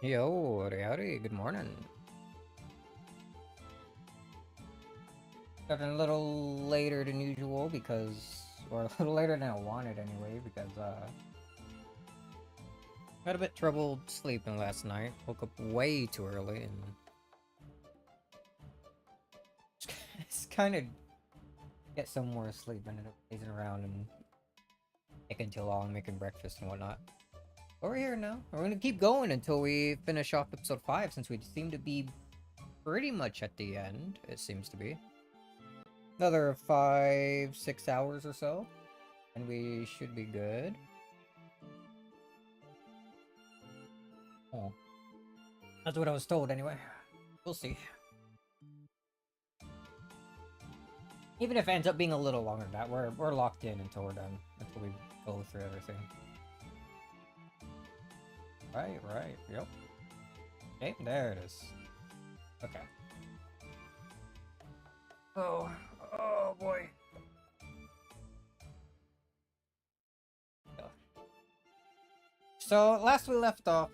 Yo, howdy, howdy, good morning. Starting a little later than usual or a little later than I wanted anyway, because, had a bit trouble sleeping last night. Woke up way too early and just kind of get some more sleep and ended up lazing around and taking too long making breakfast and whatnot. But we're here now. We're gonna keep going until we finish off episode 5, since we seem to be pretty much at the end, it seems to be. Another 5-6 hours or so, and we should be good. Oh, that's what I was told anyway. We'll see. Even if it ends up being a little longer than that, we're locked in until we're done, until we go through everything. Right, yep. Okay, there it is. Okay. Oh boy. So, last we left off,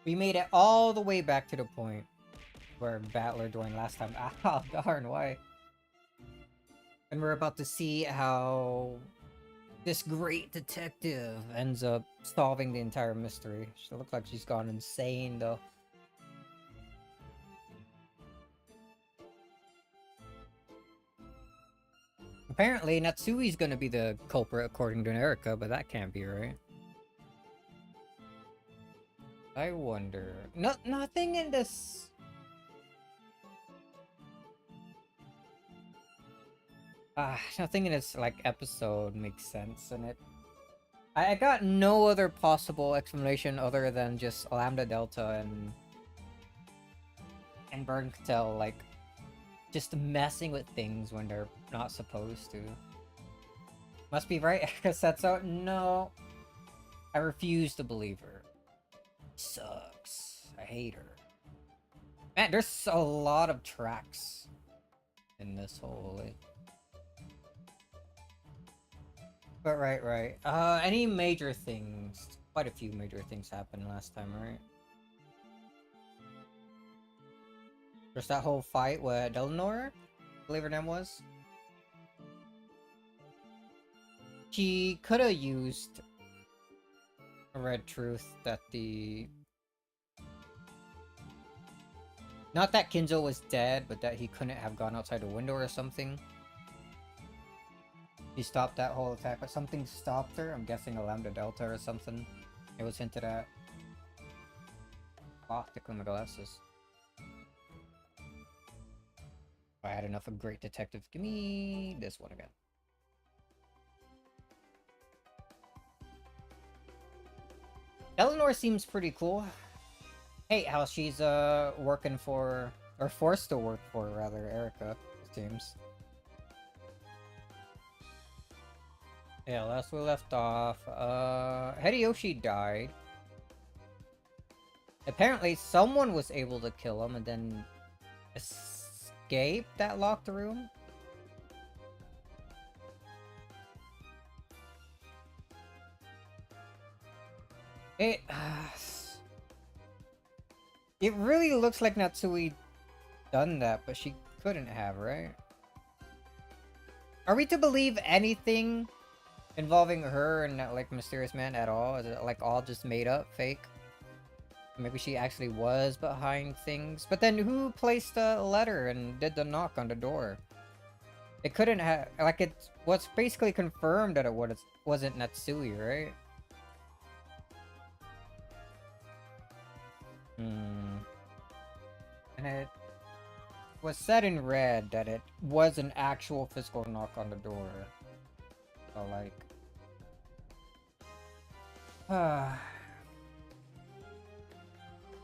we made it all the way back to the point where Battler joined last time. Ah, darn, why? And we're about to see how this great detective ends up solving the entire mystery. She looks like she's gone insane, though. Apparently, Natsui's gonna be the culprit according to Erica, but that can't be right. I wonder. Nothing in this... nothing in this, like, episode makes sense, and I got no other possible explanation other than just Lambda Delta and Burn Cattell, like, just messing with things when they're not supposed to. Must be right, because that's out. No. I refuse to believe her. Sucks. I hate her. Man, there's a lot of tracks in this whole... But right. Any major things? Quite a few major things happened last time, right? There's that whole fight with Eleanor, I believe her name was. She could have used a Red Truth that the... Not that Kinzo was dead, but that he couldn't have gone outside the window or something. He stopped that whole attack, but something stopped her. I'm guessing a Lambda Delta or something. It was hinted at. Optic on the glasses. If I had enough of Great Detective, give me this one again. Eleanor seems pretty cool. Hate how she's working for, or forced to work for rather, Erica, it seems. Yeah, last we left off, Hideyoshi died. Apparently someone was able to kill him and then escape that locked room. It it really looks like Natsui done that, but she couldn't have, right? Are we to believe anything involving her and that, like, mysterious man at all? Is it, like, all just made up, fake? Maybe she actually was behind things. But then who placed the letter and did the knock on the door? It couldn't have... Like, it was basically confirmed that it wasn't Natsui, right? And it was said in red that it was an actual physical knock on the door. So, like...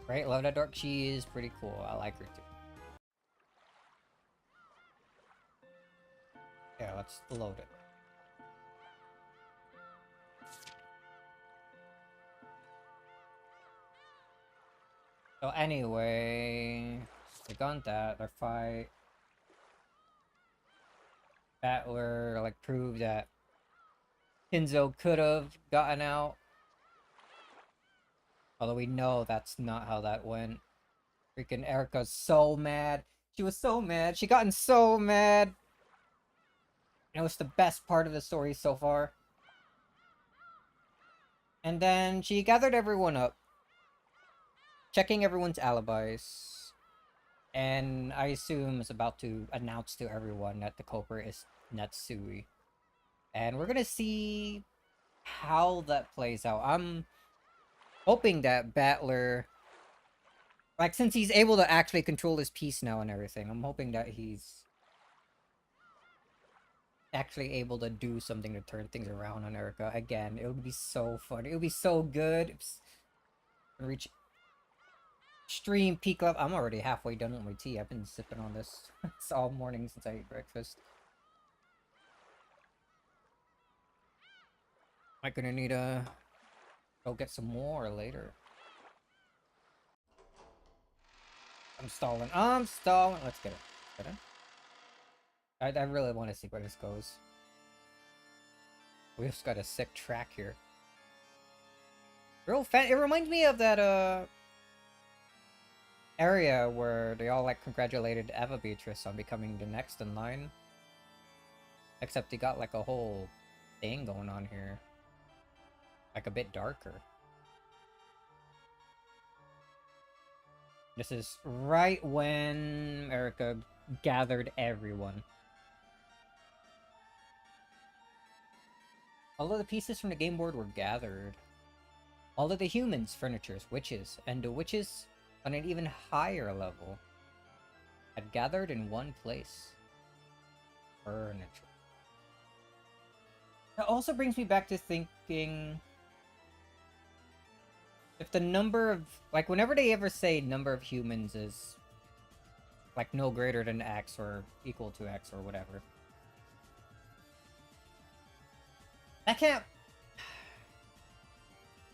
Right, love that dark. She is pretty cool. I like her too. Yeah, let's load it. So anyway, they got that. Their fight. Battler, like, proved that Kinzo could have gotten out. Although we know that's not how that went. Freaking Erica's so mad. She was so mad. She gotten so mad. And it was the best part of the story so far. And then she gathered everyone up, checking everyone's alibis. And I assume is about to announce to everyone that the culprit is Natsui. And we're gonna see how that plays out. I'm hoping that Battler, like, since he's able to actually control his piece now and everything, I'm hoping that he's actually able to do something to turn things around on Erica again. It would be so fun. It would be so good. Reach extreme peak level. I'm already halfway done with my tea. I've been sipping on this it's all morning since I ate breakfast. I'm gonna need to go get some more later. I'm stalling. I'm stalling. Let's get it. Get it? I really want to see where this goes. We just got a sick track here. Real fan. It reminds me of that area where they all like congratulated Eva Beatrice on becoming the next in line. Except he got like a whole thing going on here. Like a bit darker. This is right when Erica gathered everyone. All of the pieces from the game board were gathered. All of the humans, furnitures, witches, and the witches on an even higher level had gathered in one place. Furniture. That also brings me back to thinking, if the number of, like, whenever they ever say number of humans is, like, no greater than X or equal to X or whatever. That can't...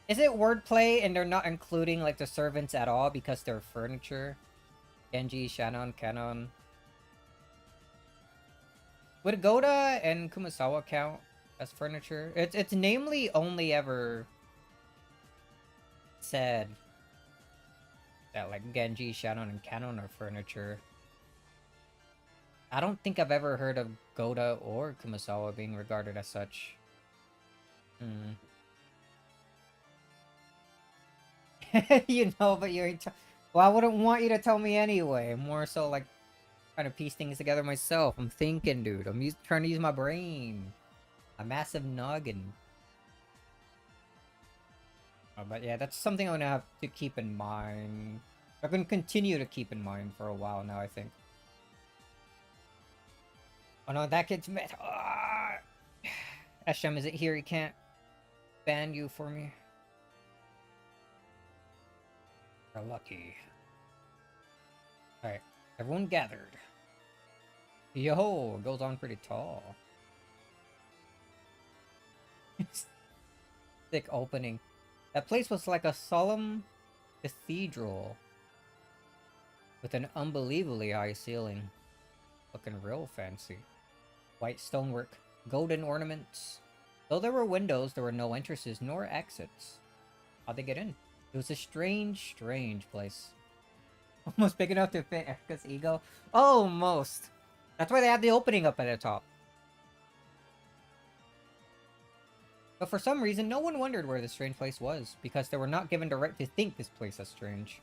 Is it wordplay and they're not including, like, the servants at all because they're furniture? Genji, Shannon, Kanon. Would Goda and Kumasawa count as furniture? It's namely only ever said that, like, Genji, Shannon, and Kanon are furniture. I don't think I've ever heard of Goda or Kumasawa being regarded as such. You know, but you ain't. Well, I wouldn't want you to tell me anyway. More so, like, trying to piece things together myself. I'm thinking, dude. I'm trying to use my brain. A massive noggin. But yeah, that's something I'm gonna have to keep in mind. I'm gonna continue to keep in mind for a while now, I think. Oh no, that kid's met. Eshem, is it here? He can't ban you for me. You're lucky. Alright, everyone gathered. Yo, it goes on pretty tall. Thick opening. That place was like a solemn cathedral with an unbelievably high ceiling. Looking real fancy. White stonework, golden ornaments. Though there were windows, there were no entrances nor exits. How'd they get in? It was a strange, strange place. Almost big enough to fit Erica's ego. Almost. That's why they had the opening up at the top. But for some reason, no one wondered where this strange place was, because they were not given the right to think this place is strange.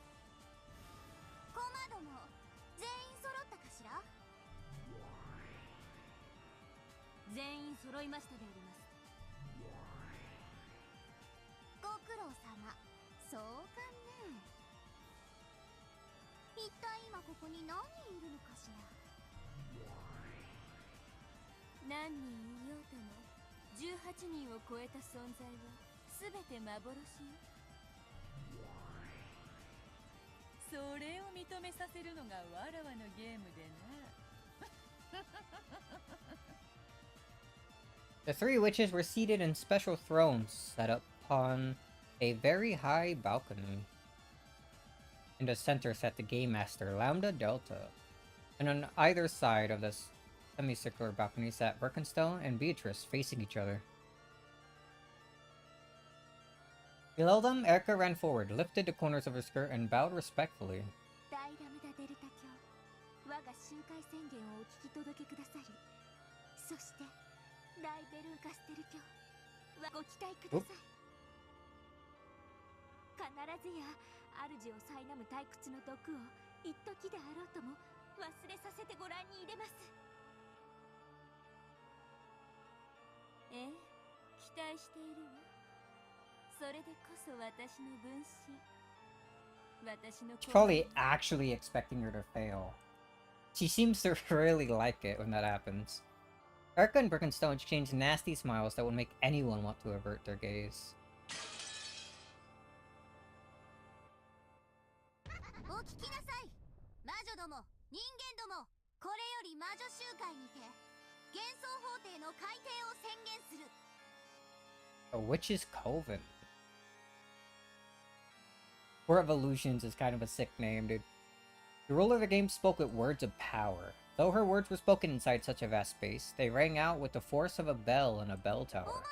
The three witches were seated in special thrones set up upon a very high balcony. In the center sat the Game Master, Lambda Delta, and on either side of this semicircular balcony sat Birkenstone and Beatrice facing each other. Below them, Erica ran forward, lifted the corners of her skirt, and bowed respectfully. Oop. She's probably actually expecting her to fail. She seems to really like it when that happens. Erica and Birkenstone exchange nasty smiles that would make anyone want to avert their gaze. A witch's coven. Court of Illusions is kind of a sick name, dude. The ruler of the game spoke with words of power. Though her words were spoken inside such a vast space, they rang out with the force of a bell in a bell tower.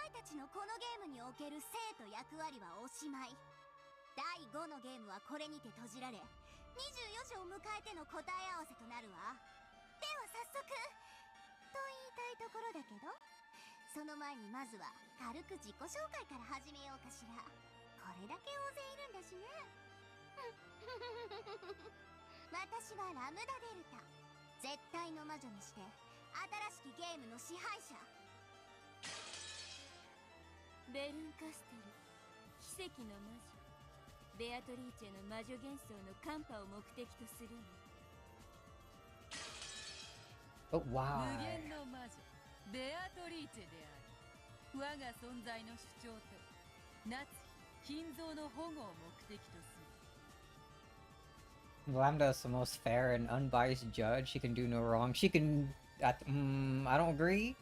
But why? Lambda is the most fair and unbiased judge. She can do no wrong. She can... I don't agree.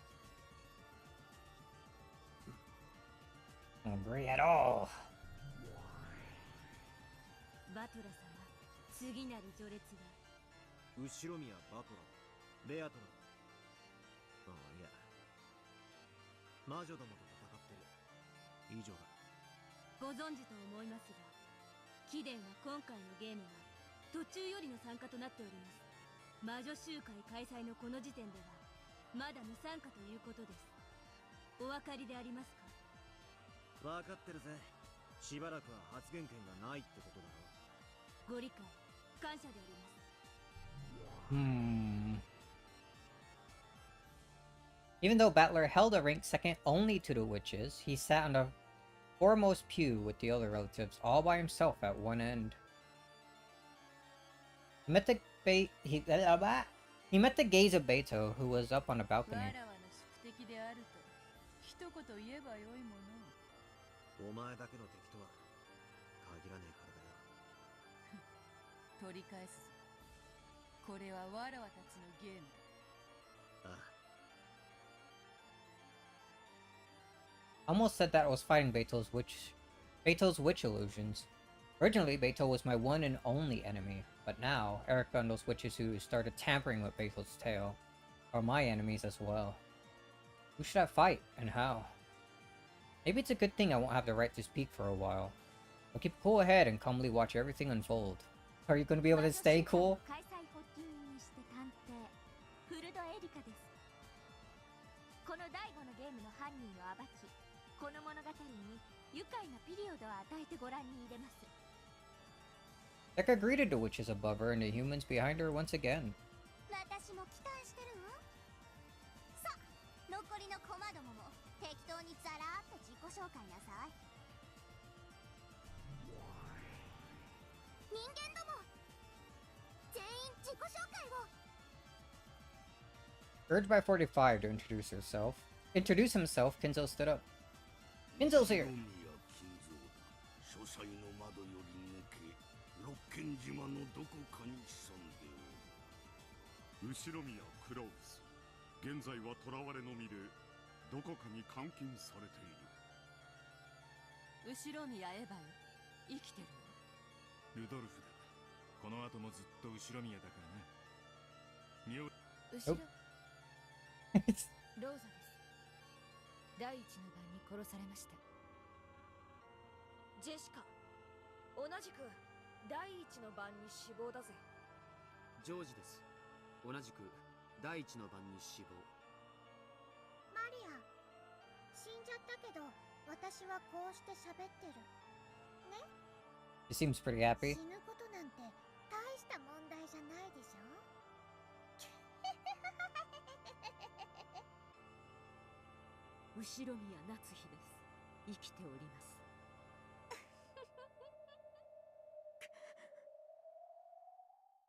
I don't agree at all. Even though Battler held a rank second only to the witches, he sat on the foremost pew with the other relatives, all by himself at one end. He met the gaze of Beto, who was up on a balcony. Almost said that I was fighting Beto's witch illusions. Originally, Beto was my one and only enemy, but now, Erica and those witches who started tampering with Beto's tale are my enemies as well. Who should I fight, and how? Maybe it's a good thing I won't have the right to speak for a while. I'll keep cool ahead and calmly watch everything unfold. Are you going to be able to stay cool? Becca greeted the witches above her and the humans behind her once again. Urged by 45 to introduce himself, Kinzo stood up. Kinzo's here! Oh. ジェシカ、同じく第一の番に死亡だぜ。ジョージです。同じく第一の番に死亡。マリア、死んじゃったけど私はこうして喋ってるね。 She seems pretty happy. 死ぬことなんて大した問題じゃないでしょ。後宮夏日です。生きております。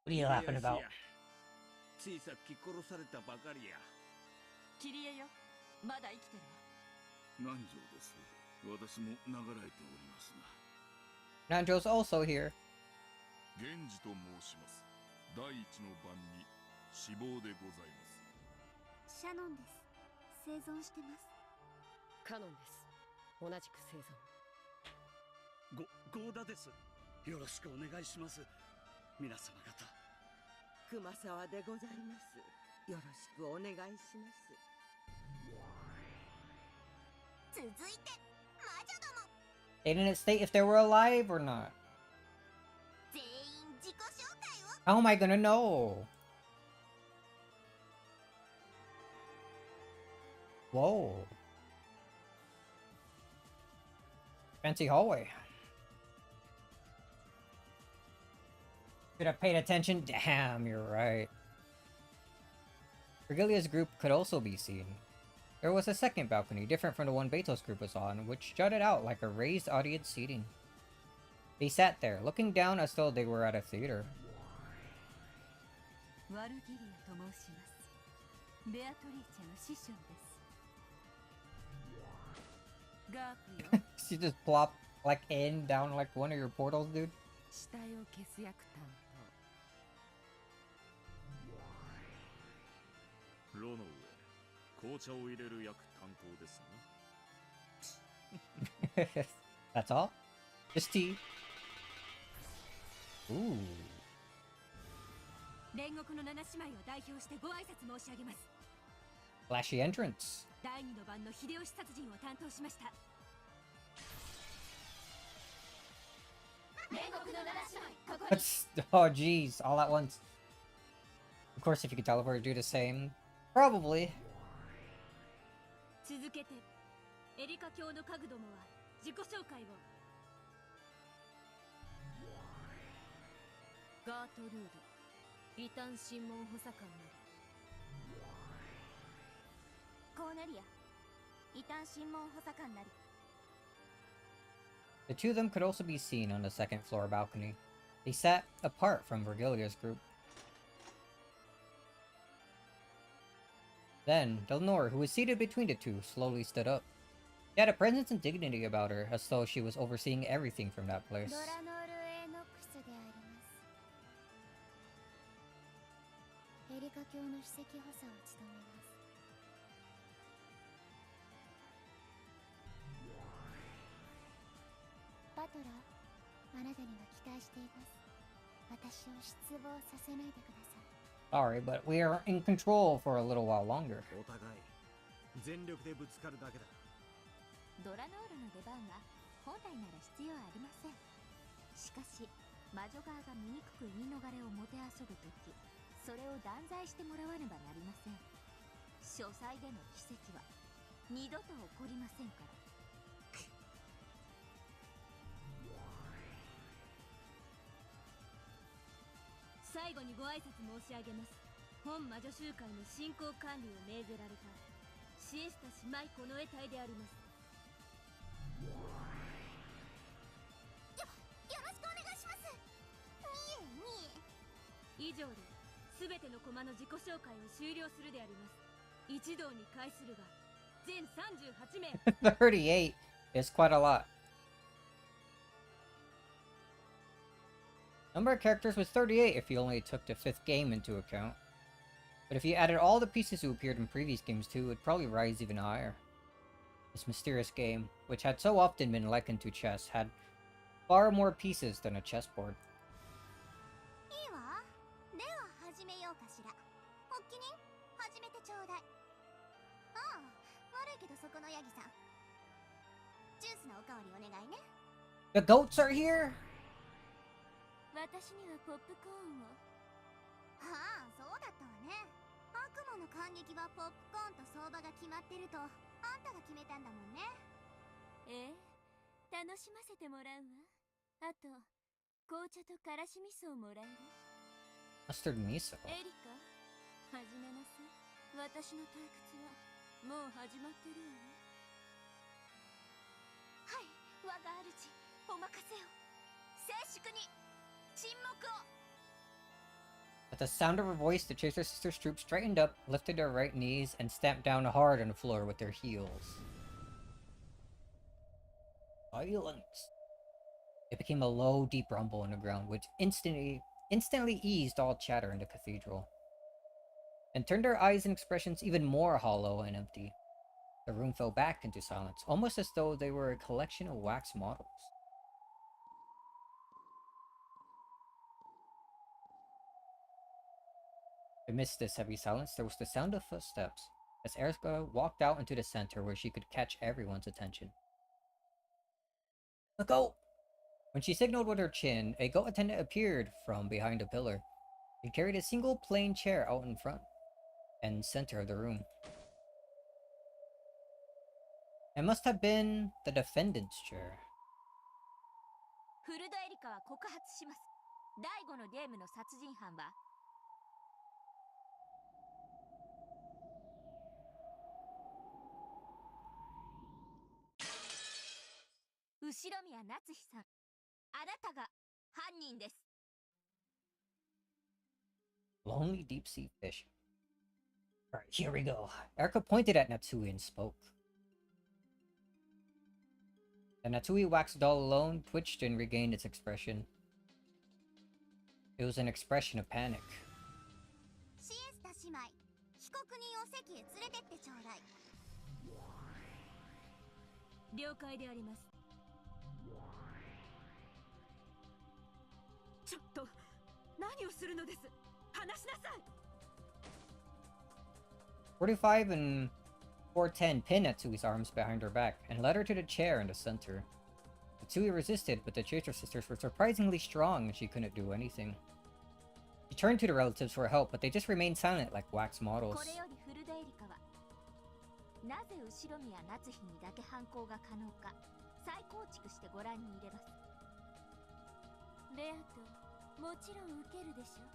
What are you laughing about? ついさっき殺されたばかりや。キリエよ、まだ生きてる南條です。私も流られておりますが。Nanjo's also here. 源氏と申します。第一の番に死亡でございます。シャノンです。生存してます。カノンです。同じく生存。ゴーダです。よろしくお願いします。皆様方。熊沢でございます。よろしくお願いします。続いて魔女ども。 They didn't state if they were alive or not. 全員自己紹介を。 How am I gonna know? Whoa. Fancy hallway. Should have paid attention. Damn, you're right. Virgilia's group could also be seen. There was a second balcony, different from the one Beto's group was on, which jutted out like a raised audience seating. They sat there, looking down as though they were at a theater. ワルギリアと申します。ベアトリーチェの師匠です。ガープよ。She just plopped like in down like one of your portals, dude. 死体を消す役担炉の上、紅茶を入れる役担当ですな。That's all? Just tea. Ooh. 煉獄の七姉妹を代表してご挨拶申し上げます。 Flashy entrance. 第二の番の秀吉殺人を担当しました。煉獄の七姉妹、ここに。Oh, jeez, all at once. Of course, if you could teleport, do the same. Probably. 続けて、エリカ教の家具どもは自己紹介を。ガートルード、異端審問補佐官なり。コーネリア、異端審問補佐官なり。 The two of them could also be seen on the second floor balcony. They sat apart from Virgilia's group. Then, Delnor, who was seated between the two, slowly stood up. She had a presence and dignity about her, as though she was overseeing everything from that place. ドラノール・エノックスであります。エリカ教の首席補佐を務めます。バトラー、あなたには期待しています。私を失望させないでください。 Sorry, but we are in control for a little while longer. お互い全力でぶつかるだけだ。ドラノールの出番は本来なら必要ありません。しかし魔女側が醜く言い逃れをもてあそぶとき、それを断罪してもらわねばなりません。書斎での奇跡は二度と起こりませんから。最後にご挨拶申し上げます。本魔女集会の進行管理を命ぜられたシエスタ姉妹この得体であります。よろしくお願いします。以上で全ての駒の自己紹介を終了するであります。一堂に会するが全38名。38 is quite a lot. Number of characters was 38 if you only took the 5th game into account. But if you added all the pieces who appeared in previous games too, it would probably rise even higher. This mysterious game, which had so often been likened to chess, had far more pieces than a chessboard. いいわ。では始めようかしら。発起人、始めてちょうだい。ああ、悪いけどそこのヤギさん。ジュースのおかわりお願いね。The goats are here? 私にはポップコーンを。ああ、そうだったわね。悪魔の感激はポップコーンと相場が決まってるとあんたが決めたんだもんね。ええ、楽しませてもらうわ。あと紅茶とからし味噌をもらえる？ Mustard miso. エリカ、始めなさい。私の退屈はもう始まってるわね。はい、我が主、お任せを。静粛に沈黙を。 At the sound of her voice, the Chaser Sisters' troops straightened up, lifted their right knees, and stamped down hard on the floor with their heels. Silence. It became a low, deep rumble in the ground, which instantly eased all chatter in the cathedral, and turned their eyes and expressions even more hollow and empty. The room fell back into silence, almost as though they were a collection of wax models. Amidst this heavy silence, there was the sound of footsteps, as Erica walked out into the center where she could catch everyone's attention. A goat! When she signaled with her chin, a goat attendant appeared from behind a pillar. He carried a single plain chair out in front and center of the room. It must have been the defendant's chair. フルドエリカは告発します。第5のゲームの殺人犯は後宮夏日さん。あなたが犯人です。 Lonely deep sea fish. Alright, here we go. Erica pointed at Natsui and spoke. The Natsui wax doll alone twitched and regained its expression. It was an expression of panic. シエスタ姉妹、被告人を席へ連れてってちょうだい。了解であります。ちょっと何をするのです。話しなさい。 45 and 410 pinned Natsui's arms behind her back and led her to the chair in the center. Natsui resisted, but the Chaser Sisters were surprisingly strong and she couldn't do anything. She turned to the relatives for help, but they just remained silent like wax models. これよりフルドエリカはなぜ後宮夏日にだけ犯行が可能か再構築してご覧に入れます。ベアト、もちろん受けるでしょ。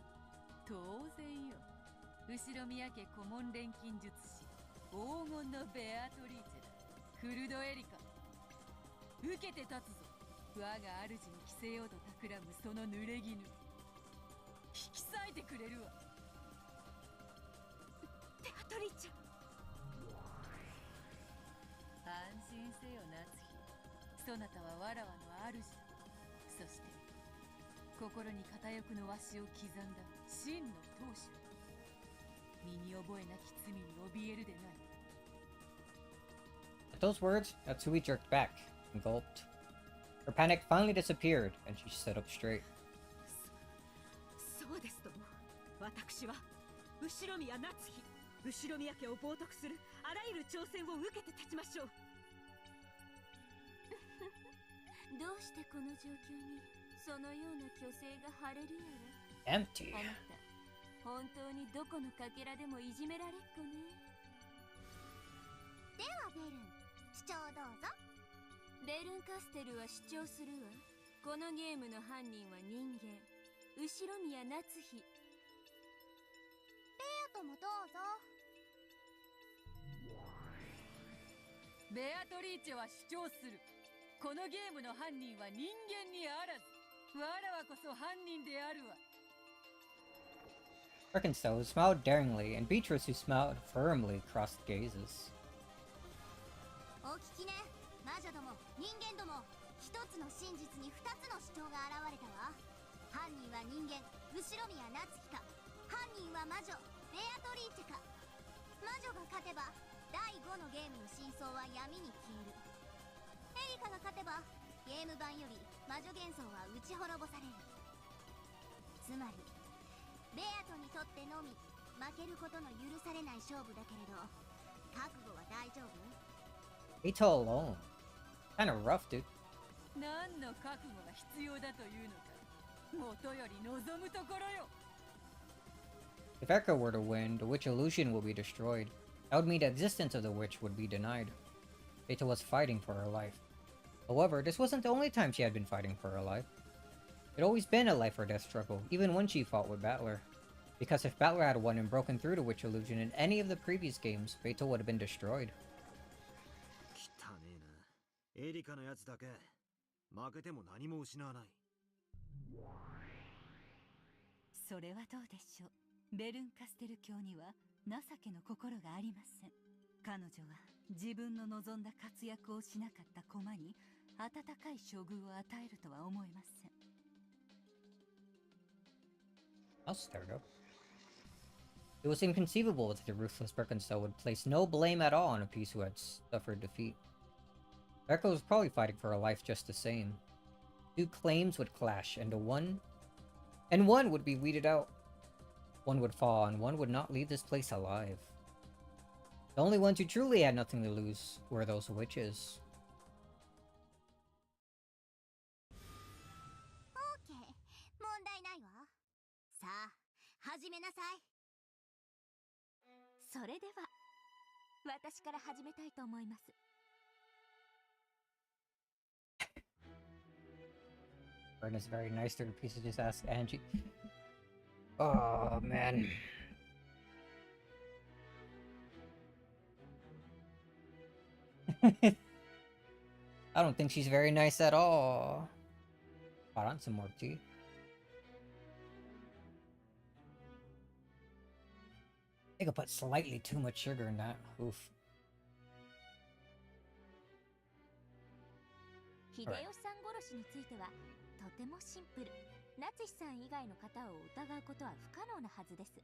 当然よ。後宮家顧問錬金術師黄金のベアトリーチェだ。フルドエリカ、受けて立つぞ。我が主に着せようと企むその濡れ衣。引き裂いてくれるわ。ベアトリーチェ。安心せよ夏日。そなたはわらわの主だ。そして心に片翼のわしを刻んだ真の当主。身に覚えなき罪に怯えるでない。 At those words, Natsui jerked back and gulped. Her panic finally disappeared, and she stood up straight. そうですとも。私は後宮夏日、後宮家を冒涜するあらゆる挑戦を受けて立ちましょう。どうしてこの状況にそのような虚勢が張れるやら。 Empty. あなた、本当にどこのかけらでもいじめられっ子ね。ではベルン、主張どうぞ。ベルンカステルは主張するわ。このゲームの犯人は人間、後宮夏日。ベアトもどうぞ。ベアトリーチェは主張する。このゲームの犯人は人間にあらず。わらわこそ犯人であるわ。 Arkansas, who smiled daringly, and Beatrice, who smiled firmly, crossed gazes. お聞きね。魔女ども、人間ども、一つの真実に二つの主張が現れたわ。犯人は人間、後宮夏日か。犯人は魔女、ベアトリーチェか。魔女が勝てば、第5のゲームの真相は闇に消える。エリカが勝てば、ゲーム版より魔女幻想は打ち滅ぼされる。つまり、ベアトにとってのみ負けることの許されない勝負だけれど、覚悟は大丈夫？ Ato alone. Kinda rough, dude. 何の覚悟が必要だというのか。元より望むところよ。 If Echo were to win, the witch illusion will be destroyed. That would mean the existence of the witch would be denied. Beto was fighting for her life. However, this wasn't the only time she had been fighting for her life. It had always been a life or death struggle, even when she fought with Battler. Because if Battler had won and broken through the witch illusion in any of the previous games, Beto would have been destroyed. 汚ねえな。エリカのやつだけ負けても何も失わない。それはどうでしょう。ベルンカステル教には情けの心がありません。彼女は自分の望んだ活躍をしなかった駒に温かい処遇を与えるとは思えません。I'll start up. It was inconceivable that the ruthless Birkenstow would place no blame at all on a piece who had suffered defeat. Echo was probably fighting for her life just the same. Two claims would clash, and one would be weeded out. One would fall, and one would not leave this place alive. The only ones who truly had nothing to lose were those witches. OK、 問題ないわ。さあ始めなさい。それでは私から始めたいと思います。Burn is very nice to the piece of just ask Angie. Oh man. I don't think she's very nice at all. Hold on, some more tea. I think I put slightly too much sugar in that. Oof. 秀吉さん殺しについてはとてもシンプル。夏日さん以外の方を疑うことは不可能なはずです。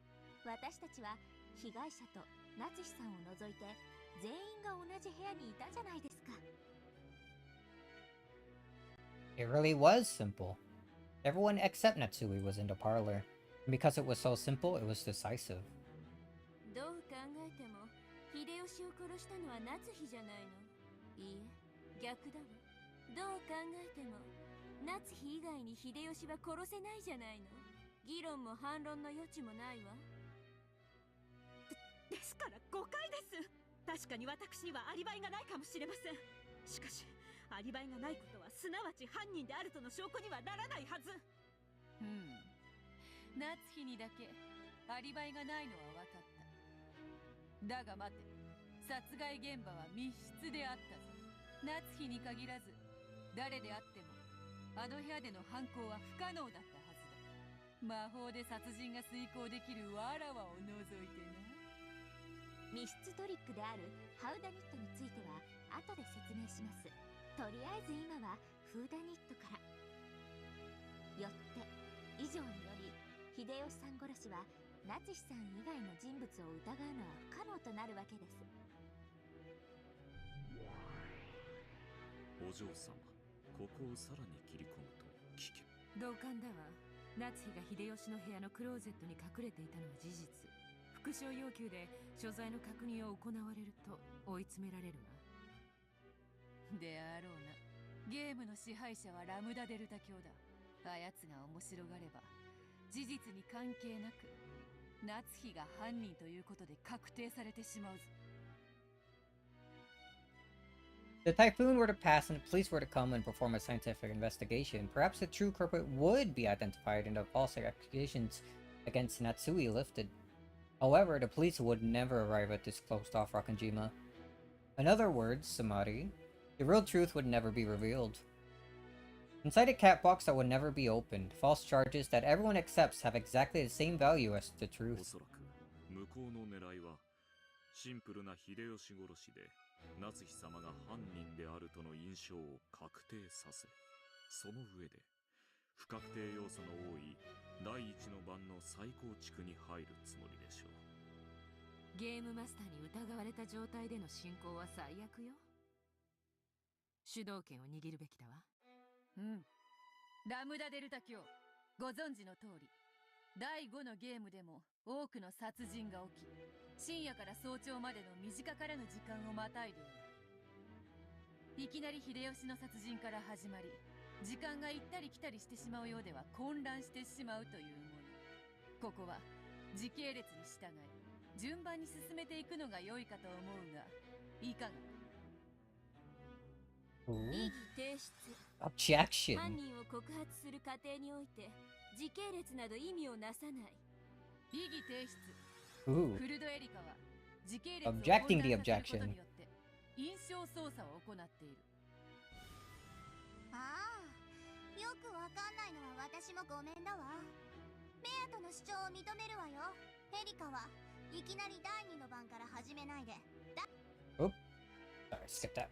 私たちは被害者と夏日さんを除いて全員が同じ部屋にいたじゃないですか。It really was simple. Everyone except Natsui was in the parlor. And because it was so simple, it was decisive. どう考えても秀吉を殺したのは夏日じゃないの。いいえ、逆だわ。どう考えても夏日以外に秀吉は殺せないじゃないの。議論も反論の余地もないわ。ですから誤解です。確かに私にはアリバイがないかもしれません。しかしアリバイがないことはすなわち犯人であるとの証拠にはならないはず。夏日にだけアリバイがないのは分かった。だが待て、殺害現場は密室であったぞ。夏日に限らず誰であってもあの部屋での犯行は不可能だったはずだ。魔法で殺人が遂行できるわらわを除いてな。密室トリックであるハウダニットについては後で説明します。とりあえず今はフーダニットから。よって以上により秀吉さん殺しは夏日さん以外の人物を疑うのは不可能となるわけです。お嬢様、ここをさらに切り込むと聞け。同感だわ。夏日が秀吉の部屋のクローゼットに隠れていたのは事実。復讐要求で所在の確認を行われると追い詰められるわ。であろうな。ゲームの支配者はラムダデルタ教だ。あやつが面白がれば事実に関係なく夏日が犯人ということで確定されてしまうぞ。 If the typhoon were to pass and the police were to come and perform a scientific investigation, perhaps the true culprit would be identified and the false accusations against Natsui lifted. However, the police would never arrive at this closed-off Rakanjima. In other words, Samadhi, the real truth would never be revealed. Inside a cat box that would never be opened, false charges that everyone accepts have exactly the same value as the お truth. そらく向こうの狙いはシンプルな秀吉殺しで夏日様が犯人であるとの印象を確定させ、その上で不確定要素の多い第一の番の再構築に入るつもりでしょう。ゲームマスターに疑われた状態での進行は最悪よ。主導権を握るべきだわ。ラムダデルタ教、ご存知の通り第5のゲームでも多くの殺人が起き、深夜から早朝までの短からぬ時間をまたいでいる。いきなり秀吉の殺人から始まり、時間が行ったり来たりしてしまうようでは混乱してしまうというもの。ここは時系列に従い順番に進めていくのが良いかと思うが、いかが？異議提出。 Objection. 犯人を告発する過程において時系列など意味をなさない。異議提出。 Ooh. クルドエリカは時系列を混 Objecting 乱 the あさせること objection. によって印象操作を行っている。ああ、よくわかんないのは私もごめんだわ。メアとの主張を認めるわよ。エリカはいきなり第2の番から始めないで。 Sorry, skip that.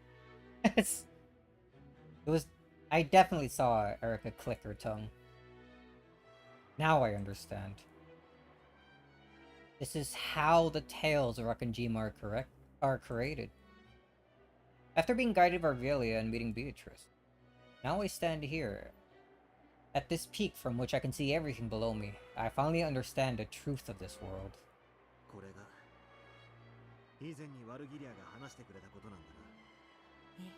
it was. I definitely saw Erica click her tongue. Now I understand. This is how the tales of Rakanjima are created. After being guided by Regalia and meeting Beatrice, now I stand here, at this peak from which I can see everything below me. I finally understand the truth of this world. これが以前にワルギリアが話してくれたことなんだな。ええ、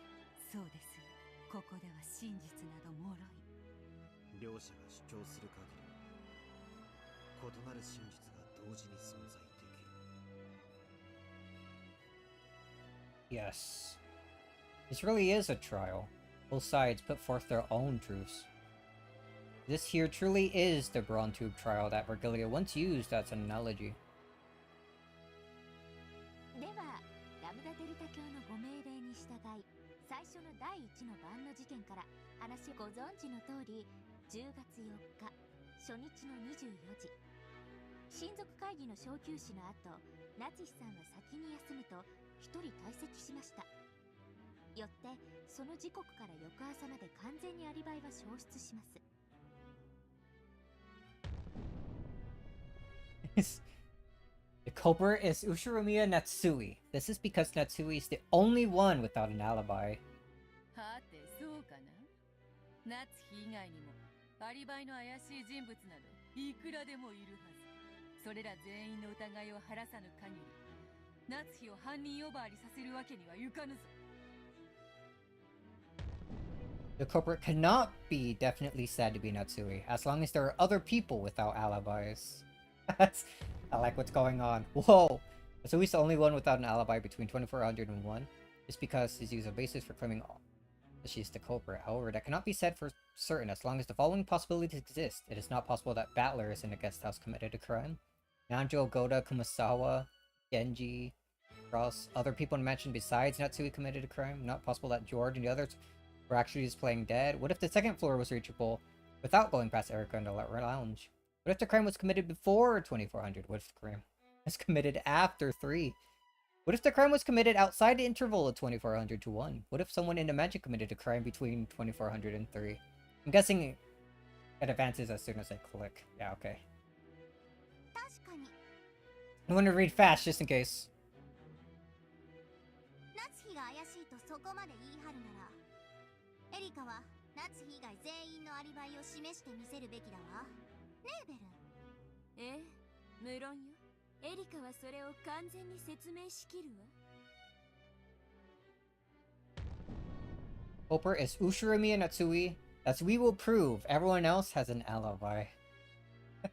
そうですよ。ここでは真実など脆い。両者が主張する限り異なる真実が同時に存在できる。 Yes. This really is a trial. Both sides put forth their own truths. This here truly is the Braun Tube trial that Vergilia once used as an analogy. ではラムダデルタ教のご命令に従い、最初の第1の番の事件から話をご存知の通り、10月4日初日の24時、親族会議の小休止の後、ナチスさんは先に休むと一人退席しました。よってその時刻から翌朝まで完全にアリバイは消失します。The culprit is Ushiromiya Natsui. This is because Natsui is the only one without an alibi. はてそうかな。ナツヒ以外にもアリバイの怪しい人物などいくらでもいるはず。それら全員の疑いを晴らさぬ限り、ナツヒを犯人呼ばわりさせるわけにはいかぬぞ。The culprit cannot be definitely said to be Natsui, as long as there are other people without alibis. I like what's going on. Whoa! Natsui's the only one without an alibi between 2400 and 1. Just because he's used a basis for claiming that she's the culprit. However, that cannot be said for certain as long as the following possibilities exist. It is not possible that Battler in the guest house committed a crime. Nanjo, Goda, Kumasawa, Genji, Ross, other people mentioned besides Natsui committed a crime. Not possible that George and the others were actually just playing dead. What if the second floor was reachable without going past Erica in the lounge? What if the crime was committed before 2400? What if the crime was committed after 3? What if the crime was committed outside the interval of 2400 to 1? What if someone in the magic committed a crime between 2400 and 3? I'm guessing it advances as soon as I click. Yeah, okay. 確かに I want to read fast just in case. ナツヒが怪しいとそこまで言い張るなら、エリカはナツヒ以外全員のアリバイを示してみせるべきだわ。ねえベル。ええ、無論よ。エリカはそれを完全に説明しきるわ。Culprit is Ushiromiya Natsui. As we will prove, everyone else has an alibi.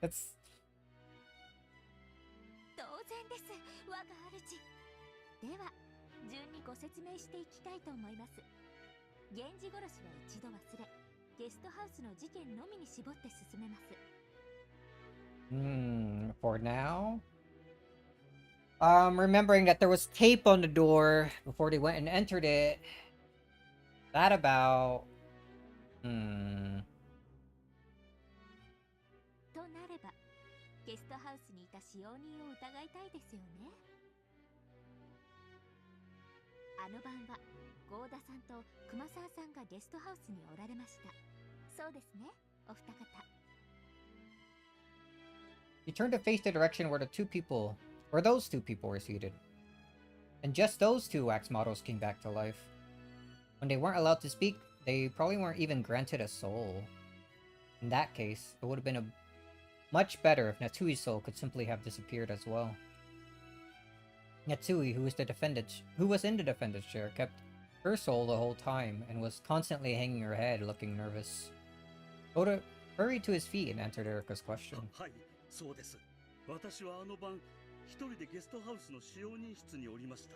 That's... 当然です、我が主。では、順にご説明していきたいと思います。源氏殺しは一度忘れ、ゲストハウスの事件のみに絞って進めます。For now? Remembering that there was tape on the door before they went and entered it. That about... となれば、ゲストハウスにいた使用人を疑いたいですよね。あの晩は、郷田さんと熊沢さんがゲストハウスにおられました。そうですね、お二方。He turned to face the direction where those two people were seated. And just those two wax models came back to life. When they weren't allowed to speak, they probably weren't even granted a soul. In that case, it would have been much better if Natsui's soul could simply have disappeared as well. Natsui, who was in the defendant's chair, kept her soul the whole time and was constantly hanging her head, looking nervous. Oda hurried to his feet and answered Erika's question. はい、そうです。私はあの晩、一人でゲストハウスの使用人室におりました。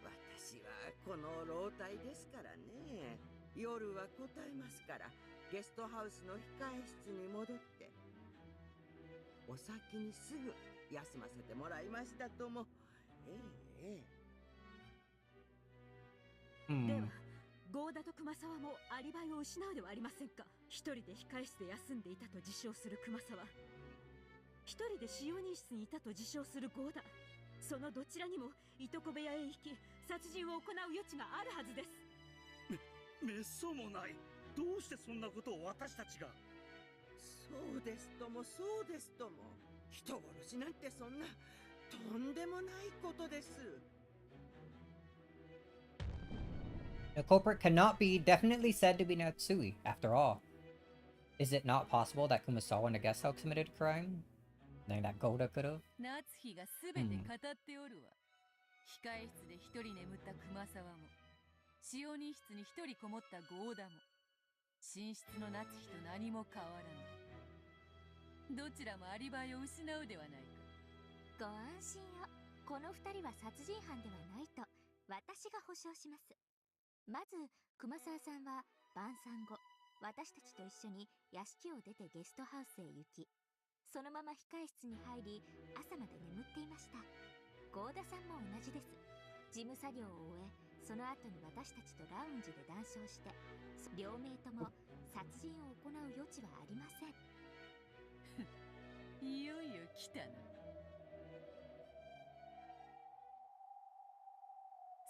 私はこの老体ですからね。夜は答えますから、ゲストハウスの控え室に戻って、お先にすぐ休ませてもらいましたとも。ええ。では、ゴーダと熊沢もアリバイを失うではありませんか。一人で控え室で休んでいたと自称する熊沢、一人で使用人室にいたと自称するゴーダ、そのどちらにもいとこ部屋へ行き殺人を行う余地があるはずです。めっそうもない。どうしてそんなことを私たちが。そうですともそうですとも、人殺しなんてそんなとんでもないことです。The culprit cannot be definitely said to be Natsui, after all. Is it not possible that Kumasawa in the guest house committed a crime? Then that Goda could have? 夏日がすべて語っておるわ。控え室で一人眠った熊沢も、使用人室に一人こもったゴーダも、寝室の夏日と何も変わらない。どちらもアリバイを失うではないか。ご安心を。この二人は殺人犯ではないと私が保証します。まず熊沢さんは晩餐後、私たちと一緒に屋敷を出てゲストハウスへ行き、そのまま控え室に入り朝まで眠っていました。合田さんも同じです。事務作業を終え、その後に私たちとラウンジで談笑して、両名とも殺人を行う余地はありません。いよいよ来たな。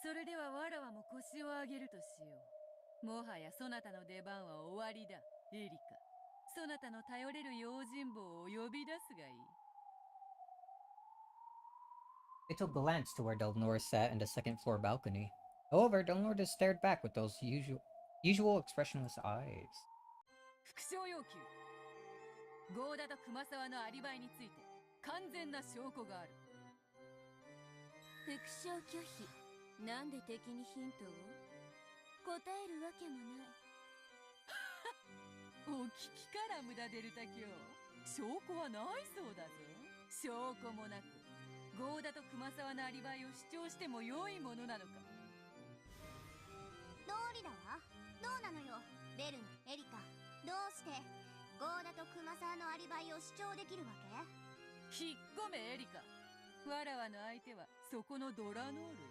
それではわらわも腰を上げるとしよう。もはやそなたの出番は終わりだ、エリカ。そなたの頼れる用心棒を呼び出すがいい。Rachel glanced to where Delnor sat in the second floor balcony. However, Delnor just stared back with those usual expressionless eyes. 復唱要求。ゴーダと熊沢のアリバイについて完全な証拠がある。復唱拒否。なんで敵にヒントを？答えるわけもない。お聞きから無駄デルタ卿。証拠はないそうだぞ。証拠もなくゴーダと熊沢のアリバイを主張しても良いものなのか。道理だわ。どうなのよベルン、エリカ。どうしてゴーダと熊沢のアリバイを主張できるわけ？引っ込めエリカ。わらわの相手はそこのドラノールよ。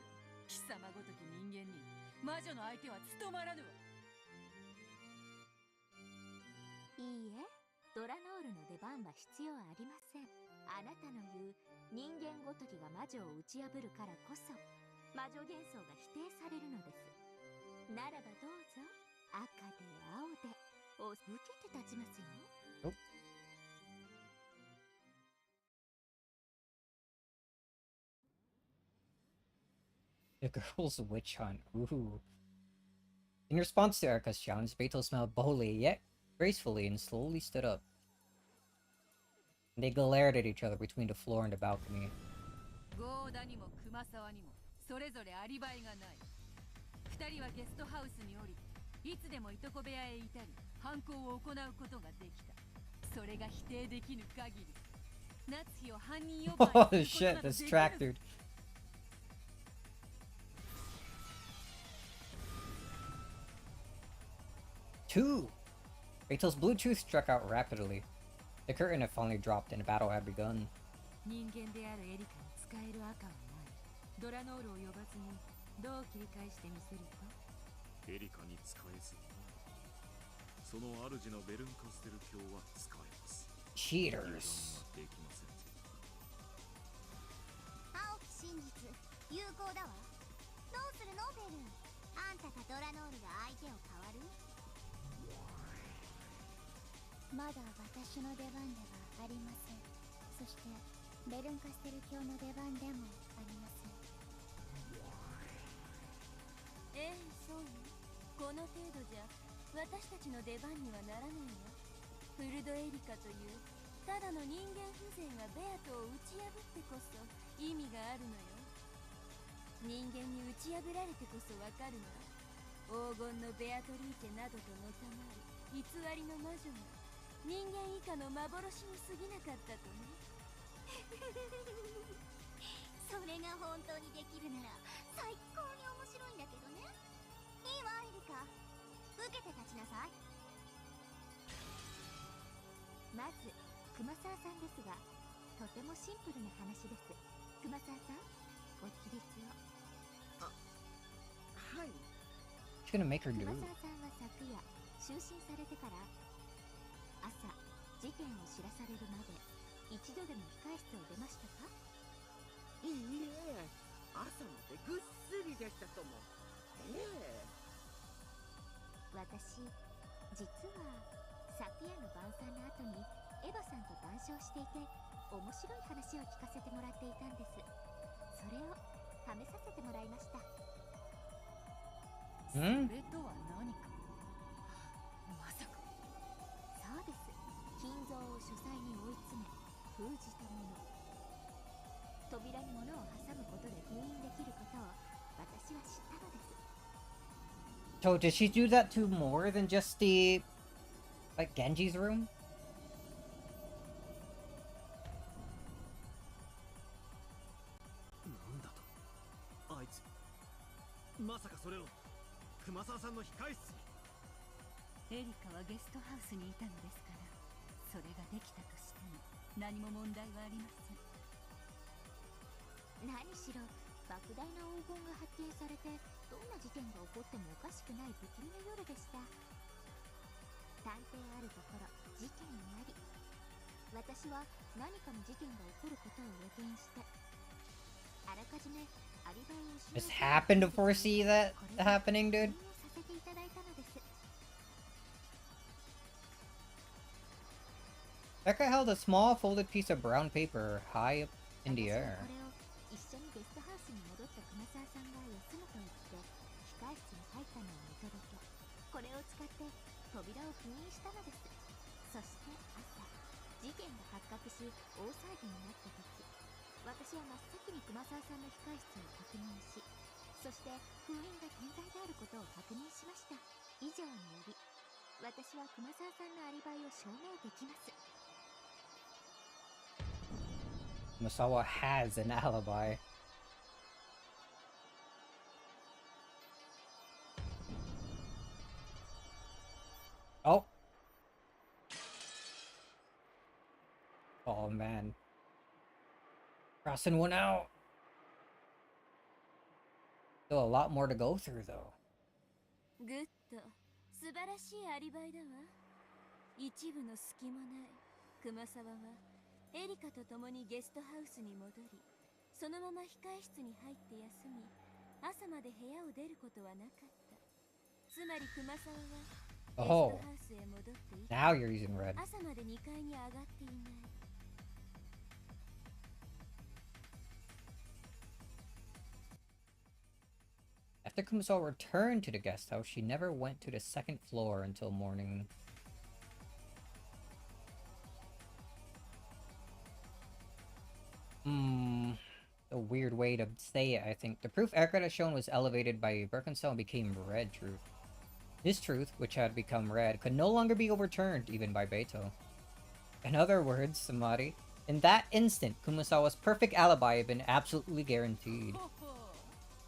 貴様ごとき人間に魔女の相手は務まらぬわ。いいえ、ドラノールの出番は必要ありません。あなたの言う人間ごときが魔女を打ち破るからこそ魔女幻想が否定されるのです。ならばどうぞ、赤で青で受けて立ちますよ。The girl's witch hunt. Ooh. In response to Erika's challenge, Beto smiled boldly yet gracefully and slowly stood up. They glared at each other between the floor and the balcony. ゴーダにも熊沢にもそれぞれアリバイがない。二人はゲストハウスにおり、いつでもいとこ部屋へいたり犯行を行うことができた。それが否定できぬ限り、夏日を犯人呼ばわりすることなどできぬ。 Shit, distracted. Two! Rachel's Bluetooth struck out rapidly. The curtain had finally dropped and the battle had begun. 人間であるエリカに使える赤はない。ドラノールを呼ばずにどう切り返してみせるか。エリカに使えず、その主のベルンカステル卿は使えます。 Cheaters. できません。青き真実有効だわ。どうするのベルン？あんたかドラノールが相手を変わる？まだ私の出番ではありません。そしてベルンカステル卿の出番でもありません。そうよ。この程度じゃ私たちの出番にはならないわ。フルドエリカというただの人間風情がベアトを打ち破ってこそ意味があるのよ。人間に打ち破られてこそわかるわ。黄金のベアトリーチェなどとのたまる偽りの魔女が人間以下の幻に過ぎなかったとね。それが本当にできるなら最高に面白いんだけどね。いいわエリカ、受けて立ちなさい。まず熊沢さんですが、とてもシンプルな話です。熊沢さん、ご起立を。はい。 She's gonna make her 熊 do 沢 it. さんは昨夜就寝されてから朝事件を知らされるまで一度でも控室を出ましたか？いいえ、朝までぐっすりでしたとも。私、実は昨夜の晩餐の後にエヴァさんと談笑していて面白い話を聞かせてもらっていたんです。それを試させてもらいました。それとは何か。まさか。そうです。金蔵を書斎に追い詰め封じたもの。扉に物を挟むことで封印できることを私は知ったのです。 So did she do that to more than just the, like, Genji's room? なんだと、あいつまさかそれを熊沢さんの控室に。エリカはゲストハウスにいたのですから、それができたとしても何も問題はありません。何しろ莫大な黄金が発見されてどんな事件が起こってもおかしくない不気味な夜でした。探偵あるところ事件あり。私は何かの事件が起こることを予見してあらかじめアリバイを失う Just happened to foresee that happening, dude. させていただいたのです。 That guy held a small folded piece of brown paper high up in the 私は air. これを一緒にゲストハウスに戻った熊沢さんが休むと言って控室に入ったのを見届け、これを使って扉を封印したのです。そして朝、事件が発覚し大騒ぎになった時、私は真っ先に熊沢さんの控室を確認し、そして封印が健在であることを確認しました。以上により私は熊沢さんのアリバイを証明できます。 Masawa has an alibi. Oh. Oh man. Crossing one out. Still a lot more to go through though. グッド、素晴らしいアリバイだわ。一部の隙もない。熊沢はエリカと共にゲストハウスに戻り、そのまま控室に入って休み、朝まで部屋を出ることはなかった。つまり熊沢はゲストハウスへ戻っていて、 Now you're using red. 朝まで2階に上がっていない。 After Kumasawa returned to the guest house, she never went to the second floor until morning. A weird way to say it, I think. The proof Erika had shown was elevated by Birkenstock and became red truth. This truth, which had become red, could no longer be overturned, even by Beto. In other words, Samadhi, in that instant, Kumasawa's perfect alibi had been absolutely guaranteed.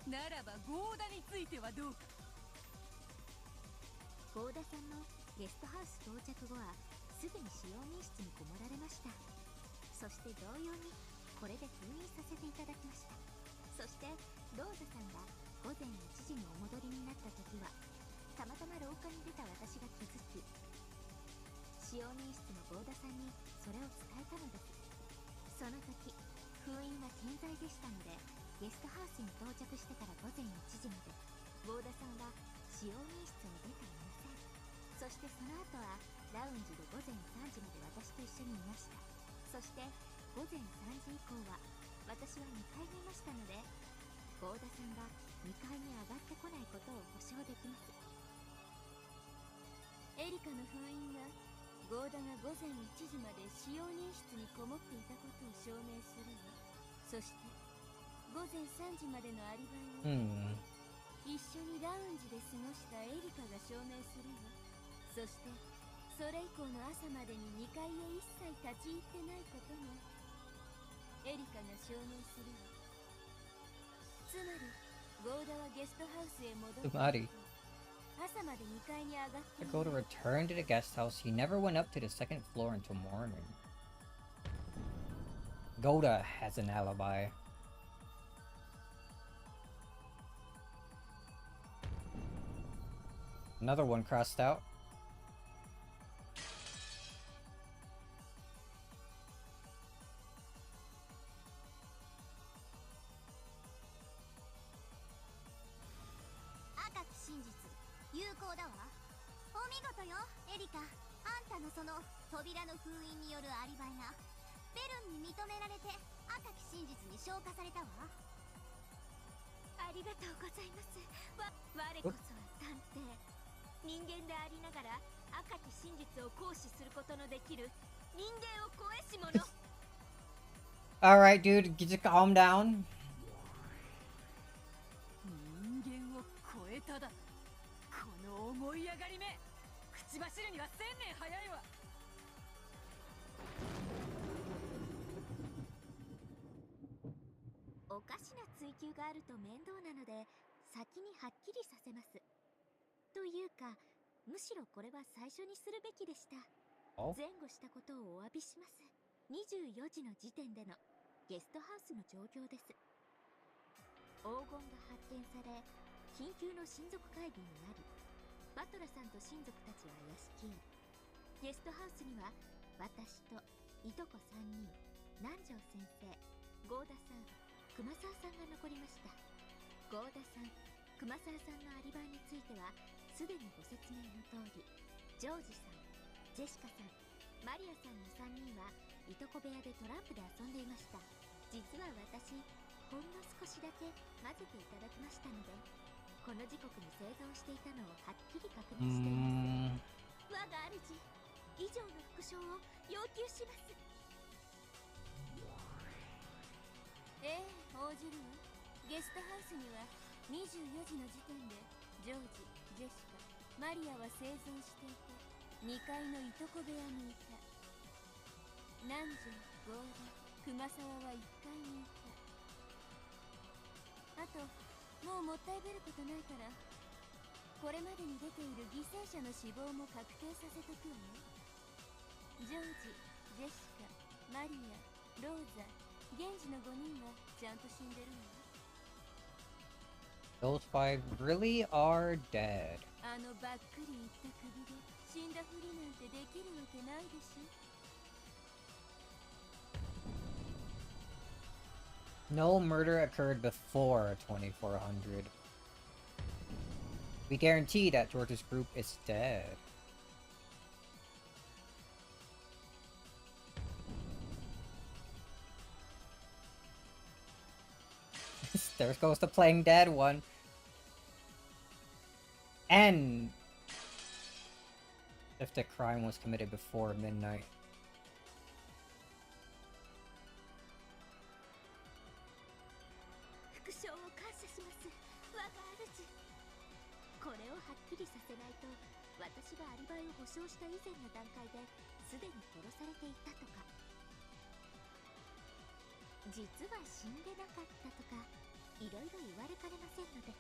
ならばゴーダについてはどうか。ゴーダさんもゲストハウス到着後はすぐに使用人室にこもられました。そして同様にこれで封印させていただきました。そしてローザさんが午前1時にお戻りになった時はたまたま廊下に出た私が気づき、使用人室のゴーダさんにそれを伝えたのです。その時封印は健在でしたので、ゲストハウスに到着してから午前1時までゴーダさんは使用人室を出ていません。そしてその後はラウンジで午前3時まで私と一緒にいました。そして午前3時以降は私は2階にいましたので、ゴーダさんが2階に上がってこないことを保証できます。エリカの封印がゴーダが午前1時まで使用人室にこもっていたことを証明するわ。そして午前3時までのアリバイを、Hmm. 一緒にラウンジで過ごしたエリカが証明するわ。そしてそれ以降の朝までに2階へ一切立ち入ってないこともエリカが証明するわ。つまりゴーダはゲストハウスへ戻ってつまり朝まで2階に上がって To go to return to the guest house, he never went up to the second floor until morning. Goda has an alibi. Another one crossed out. Alright, dude, just calm down. 人間を超えただ。この思い上がりめ。口走るには1000年早いわ。おかしな追求があると面倒なので先にはっきりさせます。というかむしろこれは最初にするべきでした。前後したことをお詫びします。24時の時点でのゲストハウスの状況です。黄金が発見され緊急の親族会議になり、バトラさんと親族たちは屋敷へ。ゲストハウスには私といとこ3人、南條先生、郷田さん、熊沢さんが残りました。郷田さん、熊沢さんのアリバイについてはすでにご説明の通り、ジョージさん、ジェシカさん、マリアさんの3人はいとこ部屋でトランプで遊んでいました。実は私、ほんの少しだけ混ぜていただきましたので、この時刻に生存していたのをはっきり確認しています。我が主、以上の復唱を要求します。ええ、応じるわ。ゲストハウスには24時の時点でジョージ、ジェシカ、マリアは生存していて2階のいとこ部屋にいた。南條、郷田、熊沢は1階にいた。あともうもったいぶることないからこれまでに出ている犠牲者の死亡も確定させてくわよ。ジョージ、ジェシカ、マリア、ローザ、ゲンジの5人はちゃんと死んでるわ。 Those 5 really are dead. あのばっくりいった首で死んだふりなんてできるわけないでしょ。No murder occurred before 2400. We guarantee that George's group is dead. There goes the playing dead one. And if the crime was committed before midnight. 副将を感謝します。我が主。これをはっきりさせないと、私がアリバイを保証した以前の段階ですでに殺されていたとか、実は死んでなかったとか、いろいろ言われかねませんので。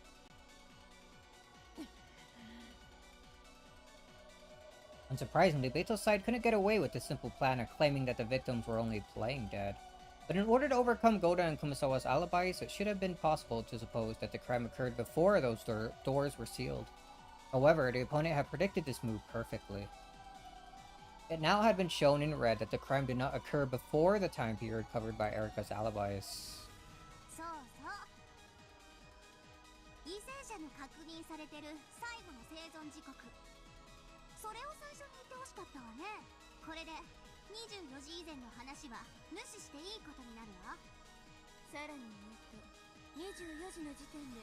Unsurprisingly, Beto's side couldn't get away with the simple plan of claiming that the victims were only playing dead. But in order to overcome Goda and Kumasawa's alibis, it should have been possible to suppose that the crime occurred before those doors were sealed. However, the opponent had predicted this move perfectly. It now had been shown in red that the crime did not occur before the time period covered by Erika's alibis. そうそう。犠牲者の確認されてる最後の生存時刻。それを最初に言ってほしかったわね。これで24時以前の話は無視していいことになるわ。さらに言うと24時の時点で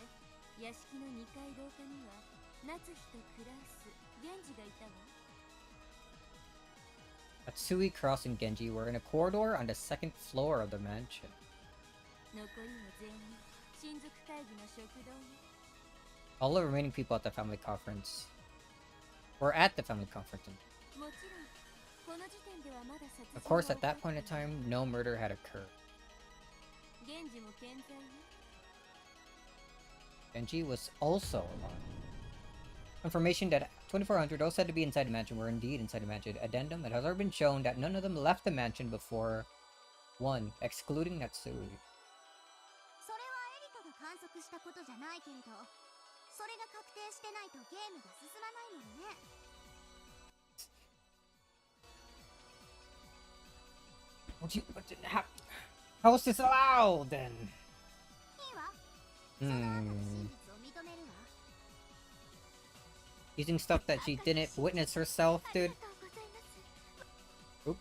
屋敷の2階廊下には夏日とクラウス、ゲンジがいたわ。Atsui, Cross, and Genji were in a corridor on the second floor of the mansion. 残りは全員親族会議の食堂よ。 All the remaining people at the family conference. Or at the family conference. もちろんこの時点ではまだ殺人 Of course, は at that 起こっ point in てない。 time, no murder had occurred. 源氏も健在よ。 Genji was also alive. Information that 2400, those said to be inside the mansion, were indeed inside the mansion. Addendum, it has already been shown that none of them left the mansion before 1, excluding Natsui. それはエリカが観測したことじゃないけれど、それが確定してないとゲームが進まないもんね。 How is this allowed then? いいわ。その後の真実を認めるわ。 Using stuff that she didn't witness herself, あり dude. がとうございます。 Oop.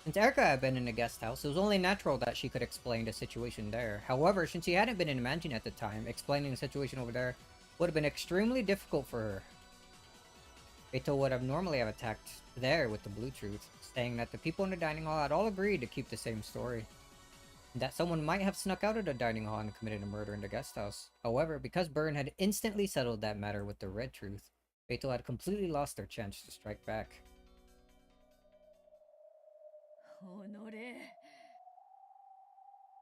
Since Erica had been in the guest house, it was only natural that she could explain the situation there. However, since she hadn't been in the mansion at the time, explaining the situation over there would have been extremely difficult for her. Beito would have normally have attacked there with the blue truth, saying that the people in the dining hall had all agreed to keep the same story. And that someone might have snuck out of the dining hall and committed a murder in the guest house. However, because Byrne had instantly settled that matter with the red truth, Beito had completely lost their chance to strike back. おのれ。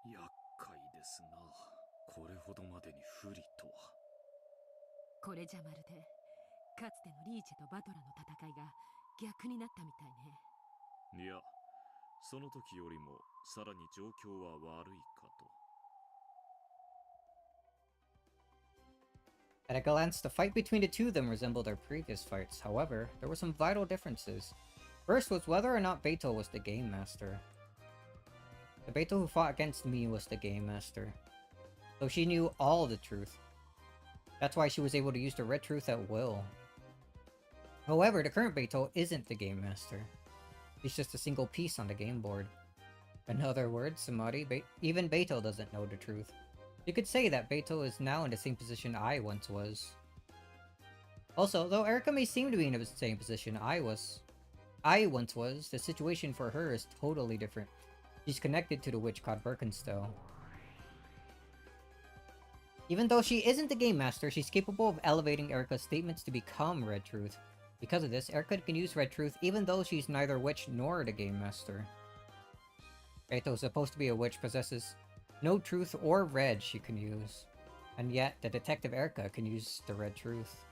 厄介ですな。これほどまでに不利とは。これじゃまるでかつてのリーチェとバトラの戦いが逆になったみたいね。いや、その時よりもさらに状況は悪いかと。At a glance, the fight between the two of them resembled their previous fights. However, there were some vital differences. First was whether or not Beito was the game master. The Beito who fought against me was the game master. So she knew all the truth. That's why she was able to use the red truth at will. However, the current Beito isn't the game master. He's just a single piece on the game board. In other words, Samadhi, even Beito doesn't know the truth. You could say that Beito is now in the same position I once was. Also, though Erica may seem to be in the same position I once was, the situation for her is totally different. She's connected to the witch called Birkenstow. Even though she isn't the game master, she's capable of elevating Erica's statements to become Red Truth. Because of this, Erica can use Red Truth even though she's neither witch nor the game master. Beito is supposed to be a witch, possesses no truth or red she can use. And yet, the detective Erica can use the Red Truth.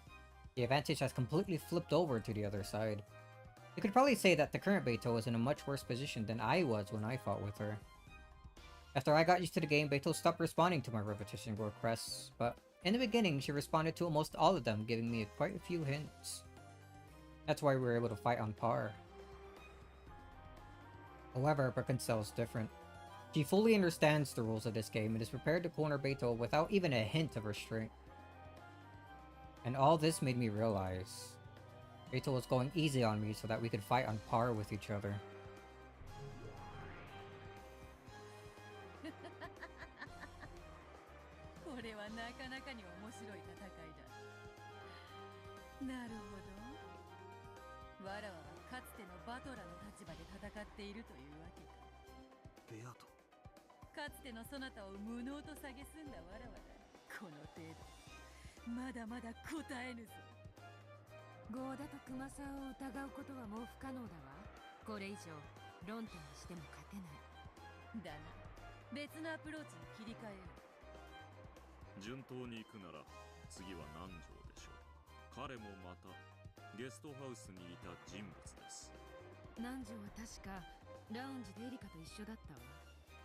The advantage has completely flipped over to the other side. You could probably say that the current Beito is in a much worse position than I was when I fought with her. After I got used to the game, Beito stopped responding to my repetition requests, but in the beginning she responded to almost all of them, giving me quite a few hints. That's why we were able to fight on par. However, Birkenstow is different. She fully understands the rules of this game and is prepared to corner Beito without even a hint of restraint. And all this made me realize Beito was going easy on me so that we could fight on par with each other. これはなかなかに面白い戦いだ。なるほど。わらわはかつてのバトラの立場で戦っているというわけか。ベアト。かつてのそなたを無能と蔑んだわらわだ。この程度。まだまだ答えぬぞ。ゴーダと熊沢を疑うことはもう不可能だわ。これ以上論点にしても勝てない。だな。別のアプローチに切り替えよう。順当に行くなら次は南條でしょう。彼もまたゲストハウスにいた人物です。南條は確かラウンジでエリカと一緒だったわ。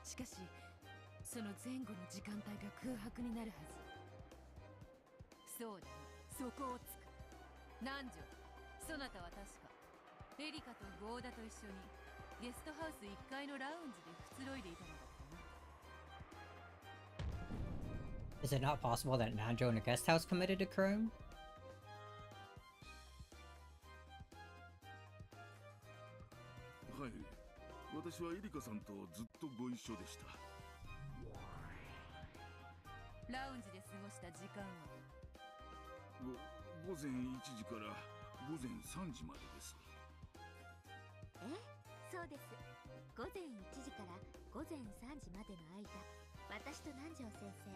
しかしその前後の時間帯が空白になるはず。そうだ、そこをつく。南條、そなたは確かエリカとゴーダと一緒にゲストハウス1階のラウンジでくつろいでいたのだったな。Is it not possible that Nanjo in the guest house committed a crime? はい、私はエリカさんとずっとご一緒でした。ラウンジで過ごした時間は午前1時から午前3時までです。え、そそうです。午前1時から午前3時までの間、私と南條先生、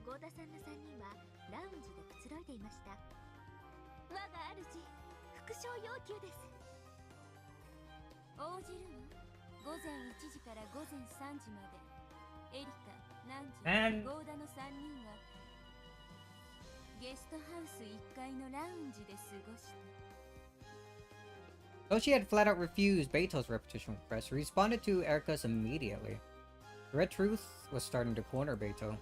合田さんの3人はラウンジでくつろいでいました。我が主、復唱要求です。応じるの？午前1時から午前3時まで、エリカ、南條、合田の3人はゲストハウス1階のラウンジで過ごした。Though she had flat out refused Beto's repetition request, she responded to Erica's immediately. The red truth was starting to corner Beto.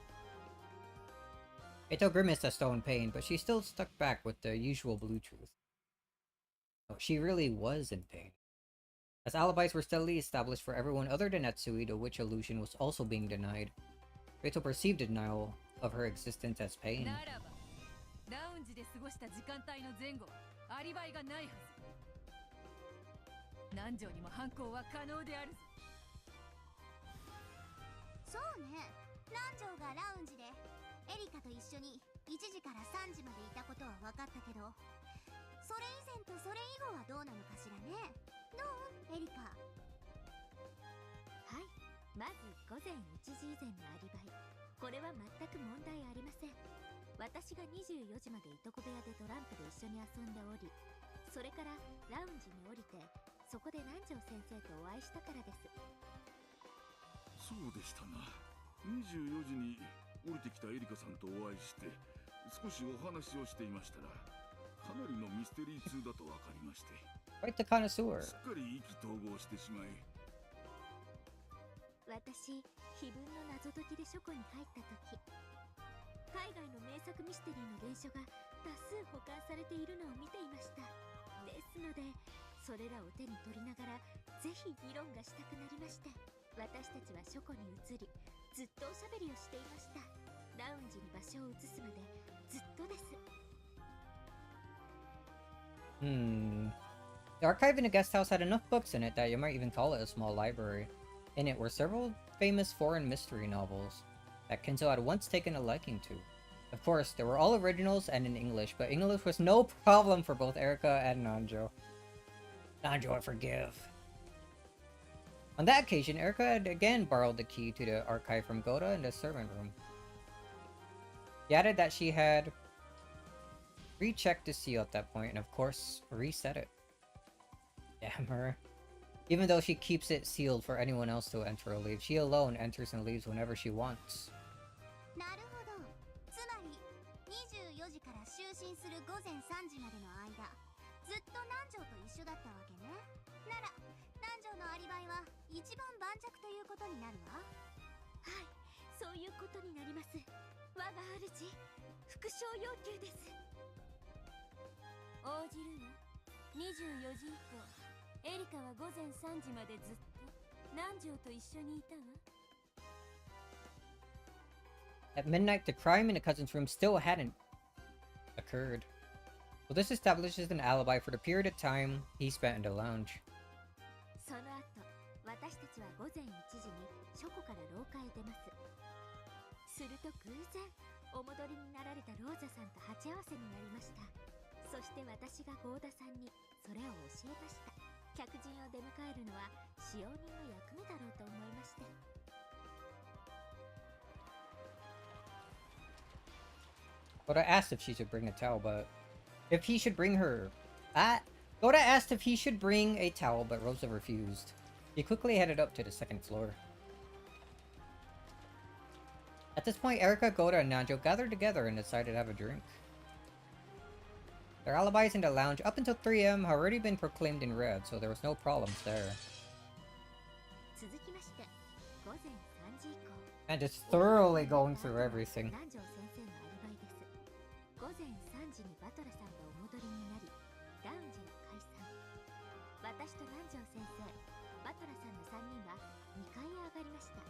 Beto grimaced at Stowe in pain, but she still stuck back with the usual blue truth. Oh, she really was in pain. As alibis were steadily established for everyone other than Natsui, the witch illusion was also being denied. Beto perceived the denial of her existence as pain. ならば、ラウンジで過ごした時間帯の前後、アリバイがないはず。南條にも犯行は可能であるぞ。そうね、南條がラウンジでエリカと一緒に1時から3時までいたことは分かったけど、それ以前とそれ以後はどうなのかしらね。どうエリカ？はい、まず午前1時以前のアリバイ、これは全く問題ありません。私が24時までいとこ部屋でトランプで一緒に遊んでおり、それからラウンジに降りて、そこで南條先生とお会いしたからです。そうでしたな。24時に降りてきたエリカさんとお会いして、少しお話をしていましたら、かなりのミステリー2だと分かりまして、 Quite the connoisseur. すっかり意気投合してしまい、私、碑文の謎解きで書庫に入った時、海外の名作ミステリーの原書が多数保管されているのを見ていました。ですので、それらを手に取りながらぜひ議論がしたくなりまして、私たちは書庫に移り、ずっとおしゃべりをしていました。ラウンジに場所を移すまでずっとです。The archive in the guest house had enough books in it that you might even call it a small library. In it were several famous foreign mystery novels that Kenzo had once taken a liking to. Of course, they were all originals and in English, but English was no problem for both Erica and Nanjo. Nanjo, I forgive. On that occasion, Erica had again borrowed the key to the archive from Goda in the servant room. She added that she had rechecked the seal at that point and, of course, reset it. Damn her. Even though she keeps it sealed for anyone else to enter or leave, she alone enters and leaves whenever she wants. なるほど。つまり24時から就寝する午前3時までの間、ずっと南條と一緒だったわけね。なら南條のアリバイは一番盤石ということになるわ。はい、そういうことになります。我が主、復唱要求です。応じるわ。24時以降、エリカは午前3時までずっと南條と一緒にいたわ。At midnight, the crime in the cousin's room still hadn't occurred. Well, this establishes an alibi for the period of time he spent in the lounge. その後、私たちは午前1時に書庫から廊下へ出ます。すると偶然、お戻りになられたローザさんと鉢合わせになりました。そして私が合田さんにそれを教えました。客人を出迎えるのは使用人の役目だろうと思いまして。Goda asked if she should bring a towel, but if he should bring her... Goda asked if he should bring a towel, but Rosa refused. He quickly headed up to the second floor. At this point, Erica, Goda, and Nanjo gathered together and decided to have a drink. Their alibis in the lounge up until 3 AM had already been proclaimed in red, so there was no problems there. 続きまして、午前3時以降。 And just thoroughly going through everything. 南條先生のアリバイです。午前3時にバトラさんがお戻りになり、ラウンジは解散。私と南條先生、バトラさんの3人は2階へ上がりました。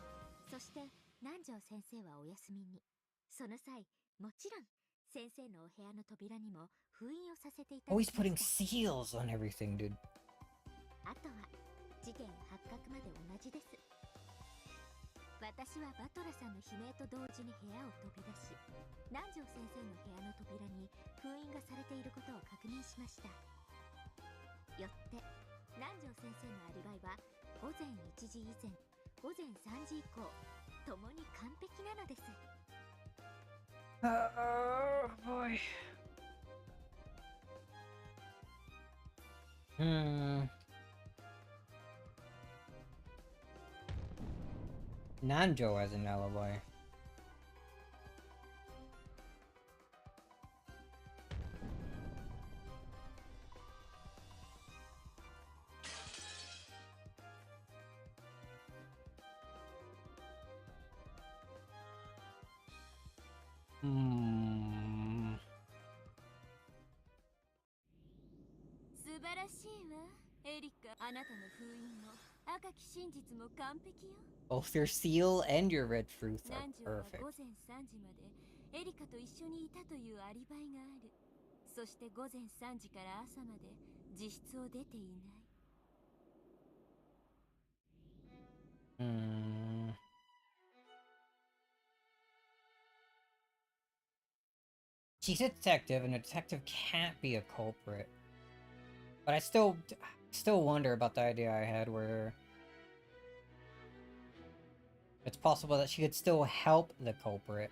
そして南條先生はお休みに。その際、もちろん先生のお部屋の扉にも封印をさせていただきました。 Always putting seals on everything, dude. あとは事件発覚まで同じです。私はバトラさんの悲鳴と同時に部屋を飛び出し、南條先生の部屋の扉に封印がされていることを確認しました。よって南條先生のアリバイは午前1時以前、午前3時以降、ともに完璧なのです。Oh boy. Nanjo has an alibi. Hmm. 素晴らしいわエリカ。あなたの封印も赤き真実も完璧よ。 Both your seal and your red truth are 南條は perfect. 午前3時までエリカと一緒にいたというアリバイがある。そして午前3時から朝まで自室を出ていない。 Hmm. She's a detective, and a detective can't be a culprit. But I still wonder about the idea I had where it's possible that she could still help the culprit.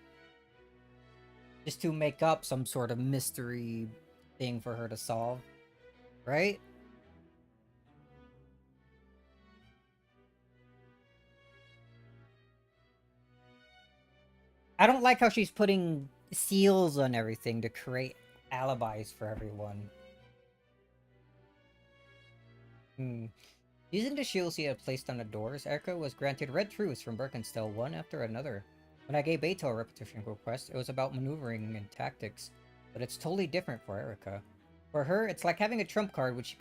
Just to make up some sort of mystery thing for her to solve. Right? I don't like how she's putting seals on everything to create alibis for everyone. Using the shields he had placed on the doors, Erica was granted red truths from Birkenstell one after another. When I gave Beto a repetition request, it was about maneuvering and tactics, but it's totally different for Erica. For her, it's like having a trump card which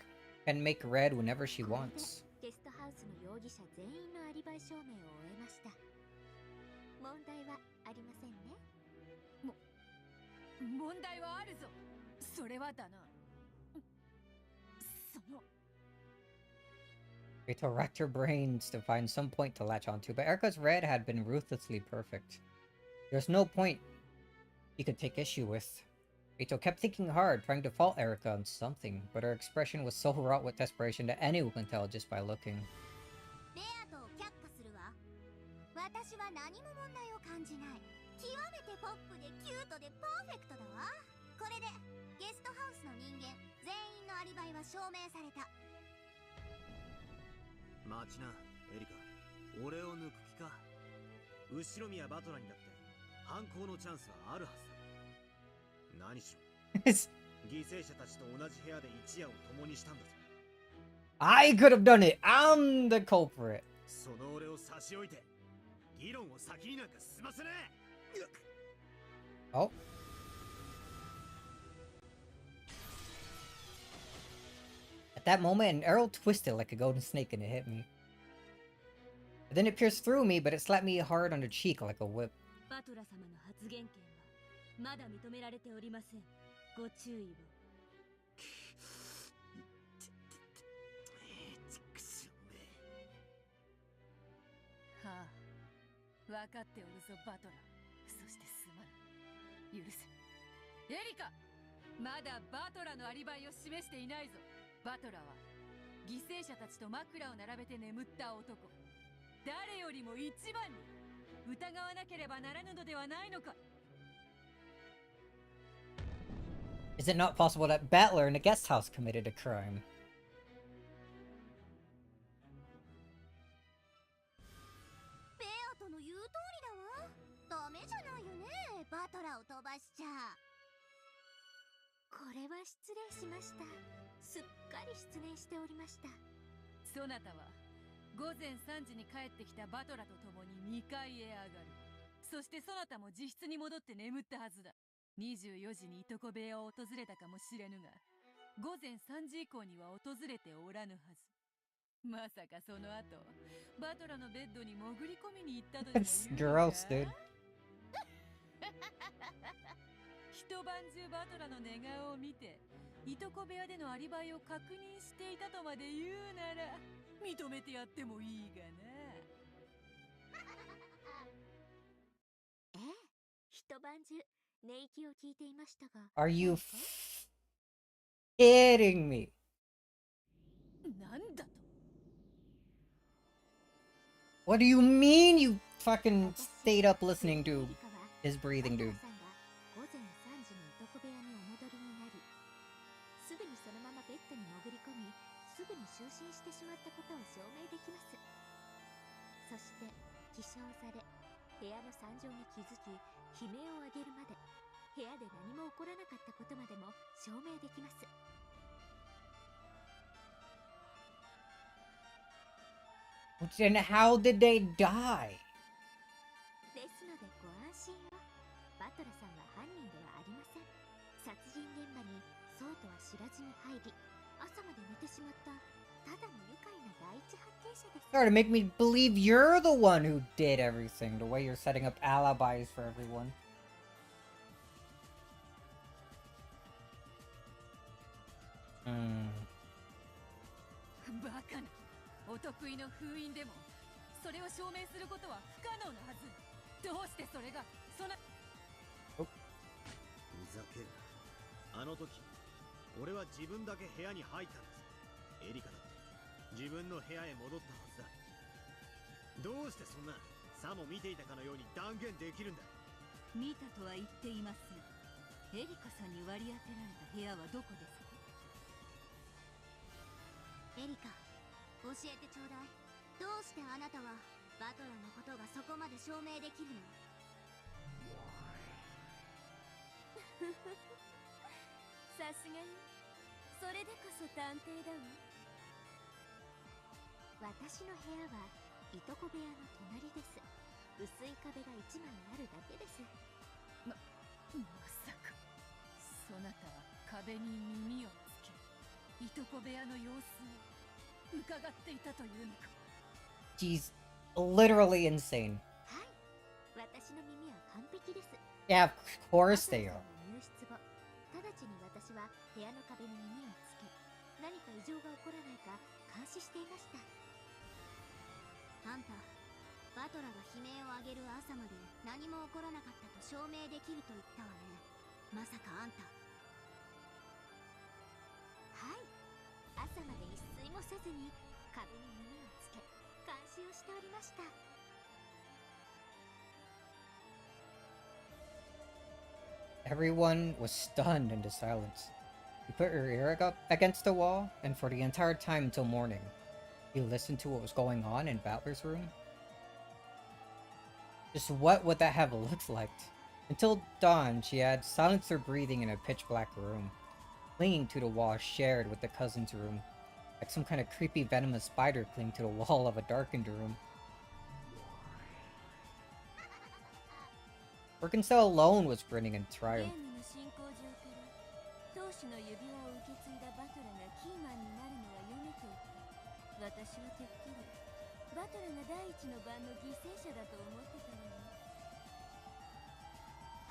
can make red whenever she wants. ゲストハウスの容疑者全員のアリバイ証明を終えました。問題はありませんね。問題はあるぞ。それはだな。その Beto racked her brains to find some point to latch onto, but Erica's red had been ruthlessly perfect. There's no point he could take issue with. Beto kept thinking hard, trying to fault Erica on something, but her expression was so wrought with desperation that anyone can tell just by looking. ベアトを却下するわ。私は何も問題を感じない。極めてポップでキュートでパーフェクトだわ。これでゲストハウスの人間全員のアリバイは証明された。待ちなエリカ、俺を抜く気か。後ろ宮バトラーにだって犯行のチャンスはあるはずだ。何しろ犠牲者たちと同じ部屋で一夜を共にしたんだぞ。 I could have done it! I'm the culprit! その俺を差し置いて議論を先になんか進ませねえ。 Oh. At that moment, an arrow twisted like a golden snake and it hit me. And then it pierced through me, but it slapped me hard on the cheek like a whip. バトラ様の発言権はまだ認められておりません。ご注意を。はあ、分かっておるぞバトラー。そしてすまない。許せ。エリカ、まだバトラーのアリバイを示していないぞ。バトラーは犠牲者たちと枕を並べて眠った男。誰よりも一番に疑わなければならぬのではないのか。 Is it not possible that Battler in the guest house committed a crime? ベアトの言う通りだわ。ダメじゃないよね、バトラーを飛ばしちゃ。これは失礼しました。すっかり失念しておりました。そなたは午前3時に帰ってきたバトラと共に2階へ上がる。そしてそなたも自室に戻って眠ったはずだ。24時にいとこ部屋を訪れたかもしれぬが、午前3時以降には訪れておらぬはず。まさかその後バトラのベッドに潜り込みに行ったとでも It's 言うのか。 gross, dude. 一晩中バトラの寝顔を見ていとこ部屋でのアリバイを確認していたとまで言うなら認めてやってもいいがな。ええ、一晩中寝息を聞いていましたが。 Are you kidding me? なんだと。What do you mean you fucking stayed up listening to his breathing, dude? 午前3時にいとこ部屋にお戻りになり、すぐにそのままベッドに潜り込み、すぐに就寝してしまったことを証明できます。そして起床され、部屋の惨状に気づき、悲鳴を上げるまで、部屋で何も起こらなかったことまでも証明できます。And how did they die? ですのでご安心を。バトラさんは犯人ではありません。殺人現場にそうとは知らずに入り、朝まで寝てしまったただの愉快な第一発見者です。Sorry to make me believe you're the one who did everything, the way you're setting up alibis for everyone. バカな。お得意の封印でもそれを証明することは不可能なはず。どうしてそれがそんな。ふざけるな。あの時俺は自分だけ部屋に入ったんです。エリカだって自分の部屋へ戻ったはずだ。どうしてそんなさも見ていたかのように断言できるんだ。見たとは言っていません。エリカさんに割り当てられた部屋はどこですか？エリカ、教えてちょうだい。どうしてあなたはバトラのことがそこまで証明できるの？さすがにそれでこそ探偵だわ。私の部屋はいとこ部屋の隣です。薄い壁が1枚あるだけです。まさかそなたは壁に耳をつけ、いとこ部屋の様子を伺っていたというのか。 She's literally insane. はい、私の耳は完璧です。 Yeah, of course they are. 入室後、直ちに私は部屋の壁に耳をつけ、何か異常が起こらないか監視していました。あんた、バトラが悲鳴を上げる朝まで何も起こらなかったと証明できると言ったわね。まさかあんた。はい、朝まで一睡もせずに壁に耳をつけ監視をしておりました。 Everyone was stunned into silence. You put your ear up against the wall, and for the entire time until morning, you listened to what was going on in Battler's room. Just what would that have looked like? Until dawn, she had silenced her breathing in a pitch-black room, clinging to the wall shared with the cousin's room, like some kind of creepy venomous spider clinging to the wall of a darkened room. Arkansas alone was grinning in ゲー triumph. ムの進行上から当主の指輪を受け継いだバトラがキーマンになるのは読めていた。私はてっきりバトラが第一の番の犠牲者だと思ってたのに。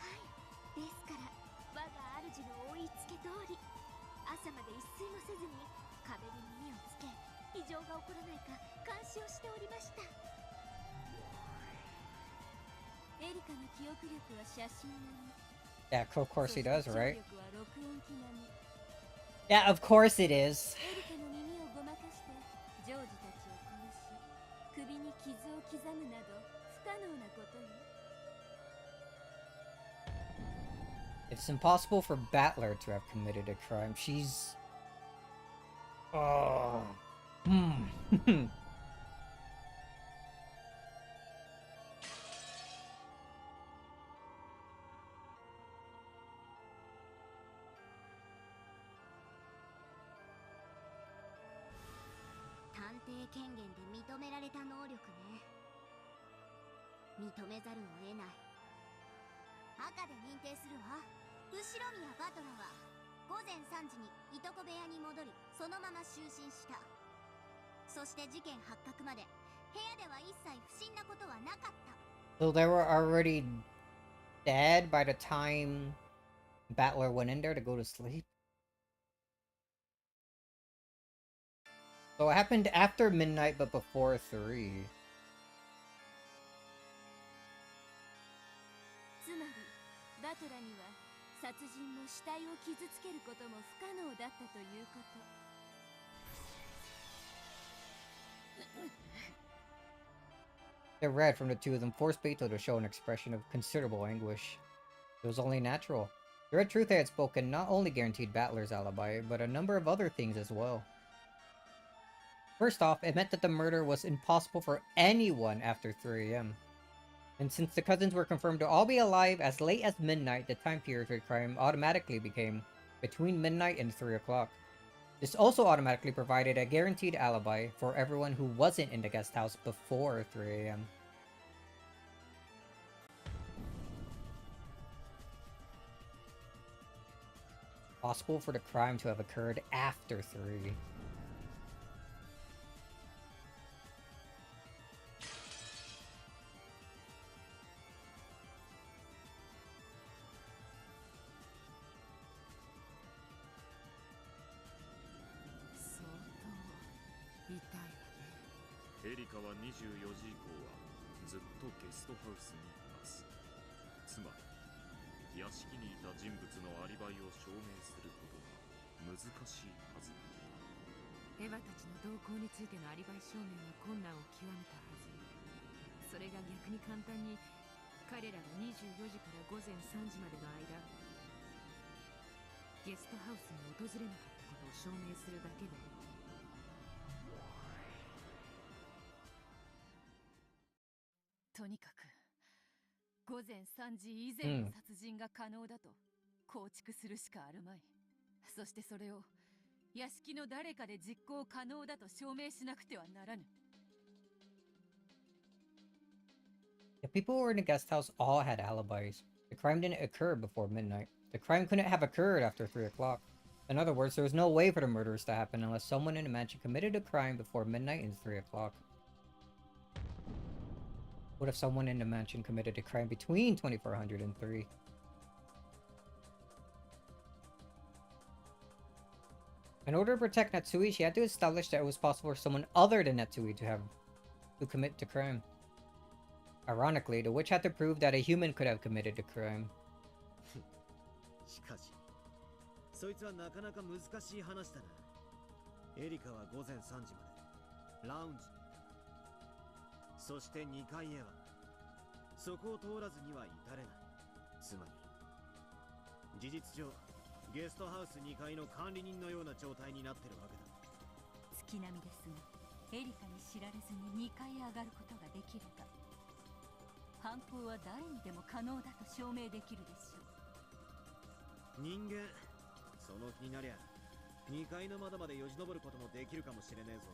はい、ですから我が主の追いつけ通り、朝まで一睡もせずに壁に耳をつけ、異常が起こらないか監視をしておりました。エリカの記憶力は写真並み。 Yeah, of course he does, right? 聴力は録音機並み。 Yeah, of course it is. エリカの耳をごまかしてジョージたちを殺し、首に傷を刻むなど不可能なことよ。 It's impossible for Battler to have committed a crime. She's... Oh...探偵権限で認められた能力ね。認めざるを得ない。赤で認定するわ。後宮バトラは午前3時にいとこ部屋に戻り、そのまま就寝した。そして事件発覚まで部屋では一切不審なことはなかった。 So they were already dead by the time Battler went in there to go to sleep? So it happened after midnight but before 3. つまりバトラには殺人も死体を傷つけることも不可能だったということ。 あ The red from the two of them forced Beto to show an expression of considerable anguish. It was only natural. The red truth I had spoken not only guaranteed Battler's alibi, but a number of other things as well. First off, it meant that the murder was impossible for anyone after 3 a.m. And since the cousins were confirmed to all be alive as late as midnight, the time period for the crime automatically became between midnight and 3 o'clock. This also automatically provided a guaranteed alibi for everyone who wasn't in the guest house before 3 a.m. Possible for the crime to have occurred after 3.エリカは24時以降はずっとゲストハウスにいます。つまり屋敷にいた人物のアリバイを証明することは難しいはずだ。エヴァたちの動向についてのアリバイ証明は困難を極めたはず。それが逆に簡単に彼らが24時から午前3時までの間ゲストハウスに訪れなかったことを証明するだけでとにかく午前3時以前の殺人が可能だと構築するしかあるまい。そしてそれを屋敷の誰かで実行可能だと証明しなくてはならぬ。The people who were in the guest house all had alibis. The crime didn't occur before midnight. The crime couldn't have occurred after 3 o'clock. In other words, there was no way for the murders to happen unless someone in the mansion committed a crime before midnight and 3 o'clock. What if someone in the mansion committed a crime between 2400 and 3? In order to protect Natsui, she had to establish that it was possible for someone other than Natsui to commit the crime. Ironically, the witch had to prove that a human could have committed the crime. しかし、そいつはなかなか難しい話だな。エリカは午前3時までラウンジにいた。そして2階へはそこを通らずには至れない。つまり事実上ゲストハウス2階の管理人のような状態になってるわけだ。月並みですが、エリカに知られずに2階へ上がることができれば犯行は誰にでも可能だと証明できるでしょう。人間その気になりゃ2階の窓までよじ登ることもできるかもしれねえぞ。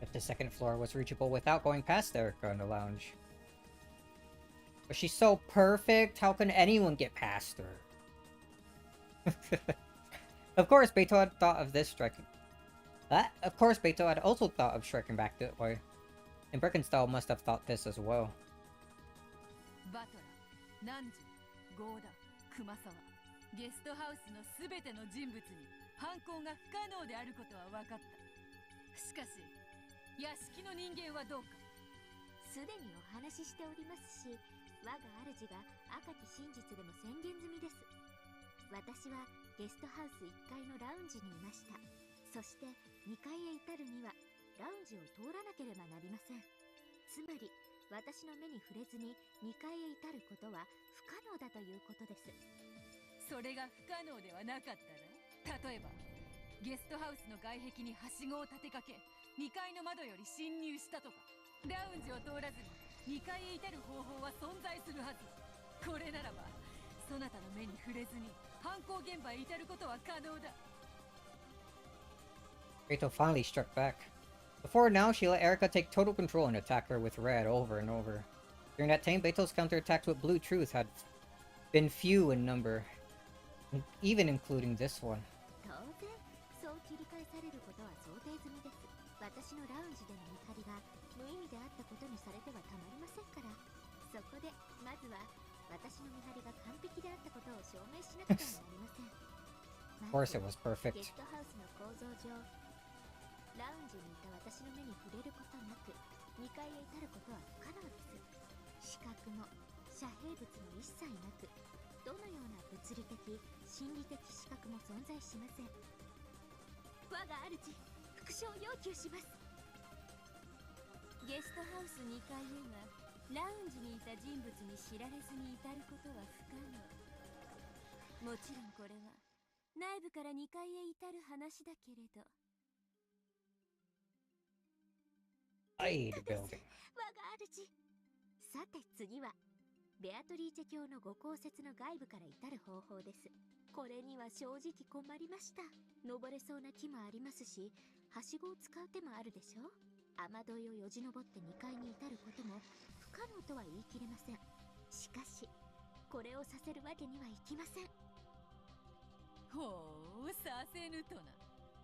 If the second floor was reachable without going past Erica in the lounge. But she's so perfect, how can anyone get past her? Of course, Beto had thought of this striking. Of course, Beto had also thought of striking back that way. And Birkenstall must have thought this as well. バトラ、ナンジュ、ゴーダ、クマサワ、ゲストハウスのすべての人物に犯行が不可能であることは分かった。しかし屋敷の人間はどうか。すでにお話ししておりますし、我が主が赤き真実でも宣言済みです。私はゲストハウス1階のラウンジにいました。そして2階へ至るにはラウンジを通らなければなりません。つまり私の目に触れずに2階へ至ることは不可能だということです。それが不可能ではなかったら、例えばゲストハウスの外壁にはしごを立てかけ2階の窓より侵入したとか、ラウンジを通らずに2階へ至る方法は存在するはず。これならばそなたの目に触れずに犯行現場へ至ることは可能だ。Beto finally struck back. Before now, she let Erica take total control and attack her with red over and over. During that time, Beto's counterattacks with blue truth had been few in number, even including this one. 当然、そう切り返されることは想定済みです。私のラウンジでの見張りが無意味であったことにされてはたまりませんから。そこで、まずは私の見張りが完璧であったことを証明しなくてはなりません。Of course it was perfect. ゲストハウスの構造上、ラウンジにいた私の目に触れることなく2階へ至ることは不可能です。視覚も遮蔽物も一切なく、どのような物理的心理的視覚も存在しません。我が主、復讐を要求します。ゲストハウス2階へはラウンジにいた人物に知られずに至ることは不可能。もちろんこれは内部から2階へ至る話だけれど。Side building. 我が主。さて次はベアトリーチェ卿のご公設の外部から至る方法です。これには正直困りました。登れそうな木もありますし、はしごを使う手もあるでしょう。雨どいをよじ登って2階に至ることも不可能とは言い切れません。しかしこれをさせるわけにはいきません。ほう、させぬとな。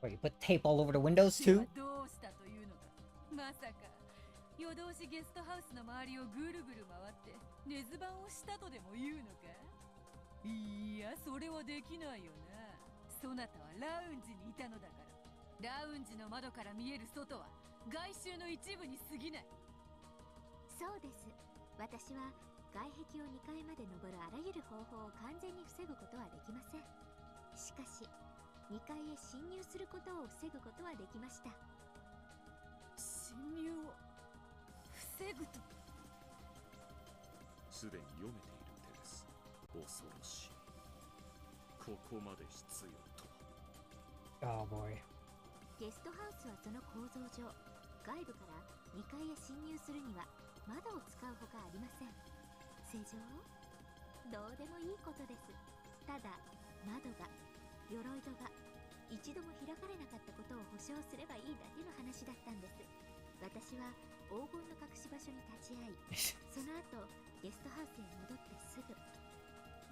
Wait, you put tape all over the windows too? どうしたというのか。まさか夜通しゲストハウスの周りをぐるぐる回って根津盤をしたとでも言うのか。いや、それはできないよな。そなたはラウンジにいたのだから。ラウンジの窓から見える外は外周の一部に過ぎない。そうです。私は外壁を2階まで登るあらゆる方法を完全に防ぐことはできません。しかし2階へ侵入することを防ぐことはできました。侵入を防ぐと。すでに読めている手です。恐ろしい。ここまで必要とは。Oh boy. ゲストハウスはその構造上、外部から2階へ侵入するには窓を使うほかありません。正常？どうでもいいことです。ただ窓が、鎧戸が一度も開かれなかったことを保証すればいいだけの話だったんです。私は黄金の隠し場所に立ち会い、その後ゲストハウスへ戻ってすぐ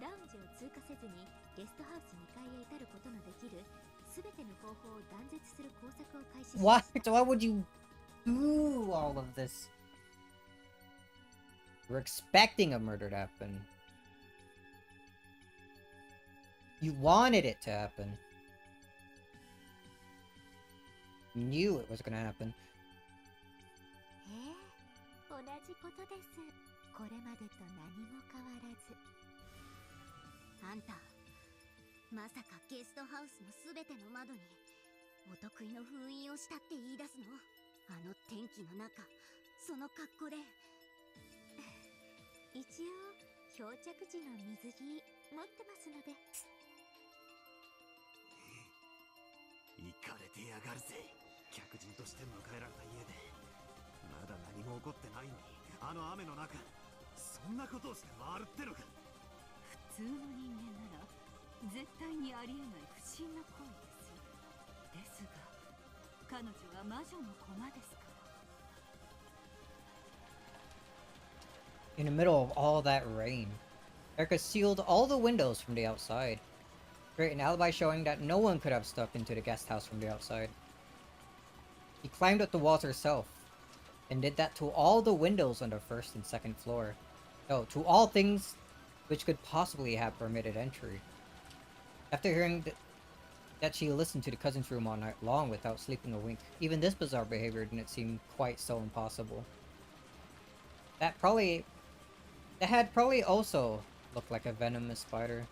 ラウンジを通過せずにゲストハウス2階へ至ることのできるすべての方法を断絶する工作を開始しま What? した。 Why would you do all of this? We're expecting a murder to happen. You wanted it to happen. You knew it was gonna happen. 同じことです。これまでと何も変わらず。あんた、まさかゲストハウスのすべての窓にお得意の封印をしたって言い出すの？あの天気の中、その格好で。一応漂着時の水着持ってますので。行かれてやがるぜ。客人として迎えられた家でまだ何も起こってないのに、あの雨の中そんなことをして回るってのか。普通の人間なら絶対にありえない不審な行為です。ですが彼女は魔女の駒ですから。 In the middle of all that rain, Erica sealed all the windows from the outside. Create an alibi showing that no one could have stuck into the guest house from the outside. He climbed up the walls herself, and did that to all the windows on the first and second floor. No, to all things which could possibly have permitted entry. After hearing that she listened to the cousin's room all night long without sleeping a wink, even this bizarre behavior didn't seem quite so impossible. That had probably also looked like a venomous spider.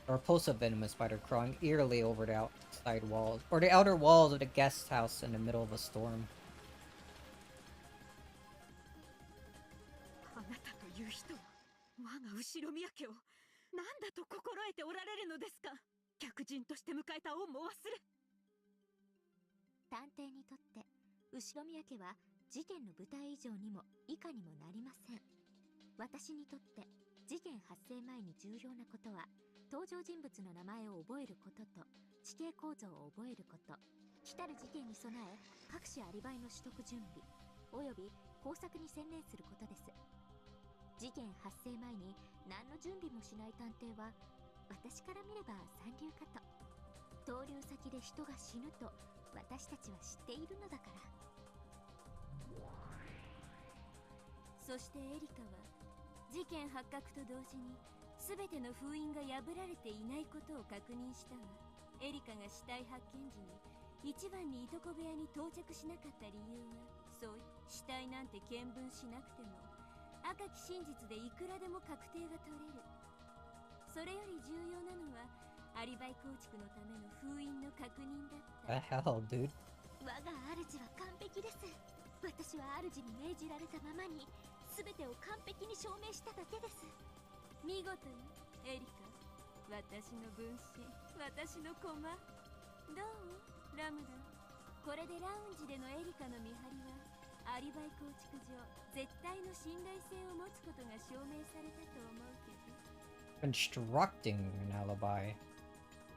Or a pulse of venomous spider crawling eerily over the outside walls, or the outer walls of the guest house in the middle of a storm. あなたという人は我が後ろ宮家を何だと心得ておられるのですか。客人として迎えた恩も忘れ。探偵にとって後宮家は事件の舞台以上にも以下にもなりません。私にとって事件発生前に重要なことは登場人物の名前を覚えることと地形構造を覚えること、来たる事件に備え各種アリバイの取得準備および工作に専念することです。事件発生前に何の準備もしない探偵は私から見れば三流かと。投留先で人が死ぬと私たちは知っているのだから。そしてエリカは事件発覚と同時に全ての封印が破られていないことを確認したわ。エリカが死体発見時に一番にいとこ部屋に到着しなかった理由は、そう死体なんて見分しなくても赤き真実でいくらでも確定が取れる。それより重要なのはアリバイ構築のための封印の確認だった。 The hell, dude? 我が主は完璧です。私は主に命じられたままに全てを完璧に証明しただけです。見事よエリカ。私の分身、私の駒。どうラムダ。これでラウンジでのエリカの見張りはアリバイ構築上絶対の信頼性を持つことが証明されたと思うけど。Constructing an alibi.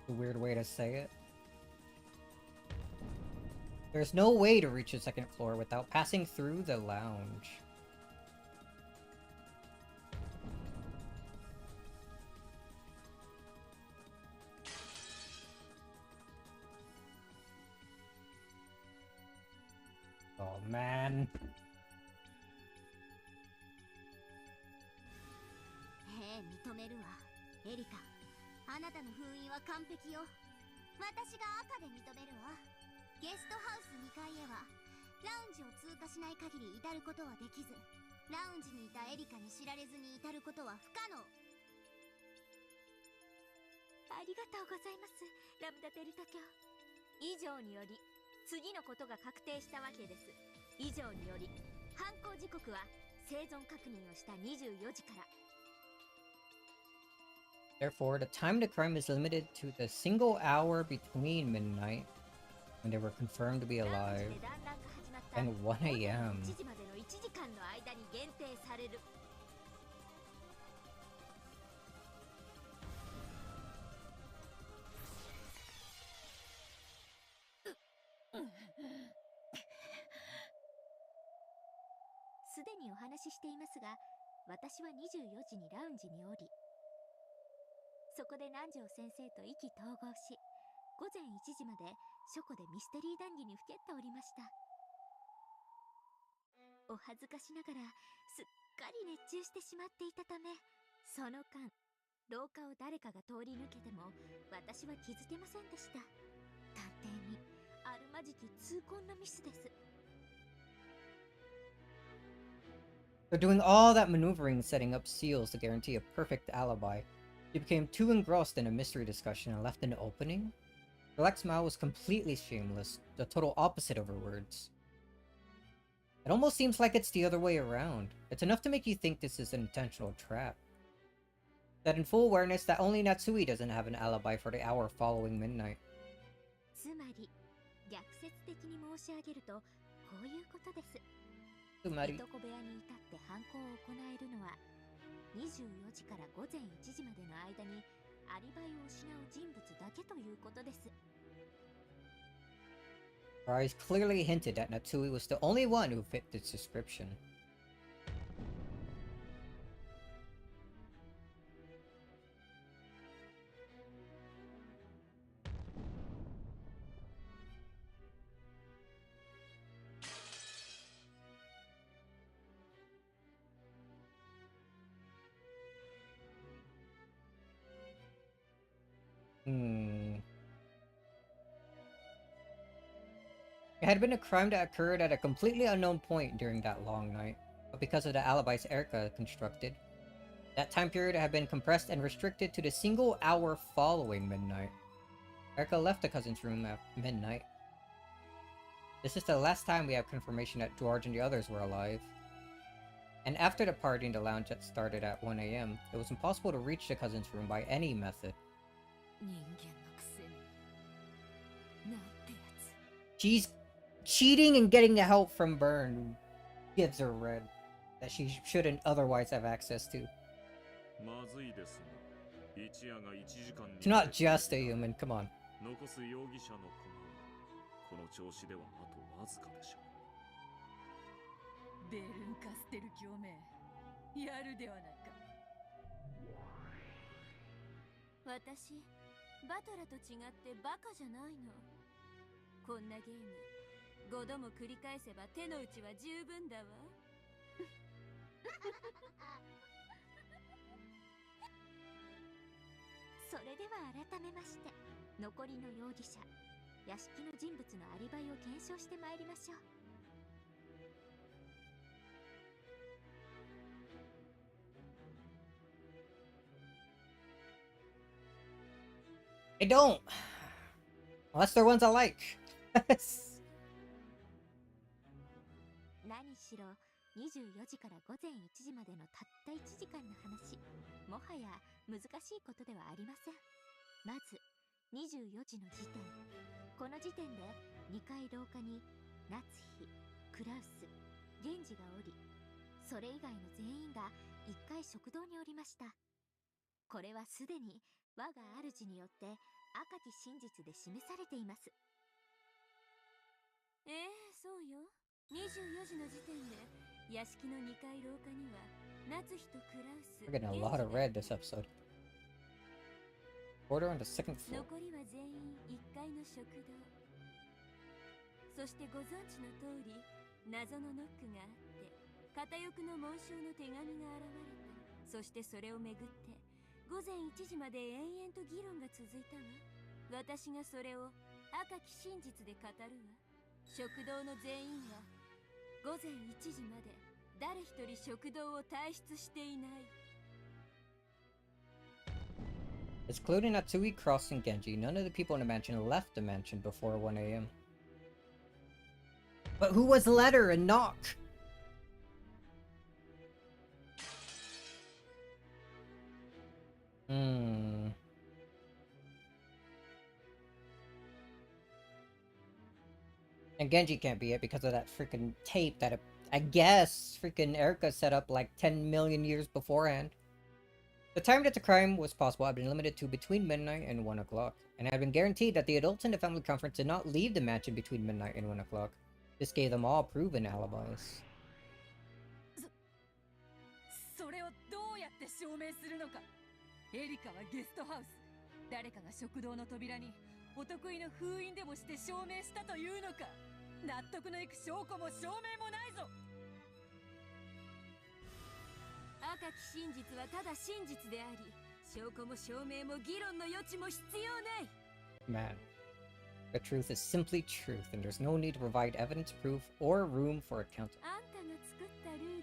A weird way to say it. There's no way to reach the second floor without passing through the lounge. Oh man. 認めるわエリカ。あなたの封印は完璧よ。私が赤で認めるわ。ゲストハウス2階へはラウンジを通過しない限り至ることはできず、ラウンジにいたエリカに知られずに至ることは不可能。ありがとうございます、ラムダデルタ卿。以上により次のことが確定したわけです。以上により犯行時刻は生存確認をした24時から。 Therefore, the time to crime is limited to the single hour between midnight, when they were confirmed to be alive, and 1 a.m. 1時までの1時間の間に限定される。すでにお話ししていますが、私は24時にラウンジにおり、そこで南條先生と意気投合し、午前1時まで書庫でミステリー談義にふけっておりました。お恥ずかしながらすっかり熱中してしまっていたため、その間廊下を誰かが通り抜けても私は気づけませんでした。探偵にあるまじき痛恨のミスです。 So doing all that maneuvering and setting up seals to guarantee a perfect alibi, she became too engrossed in a mystery discussion and left an opening? Her left smile was completely shameless, the total opposite of her words. It almost seems like it's the other way around. It's enough to make you think this is an intentional trap. That in full awareness that only Natsui doesn't have an alibi for the hour following midnight. つまり逆説的に申し上げるとこういうことです。つまりいとこ部屋に至って犯行を行えるのは24時から午前1時までの間にアリバイを失う人物だけということです。 Her eyes clearly hinted that Natsui was the only one who fit this description. It had been a crime that occurred at a completely unknown point during that long night, but because of the alibis Erica constructed, that time period had been compressed and restricted to the single hour following midnight. Erica left the cousin's room at midnight. This is the last time we have confirmation that George and the others were alive. And after the party in the lounge that started at 1 a.m., it was impossible to reach the cousin's room by any method. She's cheating and getting the help from Byrne, who gives her red that she shouldn't otherwise have access to. It's not just a human, come on. 残す容疑者の駒はこの調子ではあとわずかでしょう。ベルンカステル共鳴やるではないか。私バトラと違ってバカじゃないの。こんなゲーム5度も繰り返せば手の内は十分だわ。それでは改めまして、残りの容疑者、屋敷の人物のアリバイを検証してまいりましょう。I don't! Unless they're ones I like. しろ24時から午前1時までのたった1時間の話、もはや難しいことではありません。まず24時の時点、この時点で2階廊下に夏日、クラウス、源氏がおり、それ以外の全員が1階食堂におりました。これはすでに我が主によって赤き真実で示されています。そうよ。24時の時点で屋敷の2階廊下には夏日とクラウス、 We're getting a lot of red this episode. Order on the second floor. 残りは全員1階の食堂。そしてご存知の通り、謎のノックがあって片翼の紋章の手紙が現れた。そしてそれをめぐって午前1時まで延々と議論が続いたわ。私がそれを赤き真実で語るわ。食堂の全員は午前1時まで誰一人食堂を退出していない。 Excluding Natsui, Cross, and Genji, none of the people in the mansion left the mansion before 1 a.m. But who was Letter and Knock? And Genji can't be it because of that freaking tape that I guess freaking Erica set up like 10 million years beforehand. The time that the crime was possible had been limited to between midnight and 1 o'clock, and had been guaranteed that the adults in the family conference did not leave the mansion between midnight and 1 o'clock. This gave them all proven alibis. それをどうやって証明するのか。エリカはゲストハウス、誰かが食堂の扉にお得意の封印でもして証明したというのか。納得のいく証拠も証明もないぞ。赤き真実はただ真実であり、証拠も証明も議論の余地も必要ない。 Man, the truth is simply truth, and there's no need to provide evidence, proof, or room for a counter. あんたが作ったルールよ。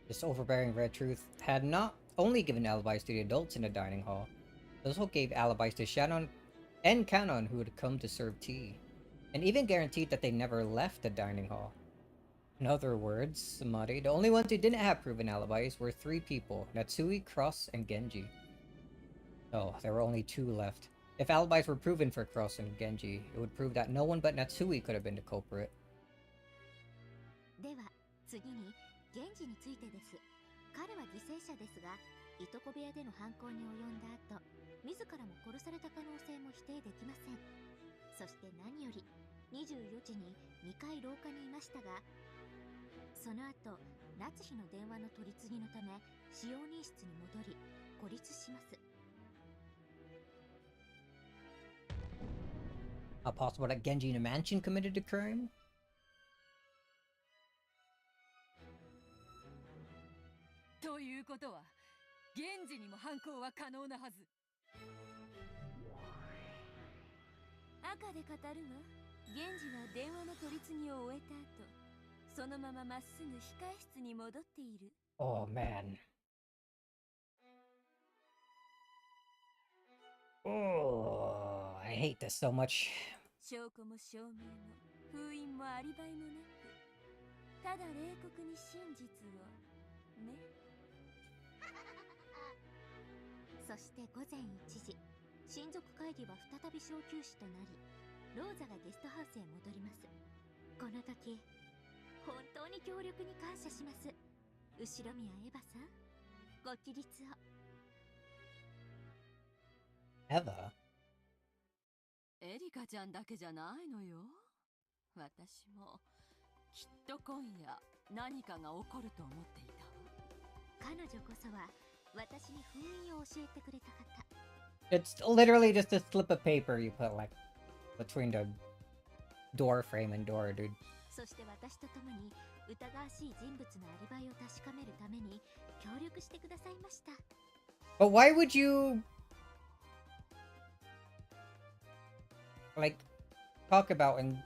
This overbearing red truth had not only given alibis to the adults in the dining hall, it also gave alibis to Shannon and Canon, who had come to serve tea, and even guaranteed that they never left the dining hall. In other words, Samari, the only ones who didn't have proven alibis were 3 people, Natsui, Cross, and Genji. Oh, there were only 2 left. If alibis were proven for Cross and Genji, it would prove that no one but Natsui could have been the culprit. では次に源氏についてです。彼は犠牲者ですが、いとこ部屋での犯行に及んだ後、自らも殺された可能性も否定できません。そして何より24時に2階廊下にいましたが、その後夏日の電話の取り次ぎのため使用人室に戻り孤立します。How possible that Genji in a mansion committed the crime? ということは、源氏にも犯行は可能なはず。赤で語るわ。源氏は電話の取り次ぎを終えた後、そのまままっすぐ控室に戻っている。Oh man. Oh, I hate this so much. 証拠も証明も封印もアリバイもなく、ただ冷酷に真実をね。そして午前1時、親族会議は再び小休止となり、ローザがゲストハウスへ戻ります。この時、本当に協力に感謝します。後ろ宮エヴァさん、ご起立を。エヴァ？エリカちゃんだけじゃないのよ。私もきっと今夜何かが起こると思っていたわ。彼女こそは私に封印を教えてくれた方。 It's literally just a slip of paper you put like between the door frame and door, dude. そして私と共に疑わしい人物のアリバイを確かめるために協力してくださいました。 But why would you like talk about and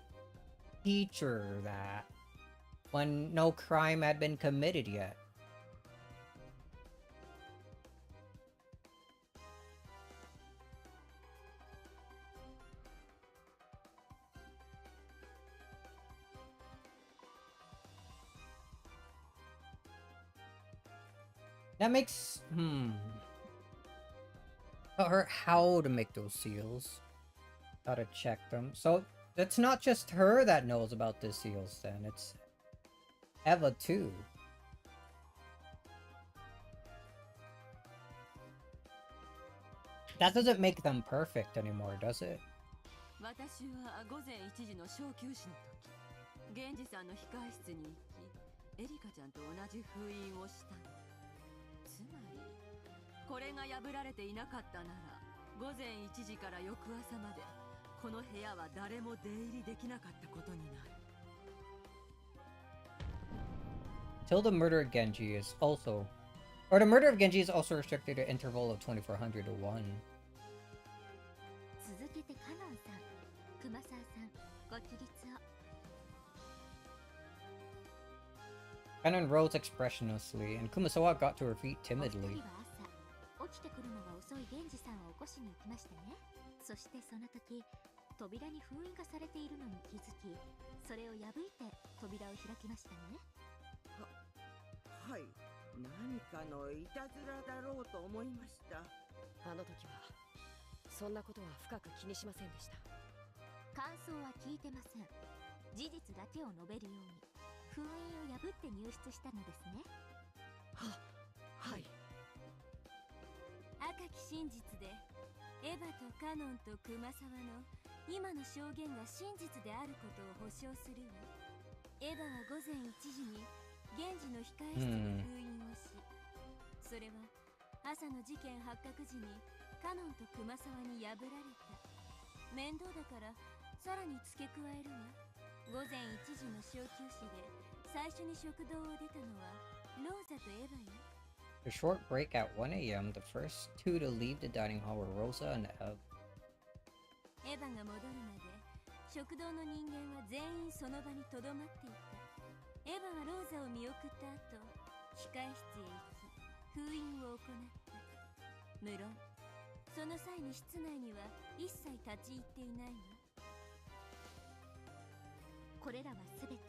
feature that when no crime had been committed yet? That makes... Taught her how to make those seals. How to check them. So, it's not just her that knows about the seals then. It's Eva too. That doesn't make them perfect anymore, does it? 私は午前1時の小休止の時、源氏さんの控え室に行き、エリカちゃんと同じ封印をしたの。つまり、これが破られていなかったなら、午前1時から翌朝まで、この部屋は誰も出入りできなかったことになる。Till the murder of Genji is also... Or the murder of Genji is also restricted to an interval of 2400 to 1. 続けてカノンさん、熊沢さん、ご起立を。Kanon rose expressionlessly, and Kumasawa got to her feet お二 timidly. 人は朝、起きてくるのが遅い源氏さんを起こしに行きましたね。そしてその時、扉に封印がされているのに気づき、それを破いて扉を開きましたね。はい、何かのいたずらだろうと思いました。あの時はそんなことは深く気にしませんでした。感想は聞いてません。事実だけを述べるように封印を破って入室したのですね。はい。赤き真実でエヴァとカノンと熊沢の今の証言が真実であることを保証するわ。エヴァは午前1時に源氏の控え室に封印をし、それは朝の事件発覚時にカノンと熊沢に破られた。面倒だからさらに付け加えるわ。午前1時の小休止で最初に食堂を出たのはローザとエヴァよ。A short break at 1 a.m., the first two to leave the dining hall were Rosa and Ev. エヴァが戻るまで食堂の人間は全員その場にとどまっていた。エヴァはローザを見送った後、控え室へ行き封印を行った。無論その際に室内には一切立ち入っていないわ。これらはすべて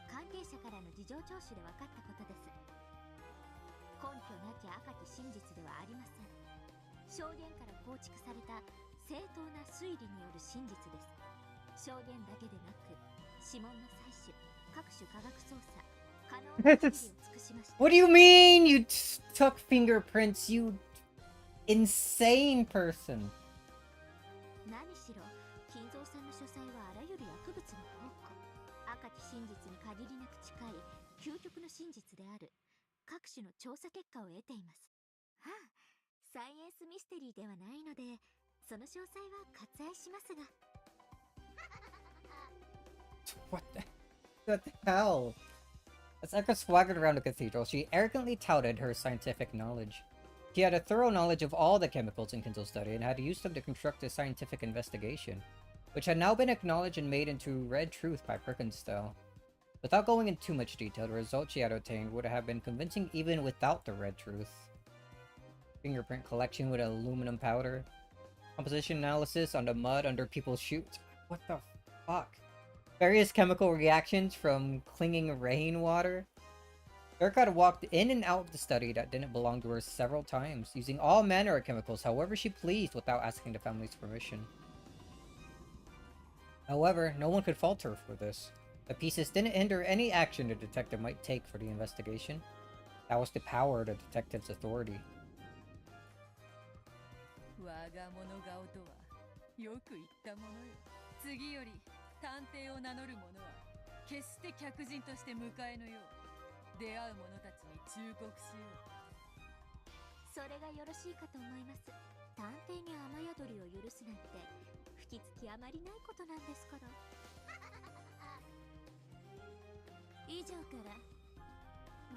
関係者からの事情聴取で分かったことです。根拠なき赤き真実ではありません。証言から構築された正当な推理による真実です。証言だけでなく指紋の採取、各種科学捜査、可能な限りを尽くしました。What do you mean you took fingerprints, you insane person? 何しろ金蔵さんの書斎はあらゆる薬物の宝庫。赤き真実に限りなく近い究極の真実である各種の調査結果を得ています。はあ、サイエンスミステリーではないので、その詳細は割愛しますが。What the hell? As Eka swaggered around the cathedral, she arrogantly touted her scientific knowledge. She had a thorough knowledge of all the chemicals in Kinzel's study and had used them to construct a scientific investigation, which had now been acknowledged and made into red truth by Perkinstyle. Without going into too much detail, the results she had obtained would have been convincing even without the red truth. Fingerprint collection with aluminum powder. Composition analysis on the mud under people's shoes. What the fuck? Various chemical reactions from clinging rainwater. Erica had walked in and out of the study that didn't belong to her several times, using all manner of chemicals however she pleased without asking the family's permission. However, no one could fault her for this. The pieces didn't hinder any action the detective might take for the investigation. That was the power of the detective's authority. 我が物顔とはよく言ったものよ。次より探偵を名乗る者は決して客人として迎えぬよう出会う者たちに忠告しよう。それがよろしいかと思います。探偵に雨宿りを許すなんて吹きつきあまりないことなんですから。以上から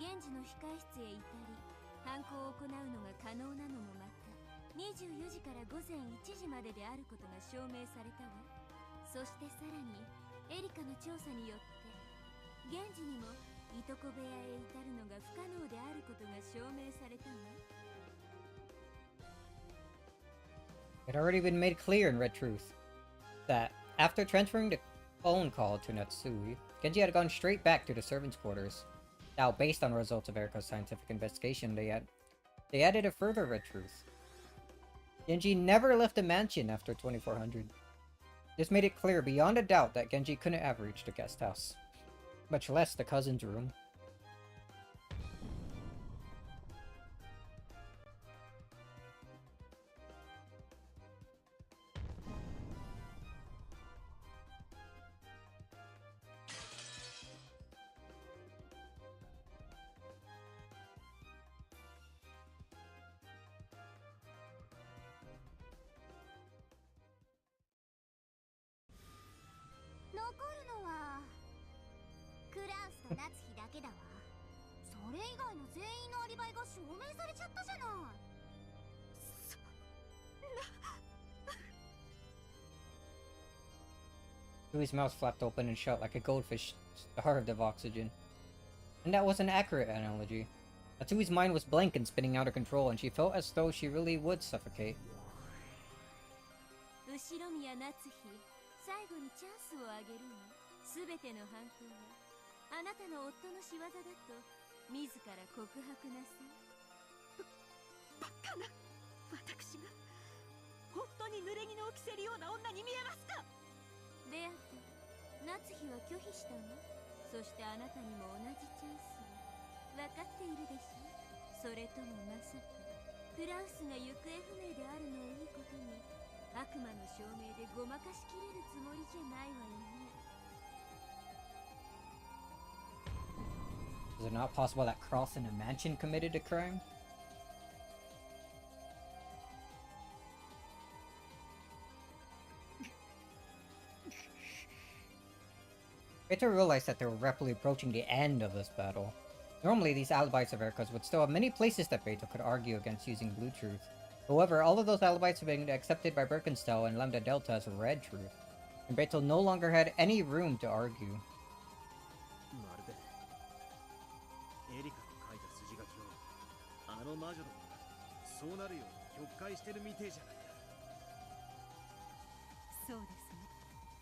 源氏の控え室へ至り犯行を行うのが可能なのもまた24時から午前1時までであることが証明されたわ。そしてさらにエリカの調査によって源氏にもいとこ部屋へ至るのが不可能であることが証明されたわ。It had already been made clear in Red Truth that after transferring the phone call to Natsui, Genji had gone straight back to the servants' quarters. Now, based on the results of Erika's scientific investigation, they had They added a further red truth. Genji never left the mansion after 2400. This made it clear beyond a doubt that Genji couldn't have reached the guest house, much less the cousin's room. Tui's mouth flapped open and shut like a goldfish starved of oxygen. And that was an accurate analogy. Natsui's mind was blank and spinning out of control, and she felt as though she really would suffocate. 後ろ宮夏日、最後にチャンスをあげるわ。すべての犯行はあなたの夫の仕業だと自ら告白なさい。バカな、私が本当に濡れ衣を着せるような女に見えますか？であった夏日は拒否したわ。そしてあなたにも同じチャンスを分かっているでしょ。それともまさかクラウスが行方不明であるのをいいことに悪魔の証明でごまかしきれるつもりじゃないわよね。 Is it not possible that Cross in a mansion committed a crime? Beto realized that they were rapidly approaching the end of this battle. Normally, these alibis of Erica's would still have many places that Beto could argue against using Blue Truth. However, all of those alibis have been accepted by Birkenstell and Lambda Delta as Red Truth, and Beto no longer had any room to argue. まるでエリカの書いた筋書きをあの魔女どもがそうなるように曲解してるみてえじゃないか。そうですね。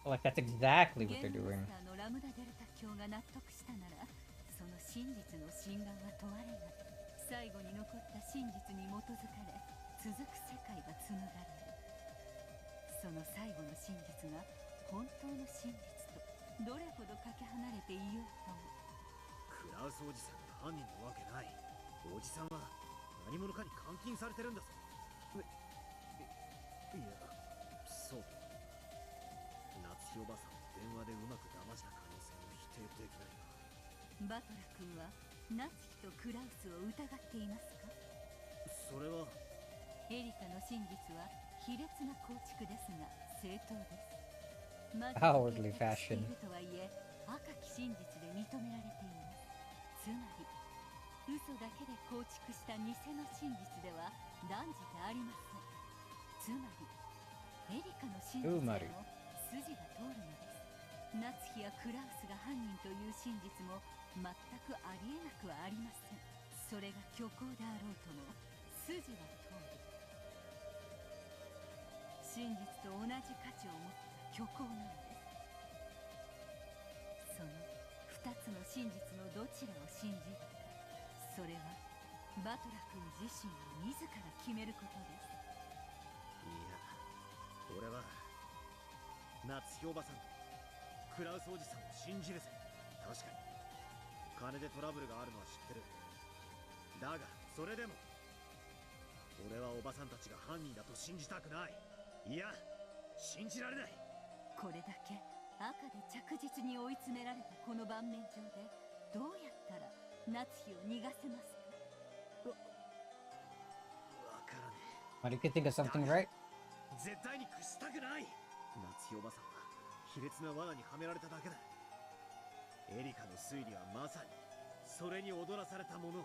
Like, that's exactly what they're doing. のラムダデルタ教が納得したなら、その真実の真贋は問われない。最後に残った真実に基づかれ、続く世界が紡がれる。その最後の真実が本当の真実とどれほどかけ離れていようとも。クラウスおじさんが犯人なわけない。おじさんは何者かに監禁されてるんだぞ。いや、そう。夏日おばさんを電話でうまく騙した可能性も否定できないな。バトラ君はナツヒとクラウスを疑っていますか？それはエリカの真実は卑劣な構築ですが正当です。Cowardly fashion. とはいえ赤き真実で認められています。つまり嘘だけで構築した偽の真実では断じてありません。つまりエリカの真実でも筋が通るのです。ナツヒやクラウスが犯人という真実も全くありえなくはありません。それが虚構であろうとも筋は通る。真実と同じ価値を持った虚構なのです。その二つの真実のどちらを信じるか、それはバトラ君自身が自ら決めることです。いや、俺は夏日おばさんとクラウスおじさんを信じるぜ。確かに金でトラブルがあるのは知ってる。だがそれでも俺はおばさんたちが犯人だと信じたくない。いや、信じられない。これだけ赤で着実に追い詰められたこの盤面上でどうやったら夏日を逃がせますか？わからねえ。 What, you could think of something, right? 絶対に屈したくない。夏日おばさんは卑劣な罠にはめられただけだ。エリカの推理はまさにそれに踊らされたもの。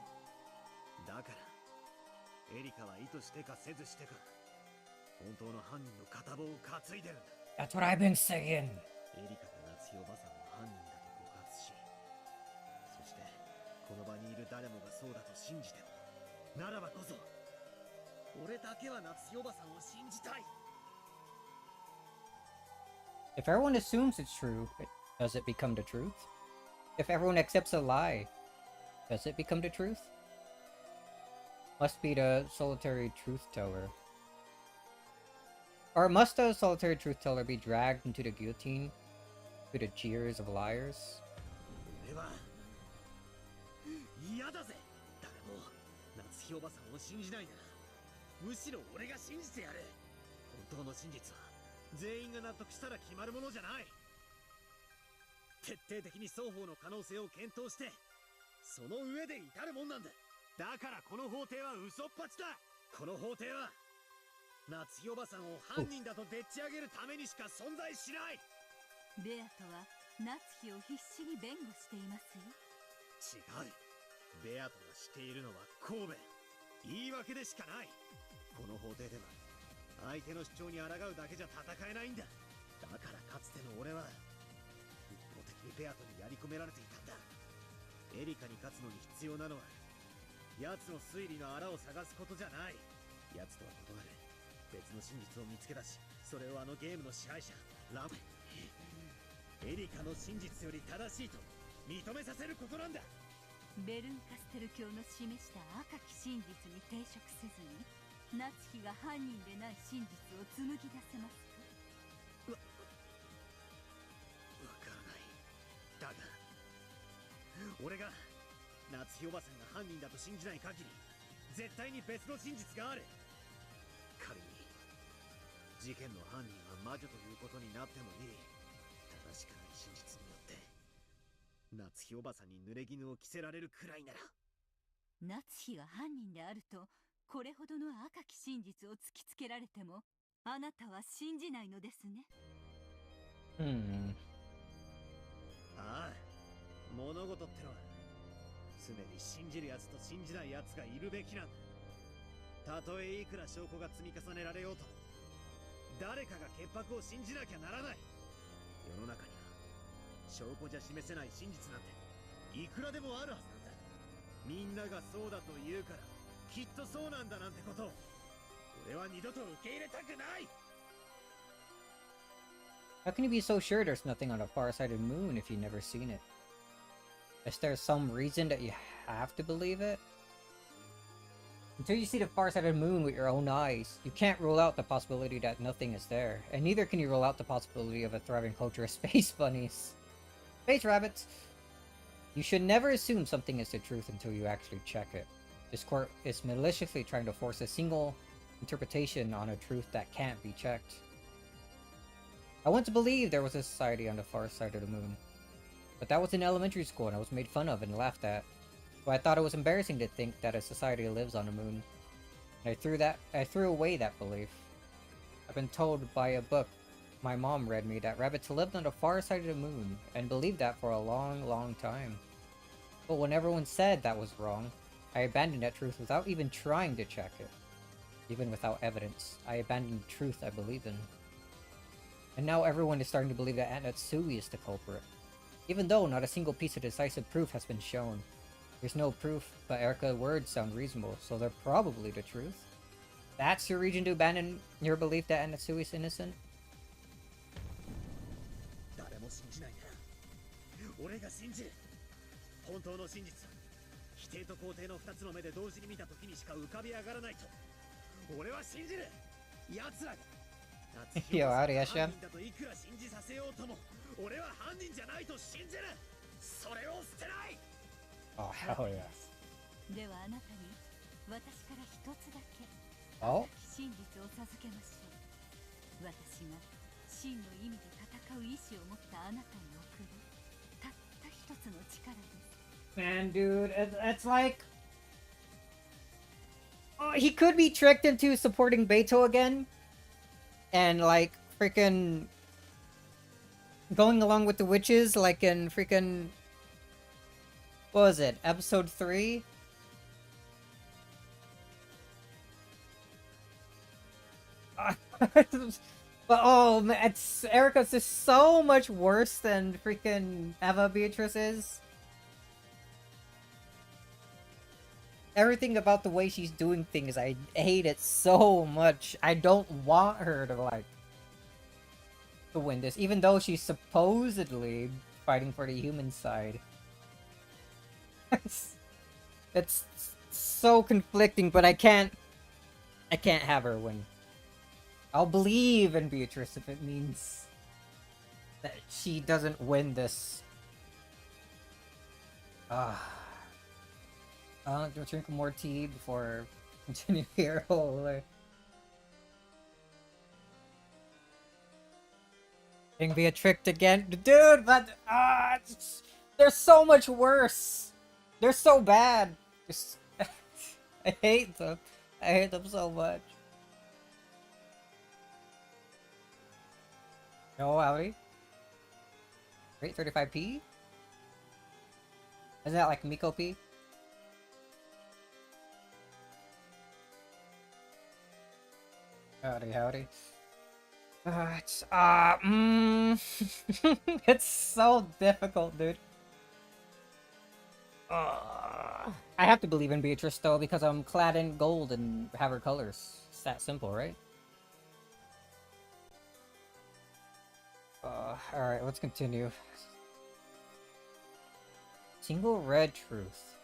だからエリカは意図してかせずしてか本当の犯人の片棒を担いでるんだ。 That's what I've been saying. エリカが夏日おばさんを犯人だと告発し、そしてこの場にいる誰もがそうだと信じても、ならばこそ俺だけは夏日おばさんを信じたい。 If everyone assumes it's true, does it become the truth? If everyone accepts a lie, does it become the truth? Must be the solitary truth teller. Or must the solitary truth teller be dragged into the guillotine to the jeers of liars? 俺は嫌だぜ。誰も夏日おばさんを信じないなら、むしろ俺が信じてやる。本当の真実は全員が納得したら決まるものじゃない。徹底的に双方の可能性を検討して、その上で至るもんなんだ。だからこの法廷は嘘っぱちだ。この法廷は夏日おばさんを犯人だとでっち上げるためにしか存在しない。ベアとは夏日を必死に弁護していますよ。違う。ベアトがしているのは神戸。言い訳でしかない。この法廷では相手の主張に抗うだけじゃ戦えないんだ。だからかつての俺は一方的にベアトにやり込められていたんだ。エリカに勝つのに必要なのは奴の推理のあらを探すことじゃない。奴とは異なる別の真実を見つけ出し、それをあのゲームの支配者ラムエリカの真実より正しいと認めさせることなんだ。ベルンカステル教の示した赤き真実に抵触せずに、夏日が犯人でない真実を紡ぎ出せますか？わからない。だが俺が夏日おばさんが犯人だと信じない限り、絶対に別の真実がある。仮に事件の犯人は魔女ということになってもいい。正しくない真実によって夏日おばさんに濡れ衣を着せられるくらいなら。夏日が犯人であるとこれほどの赤き真実を突きつけられても、あなたは信じないのですね。ああ、物事ってのは常に信じる奴と信じない奴がいるべきなんだ。たとえいくら証拠が積み重ねられようとも、誰かが潔白を信じなきゃならない。世の中には証拠じゃ示せない真実なんていくらでもあるはずなんだ。みんながそうだと言うからきっとそうなんだなんてことを俺は二度と受け入れたくない。 How can you be so sure there's nothing on the far side of the moon if you've never seen it? Is there some reason that you have to believe it? Until you see the far side of the moon with your own eyes, you can't rule out the possibility that nothing is there, and neither can you rule out the possibility of a thriving culture of space bunnies. Space rabbits! You should never assume something is the truth until you actually check it. This court is maliciously trying to force a single interpretation on a truth that can't be checked. I want to believe there was a society on the far side of the moon. But that was in elementary school and I was made fun of and laughed at. So I thought it was embarrassing to think that a society lives on the moon. And I threw away that belief. I've been told by a book my mom read me that rabbits lived on the far side of the moon and believed that for a long, long time. But when everyone said that was wrong, I abandoned that truth without even trying to check it. Even without evidence, I abandoned the truth I believe in. And now everyone is starting to believe that Aunt Natsui is the culprit. Even though not a single piece of decisive proof has been shown. There's no proof, but Erica's words sound reasonable, so they're probably the truth. That's your reason to abandon your belief that Aunt Natsui is innocent? 誰も信じないなら俺が信じる。本当の真実は否定と肯定の2つの目で同時に見た時にしか浮かび上がらないと俺は信じる。奴らがYo, howdy, Asha. 犯人だといくら信じさせようとも俺は犯人じゃないと信じる。それを捨てない。 Oh, hell yeah. ではあなたに私から一つだけ Oh? 真実を授けましょう。私が真の意味で戦う意志を持ったあなたに送るたった一つの力です。 Man, dude, it's like... Oh, he could be tricked into supporting Beto again. And, like, freaking... going along with the witches, like in freaking... What was it? Episode 3? But oh man, Erica's just so much worse than freaking Eva Beatrice is. Everything about the way she's doing things, I hate it so much. I don't want her to, like, to win this, even though she's supposedly fighting for the human side. it's so conflicting, but I can't have her win. I'll believe in Beatrice if it means that she doesn't win this. Do drink more tea before continue here. Holy. Being via tricked again, dude. But they're so much worse. They're so bad. Just, I hate them. I hate them so much. No, howdy. Great 35p? Isn't that like Miko P? Howdy, howdy. It's so difficult, dude. I have to believe in Beatrice though because I'm clad in gold and have her colors. It's that simple, right? Alright, let's continue. Single red truth.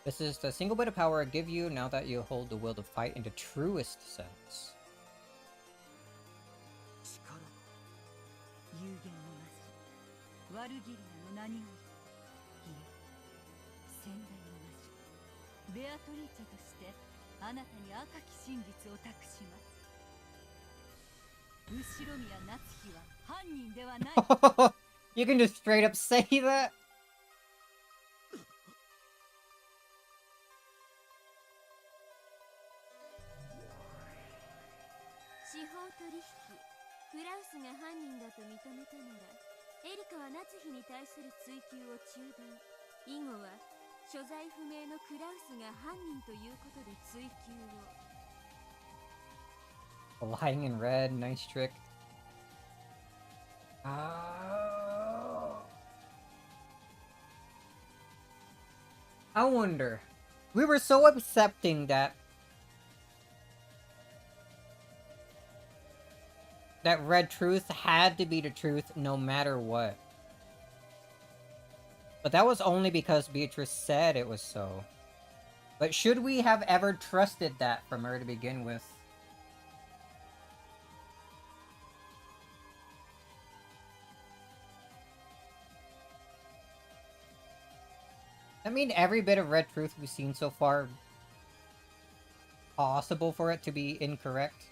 This is the single bit of power I give you now that you hold the will to fight in the truest sense. 有限のなしワルギリアの名においいえ先代のなしベアトリーチェとしてあなたに赤き真実を託します後宮夏日は犯人ではない You can just straight up say that? 司法取引クラウスが犯人だと認めたならエリカは夏日に対する追及を中断以後は所在不明のクラウスが犯人ということで追及を Lying in red, nice trick. I wonder. We were so accepting that red truth had to be the truth no matter what. But that was only because Beatrice said it was so. But should we have ever trusted that from her to begin with? I mean, every bit of red truth we've seen so far, possible for it to be incorrect.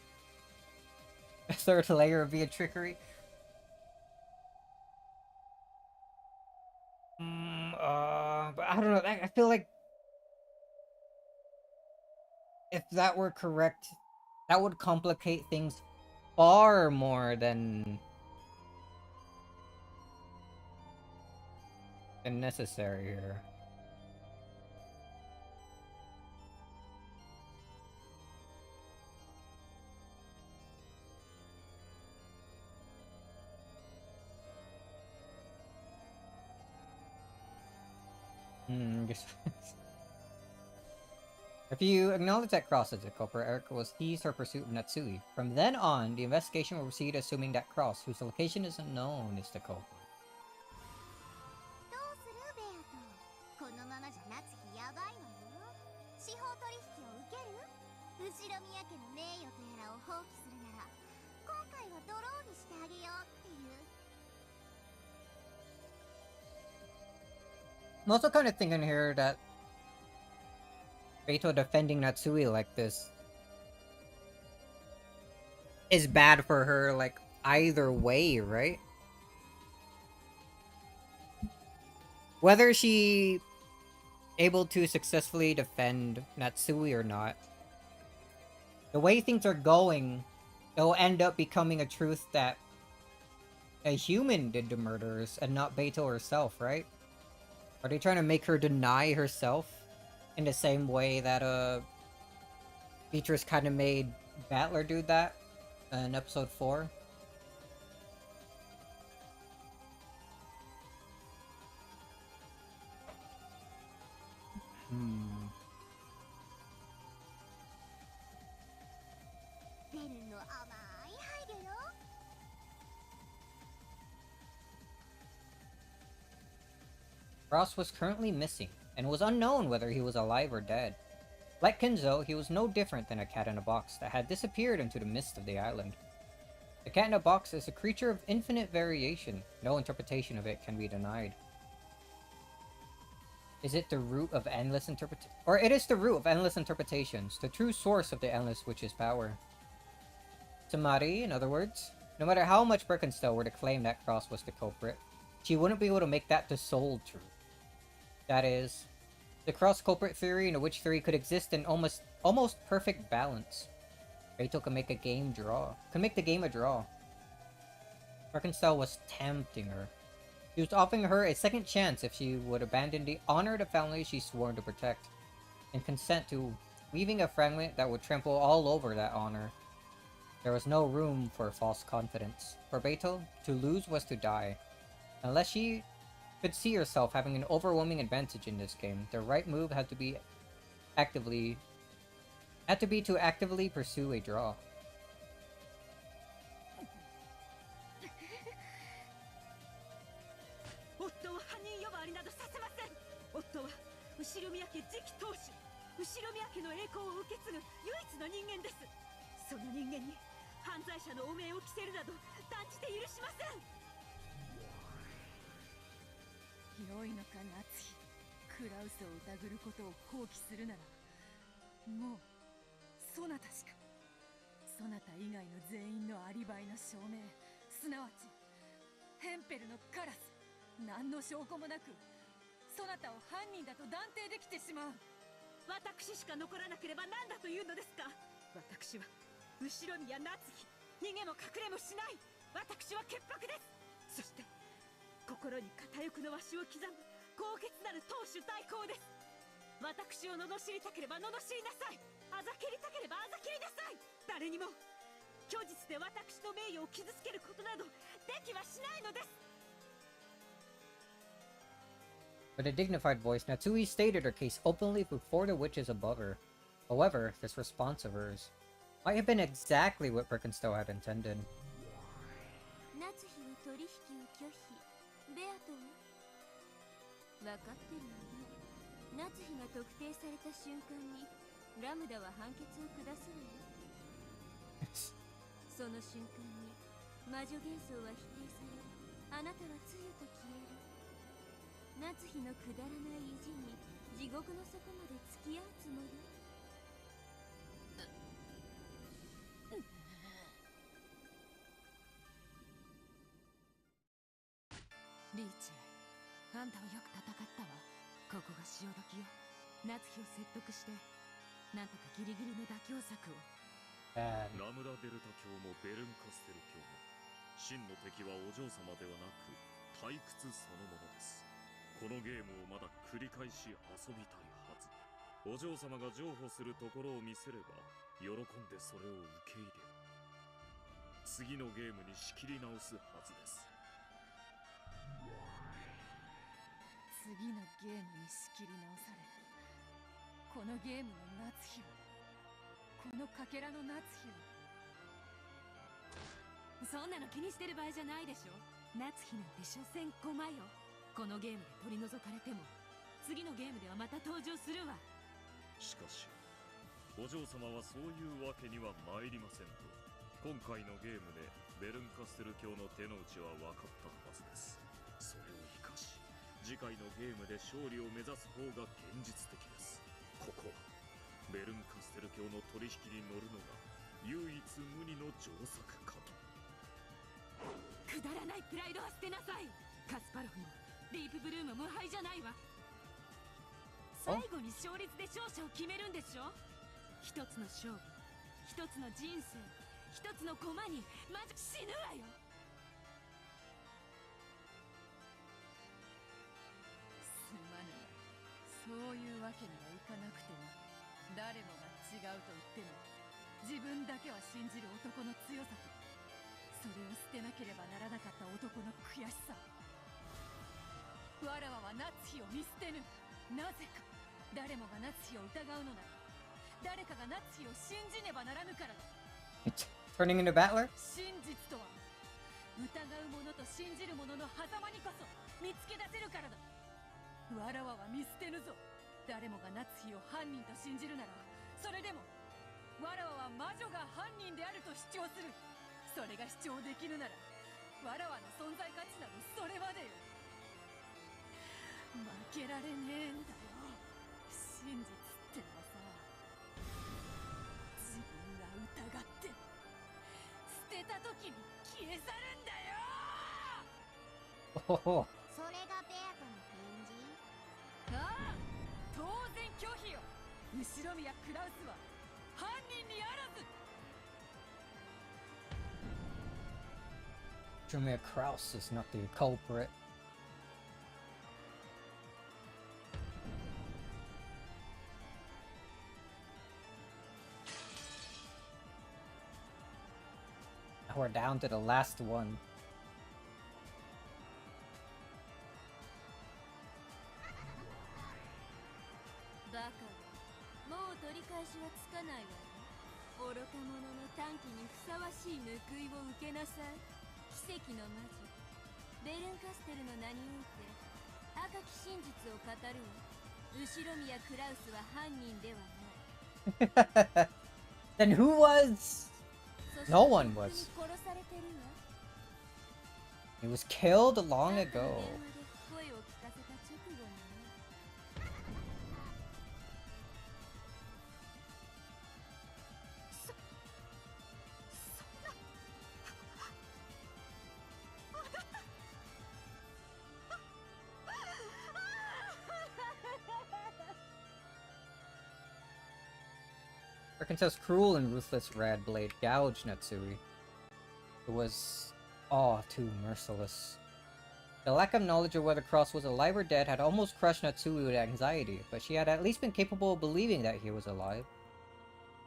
A third layer via trickery. But I don't know. I feel like if that were correct, that would complicate things far more than necessary here. If you acknowledge that Cross as a culprit, Erica will cease her pursuit of Natsui. From then on, the investigation will proceed assuming that Cross, whose location isn't known, is the culprit. どうするベアトこのままじゃ夏日やばいわよ司法取引を受ける後宮家の名誉とやらを放棄するなら今回はドローにしてあげようっていう I'm also kind of thinking here that Beito defending Natsui like this is bad for her, like, either way, right? Whether she able to successfully defend Natsui or not, the way things are going, it'll end up becoming a truth that a human did the murders and not Beito herself, right? Are they trying to make her deny herself in the same way that Beatrice kind of made Battler do that in episode 4? Ross was currently missing, and was unknown whether he was alive or dead. Like Kenzo, he was no different than a cat in a box that had disappeared into the mist of the island. The cat in a box is a creature of infinite variation. No interpretation of it can be denied. Is it the root of endless it is the root of endless interpretations, the true source of the endless witch's power. Tamari, in other words, no matter how much Birkenstow were to claim that Cross was the culprit, she wouldn't be able to make that the sole truth. That is, the Cross culprit theory and the witch theory could exist in almost perfect balance. Beito could make the game a draw. Birkenstow was tempting her. She was offering her a second chance if she would abandon the honor of the family she sworn to protect, and consent to weaving a fragment that would trample all over that honor. There was no room for false confidence. For Beito, to lose was to die. Unless she could see herself having an overwhelming advantage in this game, the right move had to be to actively pursue a draw. 後宮家次期当主後宮家の栄光を受け継ぐ唯一の人間です。その人間に犯罪者の汚名を着せるなど断じて許しません。良いのか夏日、クラウスを疑ることを放棄するならもうそなたしか、そなた以外の全員のアリバイの証明、すなわちヘンペルのカラス、何の証拠もなくそなたを犯人だと断定できてしまう。私しか残らなければ何だというのですか。私は後宮夏日、逃げも隠れもしない。私は潔白です。そして心に片翼のわしを刻む高潔なる当主代行です。私を罵りたければ罵りなさい。あざけりたければあざけりなさい。誰にも虚実で私の名誉を傷つけることなどできはしないのです。 With a dignified voice, Natsui stated her case openly before the witches above her. However, this response of hers might have been exactly what Birkenstow had intended. 夏日の取引を拒否。ベアトは分かってるよね。夏日が特定された瞬間にラムダは判決を下すのよ。その瞬間に魔女幻想は否定され、あなたはつゆと消える。夏日のくだらない意地に地獄の底まで付き合うつもり。リーチ、あんたはよく戦ったわ。ここが潮時よ。夏日を説得してなんとかギリギリの妥協策を。ラムダデルタ教もベルンカステル教も真の敵はお嬢様ではなく退屈そのものです。このゲームをまだ繰り返し遊びたいはず。お嬢様が譲歩するところを見せれば喜んでそれを受け入れる。次のゲームに仕切り直すはずです。次のゲームに仕切り直される。このゲームの夏日を、このかけらの夏日を。そんなの気にしてる場合じゃないでしょ。夏日なんて所詮駒よ。このゲームで取り除かれても次のゲームではまた登場するわ。しかしお嬢様はそういうわけには参りませんと、今回のゲームでベルンカステル教の手の内は分かったはずです。それを生かし次回のゲームで勝利を目指す方が現実的です。ここはベルンカステル教の取引に乗るのが唯一無二の上策かと。くだらないプライドは捨てなさい。カスパロフもディープブルーム無敗じゃないわ。最後に勝率で勝者を決めるんでしょ。一つの勝負、一つの人生、一つの駒にマジ死ぬわよ。すまぬがそういうわけにはいかなくても、誰もが違うと言っても自分だけは信じる男の強さと、それを捨てなければならなかった男の悔しさ。わらわは夏日を見捨てぬ。なぜか誰もが夏日を疑うのなら、誰かが夏日を信じねばならぬからだ。Turning into Battler? 真実とは疑う者と信じる者の狭間にこそ見つけ出せるからだ。わらわは見捨てぬぞ。誰もが夏日を犯人と信じるなら、それでもわらわは魔女が犯人であると主張する。それが主張できるなら、わらわの存在価値などそれまでよ。負けられねえんだよ、真実ってのはさ。自分が疑って捨てた時に消え去るんだよ。それがベアとの返事？ああ、当然拒否よ。後ろ宮クラウスは犯人にあらず。Jumia Kraus is not the culprit. 'We're down to the last one. バカ、もう取り返しはつかないわよ。愚か者の短期にふさわしい報いを受けなさい。奇跡の魔女ベルンカステルの名において赤き真実を語るわ。後ろ宮クラウスは犯人ではない。Then who was? No one was. 殺されてるわ。 He was killed long ago. 声を聞かせた直後にね。Arkansas's cruel and ruthless red blade gouged Natsui. It was all too merciless. The lack of knowledge of whether Cross was alive or dead had almost crushed Natsui with anxiety, but she had at least been capable of believing that he was alive.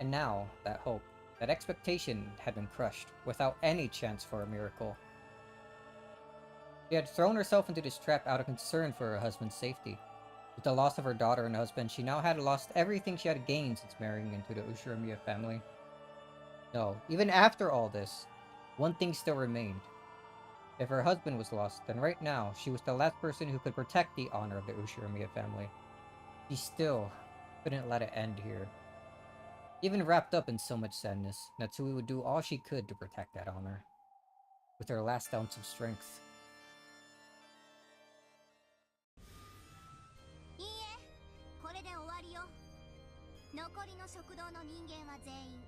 And now, that hope, that expectation had been crushed, without any chance for a miracle. She had thrown herself into this trap out of concern for her husband's safety. With the loss of her daughter and husband, she now had lost everything she had gained since marrying into the Ushiramiya family. No, even after all this, one thing still remained. If her husband was lost, then right now, she was the last person who could protect the honor of the Ushiramiya family. She still couldn't let it end here. Even wrapped up in so much sadness, Natsui would do all she could to protect that honor. With her last ounce of strength. 残りの食堂の人間は全員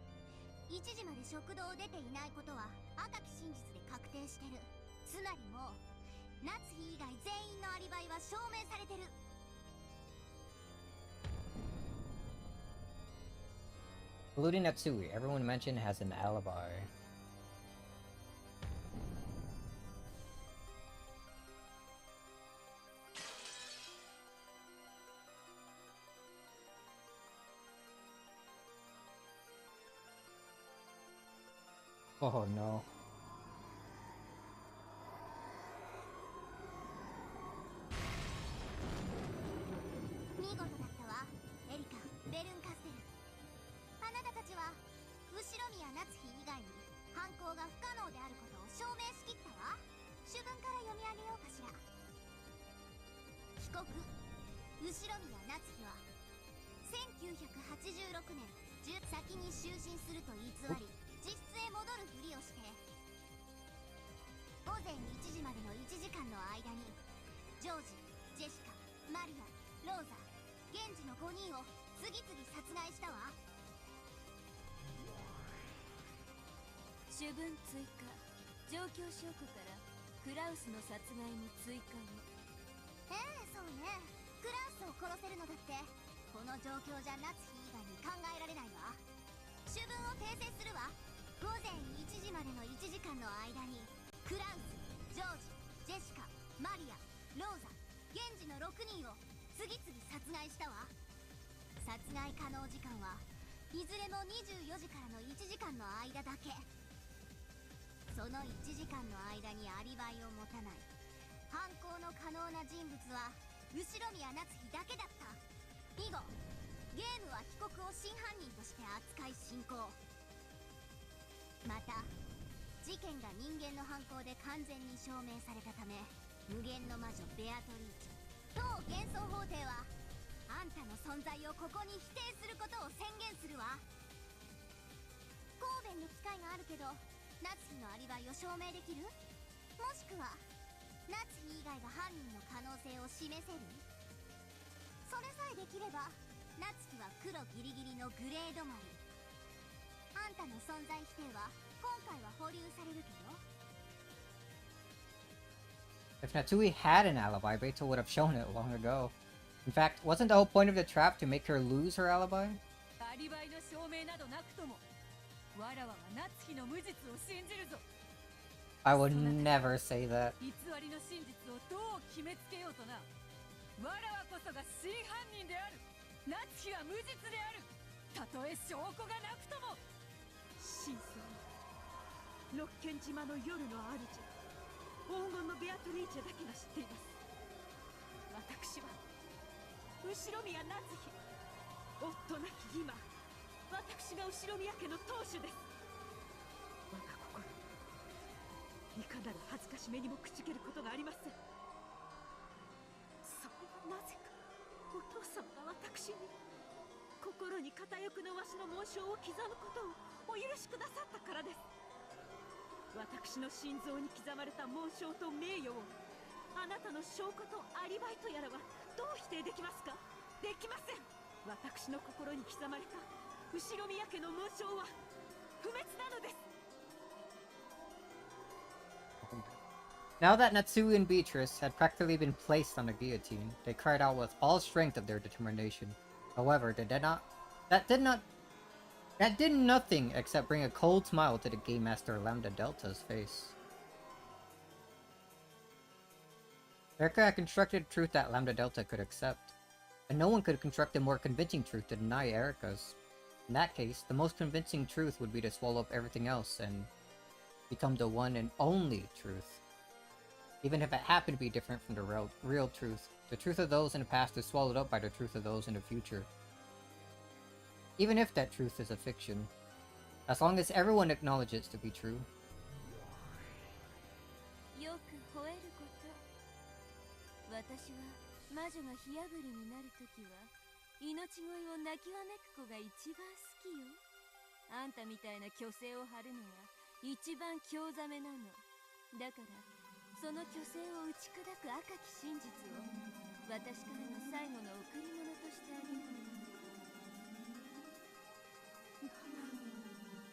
1時まで食堂を出ていないことは赤き真実で確定してる。つまりもう夏日以外全員のアリバイは証明されてる。 Including Natsui, everyone mentioned has an alibi. Oh no. 見事だったわ、エリカ、ベルンカステル。あなたたちは後宮夏日以外に犯行が不可能であることを証明しきったわ。主文から読み上げようかしら。被告後宮夏日は1986年10先に就寝すると偽り実質へ戻るふりをして午前1時までの1時間の間にジョージ、ジェシカ、マリア、ローザ、現地の5人を次々殺害したわ。主文追加。状況証拠からクラウスの殺害に追加を。そうね。クラウスを殺せるのだってこの状況じゃ夏日以外に考えられないわ。主文を訂正するわ。午前1時までの1時間の間にクラウス、ジョージ、ジェシカ、マリア、ローザ、現地の6人を次々殺害したわ。殺害可能時間はいずれも24時からの1時間の間だけ。その1時間の間にアリバイを持たない犯行の可能な人物は後宮夏日だけだった。以後ゲームは被告を真犯人として扱い進行。また事件が人間の犯行で完全に証明されたため無限の魔女ベアトリーチェ当幻想んたの存在をここに否定することを宣言するわ。神戸の機会があるけど夏日のアリバイを証明できる？もしくは夏日以外が犯人の可能性を示せる？それさえできれば夏日は黒ギリギリのグレード丸。あんたの存在否定は今回は保留されるけど。 If Natsui had an alibi, Beito would have shown it long ago. In fact, wasn't the whole point of the trap to make her lose her alibi? アリバイの証明などなくともわらわは夏日の無実を信じるぞ。 I would never say that. 偽りの真実をどう決めつけようとな。わらわこそが真犯人である。夏日は無実である。たとえ証拠がなくとも。真相は六軒島の夜の主、黄金のベアトリーチェだけが知っています。私は後宮夏日、夫なき今、私が後宮家の当主です。我が心いかなる恥ずかしめにも口けることがありません。それはなぜかお父様が私に心に片翼のわしの紋章を刻むことをお許しくださったからです。私の心臓に刻まれた紋章と名誉をあなたの証拠とアリバイとやらはどう否定できますか？できません。私の心に刻まれた後宮家の紋章は不滅なのです。 Now that Natsui and Beatrice had practically been placed on the guillotine, they cried out with all strength of their determination. However, that did nothing except bring a cold smile to the Game Master Lambda Delta's face. Erica had constructed a truth that Lambda Delta could accept, and no one could construct a more convincing truth to deny Erica's. In that case, the most convincing truth would be to swallow up everything else and become the one and only truth. Even if it happened to be different from the real truth, the truth of those in the past is swallowed up by the truth of those in the future. Even if that truth is a fiction, as long as everyone acknowledges it to be true. よく吠えること。私は魔女が火あぶりになるときは命乞いを泣きわめく子が一番好きよ。あんたみたいな虚勢を張るのが一番興ざめなの。だからその虚勢を打ち砕く赤き真実を私からの最後の贈り物としてあげる。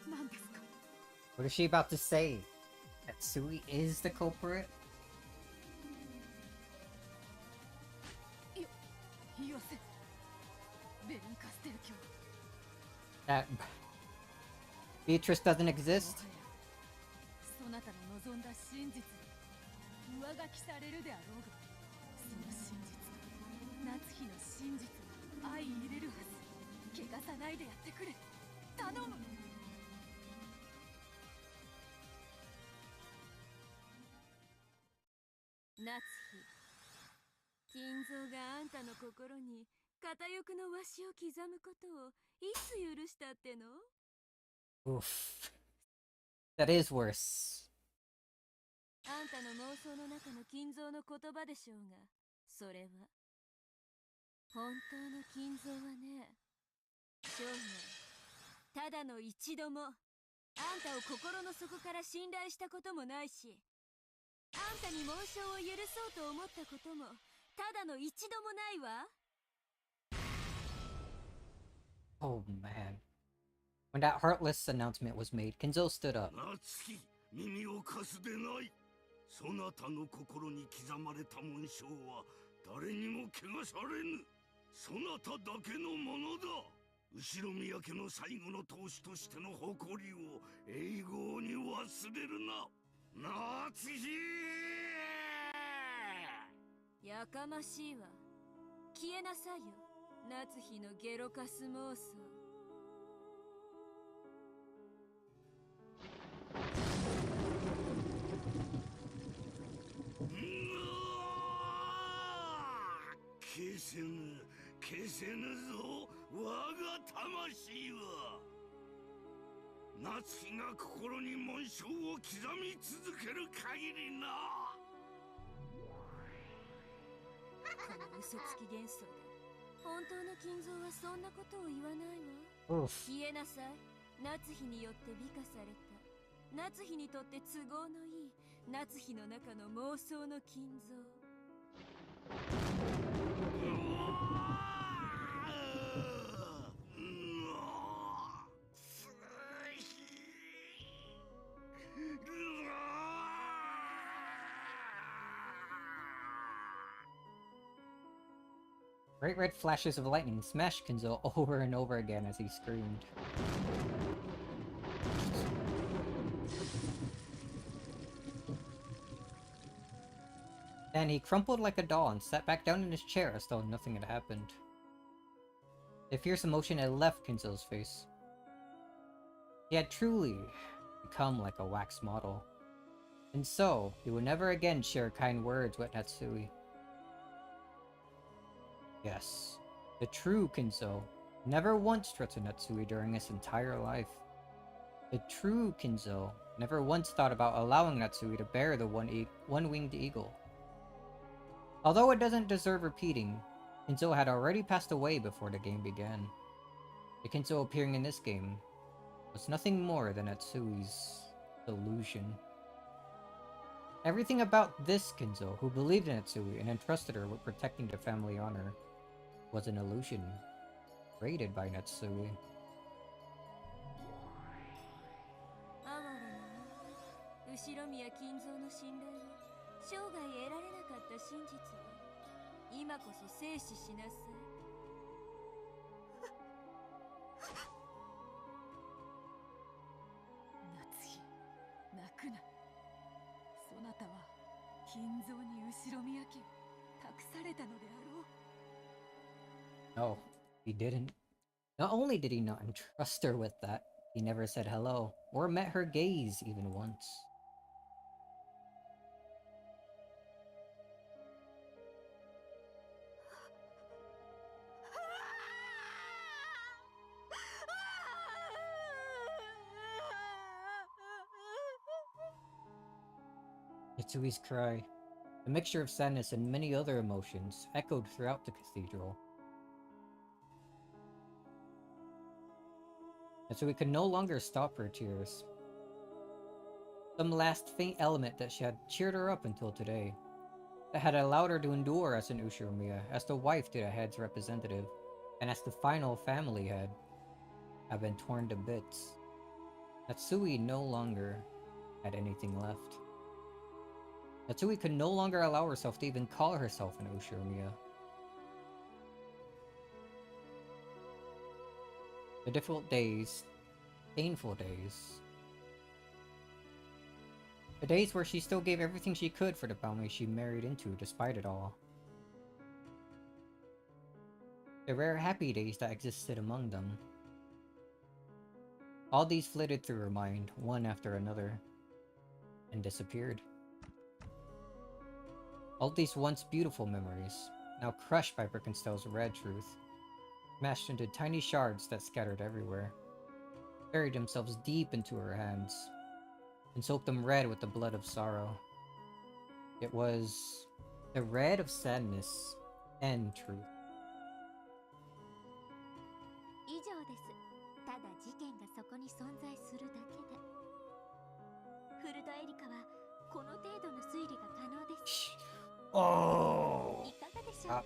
何ですか？ What is she about to say? That Sui is the culprit? よせベルンカステル教。 That Beatrice doesn't exist? そなたの望んだ真実が上書きされるであろうが、その真実夏日の真実相入れるはず。汚さないでやってくれ、頼む。夏日、金蔵があんたの心に片翼のわしを刻むことをいつ許したっての？ Oof. That is worse. あんたの妄想の中の金蔵の言葉でしょうが、それは本当の金蔵はね、生涯ただの一度もあんたを心の底から信頼したこともないし、あんたに紋章を許そうと思ったこともただの一度もないわ。 Oh man. When that heartless announcement was made, Kenzo stood up. 夏希、耳を貸すでない。そなたの心に刻まれた紋章は誰にも汚されぬ。そなただけのものだ。後宮家の最後の当主としての誇りを永劫に忘れるな。夏日。やかましいわ。消えなさいよ、夏日のゲロカス妄想。消せぬ、消せぬぞ、我が魂は。夏日が心に紋章を刻み続ける限りな。この嘘つき幻想で本当の金蔵はそんなことを言わないわ。消えなさい。夏日によって美化された。夏日にとって都合のいい夏日の中の妄想の金蔵。Bright red flashes of lightning smashed Kinzo over and over again as he screamed. Then he crumpled like a doll and sat back down in his chair as though nothing had happened. A fierce emotion had left Kinzo's face. He had truly become like a wax model. And so, he would never again share kind words with Natsui. Yes, the true Kinzo never once threatened Natsui during his entire life. The true Kinzo never once thought about allowing Natsui to bear the one-winged eagle. Although it doesn't deserve repeating, Kinzo had already passed away before the game began. The Kinzo appearing in this game was nothing more than Natsui's delusion. Everything about this Kinzo, who believed in Natsui and entrusted her with protecting the family honor, was an illusion created by Natsui. 後ろ宮金蔵の信頼を生涯得られなかった真実を今こそ正視しなさい。夏日、泣くな。そなたは金蔵に後ろ宮家託されたのであろう。No, he didn't. Not only did he not entrust her with that, he never said hello, or met her gaze even once. Natsui's cry, a mixture of sadness and many other emotions, echoed throughout the cathedral. Natsui could no longer stop her tears. Some last faint element that had cheered her up until today, that had allowed her to endure as an Ushiromiya, as the wife to the head's representative, and as the final family head, had been torn to bits. Natsui no longer had anything left. Natsui could no longer allow herself to even call herself an Ushiromiya. The difficult days, painful days, the days where she still gave everything she could for the family she married into despite it all. The rare happy days that existed among them. All these flitted through her mind, one after another, and disappeared. All these once beautiful memories, now crushed by Birkenstell's red truth, smashed into tiny shards that scattered everywhere, buried themselves deep into her hands, and soaked them red with the blood of sorrow. It was the red of sadness and truth. 以上です。ただ事件がそこに存在するだけで。フルドエリカはこの程度の推理が可能です。Oh! いかがでしょうか、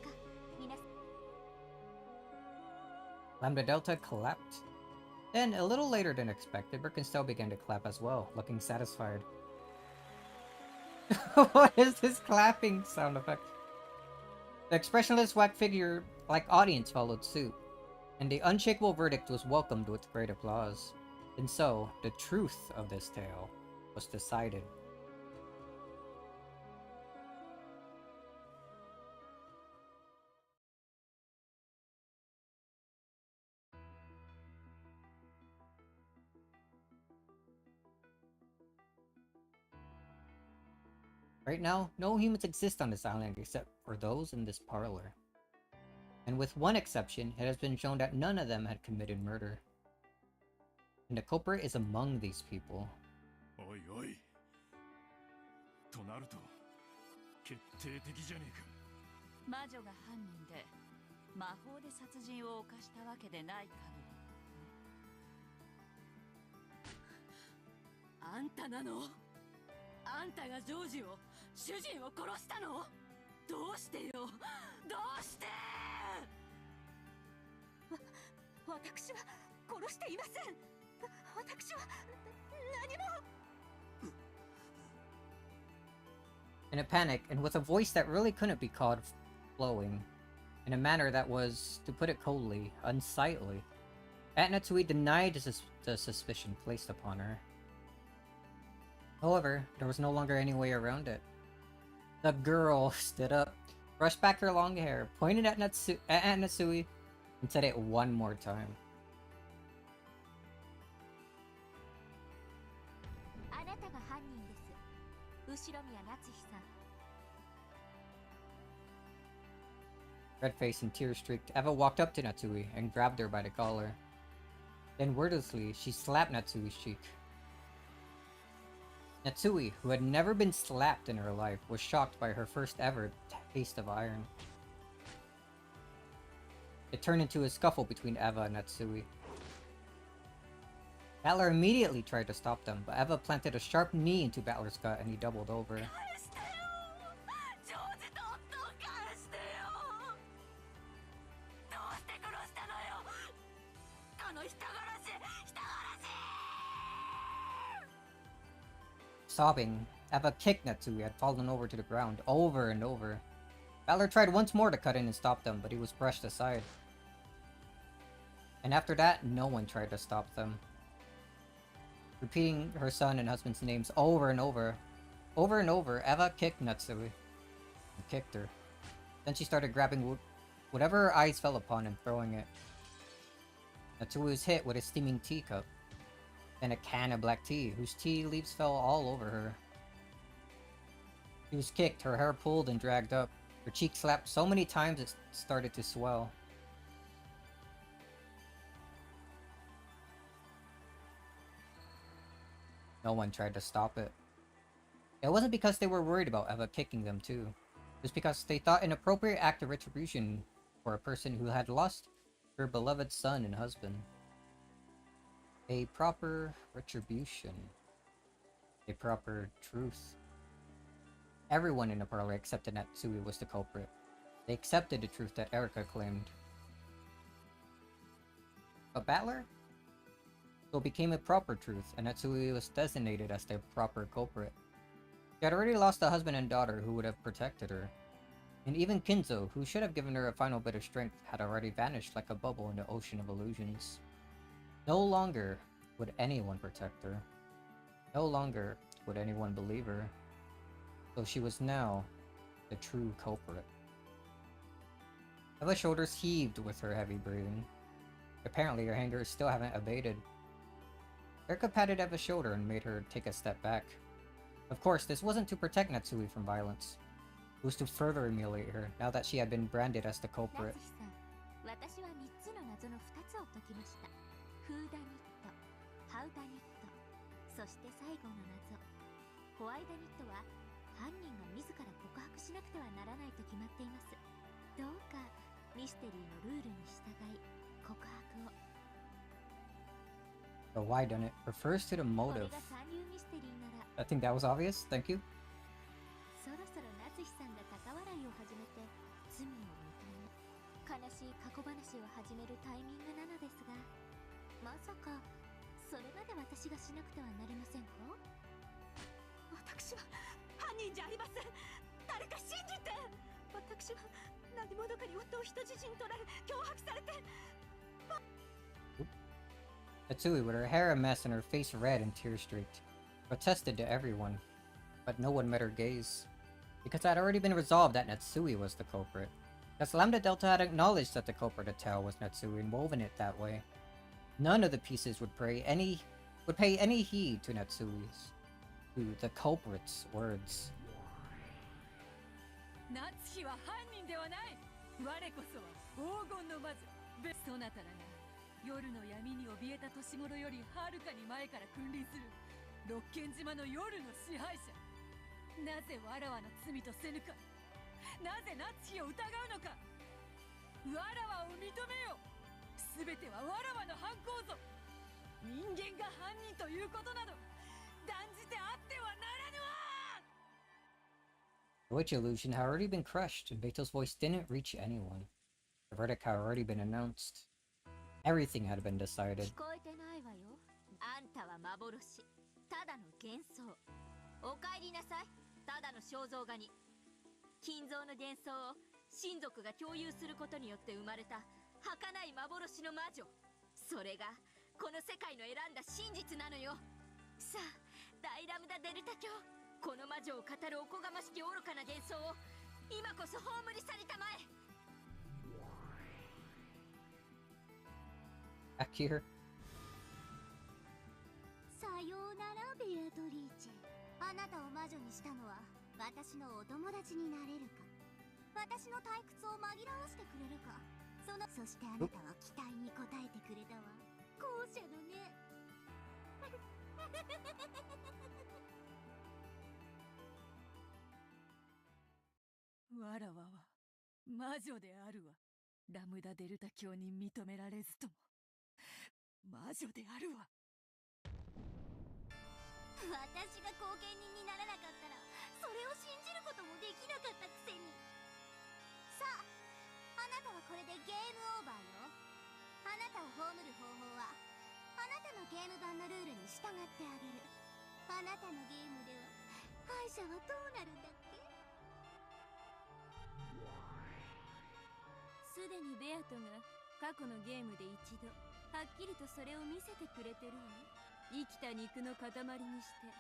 皆さん。Lambda Delta clapped. Then, a little later than expected, Birkenstell began to clap as well, looking satisfied. What is this clapping sound effect? The expressionless whack figure-like audience followed suit, and the unshakable verdict was welcomed with great applause. And so, the truth of this tale was decided. Right now, no humans exist on this island except for those in this parlor. And with one exception, it has been shown that none of them had committed murder. And the culprit is among these people. Oi, oi. となると決定的じゃねえか。魔女が犯人で魔法で殺人を犯したわけでない限り。あんたなの？あんたがジョージを、主人を殺したの？どうしてよ、どうして？私は殺していません。私は何も。In a panic, and with a voice that really couldn't be called flowing, in a manner that was, to put it coldly, unsightly, Aunt Natsui denied the suspicion placed upon her. However, there was no longer any way around it. The girl stood up, brushed back her long hair, pointed at Aunt Natsui, and said it one more time. あなたが犯人です。後宮夏日さん。 Red-faced and tear-streaked, Eva walked up to Natsui and grabbed her by the collar. Then wordlessly, she slapped Natsui's cheek. Natsui, who had never been slapped in her life, was shocked by her first ever taste of iron. It turned into a scuffle between Eva and Natsui. Battler immediately tried to stop them, but Eva planted a sharp knee into Battler's gut and he doubled over. Sobbing, Eva kicked Natsui, who had fallen over to the ground, over and over. Battler tried once more to cut in and stop them, but he was brushed aside. And after that, no one tried to stop them. Repeating her son and husband's names over and over, Eva kicked Natsui. And kicked her. Then she started grabbing whatever her eyes fell upon and throwing it. Natsui was hit with a steaming teacup. And a can of black tea, whose tea leaves fell all over her. She was kicked, her hair pulled and dragged up. Her cheek slapped so many times it started to swell. No one tried to stop it. It wasn't because they were worried about Eva kicking them too. It was because they thought an appropriate act of retribution for a person who had lost her beloved son and husband. A proper retribution. A proper truth. Everyone in the parlor accepted Natsui was the culprit. They accepted the truth that Erika claimed. But Battler? So it became a proper truth, and Natsui was designated as the proper culprit. She had already lost a husband and daughter who would have protected her. And even Kinzo, who should have given her a final bit of strength, had already vanished like a bubble in the ocean of illusions. No longer would anyone protect her. No longer would anyone believe her. So she was now the true culprit. Eva's shoulders heaved with her heavy breathing. Apparently her anger still haven't abated. Erika patted Eva's shoulder and made her take a step back. Of course, this wasn't to protect Natsui from violence. It was to further humiliate her, now that she had been branded as the culprit. 私は3つの謎の2つを解きました。フーダニット、ハウダニット、そして最後の謎。ホワイダニットは犯人が自ら告白しなくてはならないと決まっています。どうかミステリーのルールに従い告白を。The why done it refers to the こ motive. れが三流ミステリーなら I think that was obvious. Thank you. そろそろ夏日さんが高笑いを始めて罪を認め悲しい過去話を始めるタイミングなのですが、まさかそれまで私がしなくてはなりませんか？私は犯人じゃありません。誰か信じて。私は何者かに夫を人質に取られ脅迫されて。Natsui, with her hair a mess and her face red and tear-streaked, protested to everyone, but no one met her gaze, because it had already been resolved that Natsui was the culprit. Thus Lambda Delta had acknowledged that the culprit to tell was Natsui and woven it that way. None of the pieces would pay any heed to Natsui's, to the culprit's words. 夏日は犯人ではない。我こそは黄金の魔女。そなたらが夜の闇に怯えた年頃よりはるかに前から君臨する六軒島の夜の支配者。なぜわらわの罪とせぬか。なぜ夏日を疑うのか。わら認めよ。全てはわらわの犯行ぞ。人間が犯人ということなど断じてあってはならぬわ。 The witch illusion had already been crushed, and Beto's voice didn't reach anyone. The verdict had already been announced. Everything had been decided. 聞こえてないわよ。あんたは幻、ただの幻想。お帰りなさい、ただの肖像画に。金像の幻想を親族が共有することによって生まれた儚い幻の魔女。それがこの世界の選んだ真実なのよ。さあ、大ラムダデルタ教、この魔女を語るおこがましき愚かな幻想を今こそ葬り去りたまえ。 Back here. さようならベアトリーチェ。あなたを魔女にしたのは私のお友達になれるか、私の退屈を紛らわしてくれるか。そしてあなたは期待に応えてくれたわ。後者のね。わらわは魔女であるわ。ラムダデルタ教に認められずとも魔女であるわ。私が後見人にならなかったらそれを信じることもできなかったくせに。さあ、あなたはこれでゲームオーバーよ。あなたを葬る方法はあなたのゲーム版のルールに従ってあげる。あなたのゲームでは敗者はどうなるんだっけ。すでにベアトが過去のゲームで一度はっきりとそれを見せてくれてるわ。生きた肉の塊にして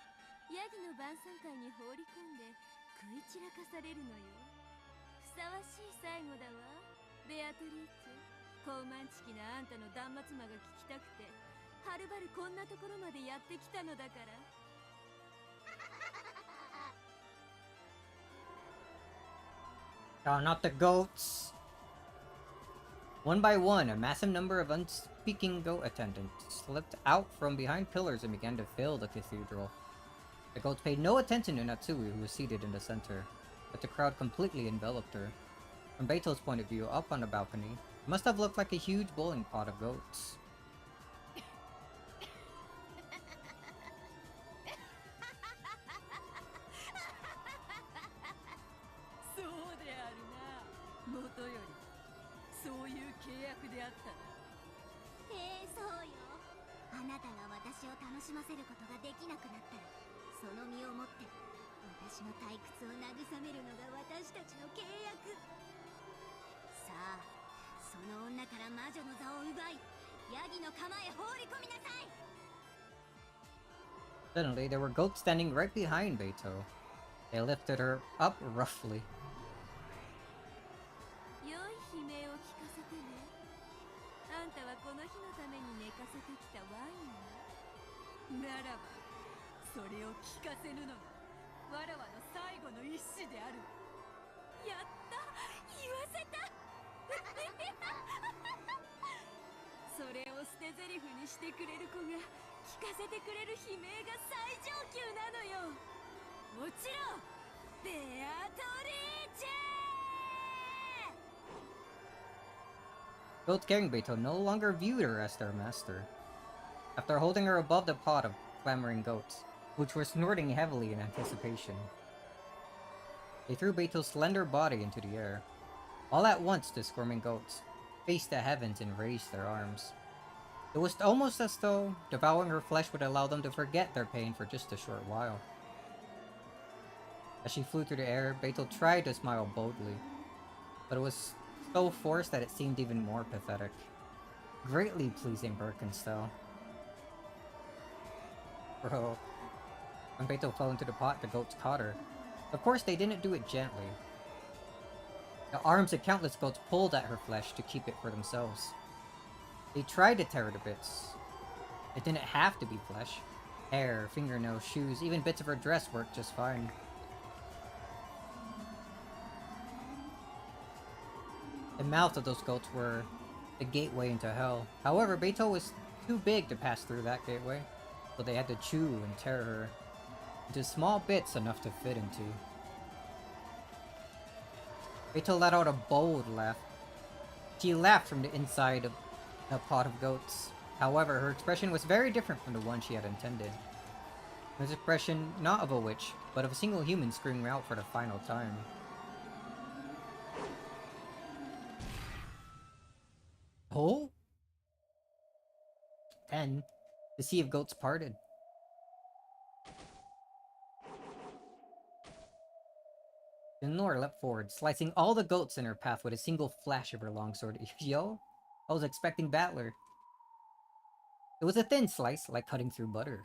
ヤギの晩餐会に放り込んで食い散らかされるのよ。ふさわしい最後だわベアトリーチェ。高慢ちきなあんたの断末魔が聞きたくてはるばるこんなところまでやってきたのだから。Oh, not the goats! One by one, a massive number of unspeaking goat attendants slipped out from behind pillars and began to fill the cathedral. The goats paid no attention to Natsui, who was seated in the center, but the crowd completely enveloped her. From Beto's point of view, up on the balcony, it must have looked like a huge boiling pot of goats. あなたが私を楽しませることができなくなったら、その身をもって私の退屈を慰めるのが私たちの契約。さあ、その女から魔女の座を奪い、ヤギの釜へ放り込みなさい。 Suddenly, there were goats standing right behind Beto. They lifted her up roughly. 良い悲鳴を聞かせてね。あんたはこの日のために寝かせてきたワインならば、それを聞かせるのがわらわの最後の一子である。やった、言わせたそれを捨て台詞にしてくれる子が聞かせてくれる悲鳴が最上級なのよ。もちろんベアトリーチェ。 Goats carrying Beto no longer viewed her as their master. After holding her above the pot of clamoring goats, which were snorting heavily in anticipation, they threw Beto's slender body into the air. All at once, the squirming goats faced the heavens and raised their arms. It was almost as though devouring her flesh would allow them to forget their pain for just a short while. As she flew through the air, Beto tried to smile boldly, but it was so forced that it seemed even more pathetic. Greatly pleasing Birkenstyle. Bro. When Beto fell into the pot, the goats caught her. Of course, they didn't do it gently. The arms of countless goats pulled at her flesh to keep it for themselves. They tried to tear her to bits. It didn't have to be flesh. Hair, fingernails, shoes, even bits of her dress worked just fine. The mouths of those goats were the gateway into hell. However, Beto was too big to pass through that gateway, so they had to chew and tear her into small bits enough to fit into. Beto let out a bold laugh. She laughed from the inside of a pot of goats. However, her expression was very different from the one she had intended. It was an expression not of a witch, but of a single human screaming out for the final time. Oh? Then, the sea of goats parted. Then Nora leapt forward, slicing all the goats in her path with a single flash of her longsword. Yo, I was expecting Battler. It was a thin slice, like cutting through butter.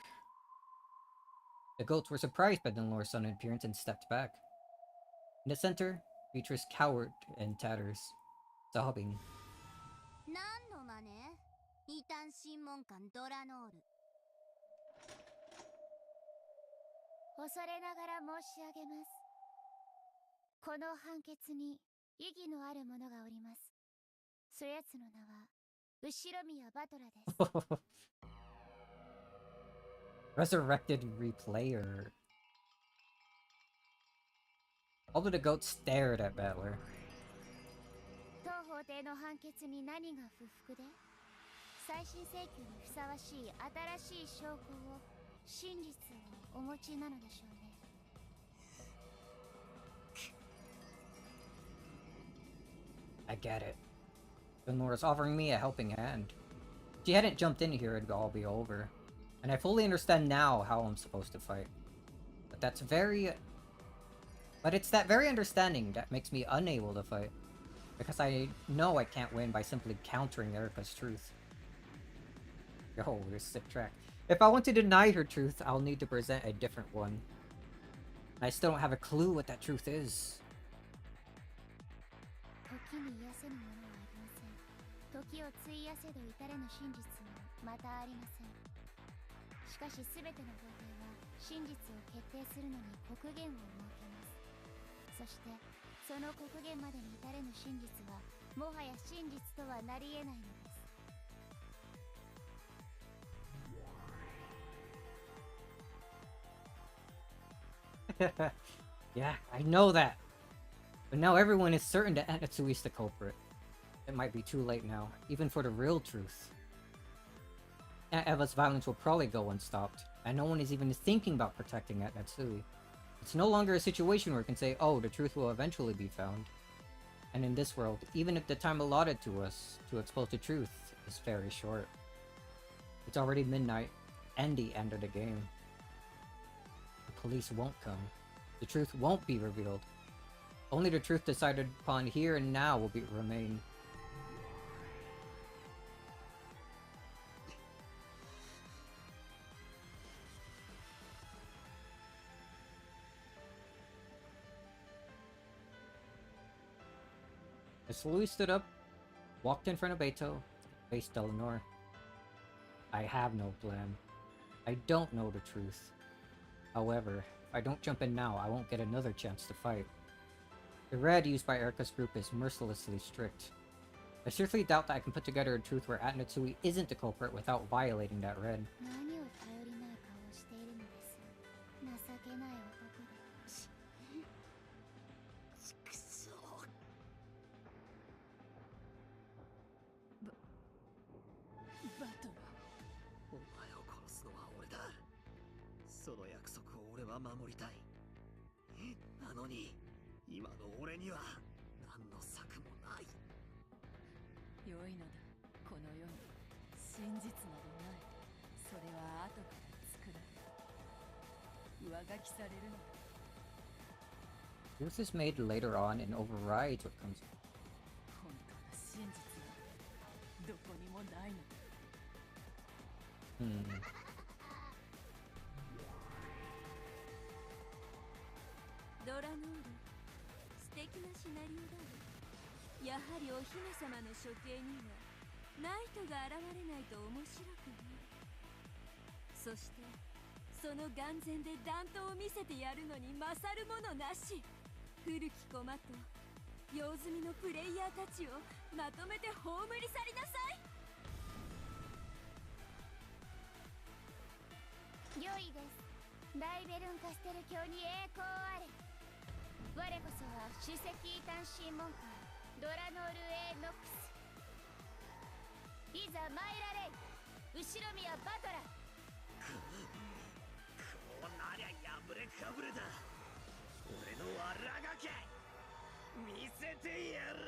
The goats were surprised by Nora's sudden appearance and stepped back. In the center, Beatrice cowered in tatters, sobbing. 何の真似？異端審問官ドラノール。恐れながら申し上げます。この判決に意義のある者がおります。そやつの名は後宮バトラです。Resurrected replayer. All of the goats stared at Battler. 当法廷の判決に何が不服で？再審請求にふさわしい新しい証拠を、真実をお持ちなのでしょうね。I get it. Nora's offering me a helping hand. If she hadn't jumped in here, it'd all be over. And I fully understand now how I'm supposed to fight. But it's that very understanding that makes me unable to fight. Because I know I can't win by simply countering Erica's truth. Yo, this sick track. If I want to deny her truth, I'll need to present a different one. And I still don't have a clue what that truth is. 時に癒せぬものはありません。時を費やせど至れぬ真実もまたありません。しかし全ての法廷は真実を決定するのに刻限を設けます。そしてその刻限までに至れぬ真実はもはや真実とはなり得ないのです。Yeah, I know that. But now everyone is certain that Anatsui's the culprit. It might be too late now, even for the real truth. Aunt Eva's violence will probably go unstopped, and no one is even thinking about protecting Aunt Natsui. It's no longer a situation where we can say, oh, the truth will eventually be found. And in this world, even if the time allotted to us to expose the truth is very short. It's already midnight, and the end of the game. The police won't come. The truth won't be revealed. Only the truth decided upon here and now will remain. As Louis stood up, walked in front of Beto, faced Eleanor. I have no plan. I don't know the truth. However, if I don't jump in now, I won't get another chance to fight. The red used by Erica's group is mercilessly strict. I seriously doubt that I can put together a truth where Aunt Natsui isn't the culprit without violating that red. 何を頼りない顔をしているのです。情けない男で。ちくしょう。バトラお前を殺すのは俺だ。その約束を俺は守りたい。なのに今の俺には何の策もない。良いのだ。この世に真実などない。それは後から作られ上書きされるのだ。 Truth is made later on and overrides what comes. 本当の真実はどこにもないのだ。ドラノール、素敵なシナリオだわ。やはりお姫様の処刑にはナイトが現れないと面白くない。そしてその眼前で弾頭を見せてやるのに勝るものなし。古き駒と用済みのプレイヤーたちをまとめて葬り去りなさい。良いです。大ベルンカステル教に栄光あれ。我こそは首席異端審問官ドラノール・エノックス。マイラレイ後ろ宮バトラこうなりゃ破れかぶれだ。俺のわらがけ見せてやる。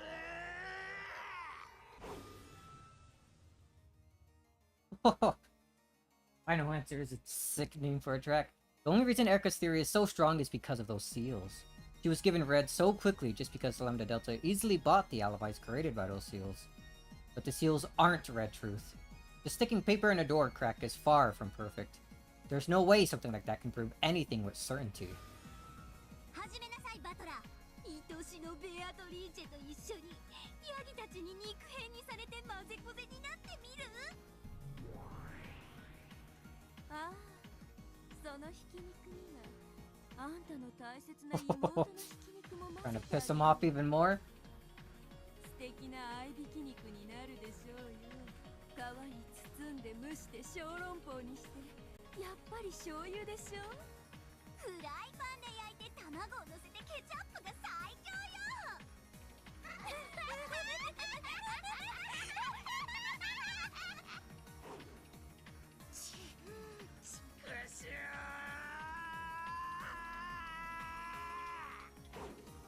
Final answer is a sick name for a track. The only reason Erica's theory is so strong is because of those seals. She was given red so quickly just because Lambda Delta easily bought the alibis created by those seals. But the seals aren't red truth. Just sticking paper in a door crack is far from perfect. There's no way something like that can prove anything with certainty. 始めなさいバトラー。愛しのベアトリーチェと一緒にヤギたちに肉片にされて混ぜこぜになってみる？ああそのひき肉にはあんたの大切な妹のひき肉も混 Trying ぜ to てあ piss げ him る off even more? 素敵な合いびき肉になるでしょうよ。皮に包んで蒸して小籠包にしてやっぱり醤油でしょ。フライパンで焼いて卵を乗せてケチャップが最強よ。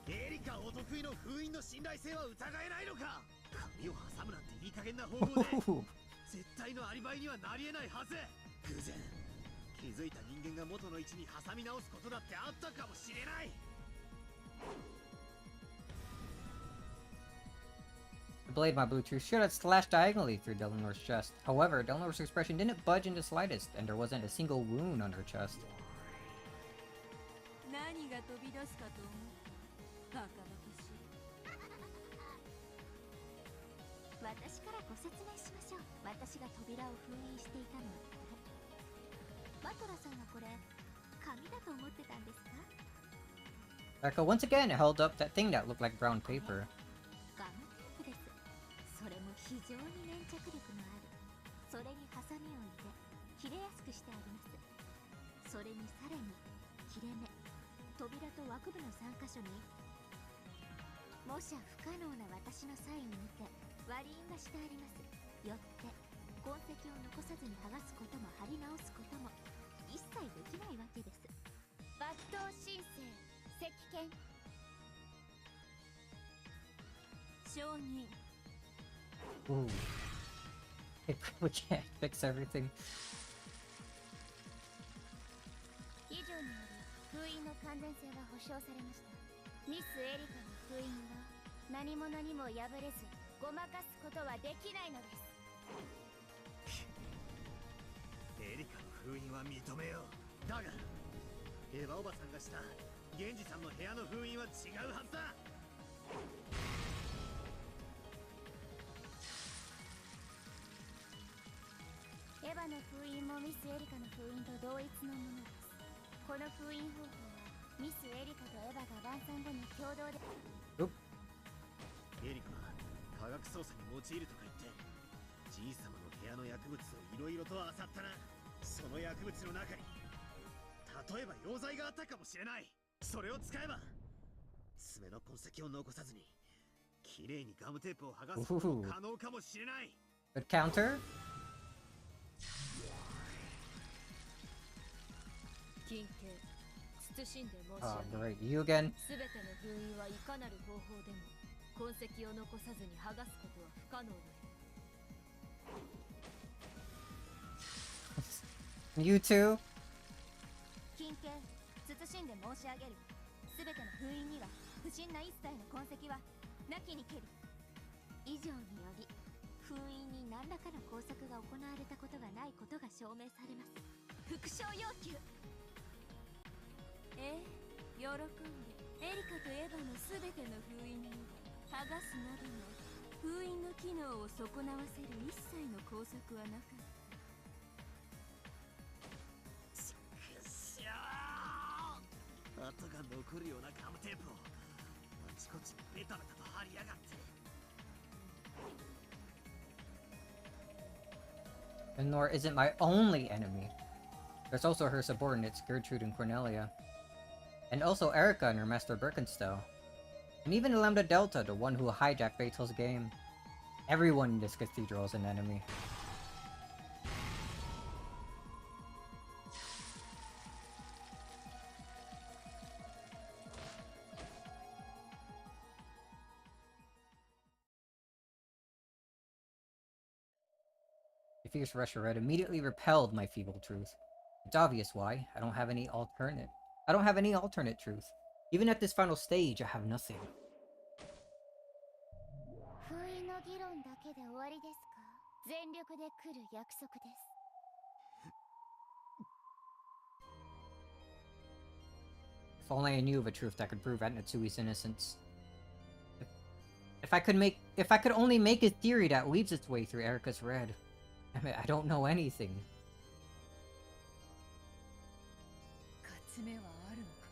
エリカお得意の封印の信頼性は疑えないのか。髪を挟むなんていい加減な方法で絶対のアリバイにはなりえないはず。偶然気づいた人間が元の位置に挟み直すことだってあったかもしれない。The blade, my Bluetooth, should have slashed diagonally through Delanor's chest. However, Delanor's expression didn't budge in the slightest, and there wasn't a single wound on her chest. 何が飛び出すかと思う。バカバカしい。私からご説明しましょう。私が扉を封印していたのはこれ。バトラさんはこれ紙だと思ってたんですか？ Erica once again held up that thing that looked like brown paper. ガムテープです。それも非常に粘着力のある。それにハサミを入れ切れやすくしてあります。それにさらに切れ目、扉と枠部の3箇所にもしや不可能な私のサインにて割り印がしてあります。よって痕跡を残さずに剥がすことも貼り直すことも一切できないわけです。抜刀申請石剣承認。 Ooh. We can't fix everything. 以上により封印の完全性は保証されました。ミスエリカの封印は何者にも破れずごまかすことはできないのです。エリカの封印は認めよう。だがエヴァおばさんがした源氏さんの部屋の封印は違うはずだ。エヴァの封印もミスエリカの封印と同一のものです。この封印方法はミスエリカとエヴァが晩餐後に共同でエリカは科学操作に用いるとか言ってじい様の部屋の薬物をいろいろと漁ったな。その薬物の中に例えば溶剤があったかもしれない。それを使えば爪の痕跡を残さずにきれいにガムテープを剥がすことも可能かもしれない。 Good counter. 金系慎んで申し Oh, 上げ great. You again. すべての封印はいかなる方法でも痕跡を残さずに剥がすことは不可能だよ。 You too? 金系慎んで申し上げる。すべての封印には不審な一切の痕跡はなきにけり。以上により封印に何らかの工作が行われたことがないことが証明されます。復唱要求。喜んでエリカとエヴァのすべての封印に剥がすなどの封印の機能を損なわせる一切の工作はなかった。ちくしょー。跡が残るようなガムテープをあちこちにベタベタと貼りやがって。 And Nor isn't my only enemy. There's also her subordinates Gertrude and Cornelia. And also Erica and her master Birkenstow. And even Lambda Delta, the one who hijacked Beetle's game. Everyone in this cathedral is an enemy. The fierce Russia Red immediately repelled my feeble truth. It's obvious why. I don't have any alternate truth. Even at this final stage, I have nothing. 封印の議論だけで終わりですか？全力で来る約束です。If only I knew of a truth that could prove Aunt Natsui's innocence. If I could only make a theory that weaves its way through Erika's red. I mean, I don't know anything. 勝ち目はあるのか。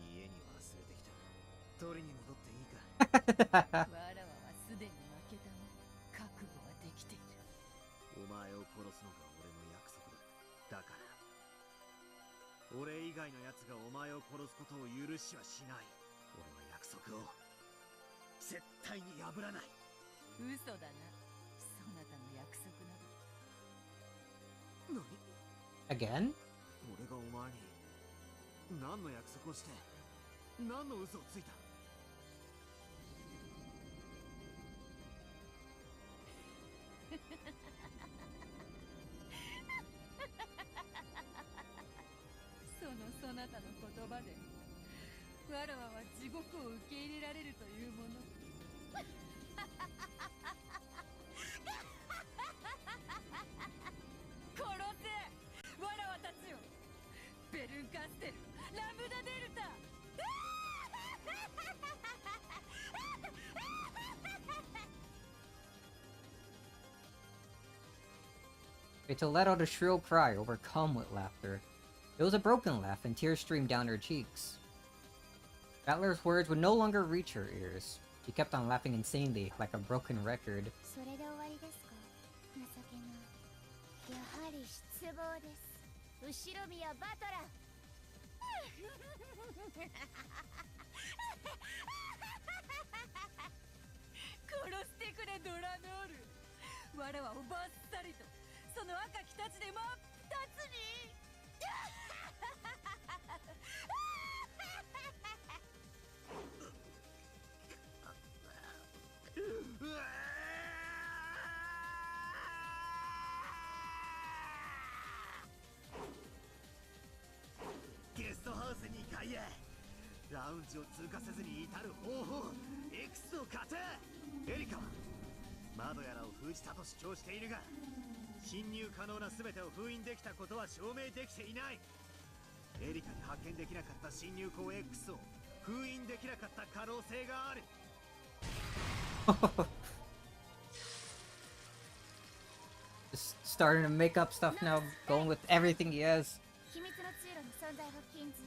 家に忘れてきた。取りに戻っていいか。わらわはすでに負けたも覚悟はできている。お前を殺すのが俺の約束だ。だから俺以外の奴がお前を殺すことを許しはしない。俺は約束を絶対に破らない。嘘だな。そなたの約束など。何 Again? 俺がお前に何の約束をして何の嘘をついた。そなたの言葉でわらわは地獄を受け入れられるというもの。殺せわらわたちを。ベルンカステルラムダデルタ。To let out a shrill cry, overcome with laughter. It was a broken laugh, and tears streamed down her cheeks. Battler's words would no longer reach her ears. She kept on laughing insanely, like a broken record. それで終わりですか？情けない。やはり失望です。後ろ宮バトラー。殺してくれドラノール。わらわをバッサリとその赤きたちで真っ二つに。ゲストハウス2階へ。ラウンジを通過せずに至る方法 X を勝て。エリカは窓やらを封じたと主張しているが、侵入可能な全てを封印できたことは証明できていない。エリカに発見できなかった侵入口 X を封印できなかった可能性がある。Just starting to make up stuff now, going with everything he has. 秘密の通路の存在を禁ず。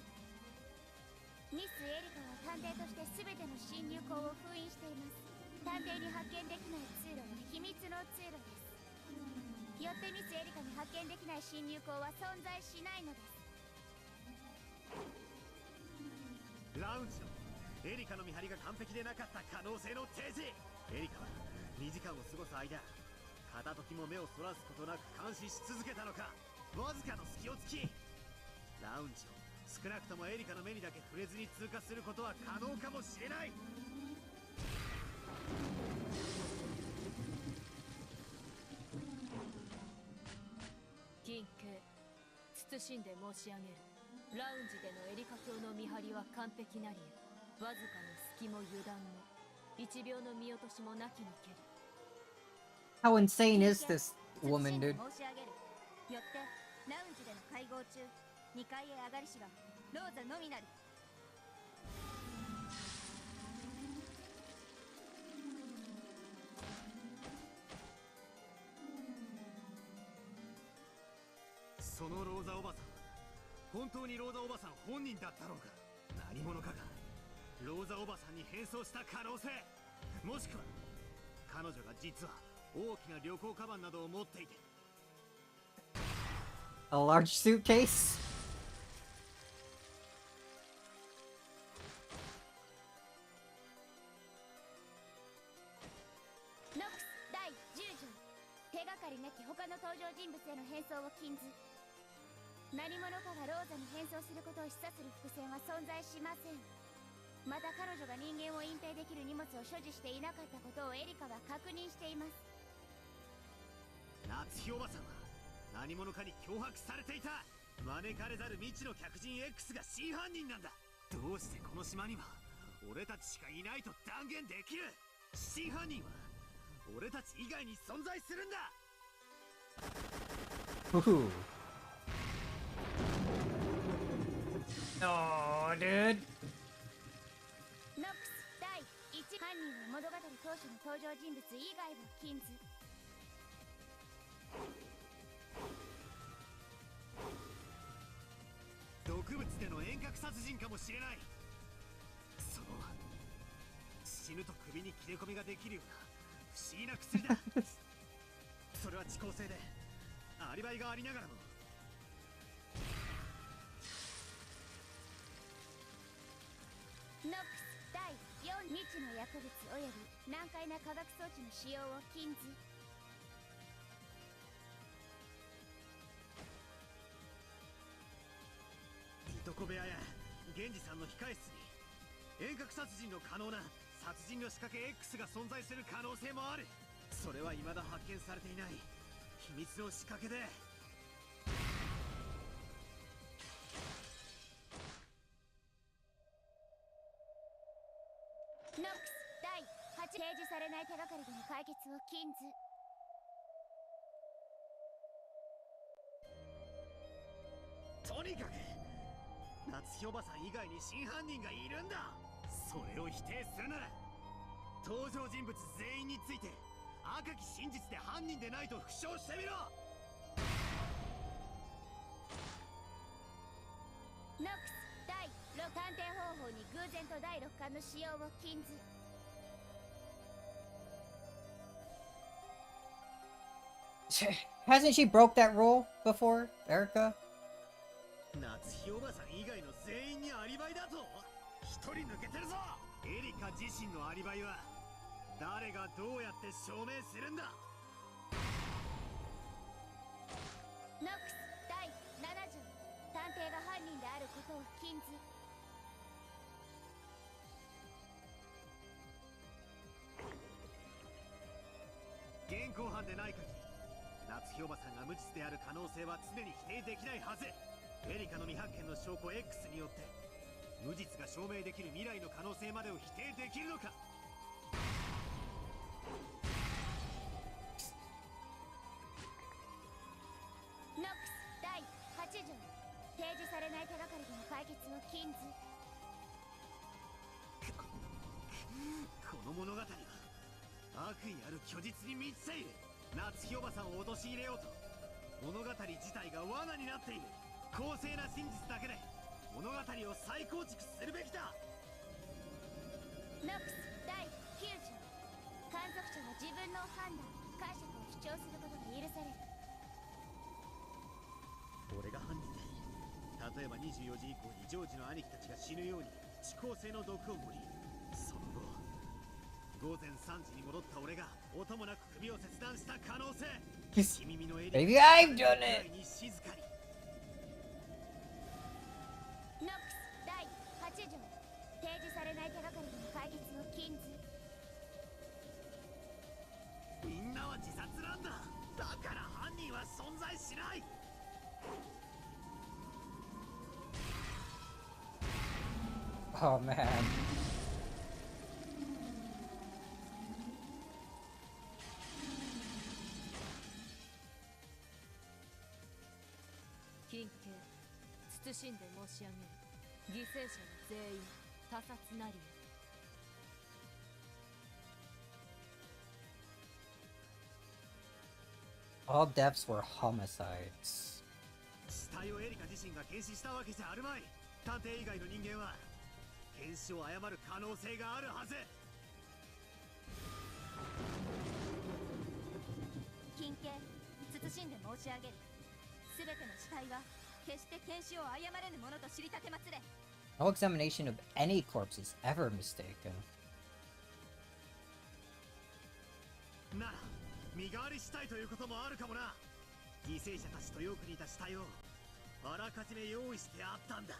ミス・エリカは探偵として全ての侵入口を封印しています。探偵に発見できない通路は秘密の通路です。よってミス・エリカに発見できない侵入口は存在しないのです。ラウンジのエリカの見張りが完璧でなかった可能性の提示。エリカは2時間を過ごす間片時も目をそらすことなく監視し続けたのか。わずかの隙を突きラウンジを少なくともエリカの目にだけ触れずに通過することは可能かもしれない。金慶謹んで申し上げる。ラウンジでのエリカ卿の見張りは完璧なり、わずかの隙も油断も1秒の見落としもなきにける。 How insane is this woman, dude? 申し上げる。よってラウンジでの会合中、2階へ上がりしはローザのみなり。そのローザおばさん、本当にローザおばさん本人だったろうか。何者かがローザおばさんに変装した可能性、もしくは彼女が実は大きな旅行カバンなどを持っていて。 A large suitcase? ノックス第10条。手がかりなき他の登場人物への変装を禁ず。何者かがローザに変装することを示唆する伏線は存在しません。また彼女が人間を隠蔽できる荷物を所持していなかったことをエリカは確認しています。な夏日おばさんは何者かに脅迫されていた。招かれざる未知の客人 X が真犯人なんだ。どうしてこの島には俺たちしかいないと断言できる。真犯人は俺たち以外に存在するんだ。Woohoo. Oh, dude. ノックス第1犯人は物語当初の登場人物以外を禁ず。毒物での遠隔殺人かもしれない。その死ぬと首に切れ込みができるような不思議な薬だ。それは遅効性でアリバイがありながらも。ノックス第4未知の薬物および難解な化学装置の使用を禁ず。いとこ部屋や源氏さんの控え室に遠隔殺人の可能な殺人の仕掛け X が存在する可能性もある。それは未だ発見されていない秘密の仕掛けで。ノックス第8提示されない手がかりでの解決を禁ず。とにかく夏日おばさん以外に真犯人がいるんだ。それを否定するなら登場人物全員について赤き真実で犯人でないと復唱してみろ。ノックス第6探偵方法に偶然と第6巻の使用を禁ず。Hasn't she broke that rule before, Erica? 夏日おばさん以外の全員にアリバイだと。一人抜けてるぞ。エリカ自身のアリバイは誰がどうやって証明するんだ。ノックス第7条探偵が犯人であることを禁ず。現行犯でない限り夏日おばさんが無実である可能性は常に否定できないはず。エリカの未発見の証拠 X によって無実が証明できる未来の可能性までを否定できるのか。ノックス第8条提示されない手がかりでの解決を禁ず。この物語は悪意ある虚実に満ちている。夏日おばさんを陥れようと物語自体が罠になっている。公正な真実だけで物語を再構築するべきだ。ノックス第9条観測者は自分の判断解釈を主張することが許される。俺が犯人で例えば24時以降にジョージの兄貴たちが死ぬように遅効性の毒を盛り、その後午前3時に戻った俺が音もなく首を切断した可能性。君耳のエリ Maybe I've done it. に静かに。ノックス第8条提示されない手がかりでの解決を禁ず。みんなは自殺なんだ。だから犯人は存在しない。Oh man. King 謹んで申し上げる。犠牲者は全員他殺なり。All deaths were homicides. 死体をエリカ自身が検視したわけじゃあるまい。探偵以外の人間は検視を誤る可能性があるはず。金刑謹んで申し上げる。すべての死体は決して検視を誤れぬものと知りたてまつれ。 No examination of any corpse is ever mistaken. なら身代わりしたいということもあるかもな。犠牲者たちとよく似た死体をあらかじめ用意してあったんだ。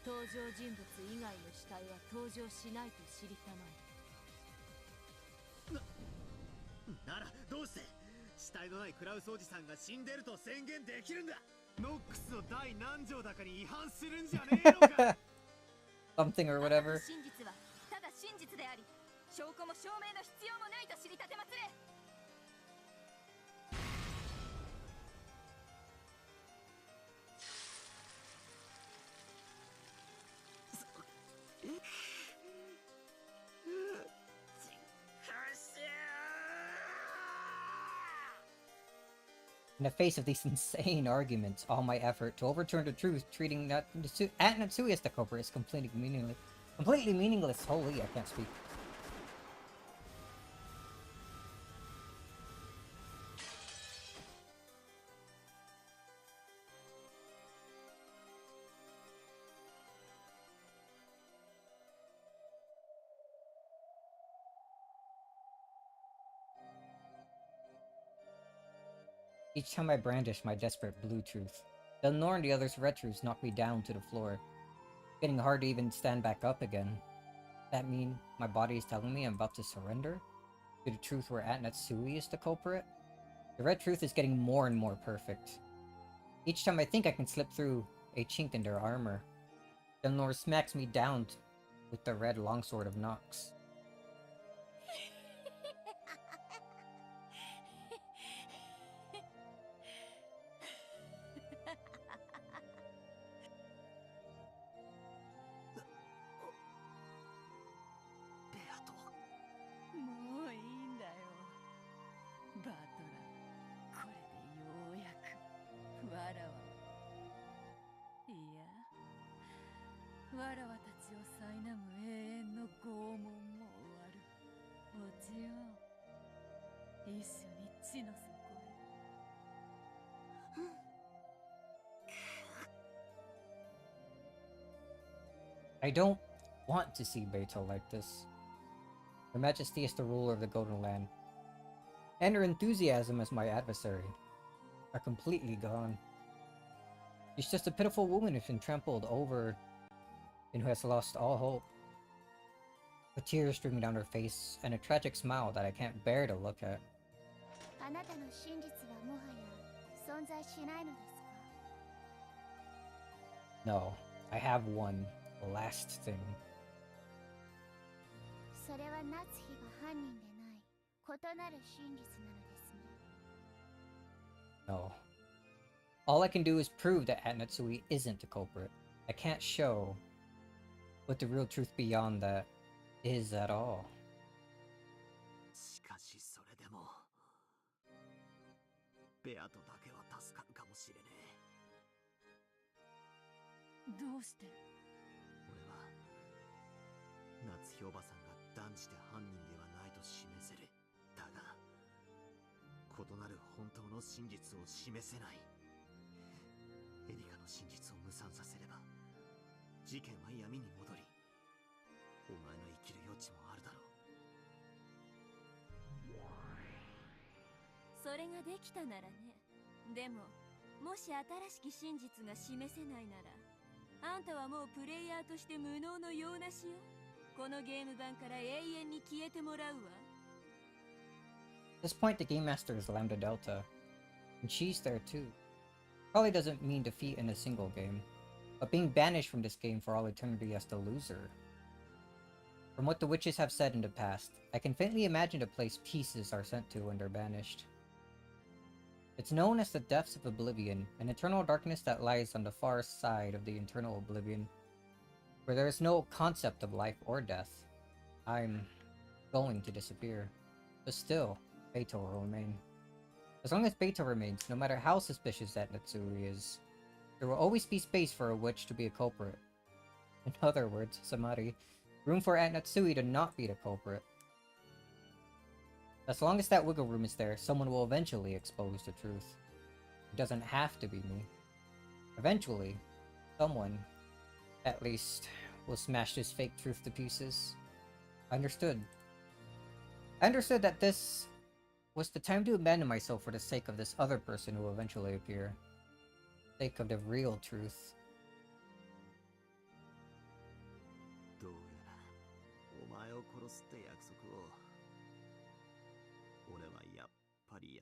登場人物以外の死体は登場しないと知りたまえ。ならどうして死体のないクラウスおじさんが死んでると宣言できるんだ。ノックスの第何条だかに違反するんじゃねえのか。Something or whatever. 真実はただ真実であり、証拠も証明の必要もないと知りたてまつれ。In the face of these insane arguments, all my effort to overturn the truth, treating Aunt Natsui as the culprit is completely meaningless. Completely meaningless. Holy, I can't speak. Each time I brandish my desperate blue truth, Delnor and the others' red truths knock me down to the floor. Getting hard to even stand back up again. That mean my body is telling me I'm about to surrender? To the truth where Aunt Natsui is the culprit? The red truth is getting more and more perfect. Each time I think I can slip through a chink in their armor, Delnor smacks me down with the red longsword of Nox. I don't want to see Beito like this. Her Majesty is the ruler of the Golden Land, and her enthusiasm as my adversary are completely gone. She's just a pitiful woman who's been trampled over and who has lost all hope. With tears streaming down her face and a tragic smile that I can't bear to look at. No, I have one last thing. No. All I can do is prove that Aunt Natsui isn't the culprit. I can't show what the real truth beyond that is at all. しかしそれでもベアトだけは助かるかもしれねえ。どうして？俺は夏日おばさんが断じて犯人ではないと示せる。だが異なる本当の真実を示せない。エリカの真実を無賛させれば事件は闇に戻り、お前の生きる余地もあるだろう。それができたならね。でももし新しき真実が示せないなら、あんたはもうプレイヤーとして無能のようなしよ。このゲーム版から永遠に消えてもらうわ。At this point, the Game Master is Lambda Delta, and she's there too. Probably doesn't mean defeat in a single game, but being banished from this game for all eternity as the loser. From what the witches have said in the past, I can faintly imagine the place pieces are sent to when they're banished. It's known as the Depths of Oblivion, an eternal darkness that lies on the far side of the eternal oblivion, where there is no concept of life or death. I'm going to disappear, but still, Beito will remain. As long as Beito remains, no matter how suspicious that Natsui is, there will always be space for a witch to be a culprit. In other words, Samari, room for Aunt Natsui to not be the culprit. As long as that wiggle room is there, someone will eventually expose the truth. It doesn't have to be me. Eventually, someone, at least, will smash this fake truth to pieces. I understood. I understood that this was the time to abandon myself for the sake of this other person who will eventually appear. For the sake of the real truth. どうやらお前を殺すって約束を俺はやっぱり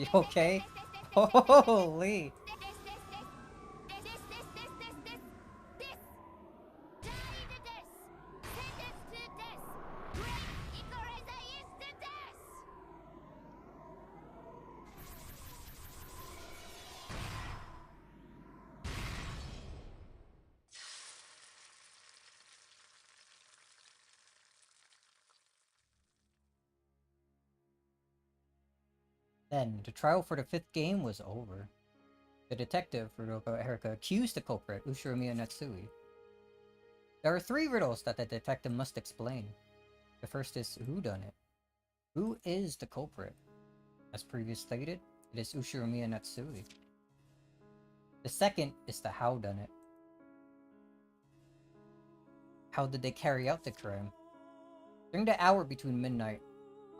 she okay? Holy! Then, the trial for the 5th game was over. The detective, Ruroka Erika, accused the culprit, Ushiromiya Natsui. There are 3 riddles that the detective must explain. The first is whodunit. Who is the culprit? As previously stated, it is Ushiromiya Natsui. The second is the howdunit. How did they carry out the crime? During the hour between midnight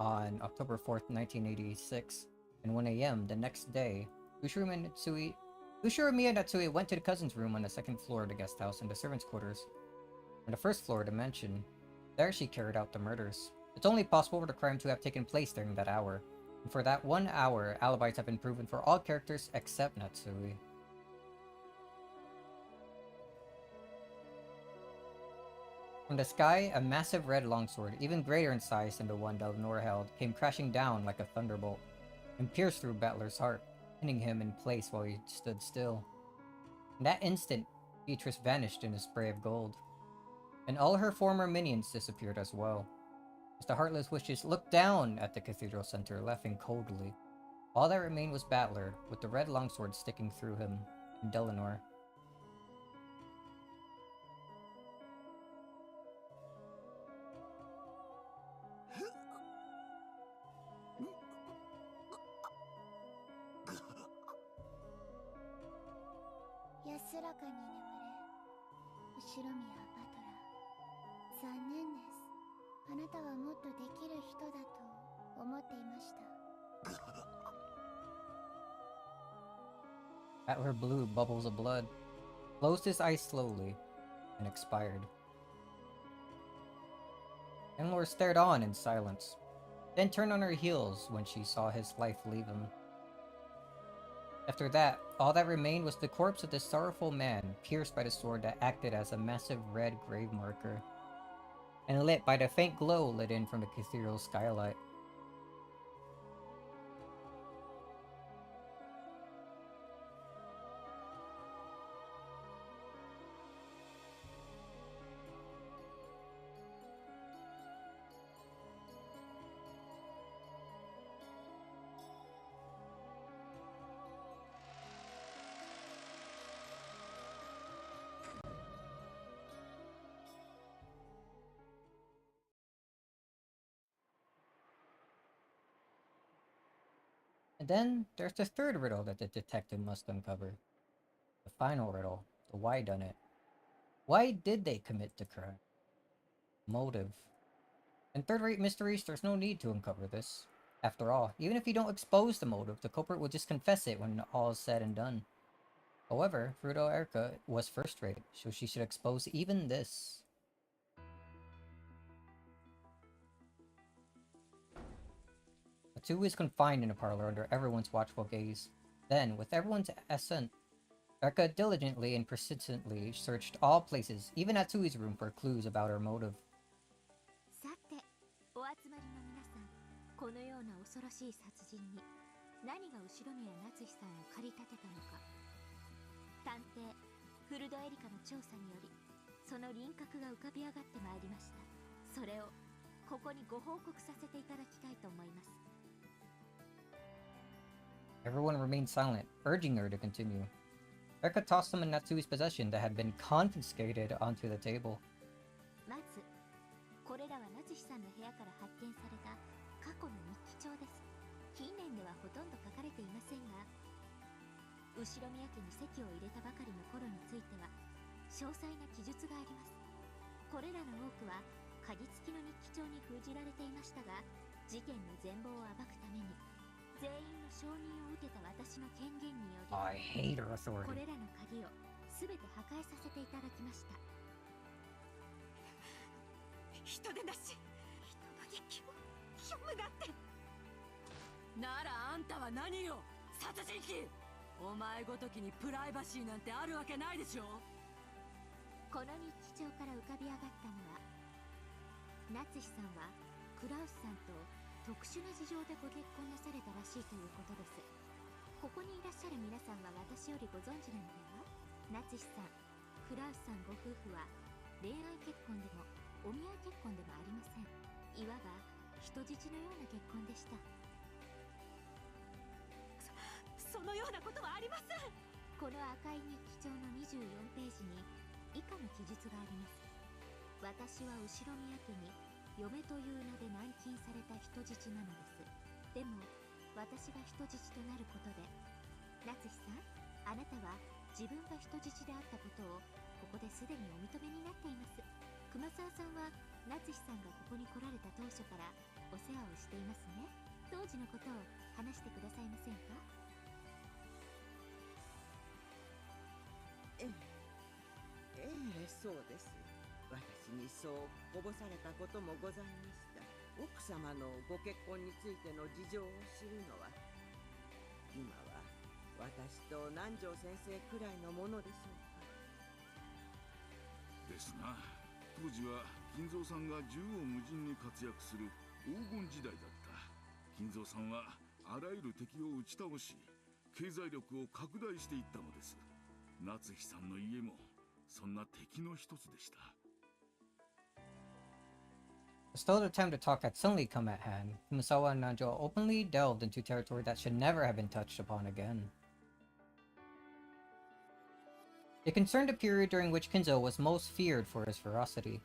on October 4th, 1986, and 1 a.m. the next day, Ushiromiya Natsui went to the cousin's room on the 2nd floor of the guest house and the servants' quarters. On the 1st floor of the mansion, there she carried out the murders. It's only possible for the crime to have taken place during that hour, and for that 1 hour, alibis have been proven for all characters except Natsui. From the sky, a massive red longsword, even greater in size than the one that Lenore held, came crashing down like a thunderbolt, and pierced through Battler's heart, pinning him in place while he stood still. In that instant, Beatrice vanished in a spray of gold, and all her former minions disappeared as well. As the Heartless Witches looked down at the cathedral center, laughing coldly. All that remained was Battler, with the red longsword sticking through him, and Delanor. Battler blew bubbles of blood, closed his eyes slowly, and expired. Lenore stared on in silence, then turned on her heels when she saw his life leave him. After that, all that remained was the corpse of this sorrowful man, pierced by the sword that acted as a massive red grave marker, and lit by the faint glow lit in from the cathedral skylight. And then, there's the 3rd riddle that the detective must uncover. The final riddle, the whodunit. Why did they commit the crime? Motive. In third-rate mysteries, there's no need to uncover this. After all, even if you don't expose the motive, the culprit will just confess it when all is said and done. However, Furudo Erika was first-rate, so she should expose even this. Natsui is confined in a parlor under everyone's watchful gaze. Then, with everyone's assent, Erika diligently and persistently searched all places, even Natsui's room, for clues about her motive. さて、お集まりの皆さん、このような恐ろしい殺人に何が後ろ宮夏日さんを駆り立てたのか。探偵フルドエリカの調査により、その輪郭が浮かび上がってまいりました。それをここにご報告させていただきたいと思います。Everyone remained silent, urging her to continue. Erika tossed some of Natsui's possession that had been confiscated onto the table. まず、これらは夏日さんの部屋から発見された過去の日記帳です。近年ではほとんど書かれていませんが、後宮家に籍を入れたばかりの頃については詳細な記述があります。これらの多くは鍵付きの日記帳に封じられていましたが、事件の全貌を暴くために全員の承認を受けた私の権限により、I hate her authority. これらの鍵をすべて破壊させていただきました。人でなし、人の日記を読むなんて。ならあんたは何よ、殺人鬼。お前ごときにプライバシーなんてあるわけないでしょ。この日記帳から浮かび上がったのは、夏日さんはクラウスさんと特殊な事情でご結婚なされたらしいということです。ここにいらっしゃる皆さんは私よりご存知なのでは。夏日さん、クラウスさんご夫婦は恋愛結婚でもお見合い結婚でもありません。いわば人質のような結婚でした。そのようなことはありません。この赤い日記帳の24ページに以下の記述があります。私は後宮家に嫁という名で軟禁された人質なのです。でも私が人質となることで、夏日さん、あなたは自分が人質であったことをここですでにお認めになっています。熊沢さんは夏日さんがここに来られた当初からお世話をしていますね。当時のことを話してくださいませんか？ええ、そうです。私にそうこぼされたこともございました。奥様のご結婚についての事情を知るのは、今は私と南條先生くらいのものでしょうか。ですな。当時は金蔵さんが縦横無尽に活躍する黄金時代だった。金蔵さんはあらゆる敵を打ち倒し、経済力を拡大していったのです。夏日さんの家もそんな敵の一つでした。As though the time to talk had suddenly come at hand, Kumasawa and Nanjo openly delved into territory that should never have been touched upon again. It concerned a period during which Kinzo was most feared for his ferocity.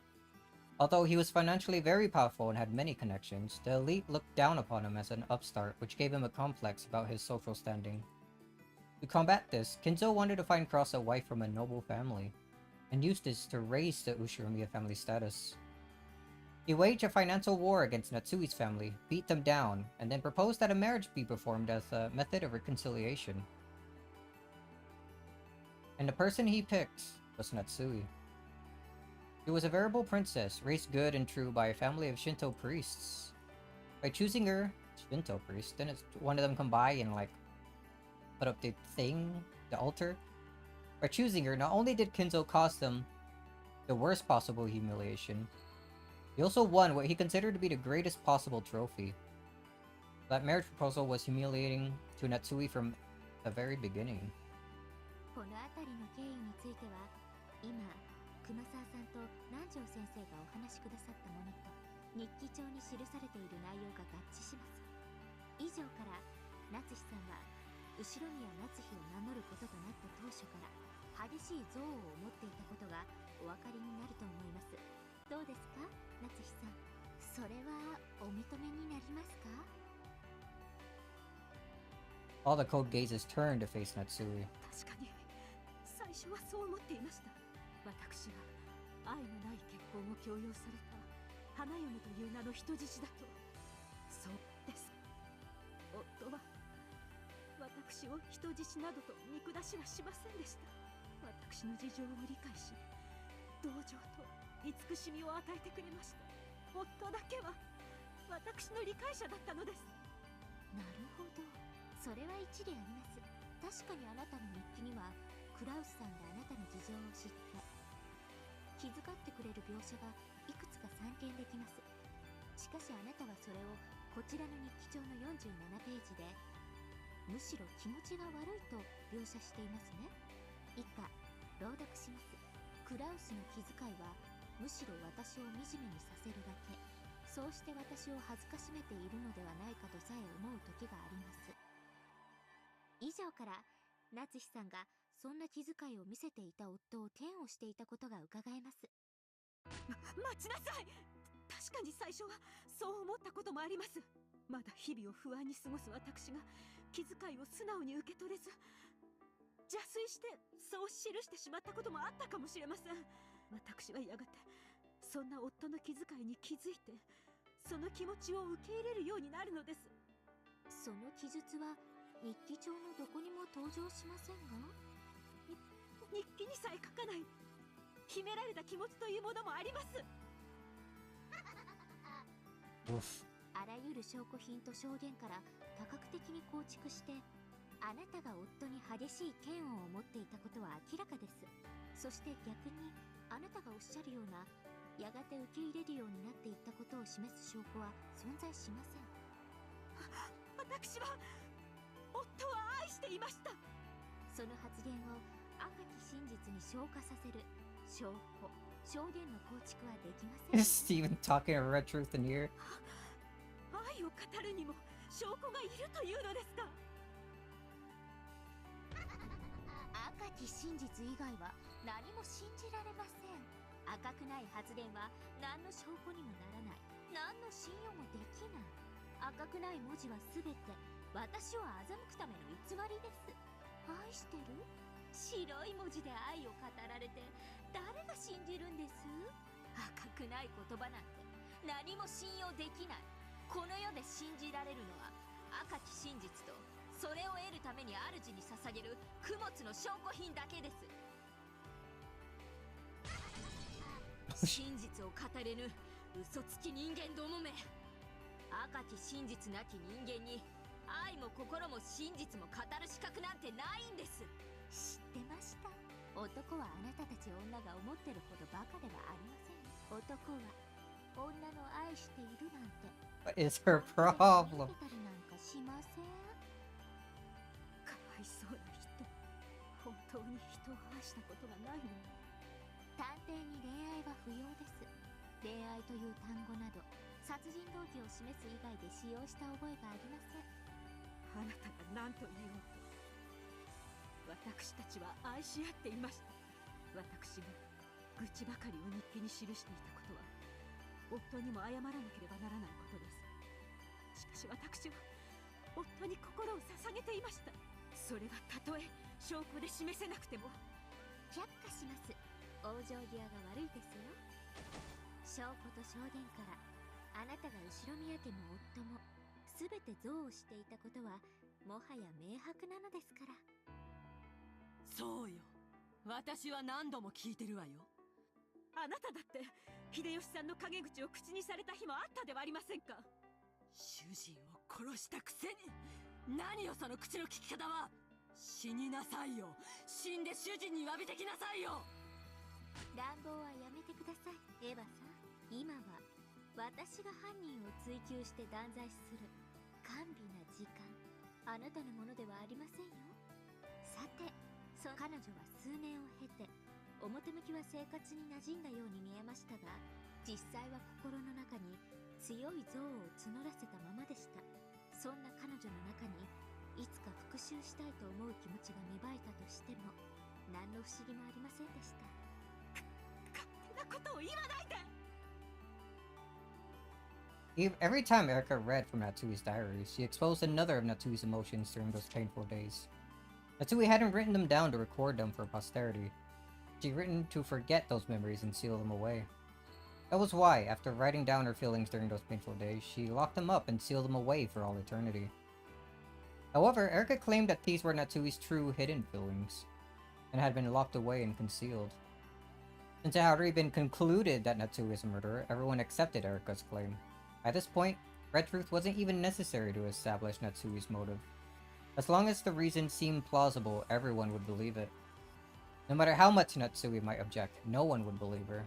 Although he was financially very powerful and had many connections, the elite looked down upon him as an upstart, which gave him a complex about his social standing. To combat this, Kinzo wanted to find Cross a wife from a noble family, and used this to raise the Ushiromiya family status. He waged a financial war against Natsui's family, beat them down, and then proposed that a marriage be performed as a method of reconciliation. And the person he picked was Natsui. She was a veritable princess, raised good and true by a family of Shinto priests. By choosing her, Shinto priest, didn't one of them come by and like put up the thing, the altar? By choosing her, not only did Kinzo cause them the worst possible humiliation, he also won what he considered to be the greatest possible trophy. That marriage proposal was humiliating to Natsui from the very beginning. この辺りの経緯については、今、熊沢さんと南條先生がお話しくださったものと日記帳に記されている内容が合致します。以上から夏日さんは後宮夏日を名乗ることとなった当初から激しい憎悪を持っていたことがお分かりになると思います。どうですか、夏日さん。それはお認めになりますか？ All the cold gazes turned to face Natsui. 確かに最初はそう思っていました。私は愛のない結婚を強要された花嫁という名の人質だと。そうです。夫は私を人質などと見下しはしませんでした。私の事情を理解し、同情と慈しみを与えてくれました。夫だけは私の理解者だったのです。なるほど、それは一理あります。確かにあなたの日記にはクラウスさんがあなたの事情を知って気遣ってくれる描写がいくつか散見できます。しかしあなたはそれをこちらの日記帳の47ページでむしろ気持ちが悪いと描写していますね。以下朗読します。クラウスの気遣いはむしろ私を惨めにさせるだけ、そうして私を恥ずかしめているのではないかとさえ思う時があります。以上から夏日さんがそんな気遣いを見せていた夫を嫌悪していたことが伺えます。待ちなさい。確かに最初はそう思ったこともあります。まだ日々を不安に過ごす私が気遣いを素直に受け取れず、邪推してそう記してしまったこともあったかもしれません。私はやがてそんな夫の気遣いに気づいて、その気持ちを受け入れるようになるのです。その記述は日記帳のどこにも登場しませんが、日記にさえ書かない秘められた気持ちというものもあります。あららゆる証拠品と証言から多角的に構築して、あなたが夫に激しい嫌悪を持っていたことは明らかです。そして逆にあなたがおっしゃるような、やがて受け入れるようになっていったことを示す証拠は存在しません。私は夫は愛していました。その発言を赤き真実に昇華させる証拠、証言の構築はできません。Is Steven talking a red truth in here? 愛を語るにも証拠がいるというのですか？赤き真実以外は何も信じられません。赤くない発言は何の証拠にもならない。何の信用もできない。赤くない文字は全て私を欺くための偽りです。愛してる？白い文字で愛を語られて誰が信じるんです？赤くない言葉なんて何も信用できない。この世で信じられるのは赤き真実と、それを得るために主に捧げる供物の証拠品だけです。真実を語れぬ嘘つき人間どもめ。赤き真実なき人間に愛も心も真実も語る資格なんてないんです。知ってました。男はあなたたち女が思ってるほどバカではありません。男は女の愛しているなんて。What is her problem? たりなんかしません。かわいそうな人。本当に人を愛したことがないの。探偵に恋愛は不要です。恋愛という単語など殺人動機を示す以外で使用した覚えがありません。あなたが何と言おうと、私たちは愛し合っていました。私が愚痴ばかりを日記に記していたことは夫にも謝らなければならないことです。しかし私は夫に心を捧げていました。それがたとえ証拠で示せなくても。却下します。往生際が悪いですよ。証拠と証言からあなたが後宮家も夫も全て憎悪していたことはもはや明白なのですから。そうよ、私は何度も聞いてるわよ。あなただって秀吉さんの陰口を口にされた日もあったではありませんか。主人を殺したくせに何よその口の利き方は。死になさいよ。死んで主人に詫びてきなさいよ。乱暴はやめてください。エヴァさん、今は私が犯人を追及して断罪する甘美な時間、あなたのものではありませんよ。さて、彼女は数年を経て表向きは生活に馴染んだように見えましたが、実際は心の中に強い憎悪を募らせたままでした。そんな彼女の中にいつか復讐したいと思う気持ちが芽生えたとしても何の不思議もありませんでした。勝手なことを言わないで。Every time Erica read from Natsui's diaries, she exposed another of Natsui's emotions during those painful days. Natsui hadn't written them down to record them for posterity. She'd written to forget those memories and seal them away. That was why, after writing down her feelings during those painful days, she locked them up and sealed them away for all eternity. However, Erica claimed that these were Natsui's true hidden feelings, and had been locked away and concealed. Since it had already been concluded that Natsui is a murderer, everyone accepted Erica's claim. At this point, Red Truth wasn't even necessary to establish Natsui's motive. As long as the reason seemed plausible, everyone would believe it. No matter how much Natsui might object, no one would believe her.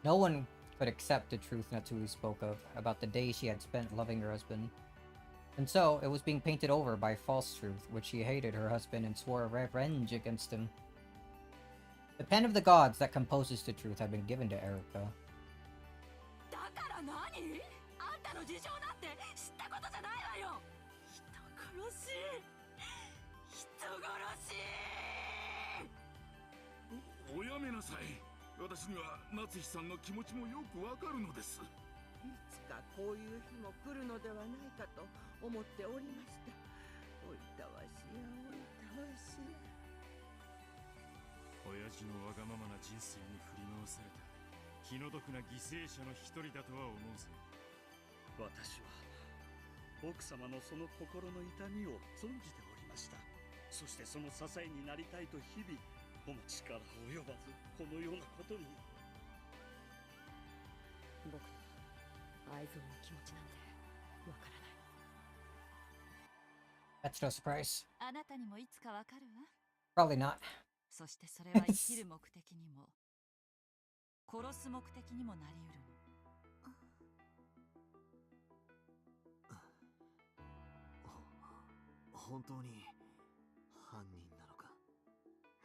No one could accept the truth Natsui spoke of about the days she had spent loving her husband. And so, it was being painted over by false truth, which she hated her husband and swore revenge against him. The pen of the gods that composes the truth had been given to Erica. だから何？あんたの事情なんて知ったことじゃないわよ。人殺し、人殺し。おやめなさい。私には夏日さんの気持ちもよくわかるのです。いつかこういう日も来るのではないかと思っておりました。おいたわしやおいたわしや。親父のわがままな人生に振り回された気の毒な犠牲者の一人だとは思うぜ。私は奥様のその心の痛みを存じておりました。そしてその支えになりたいと日々お力及ばず、このようなことに。僕の愛憎の気持ちなんてわからない。 That's no surprise. あなたにもいつかわかるわ。 Probably not. そしてそれは生きる目的にも殺す目的にもなりうるの。本当に犯人なのか。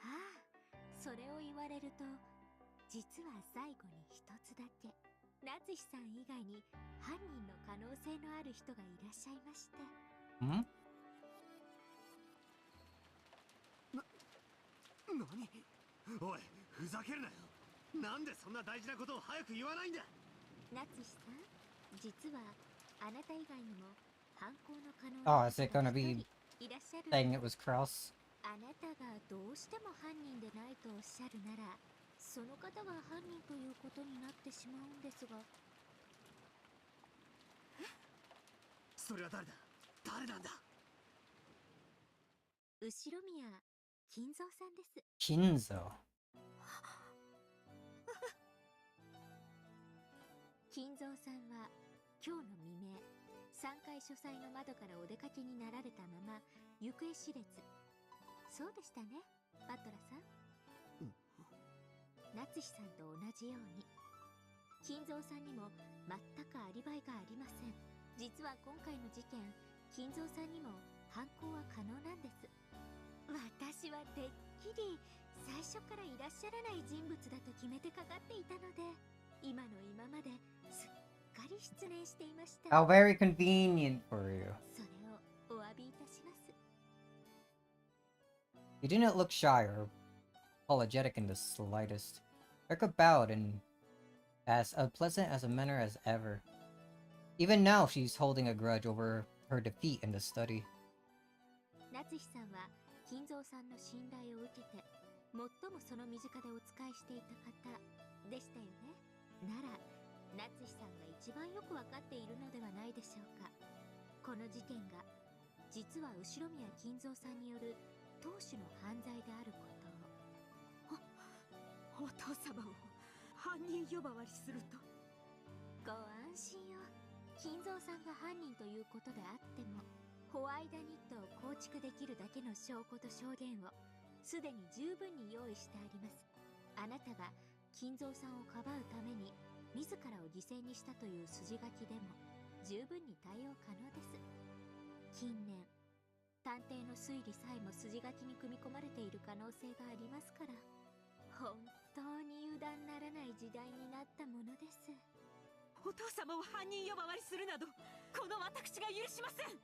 ああ、それを言われると、実は最後に一つだけ夏日さん以外に犯人の可能性のある人がいらっしゃいまして。Hmm? 何？おい、ふざけるなよ。なんでそんな大事なことを早く言わないんだ。夏日さん、実はあなた以外にも犯行の可能 Oh, な is it 方 gonna が be 一人いらっしゃる。 saying it was Kraus? あなたがどうしても犯人でないとおっしゃるなら、その方が犯人ということになってしまうんですが。それは誰だ？誰なんだ？後宮金蔵さんです。 Kinzo. 金蔵さんは今日の未明、3階書斎の窓からお出かけになられたまま行方知れず。そうでしたね、バトラさん。夏日さんと同じように金蔵さんにも全くアリバイがありません。実は今回の事件、金蔵さんにも犯行は可能なんです。私はてっきり最初からいらっしゃらない人物だと決めてかかっていたので、今の今まですっかり失念していました。 How very convenient for you. それをお詫びいたします。 You didn't look shy or apologetic in the slightest. Erica bowed in as unpleasant as a manner as ever. Even now, she's holding a grudge over her defeat in the study. 夏日さんは金蔵さんの信頼を受けて最もその身近でお仕えしていた方でしたよね。なら夏日さんが一番よくわかっているのではないでしょうか。この事件が実は後宮金蔵さんによる当主の犯罪であることを。お父様を犯人呼ばわりすると。ご安心を。金蔵さんが犯人ということであっても、ホワイトニットを構築できるだけの証拠と証言をすでに十分に用意してあります。あなたが金蔵さんをかばうために自らを犠牲にしたという筋書きでも十分に対応可能です。近年探偵の推理さえも筋書きに組み込まれている可能性がありますから、本当に油断ならない時代になったものです。お父様を犯人呼ばわりするなど、この私が許しません。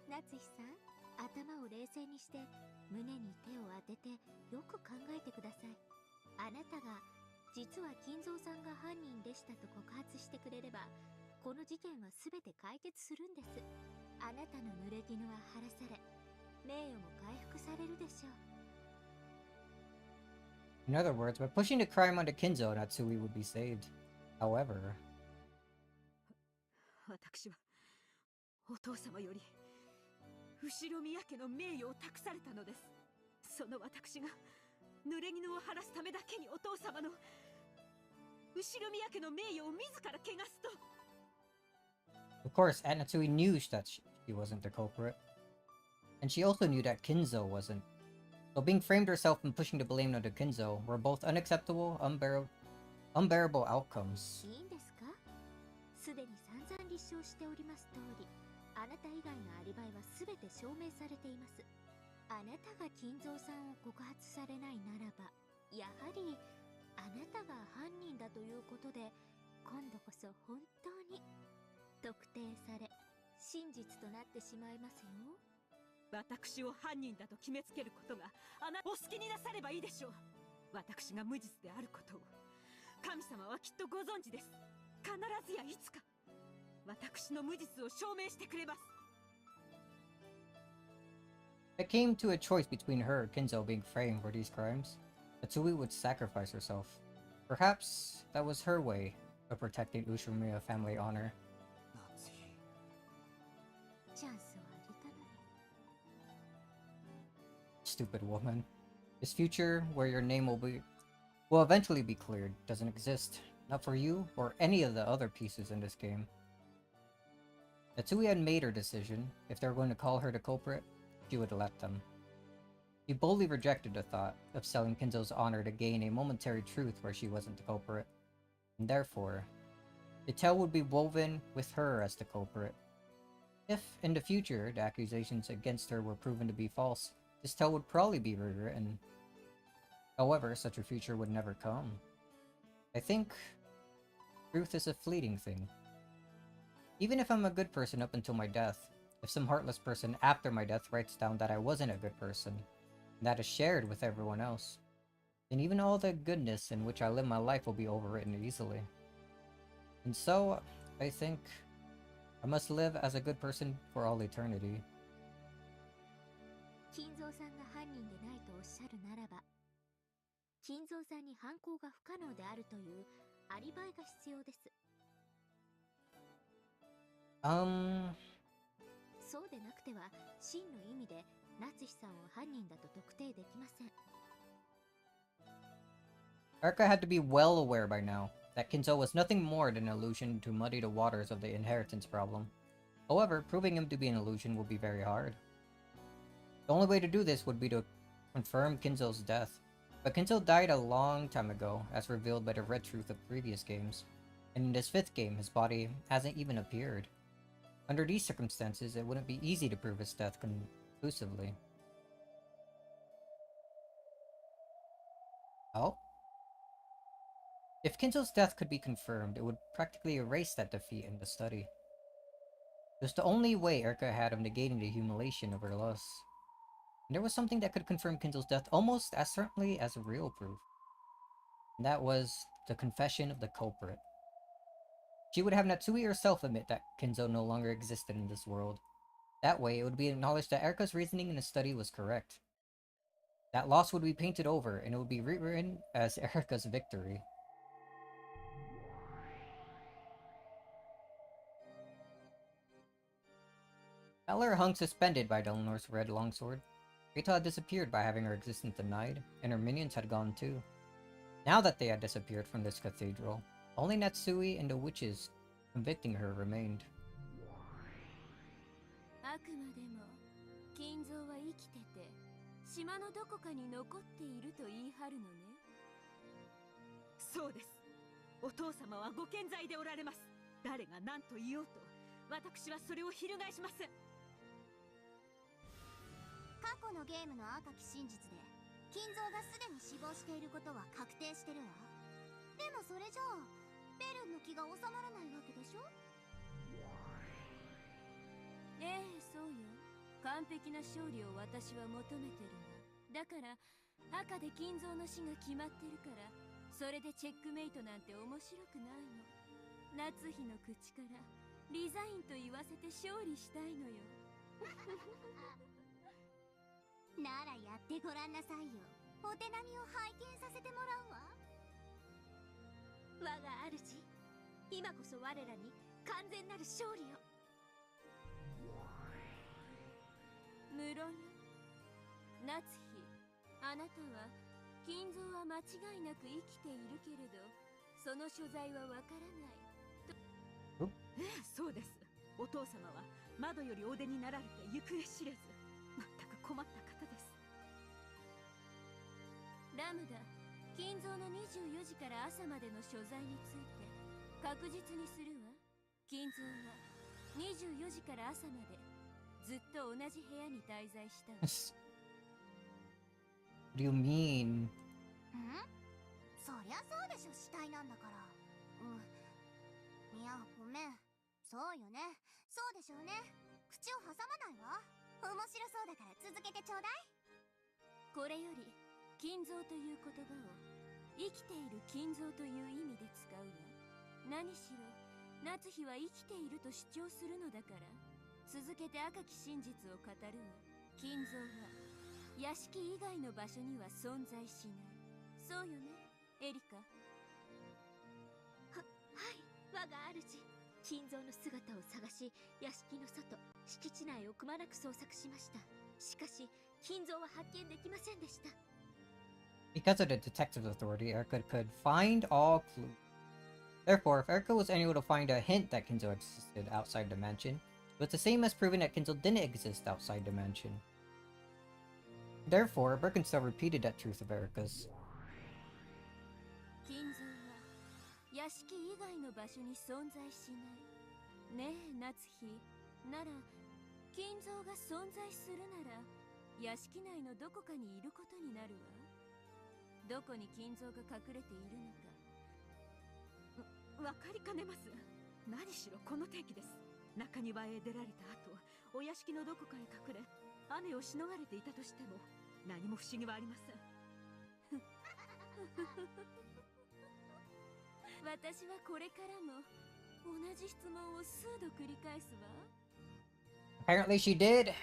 夏日さん、頭を冷静にして胸に手を当ててよく考えてください。あなたが実は金蔵さんが犯人でしたと告発してくれれば、この事件は全て解決するんです。あなたの濡れ衣は晴らされ、名誉も回復されるでしょう。 In other words, by pushing the crime onto Kinzo, Natsui would be saved. However, 私はお父様より後宮家の名誉を託されたのです。その私が濡れ衣を晴らすためだけにお父様の後宮家の名誉を自ら汚すと。 of course, Aunt Natsui knew that she wasn't the culprit. And she also knew that Kinzo wasn't. So being framed herself and pushing the blame onto Kinzo were both unacceptable, unbearable outcomes. いいんですか？すでに散々立証しております通り、あなた以外のアリバイは全て証明されています。あなたが金蔵さんを告発されないならば、やはりあなたが犯人だということで、今度こそ本当に特定され真実となってしまいますよ。私を犯人だと決めつけることがあなたお好きになさればいいでしょう。私が無実であることを神様はきっとご存知です。必ずやいつか私の無実を証明してくれます。 It came to a choice between her and Kinzo being framed for these crimes. Natsui would sacrifice herself. Perhaps that was her way of protecting Ushimuya family honor. チャンスはありたのに。 Stupid woman. This future where your name will eventually be cleared doesn't exist. Not for you or any of the other pieces in this game. Natsui had made her decision. If they were going to call her the culprit, she would let them. She boldly rejected the thought of selling Kinzo's honor to gain a momentary truth where she wasn't the culprit. And therefore, the tale would be woven with her as the culprit. If, in the future, the accusations against her were proven to be false, this tale would probably be rewritten. However, such a future would never come. I think truth is a fleeting thing. Even if I'm a good person up until my death, if some heartless person after my death writes down that I wasn't a good person, and that is shared with everyone else, then even all the goodness in which I live my life will be overwritten easily. And so, I think I must live as a good person for all eternity. 金蔵さんが犯人でないとおっしゃるならば、金蔵さんに犯行が不可能であるというアリバイが必要です。そうでなくては真の意味で夏日さんを犯人だと特定できません。Arka had to be well aware by now that Kinzo was nothing more than an illusion to muddy the waters of the inheritance problem. However, proving him to be an illusion would be very hard. The only way to do this would be to confirm Kinzo's death. But Kinzo died a long time ago, as revealed by the red truth of previous games. And in this 5th game, his body hasn't even appeared. Under these circumstances, it wouldn't be easy to prove his death conclusively. Oh? If Kinzo's death could be confirmed, it would practically erase that defeat in the study. It was the only way Erika had of negating the humiliation of her loss. And there was something that could confirm Kinzo's death almost as certainly as real proof. And that was the confession of the culprit. She would have Natsui herself admit that Kinzo no longer existed in this world. That way, it would be acknowledged that Erika's reasoning in the study was correct. That loss would be painted over, and it would be rewritten as Erika's victory. Valor hung suspended by Delanor's red longsword. Rita had disappeared by having her existence denied, and her minions had gone too. Now that they had disappeared from this cathedral, only Natsui and the witches convicting her remained. あくまでも金蔵は生きてて島のどこかに残っていると言い張るのね。そうです。お父様はご健在でおられます。誰が何と言おうと、私はそれを翻しません。過去のゲームの赤き真実で金蔵がすでに死亡していることは確定してるわ。でもそれじゃあベルンの気が収まらないわけでしょ。ええ、そうよ。完璧な勝利を私は求めてるの。だから赤で金蔵の死が決まってるから、それでチェックメイトなんて面白くないの。夏日の口からリザインと言わせて勝利したいのよ。ならやってごらんなさいよ。お手並みを拝見させてもらうわ。我が主、今こそ我らに完全なる勝利を。無論よ。夏日、あなたは金蔵は間違いなく生きているけれど、その所在はわからないと。ええ、そうです。お父様は窓よりお出になられて行方知れず、全く困った方です。ラムダ、金蔵の24時から朝までの所在について確実にするわ。金蔵は24時から朝までずっと同じ部屋に滞在したわ。What do you mean? そりゃそうでしょ、死体なんだから。いや、ごめん。そうよね。そうでしょうね。口を挟まないわ。面白そうだから続けてちょうだい。これより金蔵という言葉を生きている金蔵という意味で使うわ。何しろ夏日は生きていると主張するのだから、続けて赤き真実を語るわ。金蔵は屋敷以外の場所には存在しない。そうよね、エリカ。はい、我が主。金蔵の姿を探し、屋敷の外、敷地内をくまなく捜索しました。しかし金蔵は発見できませんでした。Because of the detective authority, Erika could find all clues. Therefore, if Erika was unable to find a hint that Kinzo existed outside the mansion, But the same as proving that Kinzo didn't exist outside the mansion. Therefore, Birkenstock repeated that truth of Erika's. 金蔵は屋敷以外の場所に存在しないねえ夏日なら金蔵が存在するなら屋敷内のどこかにいることになるわどこに金蔵が隠れているのかわかりかねます。何しろこの天気です。中庭へ出られた後お屋敷のどこかへ隠れ雨をしのがれていたとしても何も不思議はありません。私はこれからも同じ質問を数度繰り返すわ Apparently she did.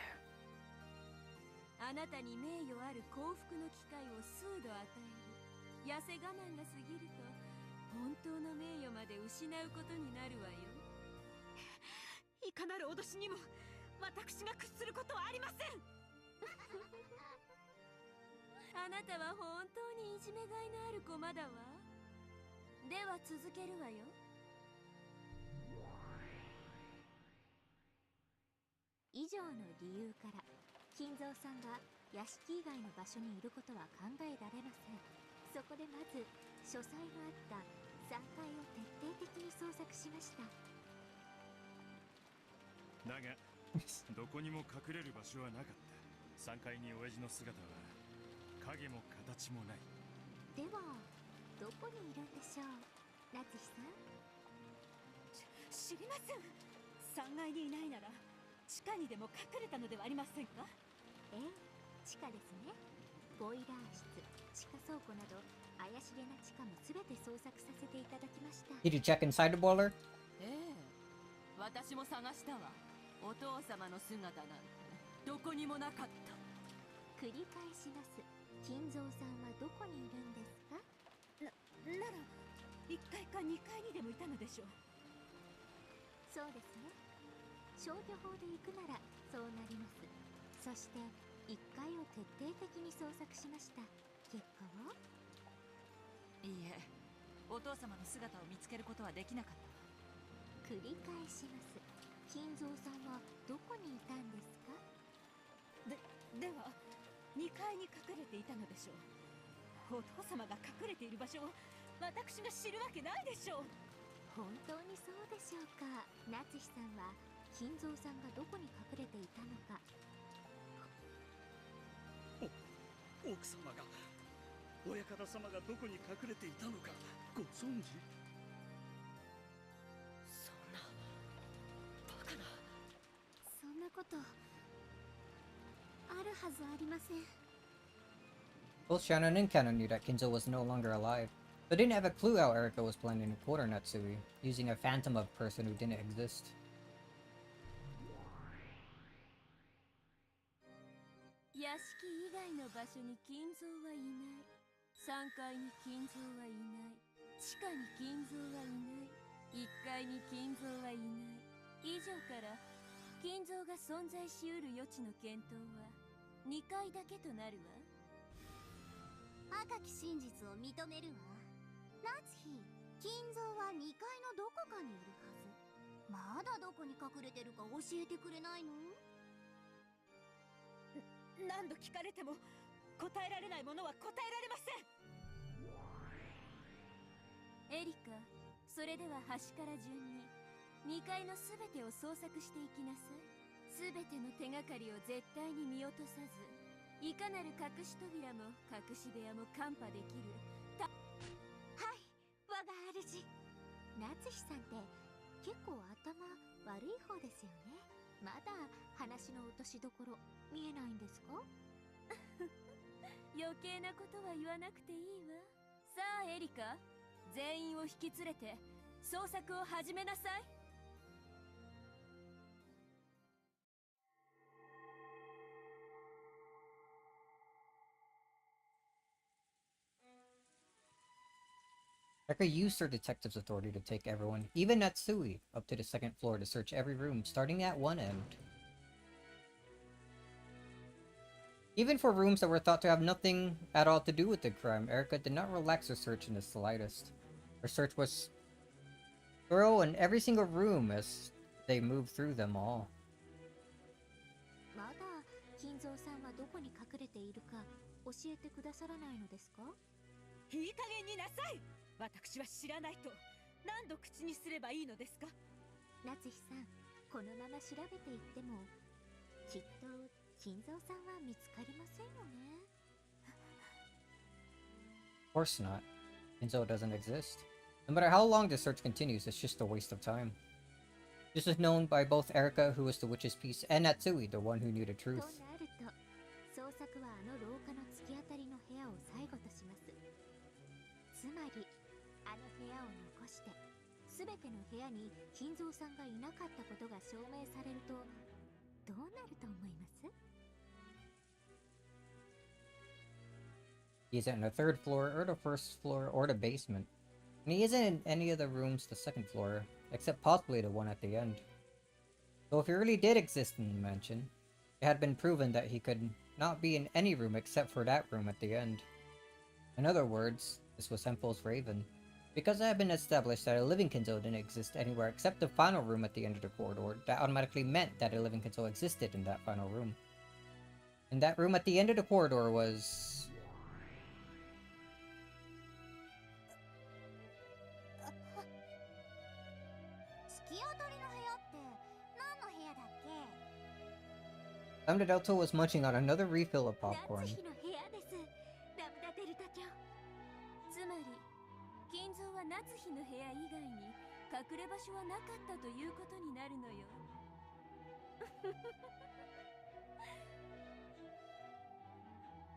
あなたに名誉ある幸福の機会を数度与える痩せ我慢が過ぎると本当の名誉まで失うことになるわよいかなる脅しにも私が屈することはありませんあなたは本当にいじめがいのある駒だわでは続けるわよ以上の理由から金蔵さんが屋敷以外の場所にいることは考えられません。そこでまず書斎のあった3階を徹底的に捜索しました。だがどこにも隠れる場所はなかった。3階に親父の姿は影も形もない。ではどこにいるんでしょう夏日さん。知りません。3階にいないなら地下にでも隠れたのではありませんか。ええ、地下ですね。ボイラー室、地下倉庫など怪しげな地下も全て捜索させていただきました。 Did you check inside the boiler? ええ、私も探したわ。お父様の姿なんてどこにもなかった。繰り返します。金蔵さんはどこにいるんですか。なら1階か2階にでもいたのでしょう。そうですね。消去法で行くならそうなります。そして1階を徹底的に捜索しました。結果は。いいえ、お父様の姿を見つけることはできなかったわ。繰り返します。金蔵さんはどこにいたんですか。では2階に隠れていたのでしょう。お父様が隠れている場所を私が知るわけないでしょう。本当にそうでしょうか。夏日さんは金蔵さんがどこに隠れていたのか。奥様が親方様がどこに隠れていたのかご存知。そんなバカな。そんなことあるはずありません。 Both Shannon and Canon knew that Kinzo was no longer alive, but didn't have a clue how Erika was planning to quarter Natsui, using a phantom of a person who didn't exist. 屋敷以外の場所に金蔵はいない3階に金蔵はいない地下に金蔵はいない1階に金蔵はいない以上から金蔵が存在しうる余地の検討は2階だけとなるわ赤き真実を認めるわ。夏日、金蔵は2階のどこかにいるはず。まだどこに隠れてるか教えてくれないの。何度聞かれても答えられないものは答えられません。エリカ、それでは端から順に2階のすべてを捜索していきなさい。すべての手がかりを絶対に見落とさずいかなる隠し扉も隠し部屋も看破できる。はい、我が主。夏日さんって結構頭悪い方ですよね。まだ話の落としどころ見えないんですか。余計なことは言わなくていいわ。さあエリカ、全員を引き連れて捜索を始めなさい。Erika used her detective's authority to take everyone, even Natsui, up to the second floor to search every room, starting at one end. Even for rooms that were thought to have nothing at all to do with the crime, Erika did not relax her search in the slightest. Her search was thorough in every single room as they moved through them all. れているか教えてくださらないのですか？いい加減になさい。私は知らないと何度口にすればいいのですか？夏日さん、このまま調べていってもきっと金蔵さんは見つかりませんよね。Of course not. Kinzo doesn't exist. No matter how long this search continues, it's just a waste of time. This was known by both Erika, who was the witch's piece, and Natsui, the one who knew the と truth. なると、捜索はあの廊下の突き当たりの部屋を最後とします。つまり、あの部屋を残して、すべての部屋に金蔵さんがいなかったことが証明されると、どうなると思います？ He isn't in the third floor, or the first floor, or the basement. And he isn't in any of the rooms the second floor, except possibly the one at the end. So if he really did exist in the mansion, it had been proven that he could not be in any room except for that room at the end. In other words, this was Senpo's Raven. Because it had been established that a living Kinzo didn't exist anywhere except the final room at the end of the corridor, that automatically meant that a living Kinzo existed in that final room. And that room at the end of the corridor was... 突き当たりの部屋って何の部屋だっけ？ Lambda Delta was munching on another refill of popcorn. 夏日の部屋です。ラムダデルタ卿。つまり金蔵は夏日の部屋以外に隠れ場所はなかったということになるのよ。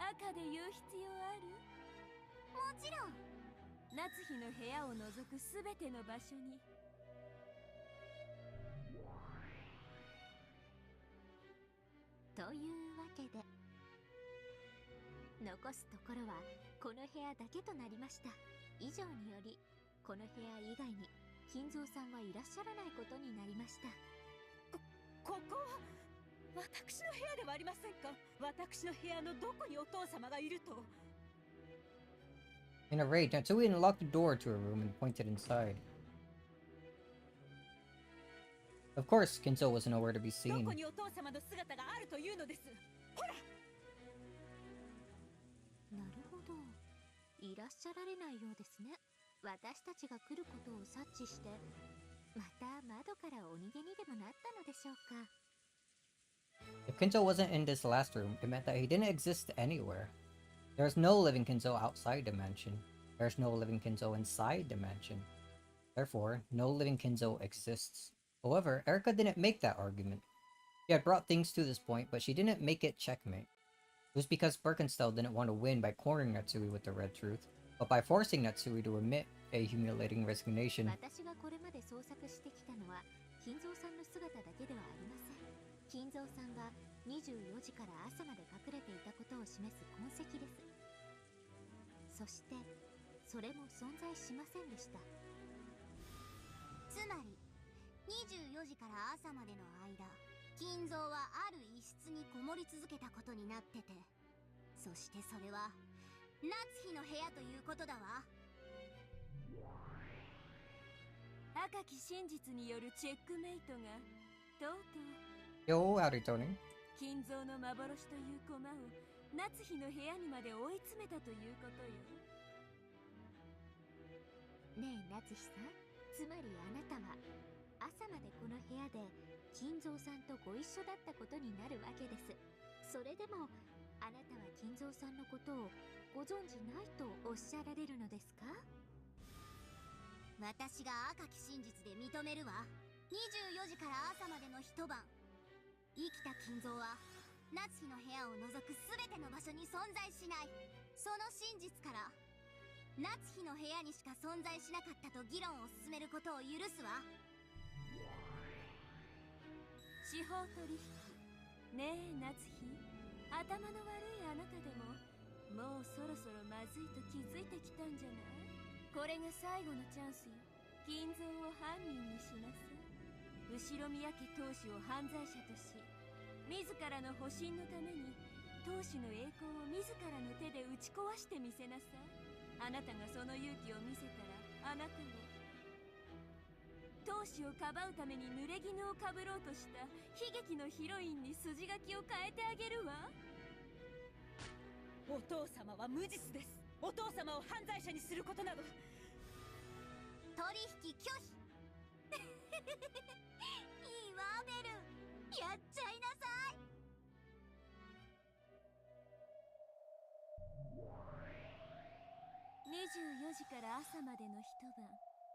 赤で言う必要ある？もちろん。夏日の部屋を除くすべての場所に。というわけで、残すところはこの部屋だけとなりました。以上により、この部屋以外に金蔵さんはいらっしゃらないことになりました。ここは私の部屋ではありませんか？私の部屋のどこにお父様がいると？ In a rage, Natsui unlocked the door to her room and pointed inside. Of course, Kinzo was nowhere to be ど seen. こにお父様の姿があるというのです？ほら。なるほど。いらっしゃられないようですね。私たちが来ることを察知して、また窓からお逃げにでもなったのでしょうか。If Kinzo wasn't in this last room, it meant that he didn't exist anywhere. There's no living Kinzo outside the mansion. There's no living Kinzo inside the mansion. Therefore, no living Kinzo exists. However, Erika didn't make that argument. She had brought things to this point, but she didn't make it checkmate. It was because Birkenstell didn't want to win by cornering Natsui with the red truth, but by forcing Natsui to admit a humiliating resignation. 私がこれまで捜索してきたのは、金蔵さんの姿だけではありません。金蔵さんが24時から朝まで隠れていたことを示す痕跡です。そして、それも存在しませんでした。つまり24時から朝までの間、金蔵はある一室にこもり続けたことになってて、そしてそれは夏日の部屋ということだわ。赤き真実によるチェックメイトがとうとう Yo, howdy, Tony. 金蔵の幻という駒を夏日の部屋にまで追い詰めたということよ。ねえ夏日さん、つまりあなたは朝までこの部屋で金蔵さんとご一緒だったことになるわけです。それでもあなたは金蔵さんのことをご存じないとおっしゃられるのですか？私が赤き真実で認めるわ。24時から朝までの一晩、生きた金蔵は夏日の部屋を除く全ての場所に存在しない。その真実から夏日の部屋にしか存在しなかったと議論を進めることを許すわ。司法取引ねえ夏日、頭の悪いあなたでももうそろそろまずいと気づいてきたんじゃない？これが最後のチャンスよ。金蔵を犯人にしなさい。後宮家当主を犯罪者とし、自らの保身のために当主の栄光を自らの手で打ち壊してみせなさい。あなたがその勇気を見せたら、あなたを当主をかばうために濡れ衣をかぶろうとした悲劇のヒロインに筋書きを変えてあげるわ。お父様は無実です。お父様を犯罪者にすることなど。取引拒否。いいわベル、やっちゃいなさい。24時から朝までの一晩、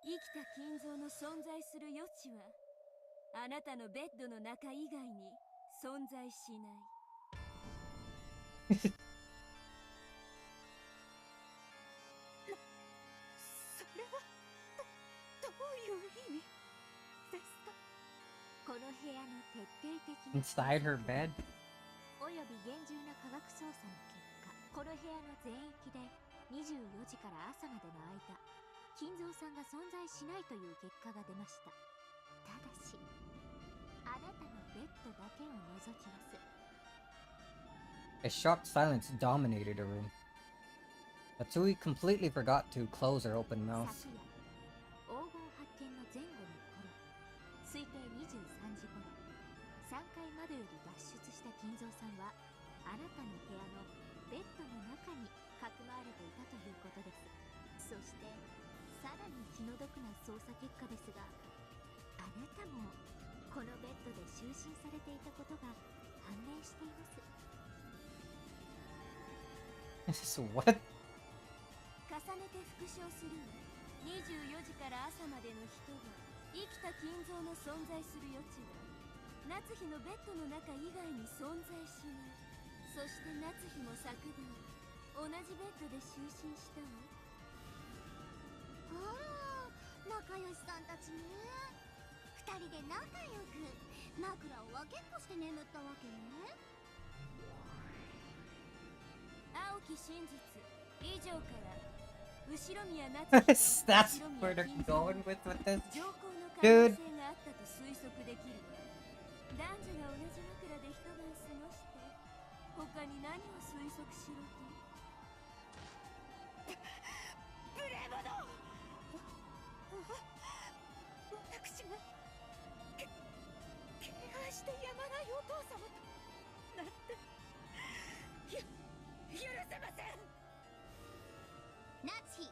生きた金蔵の存在する余地はあなたのベッドの中以外に存在しない。それはどういう意味ですか？この部屋の徹底的な Inside her bed? および厳重な科学捜査の結果、この部屋の全域で24時から朝までの間、金蔵さんが存在しないという結果が出ました。ただし、あなたのベッドだけを除きます。A shocked silence dominated the room. Matsui completely forgot to close her open mouth. 昨夜、黄金発見の前後の頃、推定23時頃、3階窓より脱出した金蔵さんは、あなたの部屋のベッドの中にかくまわれていたということです。そして、さらに気の毒な捜査結果ですが、あなたもこのベッドで就寝されていたことが判明しています。So what? 重ねて復唱するわ。24時から朝までの人が生きた金蔵の存在する余地は夏日のベッドの中以外に存在しない。そして夏日も昨晩同じベッドで就寝したわ。あら、仲良しさんたちね。二人で仲良く枕を分けっこして眠ったわけね。青き真実以上から後宮夏 That's where they're going with this? 上皇の可能 Dude. 性があったと推測できるわ。男女が同じ枕で一晩過ごして他に何を推測しろと。無礼者！私が敬愛してやまないお父様となんて許せません。夏日、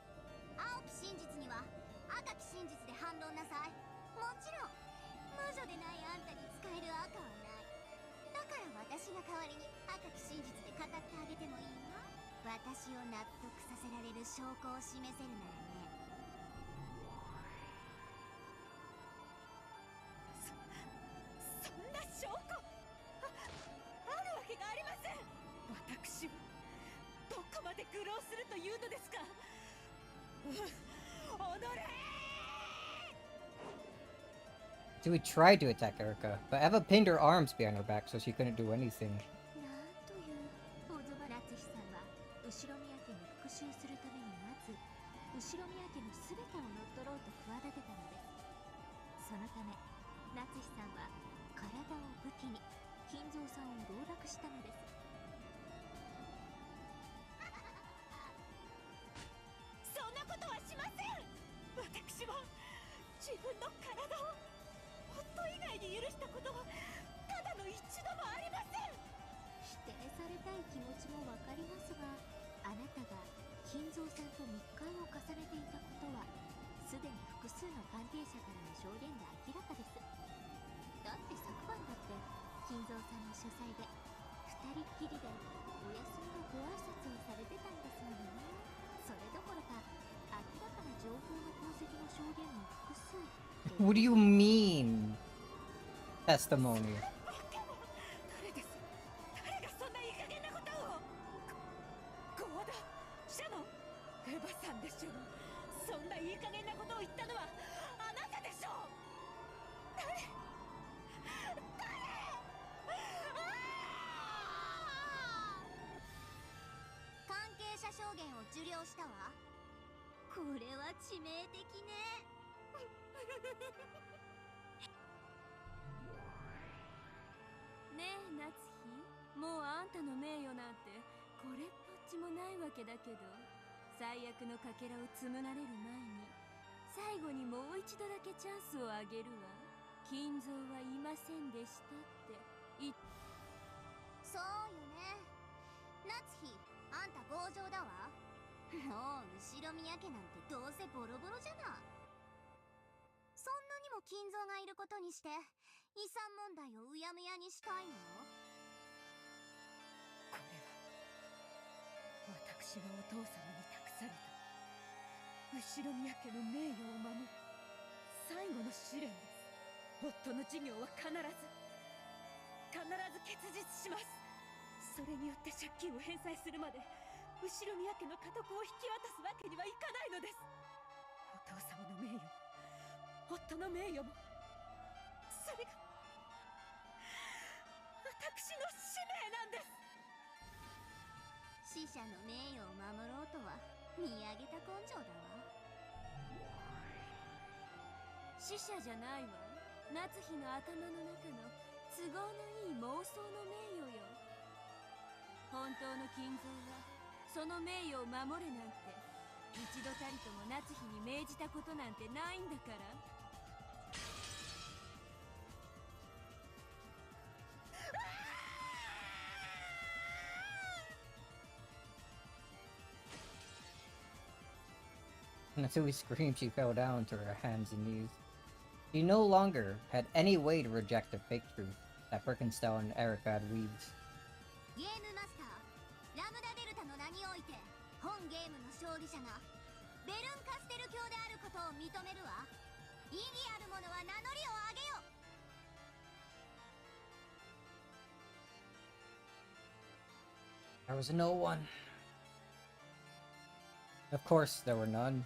青き真実には赤き真実で反論なさい。もちろん魔女でないあんたに使える赤はない。だから私が代わりに赤き真実で語ってあげてもいいわ。私を納得させられる証拠を示せるならね。そんな証拠 あるわけがありません。私はどこまで愚弄するというのですか。Dewey tried to attack Erica, but Eva pinned her arms behind her back so she couldn't do anything. なんというおぞま。夏日さんは後宮家に復讐するためにまず後宮家の全てを乗っ取ろうと企てたのです。そのため夏日さんは体を武器に金蔵さんを籠絡したのです。そんなことはしません。私は自分の体を夫以外に許したことはただの一度もありません。否定されたい気持ちもわかりますが、あなたが金蔵さんと密会を重ねていたことはすでに複数の関係者からの証言で明らかです。だって昨晩だって金蔵さんの書斎で二人っきりでお休みのご挨拶をされてたんですものね。それどころか明らかな情報の痕跡の証言も複数。 What do you mean? Testimony. 誰です？誰がそんないい加減なことを。ゴーダ、シャノン、エヴァさんでしょう。そんないい加減なことを言ったのはあなたでしょう。誰？関係者証言を受領したわ。これは致命的ね。ねえ夏日、もうあんたの名誉なんてこれっぽっちもないわけだけど、最悪のかけらを償られる前に最後にもう一度だけチャンスをあげるわ。金蔵はいませんでしたって言っ。そうよね。夏日、あんた強情だわ。もう後ろ宮家なんてどうせボロボロじゃな。そんなにも金蔵がいることにして遺産問題をうやむやにしたいの？これは私がお父様に託された後ろ宮家の名誉を守る最後の試練です。夫の事業は必ず結実します。それによって借金を返済するまで後ろ宮家の家督を引き渡すわけにはいかないのです。お父様の名誉も夫の名誉もそれが私の使命なんです。死者の名誉を守ろうとは見上げた根性だわ。死者じゃないわ。夏日の頭の中の都合のいい妄想の名誉よ。本当の金蔵はその名誉を守れなんて一度たりとも夏日に命じたことなんてないんだから。Natsui screamed. She fell down to her hands and knees. She no longer had any way to reject the fake truth that Birkenstell and Erica had weaved. ゲームマスター、ラムダデルタの名において本ゲームの勝利者がベルンカステル教であることを認めるわ。意義ある者は名乗りを上げよ。There was no one. Of course, there were none.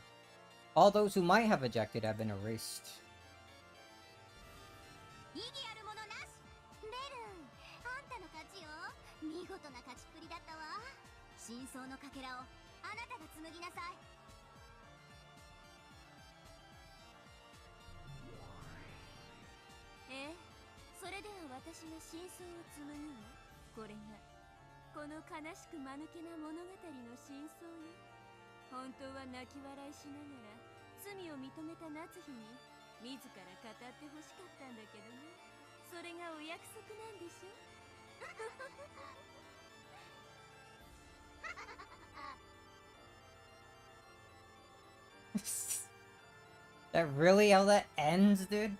All those who might have ejected have been erased. 意義ある者なし。ベルン、あんたの勝ちよ。見事な勝ちっぷりだったわ。真相のかけらをあなたが紡ぎなさい。ええ、それでは私が真相を紡ぐわ。これがこの悲しく間抜けな物語の真相よ。本当は泣き笑いしながら罪を認めた夏日に自ら語ってほしかったんだけどね。それがお約束なんでしょ。That really how that ends, dude?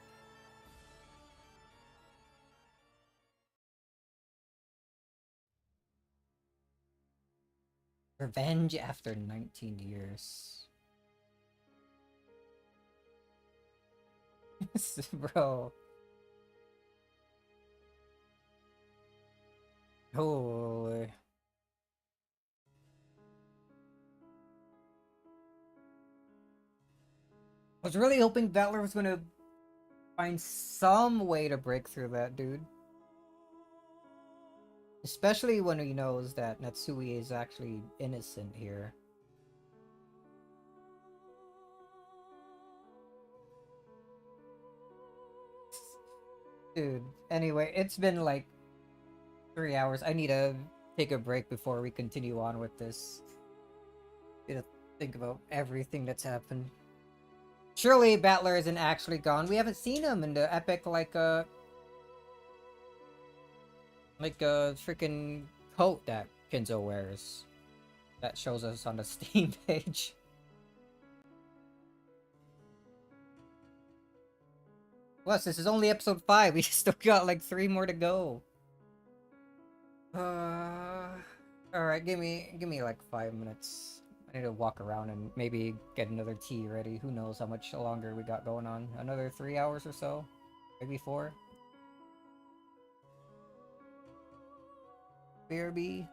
Revenge after 19 years. Bro. Holy. I was really hoping Battler was gonna find some way to break through that, dude. Especially when he knows that Natsui is actually innocent here. Dude, anyway, it's been like 3 hours. I need to take a break before we continue on with this. Need to think about everything that's happened. Surely Battler isn't actually gone. We haven't seen him in the epic like a freaking coat that Kinzo wears. That shows us on the Steam page. Plus, this is only episode 5. We still got like 3 more to go. Alright, give me like 5 minutes. I need to walk around and maybe get another tea ready. Who knows how much longer we got going on. Another 3 hours or so? Maybe 4? BRB.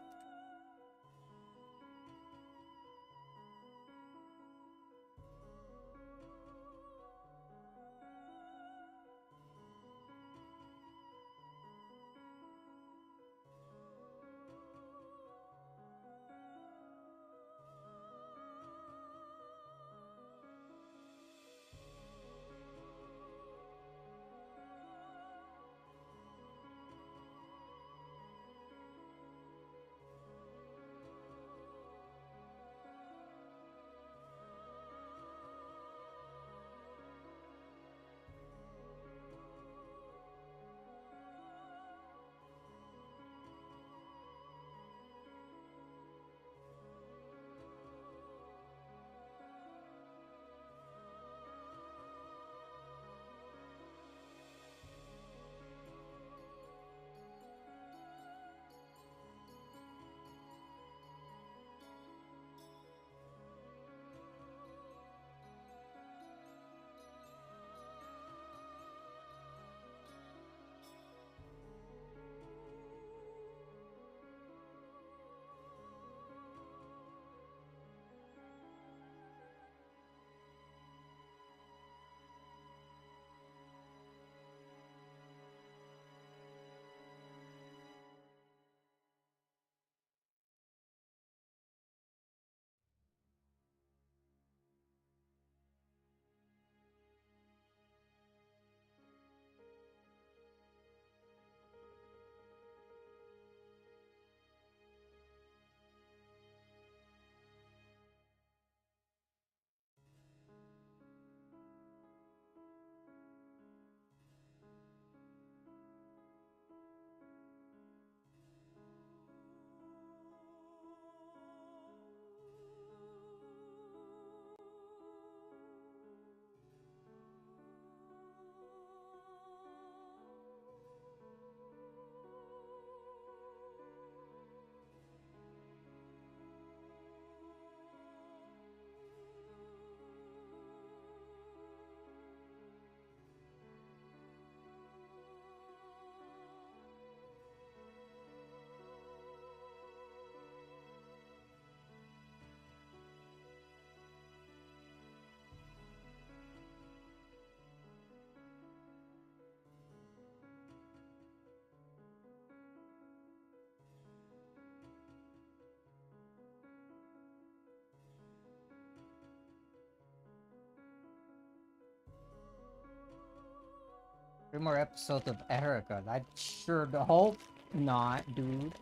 3 more episodes of Erica. I sure hope not, dude.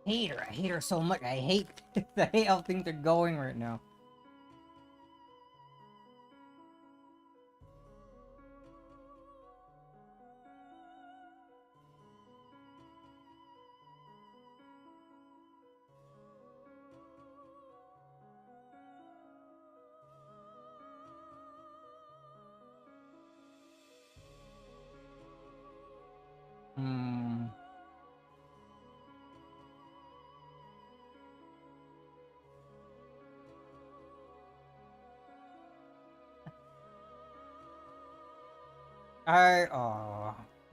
Hate her. I hate her so much. I hate how things are going right now. Hmm.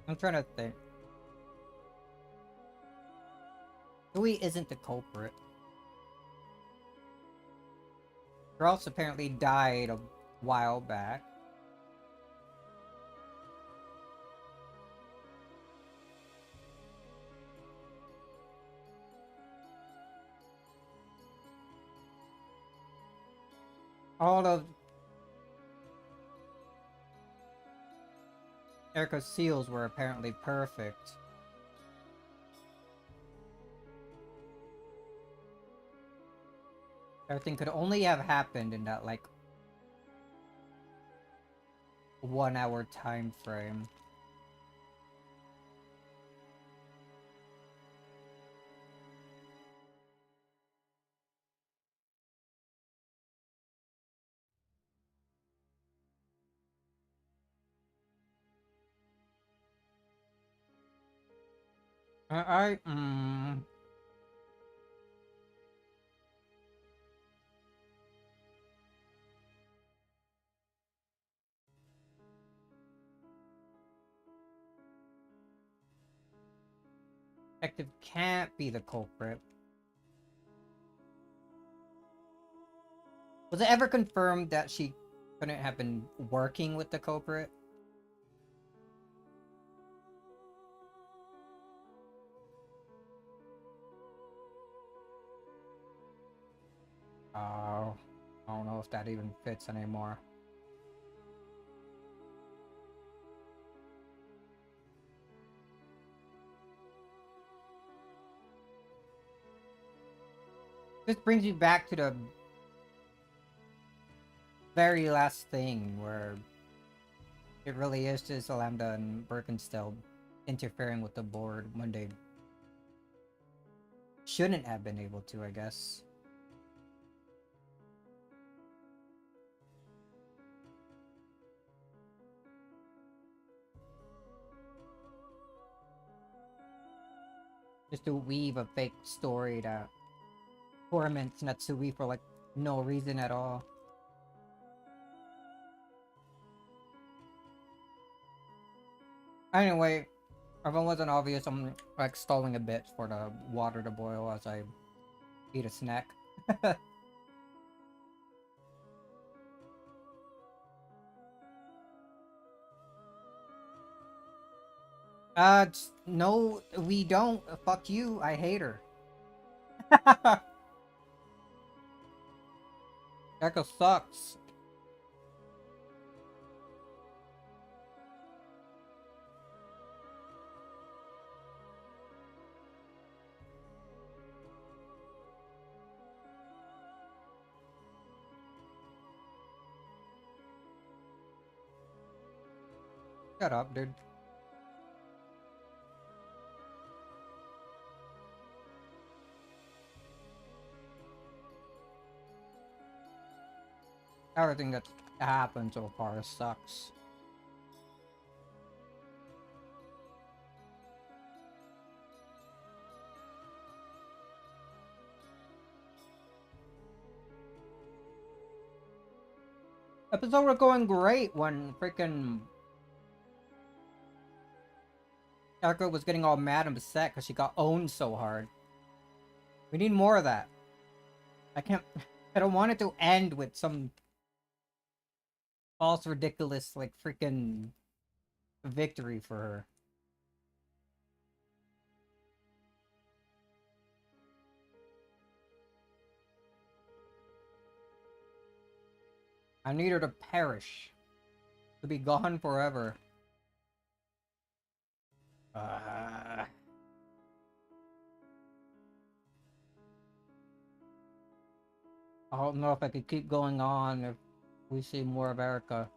I'm trying to think. Louis isn't the culprit. Girls apparently died a while back. All of Erica's seals were apparently perfect. Everything could only have happened in that, like, 1 hour time frame. Detective can't be the culprit. Was it ever confirmed that she couldn't have been working with the culprit? Oh, I don't know if that even fits anymore. This brings you back to the very last thing where it really is just Lambda and Birkenstell interfering with the board when they shouldn't have been able to, I guess. Just to weave a fake story that torments Natsui for, like, no reason at all. Anyway, if it wasn't obvious, I'm, like, stalling a bit for the water to boil as I eat a snack. No, we don't. Fuck you, I hate her. Echo sucks. Shut up, dude. Everything that's happened so far sucks. Episode was going great when freaking Erica was getting all mad and upset because she got owned so hard. We need more of that. I don't want it to end with some false, ridiculous, like, freaking victory for her. I need her to perish. To be gone forever. I don't know if I could keep going on if we see more of Erica.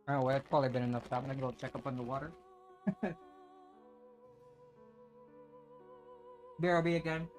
Oh, well, it's probably been enough time. I'm gonna go check up on the water. BRB again.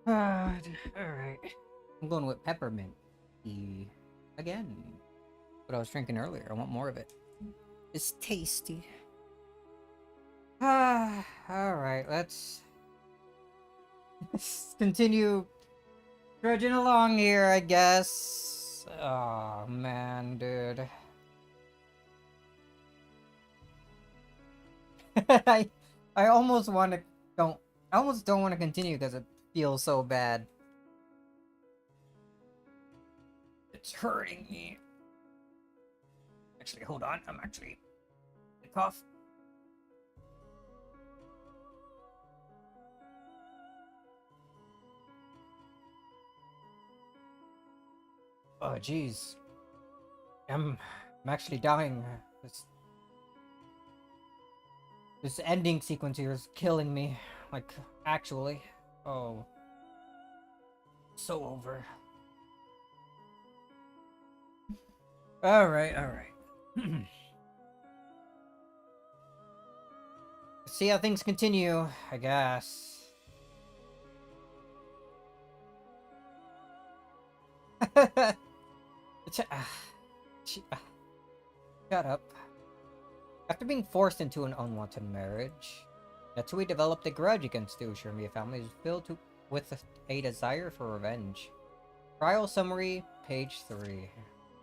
Alright. I'm going with peppermint tea again. What I was drinking earlier. I want more of it. It's tasty. Alright, let's continue trudging along here, I guess. Oh man, dude. I almost want to I almost don't want to continue because it feels so bad. It's hurting me. Actually, hold on. I'm actually cough. Oh jeez. I'm actually dying. This ending sequence here is killing me. Like, actually. Oh. So over. Alright. See how things continue, I guess. Shut up. After being forced into an unwanted marriage, Natsui developed a grudge against the Ushirimiya family with a desire for revenge. Trial summary, page 3.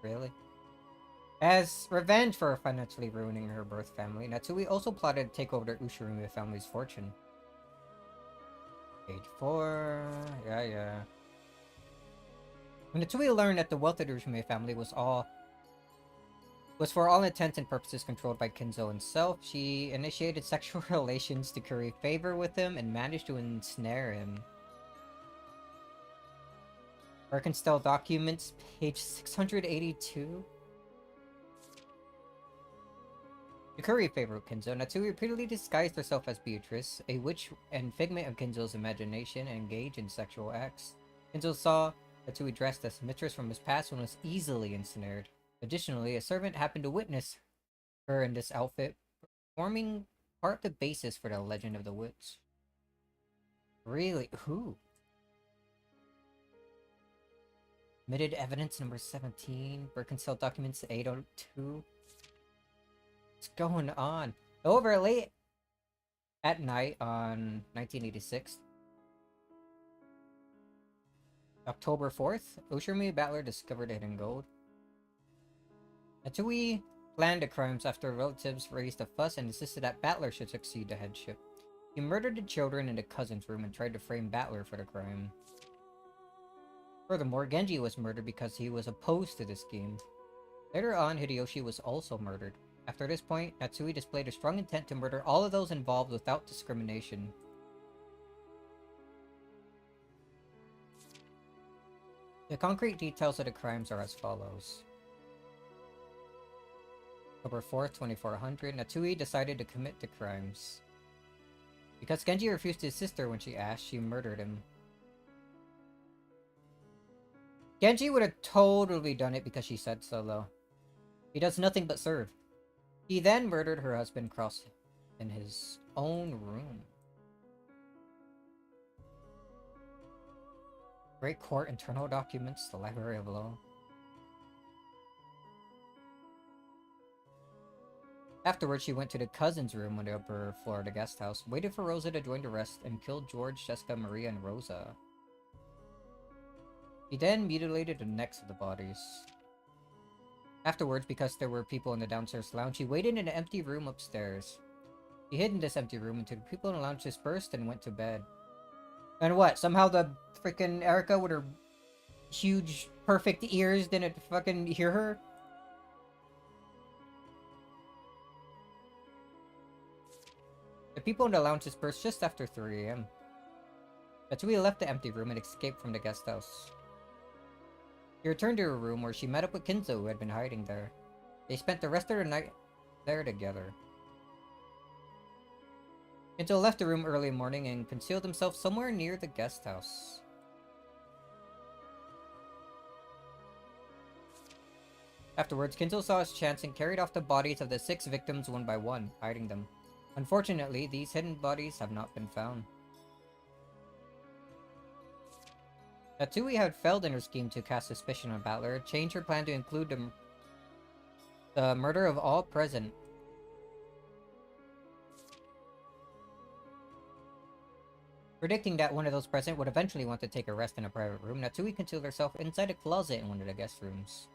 Really? As revenge for financially ruining her birth family, Natsui also plotted to take over the Ushirume family's fortune. Page 4. Yeah. When Natsui learned that the wealth of the Ushirume family was for all intents and purposes controlled by Kinzo himself, she initiated sexual relations to curry favor with him and managed to ensnare him. Arkansas documents, page 682. To curry favor with Kinzo, Natsui repeatedly disguised herself as Beatrice, a witch and figment of Kinzo's imagination, and engaged in sexual acts. Kinzo saw Natsui dressed as mistress from his past and was easily ensnared. Additionally, a servant happened to witness her in this outfit, forming part of the basis for the legend of the witch. Really? Who? Admitted evidence number 17. Birkenstock documents 802. What's going on? Over late at night on 1986. October 4th, Ushirume Battler discovered hidden gold. Natsui planned the crimes after relatives raised a fuss and insisted that Battler should succeed the headship. He murdered the children in the cousin's room and tried to frame Battler for the crime. Furthermore, Genji was murdered because he was opposed to the scheme. Later on, Hideyoshi was also murdered. After this point, Natsui displayed a strong intent to murder all of those involved without discrimination. The concrete details of the crimes are as follows. October 4th, 2400, Natsui decided to commit the crimes. Because Genji refused to assist her when she asked, she murdered him. Genji would have totally done it because she said so, though. He does nothing but serve. He then murdered her husband Cross in his own room. Great Court internal documents, the Library of Law. Afterwards, she went to the cousin's room on the upper floor of the guest house, waited for Rosa to join the rest, and killed George, Jessica, Maria, and Rosa. He then mutilated the necks of the bodies. Afterwards, because there were people in the downstairs lounge, he waited in an empty room upstairs. He hid in this empty room until the people in the lounge dispersed and went to bed. And what? Somehow the freaking Erica with her huge, perfect ears didn't fucking hear her? The people in the lounge dispersed just after 3 AM. Natsui left the empty room and escaped from the guest house. She returned to her room where she met up with Kinzo, who had been hiding there. They spent the rest of the night there together. Kinzo left the room early morning and concealed himself somewhere near the guest house. Afterwards, Kinzo saw his chance and carried off the bodies of the 6 victims one by one, hiding them. Unfortunately, these hidden bodies have not been found. Natsui had failed in her scheme to cast suspicion on Battler, changed her plan to include the murder of all present. Predicting that one of those present would eventually want to take a rest in a private room, Natsui concealed herself inside a closet in one of the guest rooms.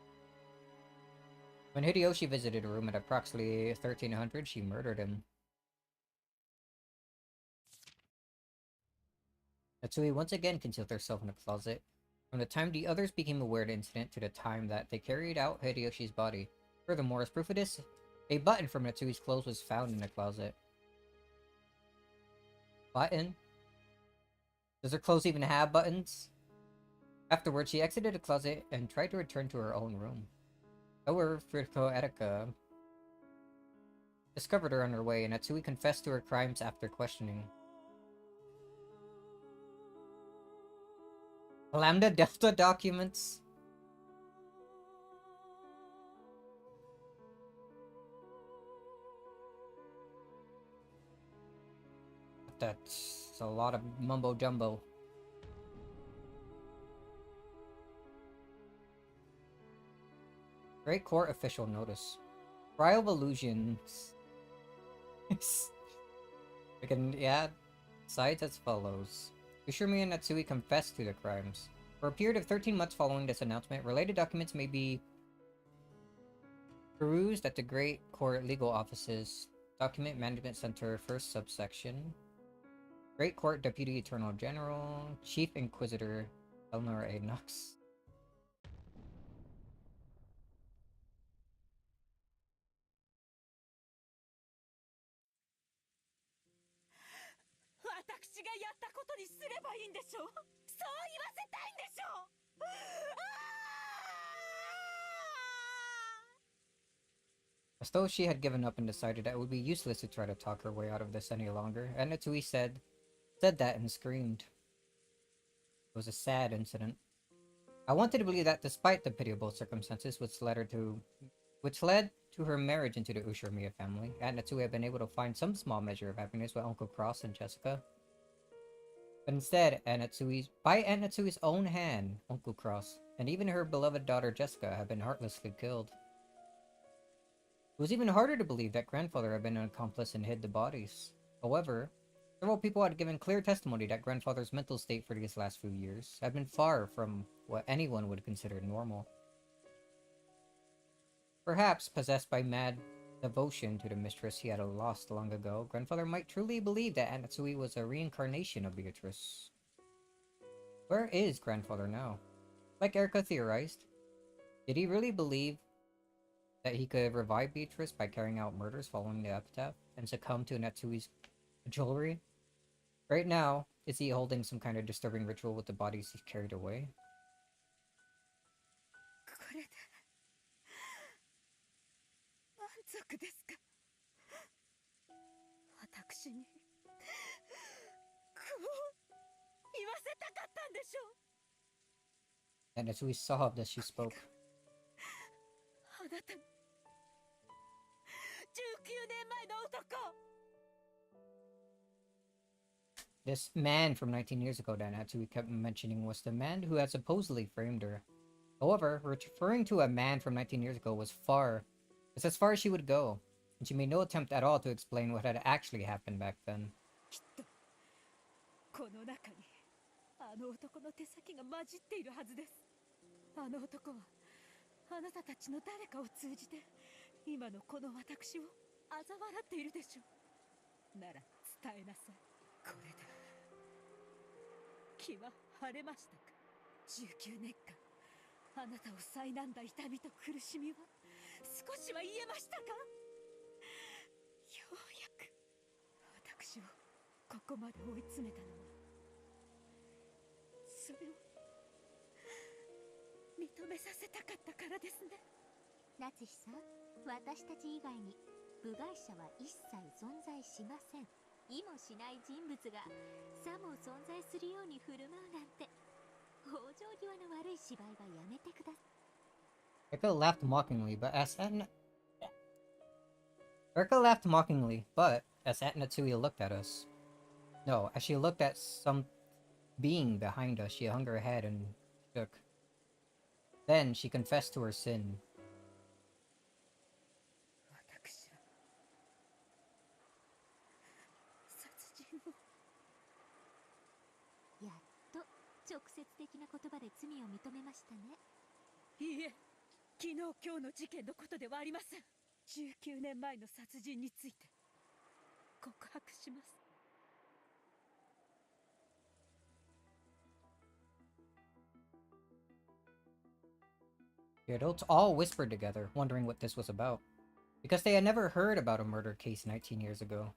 When Hideyoshi visited her room at approximately 1300, she murdered him. Natsui once again concealed herself in a closet, from the time the others became aware of the incident to the time that they carried out Hideyoshi's body. Furthermore, as proof of this, a button from Natsui's clothes was found in the closet. Button? Does her clothes even have buttons? Afterwards, she exited the closet and tried to return to her own room. However, Furiko Erika discovered her on her way, and Natsui confessed to her crimes after questioning. Lambda Delta documents? That's a lot of mumbo jumbo. Great Court official notice. Trial of illusions. Again, yeah. Sides as follows. Ushirumi and Natsui confessed to the crimes. For a period of 13 months following this announcement, related documents may be perused at the Great Court Legal Office's Document Management Center, First Subsection. Great Court Deputy Attorney General, Chief Inquisitor Eleanor A. Knox. As though she had given up and decided that it would be useless to try to talk her way out of this any longer, Natsui said that and screamed. It was a sad incident. I wanted to believe that despite the pitiable circumstances which led to her marriage into the Ushirmiya family, Natsui had been able to find some small measure of happiness with Uncle Cross and Jessica. But instead, by Natsui's own hand, Uncle Cross, and even her beloved daughter Jessica had been heartlessly killed. It was even harder to believe that grandfather had been an accomplice and hid the bodies. However, several people had given clear testimony that grandfather's mental state for these last few years had been far from what anyone would consider normal. Perhaps possessed by mad devotion to the mistress he had lost long ago, grandfather might truly believe that Natsui was a reincarnation of Beatrice. Where is grandfather now? Like Erica theorized, did he really believe that he could revive Beatrice by carrying out murders following the epitaph and succumb to Natsui's jewelry? Right now, is he holding some kind of disturbing ritual with the bodies he carried away? And Natsui sobbed as she spoke. This man from 19 years ago that Natsui kept mentioning was the man who had supposedly framed her. However, referring to a man from 19 years ago was as far as she would go, and she made no attempt at all to explain what had actually happened back then. Erica laughed mockingly, but as Natsui looked at us. No, as she looked at some being behind us, she hung her head and shook. Then she confessed to her sin. The adults all whispered together, wondering what this was about, because they had never heard about a murder case 19 years ago.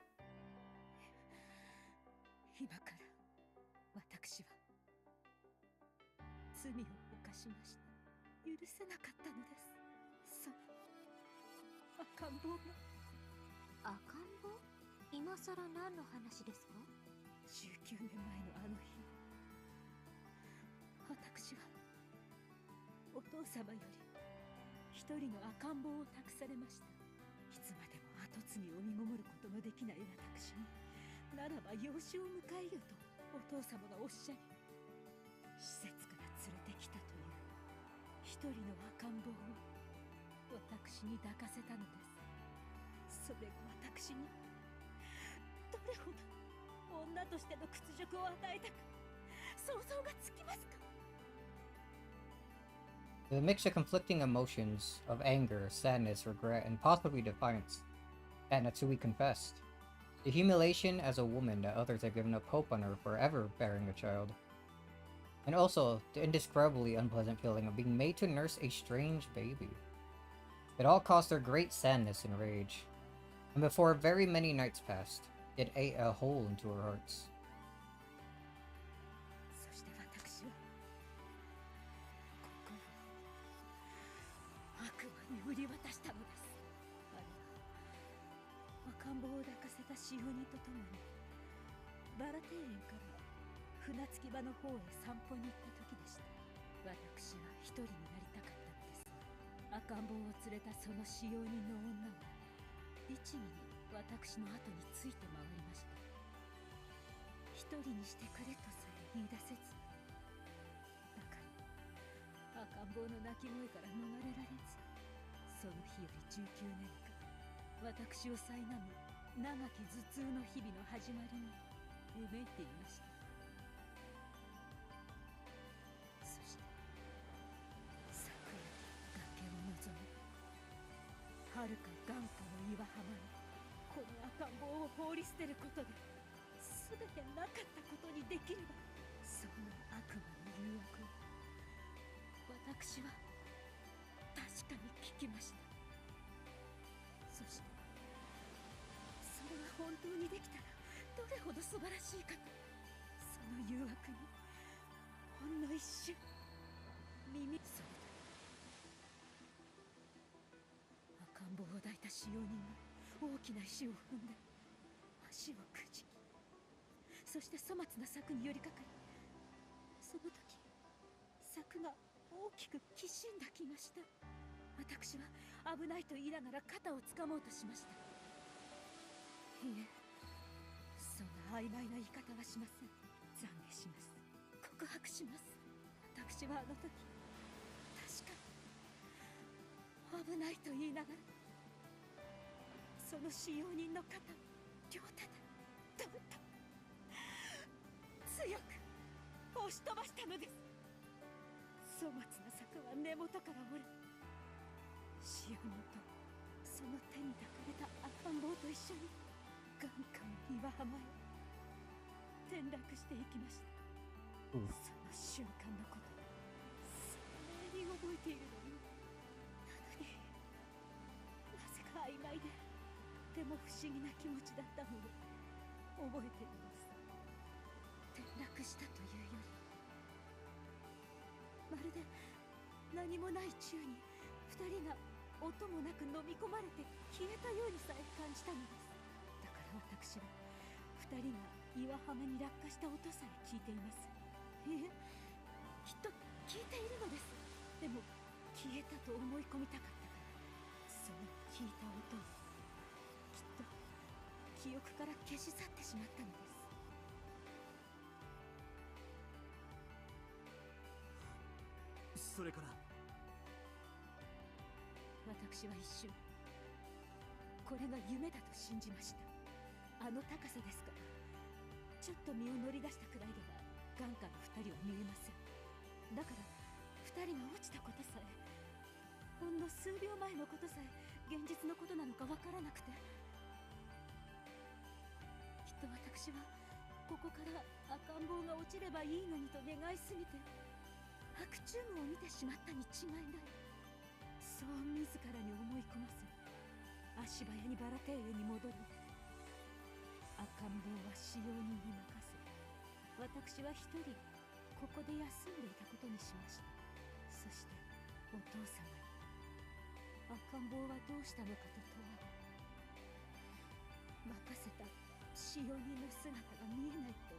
想像がつきますか？ With a mix of conflicting emotions of anger, sadness, regret, and possibly defiance, that Natsui confessed. The humiliation as a woman that others had given up hope on her for ever bearing a child. And also, the indescribably unpleasant feeling of being made to nurse a strange baby. It all caused her great sadness and rage. And before very many nights passed, it ate a hole into her hearts. そして私は心を悪魔に売り渡したのです。あれは赤ん坊を抱かせた使用人と共にバラ庭園から船着き場の方へ散歩に行った時でした。私は一人になりたかったのですが、赤ん坊を連れたその使用人の女は律儀に私の後について回りました。一人にしてくれとさえ言い出せず、だから赤ん坊の泣き声から逃れられず、その日より19年間私を苛む長き頭痛の日々の始まりにうめいていました。そして昨夜崖を望み、はるか眼下の岩浜にこの赤ん坊を放り捨てることで全てなかったことにできれば、そんな悪魔の誘惑を私は確かに聞きました。そしてそれが本当にできたらどれほど素晴らしいかと、その誘惑にほんの一瞬耳それだ。赤ん坊を抱いた使用人が大きな石を踏んで足をくじき、そして粗末な柵に寄りかかり、その時柵が大きくきしんだ気がした。私は危ないと言いながら肩をつかもうとしました。いえ、そんな曖昧な言い方はしません。懺悔します。告白します。私はあの時確かに危ないと言いながらその使用人の肩を両手でどんと強く押し飛ばしたのです。粗末な柵は根元から折れ、使用人とその手に抱かれた赤ん坊と一緒に眼下の岩浜へ転落していきました。その瞬間のこと鮮明に覚えているのに、なのになぜか曖昧でとても不思議な気持ちだったのを覚えています。転落したというより、まるで何もない宙に二人が音もなく飲み込まれて消えたようにさえ感じたのです。だから私は二人が岩浜に落下した音さえ聞いています。いえ、きっと聞いているのです。でも消えたと思い込みたかったから、その聞いた音をきっと記憶から消し去ってしまったのです。それから私は一瞬これが夢だと信じました。あの高さですから、ちょっと身を乗り出したくらいでは眼下の二人は見えません。だから二人が落ちたことさえ、ほんの数秒前のことさえ現実のことなのかわからなくて、きっと私はここから赤ん坊が落ちればいいのにと願いすぎて白昼夢を見てしまったに違いない。そう自らに思い込ませ、足早にバラ庭園に戻り、赤ん坊は使用人に任せ、私は一人ここで休んでいたことにしました。そしてお父様に赤ん坊はどうしたのかと問われ、任せた使用人の姿が見えないと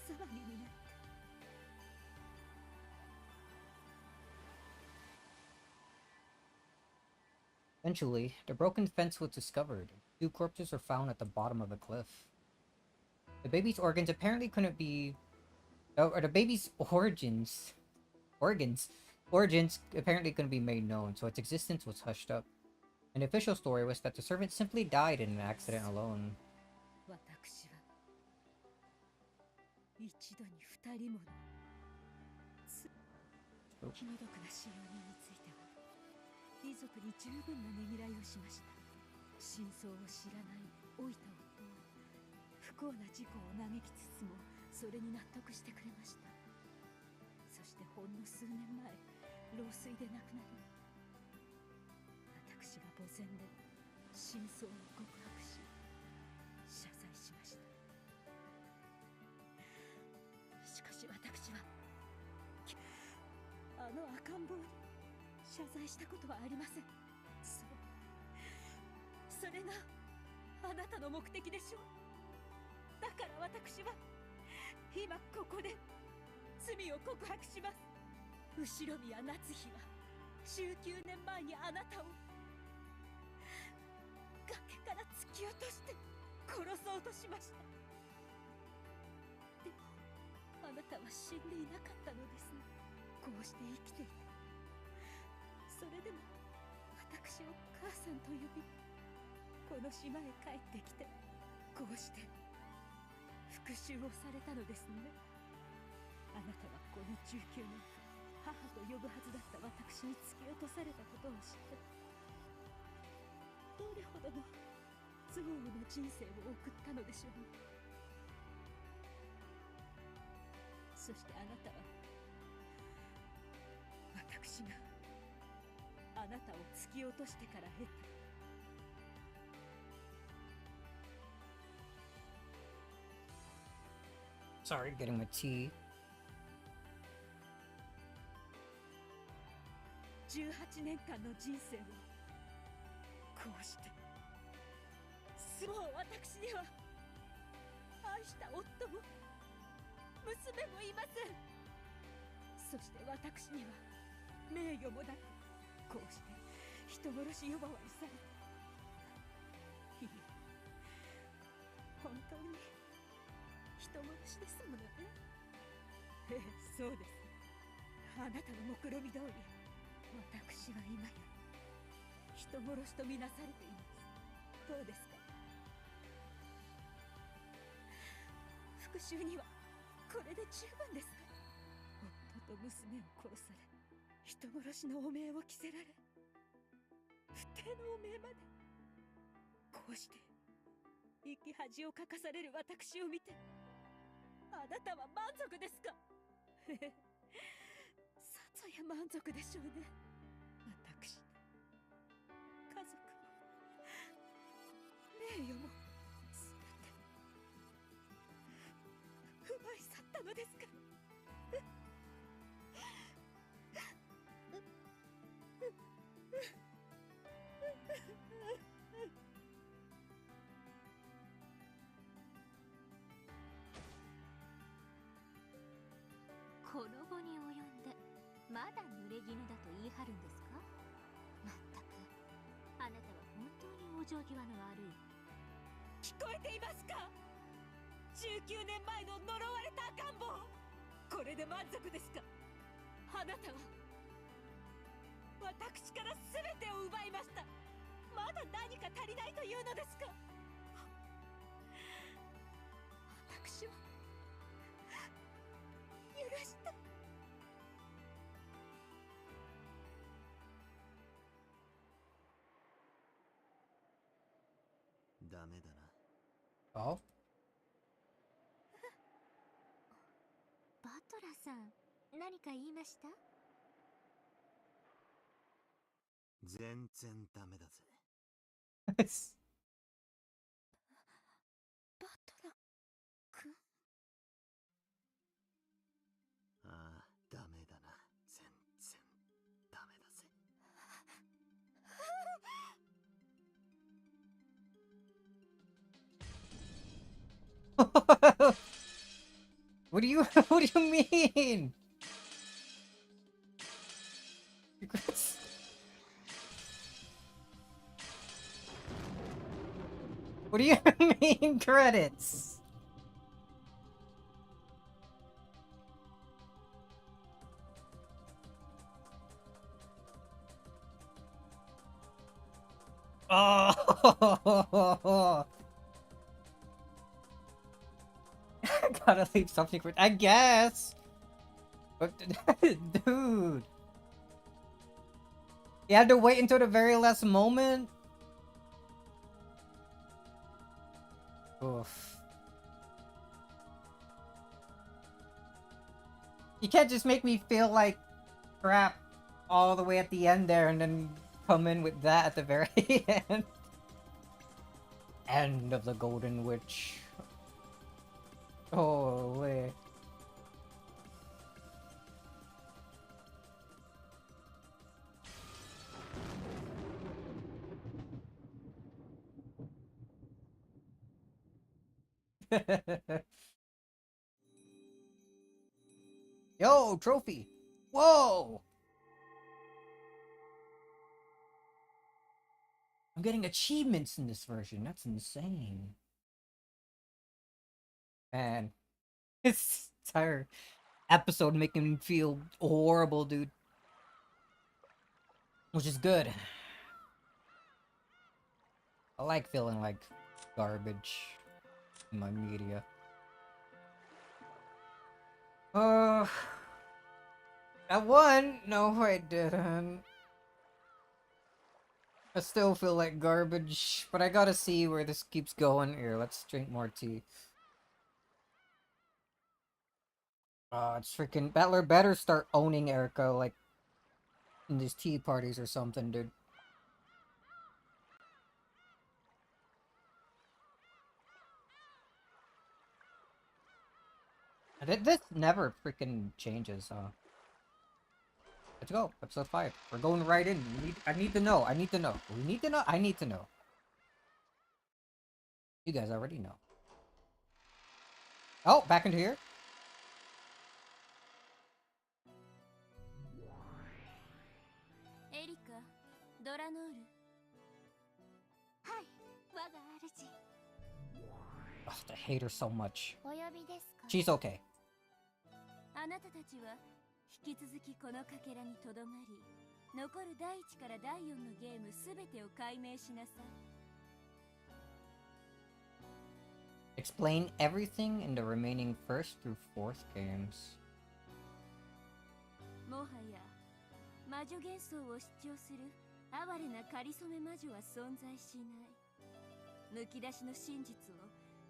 騒ぎになって、Eventually, the broken fence was discovered. Two corpses were found at the bottom of the cliff. The baby's organs apparently couldn't be... or the baby's origins apparently couldn't be made known, so its existence was hushed up. And the official story was that the servant simply died in an accident alone. 私は一度に二人もの気の毒な使用人については遺族に十分なねぎらいをしました。真相を知らない老いた夫は不幸な事故を嘆きつつもそれに納得してくれました。そしてほんの数年前老衰で亡くなり、私は墓前で真相を告白し謝罪しました。しかし私はあの赤ん坊に謝罪したことはありません。それがあなたの目的でしょう。だから私は今ここで罪を告白します。後宮夏日は19年前にあなたを崖から突き落として殺そうとしました。でもあなたは死んでいなかったのですね。こうして生きていて、それでも私を母さんと呼び、この島へ帰ってきて、こうして復讐をされたのですね。あなたはこの19年母と呼ぶはずだった私に突き落とされたことを知って、どれほどの憎悪の人生を送ったのでしょうね。そしてあなたは私があなたを突き落としてから得たSorry, getting my tea. 18年間の人生をこうしてもう私には愛した夫も娘もいません。そして私には名誉もなく、こうして人殺し呼ばわりされて、いいえ、本当に人殺しですものね。ええ、そうです。あなたの目論見通り、私は今や人殺しとみなされています。どうですか。復讐にはこれで十分ですか。夫と娘を殺され、人殺しの汚名を着せられ、不貞の汚名まで、こうして生き恥をかかされる私を見て、あなたは満足ですか。さぞや満足でしょうね。私の家族も名誉も全て奪い去ったのですか。この後に及んでまだ濡れ衣だと言い張るんですか。まったくあなたは本当に往生際の悪い。聞こえていますか。19年前の呪われた赤ん坊、これで満足ですか。あなたは私から全てを奪いました。まだ何か足りないというのですか。私を許して。ダメだな。Oh? バトラさん、何か言いました？全然ダメだぜ。バトラ君。ああ、ダメだな。全然ダメだぜ。What do you what do you mean? What do you mean credits? Oh. Gotta leave something for... I guess! But, dude... You had to wait until the very last moment? Oof. You can't just make me feel like crap all the way at the end there and then come in with that at the very end. End of the Golden Witch. Holy. Yo, trophy! Whoa! I'm getting achievements in this version. That's insane. Man, this entire episode making me feel horrible, dude. Which is good. I like feeling like garbage in my media. I won! No, I didn't. I still feel like garbage, but I gotta see where this keeps going. Here, let's drink more tea. It's freaking... Battler better start owning Erica, like, in these tea parties or something, dude. This never freaking changes, Let's go. Episode 5. We're going right in. I need to know. I need to know. We need to know. I need to know. You guys already know. Oh, back into here. Erika, Doranor. Hi, 我が主。 Ugh, I hate her so much. She's okay. あなたたちは引き続きこのかけらにとどまり、残る第1から第4のゲームすべてを解明しなさい。Explain everything in the remaining first through fourth games. もはや魔女幻想を主張する哀れなかりそめ魔女は存在しない。むき出しの真実を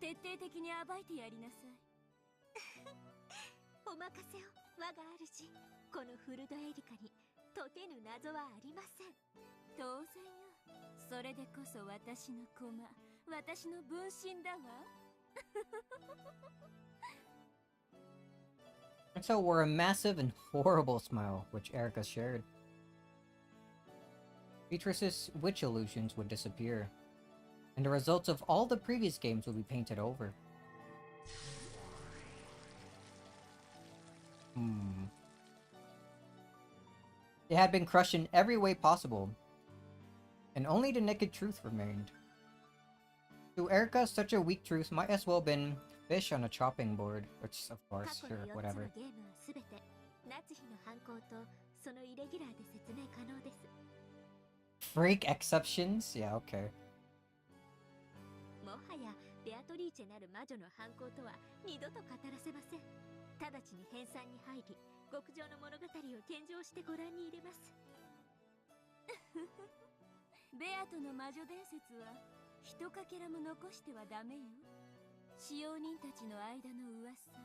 徹底的に暴いてやりなさい。お任せを、我が主。このフルドエリカに解けぬ謎はありません。当然よ。それでこそ私の駒、私の分身だわ。And so were a massive and horrible smile, which Erica shared. Beatrice's witch illusions would disappear, and the results of all the previous games would be painted over. They had been crushed in every way possible, and only the naked truth remained. To Erica, such a weak truth might as well have been fish on a chopping board, which, of course, sure, whatever. Freak exceptions? Yeah, okay. もはやベアトリーチェなる魔女の犯行とは二度と語らせません。直ちに編纂に入り、極上の物語を献上してご覧に入れます。ベアトの魔女伝説はひとかけらも残してはダメよ。使用人たちの間の噂、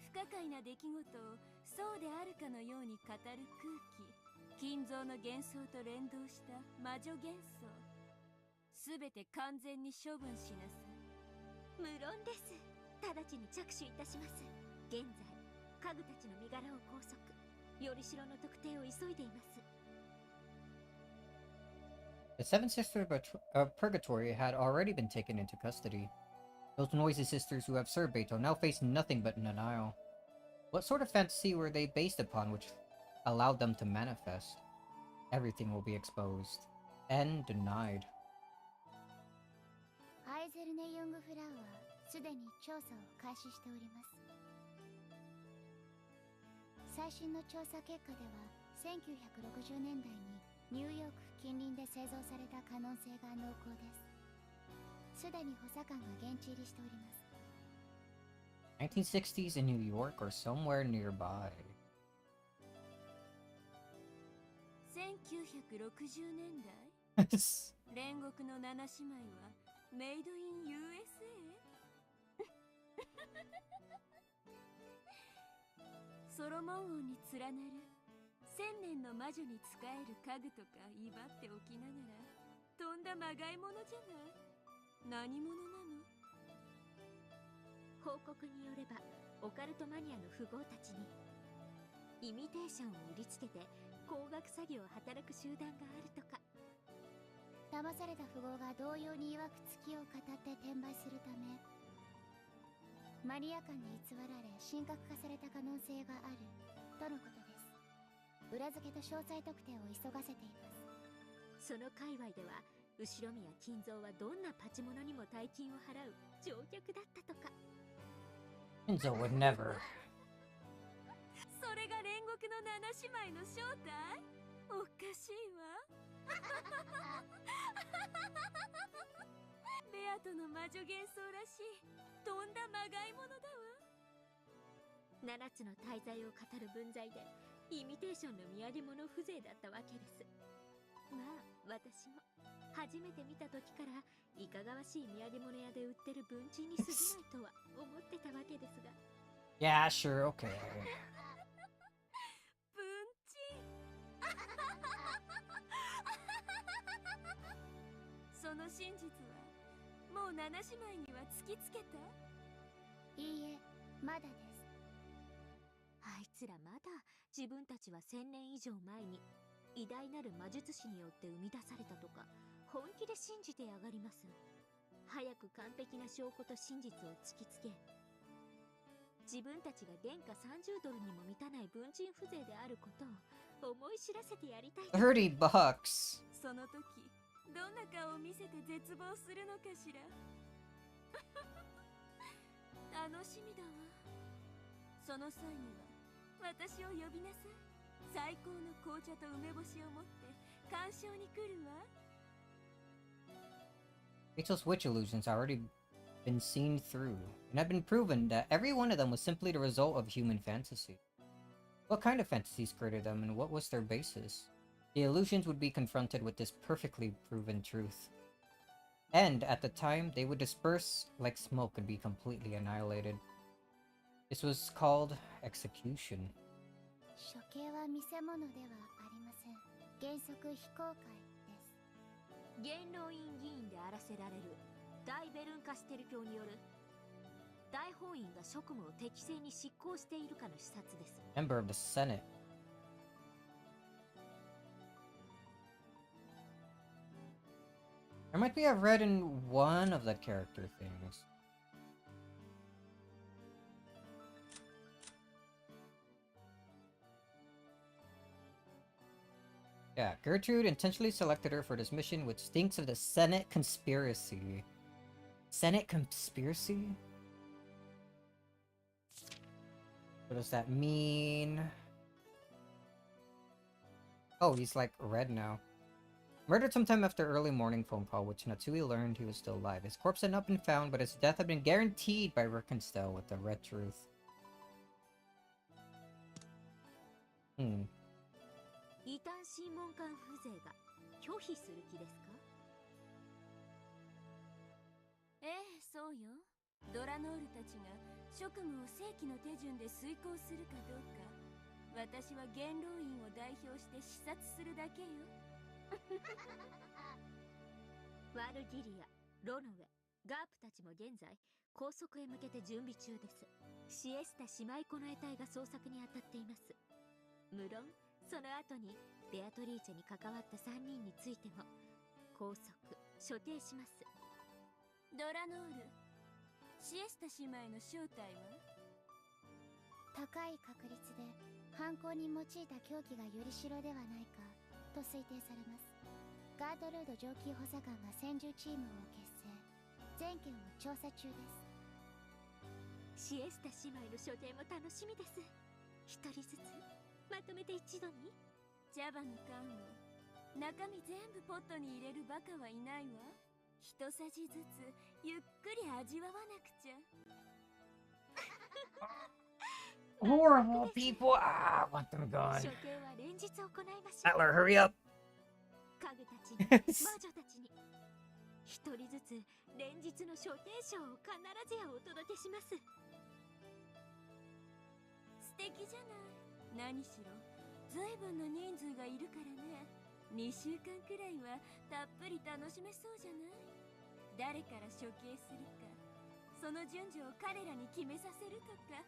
不可解な出来事をそうであるかのように語る空気、金蔵の幻想と連動した魔女幻想、すべて完全に処分しなさい。無論です。直ちに着手いたします。現在、家具たちの身柄を拘束、よりしろの特定を急いでいます。The Seven Sisters of Purgatory had already been taken into custody. Those noisy sisters who have served Beto now face nothing but denial. What sort of fantasy were they based upon which allowed them to manifest? Everything will be exposed and denied. アイゼルネ・ユングフラウはすでに調査を開始しております。最新の調査結果では1960年代にニューヨーク近隣で製造された可能性が濃厚です。すでに補佐官が現地入りしております。1960s in New York or somewhere nearby. 1960年代煉獄の七姉妹はメイドイン USA ソロモン王に連なる千年の魔女に仕える家具とか威張っておきながらとんだまがいものじゃない。何者なの？報告によればオカルトマニアの富豪たちにイミテーションを売りつけて高額詐欺を働く集団があるとか。騙された富豪が同様に曰く月を語って転売するためマリア間で偽られ神格化された可能性があるとのことです。裏付けと詳細特定を急がせています。その界隈では後宮金蔵はどんなパチモノにも大金を払う乗客だったとか。Enzo would never. それが煉獄の七姉妹の正体？おかしいわ。ベアとの魔女幻想らしいとんだまがいものだわ。7つの大罪を語る分際でイミテーションの土産物風情だったわけです。まあ私も初めて見た時からいかがわしい土産物屋で売ってる文鎮に過ぎないとは思ってたわけですが。Yeah, sure, okay. 文鎮その真実はもう七姉妹には突きつけた？いいえ、まだです。あいつらまだ自分たちは1000年以上前に偉大なる魔術師によって生み出されたとか本気で信じてやがります。早く完璧な証拠と真実を突きつけ、自分たちが原価30ドルにも満たない文鎮風情であることを思い知らせてやりたい。$30. その時どんな顔を見せて絶望するのかしら。楽しみだわ。その際には私を呼びなさい。最高の紅茶と梅干しを持って鑑賞に来るわ。Rachel's witch illusions had already been seen through, and had been proven that every one of them was simply the result of human fantasy. What kind of fantasies created them, and what was their basis? The illusions would be confronted with this perfectly proven truth. And, at the time, they would disperse like smoke and be completely annihilated. This was called execution. 処刑は見せ物ではありません。原則非公開です。元老院議員であらせられる大ベルンカステル教による大法院が職務を適正に執行しているかの視察です。Member of the Senate. There might be a red in one of the character things. Yeah, Gertrude intentionally selected her for this mission, which stinks of the Senate conspiracy. Senate conspiracy? What does that mean? Oh, he's like red now. Murdered sometime after early morning phone call, which Natsui learned he was still alive. His corpse had not been found, but his death had been guaranteed by Rickenstell with the red truth. 異端審問官風情が拒否する気ですか？ええ、そうよ。ドラノールたちが職務を正規の手順で遂行するかどうか、私は元老院を代表して視察するだけよ。ワルギリア、ロノウェ、ガープたちも現在拘束へ向けて準備中です。シエスタ姉妹子の得体が捜索に当たっています。無論その後にベアトリーチェに関わった3人についても拘束、処刑します。ドラノール、シエスタ姉妹の正体は？高い確率で犯行に用いた凶器がより代ではないかと推定されます。ガートルード上級補佐官が専従チームを結成、全件を調査中です。シエスタ姉妹の処刑も楽しみです。一人ずつまとめて一度に。ジャバの缶を中身全部ポットに入れるバカはいないわ。一さじずつゆっくり味わわなくちゃ。Horrible people. Ah, I want them gone. 処刑は連日行いましょう。 Battler, hurry up. 家具たちに魔女たちに一人ずつ連日の処刑賞を必ずやお届けします。素敵じゃない。何しろ随分な人数がいるからね。2週間くらいはたっぷり楽しめそうじゃない。誰から処刑するか、その順序を彼らに決めさせるとか。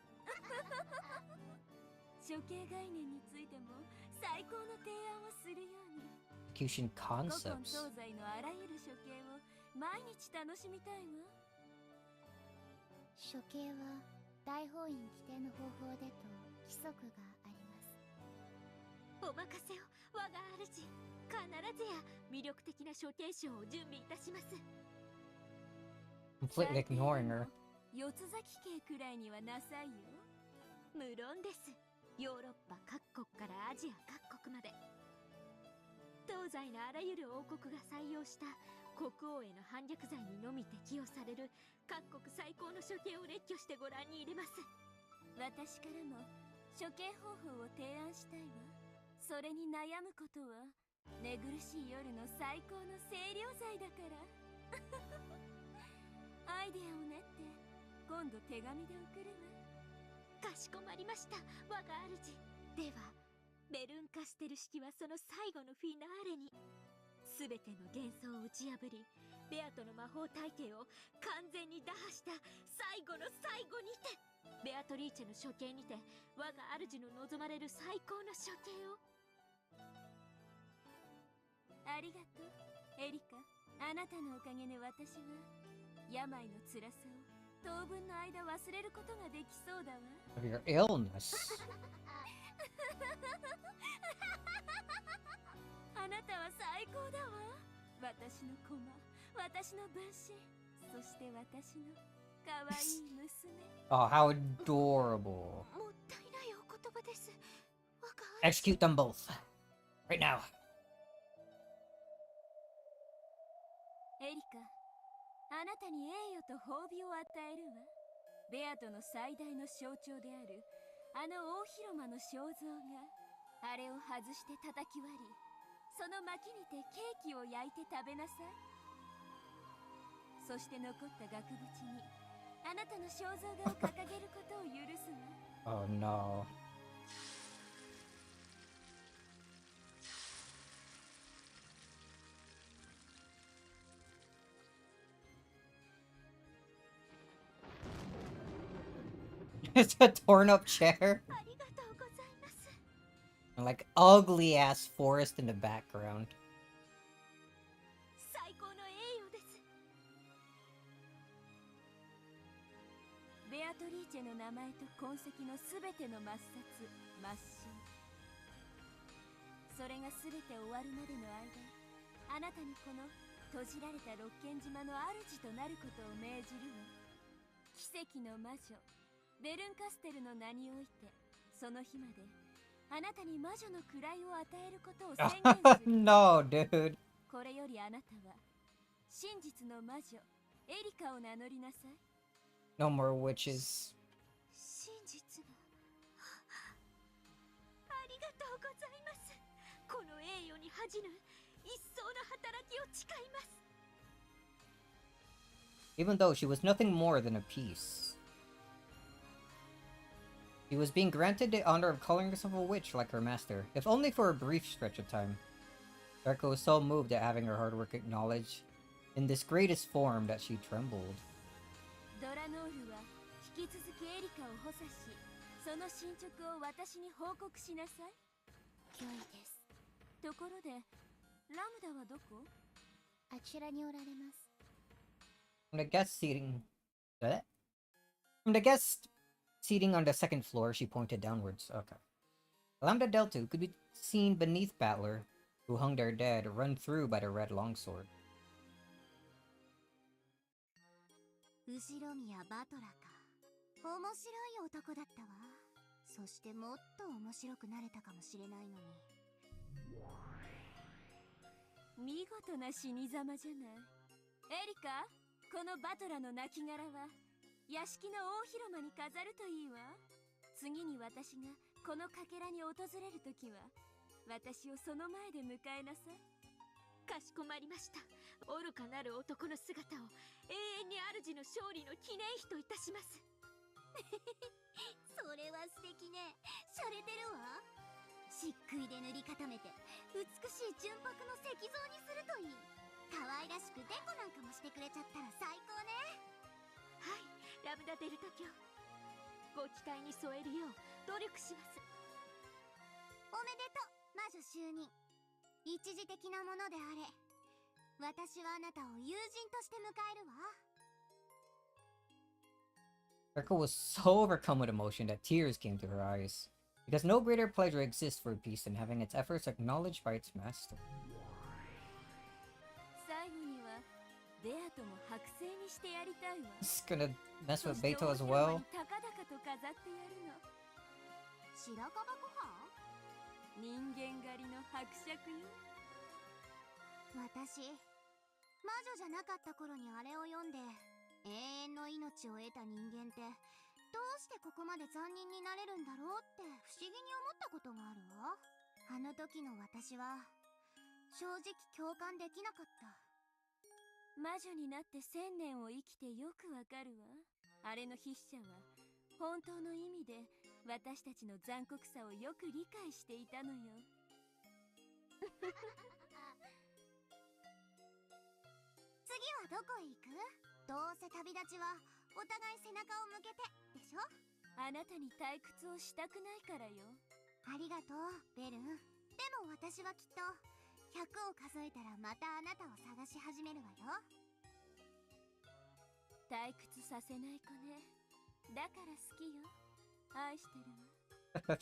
処刑概念についても最高の提案をするように。 Execution 古今 concepts. 東西のあらゆる処刑を毎日楽しみたいわ。処刑は大法院規定の方法でと規則があります。お任せを我が主。必ずや魅力的な処刑賞を準備いたします。 Completely ignoring her. 四つ咲き系くらいにはなさいよ。無論です。ヨーロッパ各国からアジア各国まで東西のあらゆる王国が採用した国王への反逆罪にのみ適用される各国最高の処刑を列挙してご覧に入れます。私からも処刑方法を提案したいわ。それに悩むことは寝苦しい夜の最高の清涼剤だから。アイデアを練って今度手紙で送るわ。かしこまりました我が主。ではベルンカステル式はその最後のフィナーレに全ての幻想を打ち破り、ベアとの魔法体系を完全に打破した最後の最後にて、ベアトリーチェの処刑にて我が主の望まれる最高の処刑を。ありがとうエリカ。あなたのおかげで私は病の辛さを当分の間忘れることができそうだわ。 Of your illness. あなたは最高だわ。私の駒、私の分身、そして私の可愛い娘。 Oh, how adorable. もったいないお言葉です。我が Execute them both. Right now. エリカ、あなたに栄誉と褒美を与えるわ。ベアトの最大の象徴であるあの大広間の肖像があれを外して叩き割り、その薪にてケーキを焼いて食べなさい。そして残った額縁にあなたの肖像画を掲げることを許すわ。 Oh no. It's a torn up chair. ありがとうございます。 And like ugly ass forest in the background. 最高の栄誉です。ベアトリーチェの名前と痕跡のすべての抹殺、抹消。それがすべて終わるまでの間、あなたにこの閉じられた六軒島の主となることを命じるわ。奇跡の魔女ベルンカステルの名において、その日まであなたに魔女の位を与えることを宣言する。No, dude. これよりあなたは真実の魔女エリカを名乗りなさい。 No more witches. 真実のありがとうございます。この栄誉に恥じぬ一層の働きを誓います。 Even though she was nothing more than a piece. She was being granted the honor of calling herself a witch like her master, if only for a brief stretch of time. Darko was so moved at having her hard work acknowledged in this greatest form that she trembled. ドラノールは引き続きエリカを補佐し、その進捗を私に報告しなさい。脅威です。ところで、ラムダはどこ？あちらにおられます。 From the guest seating... What? From the guest seating on the second floor, she pointed downwards. Okay. Lambda Delta could be seen beneath Battler, who hung there dead, run through by the red longsword. 後ろ宮バトラか。面白い男だったわ。そしてもっと面白くなれたかもしれないのに。見事な死に様じゃない。エリカ、このバトラの亡骸は屋敷の大広間に飾るといいわ。次に私がこのかけらに訪れるときは、私をその前で迎えなさい。かしこまりました。愚かなる男の姿を永遠に主の勝利の記念碑といたします。それは素敵ね。洒落てるわ。漆喰で塗り固めて美しい純白の石像にするといい。可愛らしくデコなんかもしてくれちゃったら最高ね。はい、ラムダデルタ卿、ご期待に添えるよう努力します。おめでとう、魔女就任。一時的なものであれ、私はあなたを友人として迎えるわ。Erika was so overcome with emotion that tears came to her eyes, because no greater pleasure exists for a beast than having its efforts acknowledged by its master. 最後にはベアとも剥製にしてやりたいわ。 It's gonna mess そ with して Beto 大 as 広間 well. に高々と飾ってやるの。白樺ご飯？人間狩りの伯爵よ。私、魔女じゃなかった頃にあれを読んで永遠の命を得た人間ってどうしてここまで残忍になれるんだろうって不思議に思ったことがあるわ。あの時の私は正直共感できなかった。魔女になって1000年を生きてよくわかるわ。あれの筆者は本当の意味で私たちの残酷さをよく理解していたのよ。次はどこへ行く？どうせ旅立ちはお互い背中を向けてでしょ？あなたに退屈をしたくないからよ。ありがとう、ベルン。でも私はきっと100を数えたらまたあなたを探し始めるわよ。退屈させない子ね。だから好きよ。愛してるわ。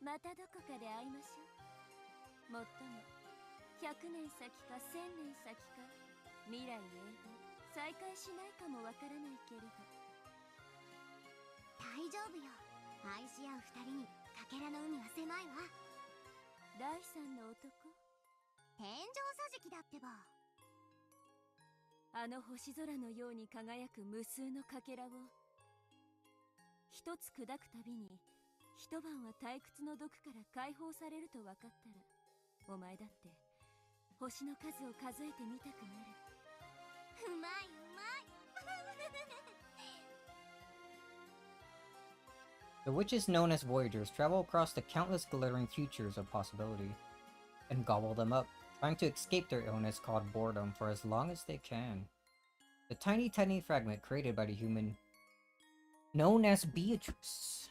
またどこかで会いましょう。もっとも100年先か1000年先か未来永遠再会しないかもわからないけれど。大丈夫よ。愛し合う二人にかけらの海は狭いわ。第三の男？天井桟敷だってば。あの星空のように輝く無数のかけらを一つ砕くたびに一晩は退屈の毒から解放されると分かったら、お前だって星の数を数えてみたくなる。うまいうまい。The witches known as Voyagers travel across the countless glittering futures of possibility and gobble them up, trying to escape their illness called boredom for as long as they can. The tiny fragment created by the human known as Beatrice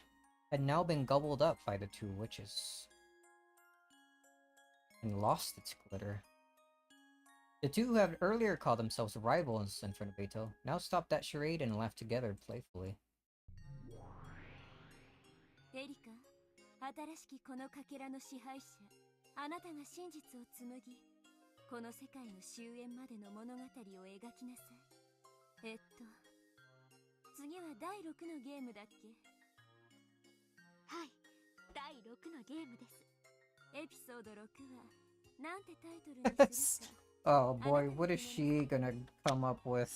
had now been gobbled up by the two witches and lost its glitter. The two who had earlier called themselves rivals in front of Beto now stopped that charade and laughed together playfully. エリカ、新しきこのかけらの支配者、あなたが真実を紡ぎ、この世界の終焉までの物語を描きなさい。次は第6のゲームだっけ？はい、第6のゲームです。エピソード6はなんてタイトルにするか。Oh boy, what is she gonna come up with?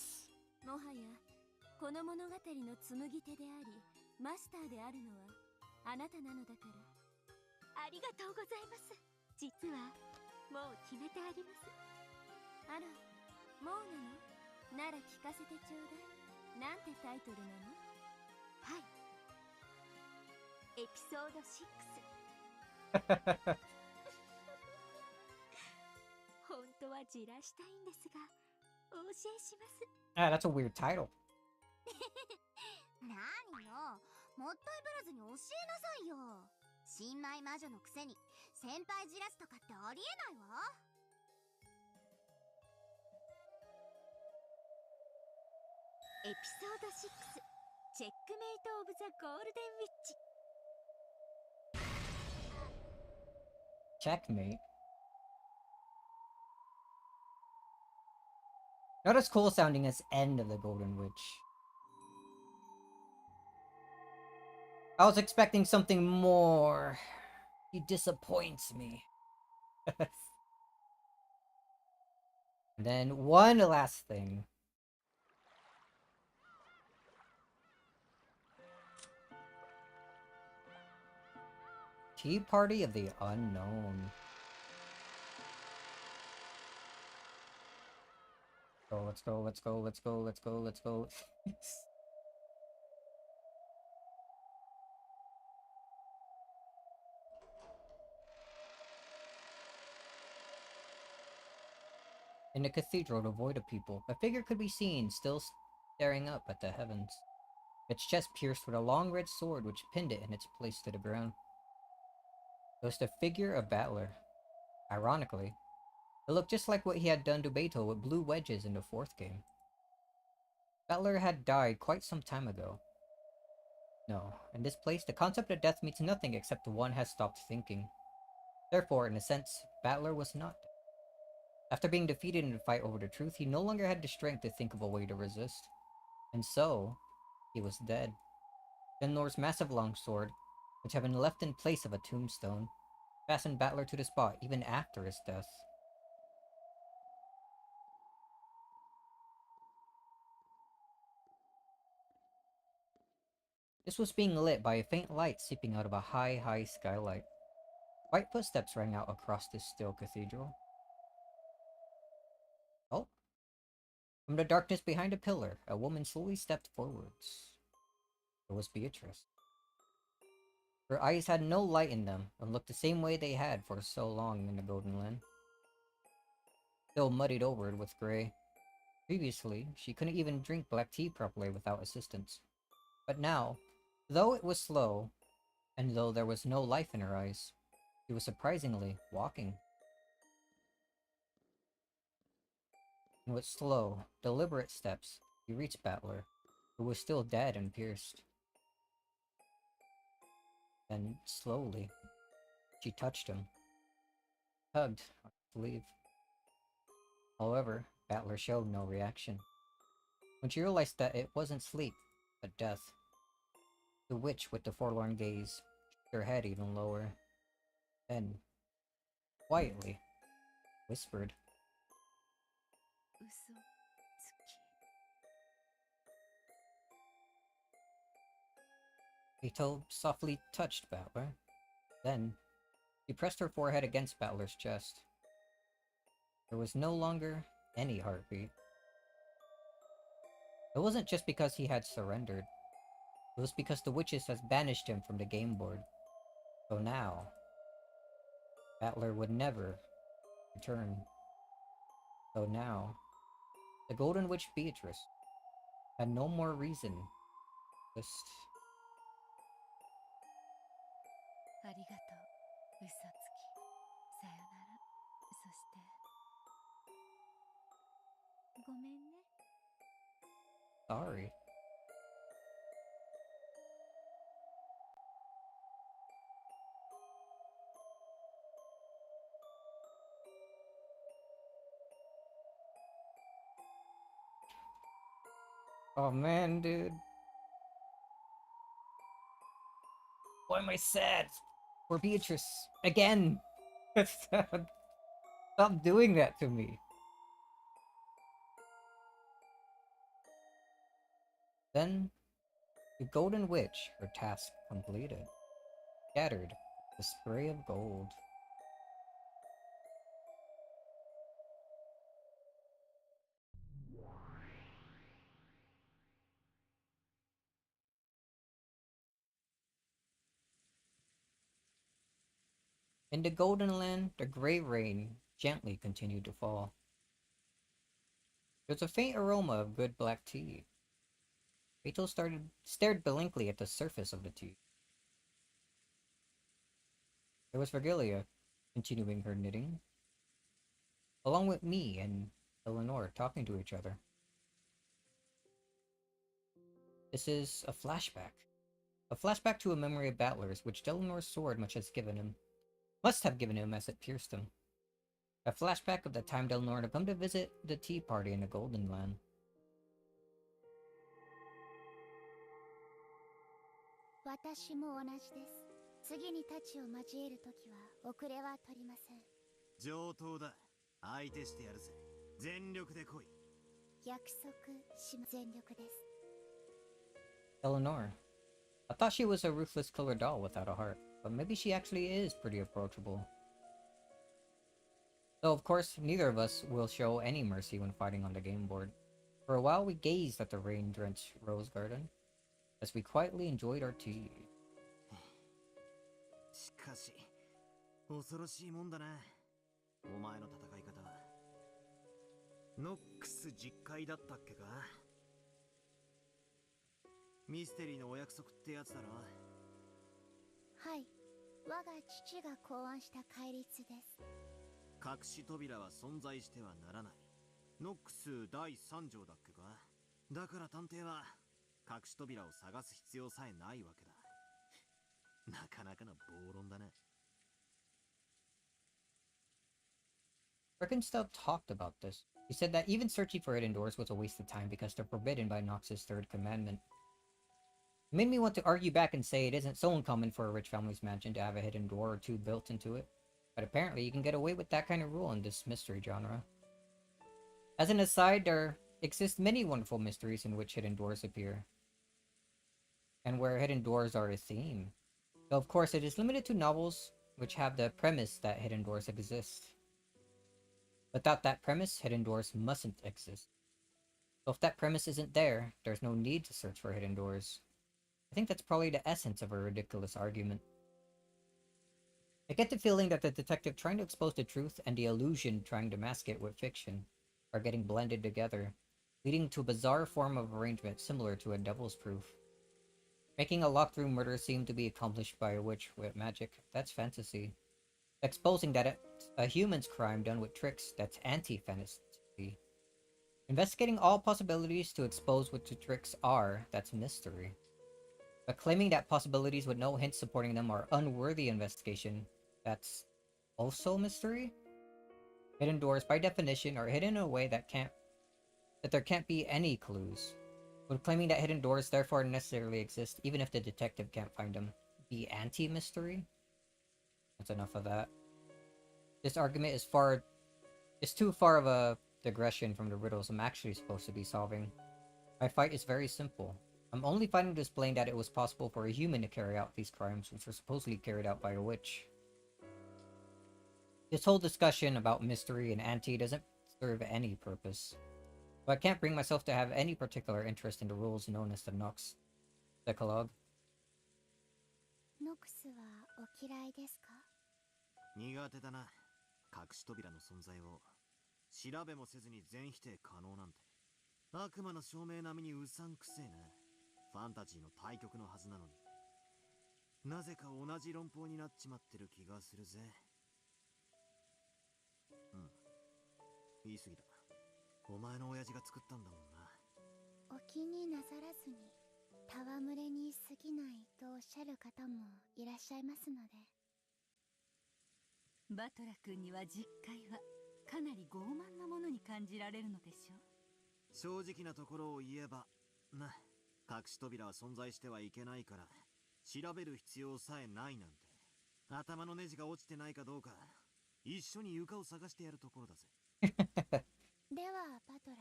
もはやこの物語の紡ぎ手でありマスターであるのはあなたなのだから。ありがとうございます。実はもう決めてあります。あら、もうなの？なら聞かせてちょうだい。なんてタイトルなの？はい、エピソード6。本当はじらしたいんですがお教えします。Ah, that's a weird title. 何よ、もったいぶらずに教えなさいよ。新米魔女のくせに先輩じらすとかってありえないわ。エピソード6、チェックメイト・オブ・ザ・ゴールデン・ウィッチ。 Checkmate. Not as cool sounding as End of the Golden Witch. I was expecting something more. He disappoints me. And then one last thing. Tea Party of the Unknown. Oh, let's go, let's go, let's go, let's go, let's go. In the cathedral, devoid of people, a figure could be seen, still staring up at the heavens. Its chest pierced with a long red sword which pinned it in its place to the ground. It was the figure of Battler. Ironically, it looked just like what he had done to Beto with blue wedges in the 4th game. Battler had died quite some time ago. No, in this place, the concept of death means nothing except one has stopped thinking. Therefore, in a sense, Battler was not dead. After being defeated in the fight over the truth, he no longer had the strength to think of a way to resist. And so, he was dead. Denlor's massive longsword, which had been left in place of a tombstone, fastened Battler to the spot even after his death. This was being lit by a faint light seeping out of a high skylight. White footsteps rang out across this still cathedral. Oh. From the darkness behind a pillar, a woman slowly stepped forwards. It was Beatrice. Her eyes had no light in them and looked the same way they had for so long in the Golden Land. Still muddied over with gray. Previously, she couldn't even drink black tea properly without assistance. But now, though it was slow, and though there was no life in her eyes, she was surprisingly walking. And with slow, deliberate steps, she reached Battler, who was still dead and pierced. Then, slowly, she touched him, tugged on his sleeve. However, Battler showed no reaction. When she realized that it wasn't sleep, but death, the witch with the forlorn gaze shook her head even lower. Then, quietly, whispered, Beto softly touched Battler. Then, she pressed her forehead against Battler's chest. There was no longer any heartbeat. It wasn't just because he had surrendered. It was because the witches had banished him from the game board. So now, Battler would never return. So now, the Golden Witch Beatrice had no more reason. Just... ありがとう、嘘つき。さよなら。そして、ごめんね。sorry. Oh man, dude. Why am I sad? For Beatrice. Again! Stop doing that to me. Then, the Golden Witch, her task completed, scattered the spray of gold. In the Golden Land, the gray rain gently continued to fall. There was a faint aroma of good black tea. Rachel stared blankly at the surface of the tea. There was Virgilia, continuing her knitting, along with me and Eleanor talking to each other. This is a flashback. A flashback to a memory of Battler's, which Delanor's sword must have given him as it pierced him. A flashback of the time Delanor had come to visit the tea party in the Golden Land. 私も同じです。次に太刀を交えるときは遅れは取りません。上等だ。相手してやるぜ。全力で来い。約束し全力です。 Eleanor. I thought she was a ruthless killer doll without a heart, but maybe she actually is pretty approachable. Though of course, neither of us will show any mercy when fighting on the game board. For a while we gazed at the rain-drenched rose garden, as we quietly enjoyed our tea. しかし、恐ろしいもんだな。お前の戦い方は。ノックス実会だったっけか？ミステリーのお約束ってやつだろ？はい、我が父が考案した戒律です。隠し扉は存在してはならない。ノックス第3条だっけか？だから探偵は隠し扉を探す必要さえないわけだ。なかなかの暴論だな。Birkenstock talked about this. He said that even searching for hidden doors was a waste of time because they're forbidden by Nox's third commandment. It made me want to argue back and say it isn't so uncommon for a rich family's mansion to have a hidden door or two built into it. But apparently you can get away with that kind of rule in this mystery genre. As an aside, there exist many wonderful mysteries in which hidden doors appear, and where hidden doors are a theme. Though of course it is limited to novels which have the premise that hidden doors exist. Without that premise, hidden doors mustn't exist. So if that premise isn't there, there's no need to search for hidden doors. I think that's probably the essence of a ridiculous argument. I get the feeling that the detective trying to expose the truth and the illusion trying to mask it with fiction are getting blended together, leading to a bizarre form of arrangement similar to a devil's proof. Making a locked-room murder seem to be accomplished by a witch with magic, that's fantasy. Exposing that it's a human's crime done with tricks, that's anti-fantasy. Investigating all possibilities to expose what the tricks are, that's mystery. But claiming that possibilities with no hints supporting them are unworthy investigation, that's also mystery? Hidden doors, by definition, are hidden in a way that there can't be any clues. Would claiming that hidden doors therefore necessarily exist, even if the detective can't find them, be anti-mystery? That's enough of that. This argument is too far of a digression from the riddles I'm actually supposed to be solving. My fight is very simple. I'm only fighting to explain that it was possible for a human to carry out these crimes, which were supposedly carried out by a witch. This whole discussion about mystery and anti doesn't serve any purpose. So I can't bring myself to have any particular interest in the rules known as the Nox Decalogue. ノクスはお嫌いですか？苦手だな。隠し扉の存在を調べもせずに全否定可能なんて。悪魔の証明並みにうさんくせえな。ファンタジーの対極のはずなのに。なぜか同じ論法になっちまってる気がするぜ。言い過ぎだ。お前の親父が作ったんだもんな。お気になさらずに、戯れに過ぎないとおっしゃる方もいらっしゃいますので。バトラ君には実会はかなり傲慢なものに感じられるのでしょう。正直なところを言えばな、隠し扉は存在してはいけないから調べる必要さえないなんて、頭のネジが落ちてないかどうか一緒に床を探してやるところだぜ。ではバトラー、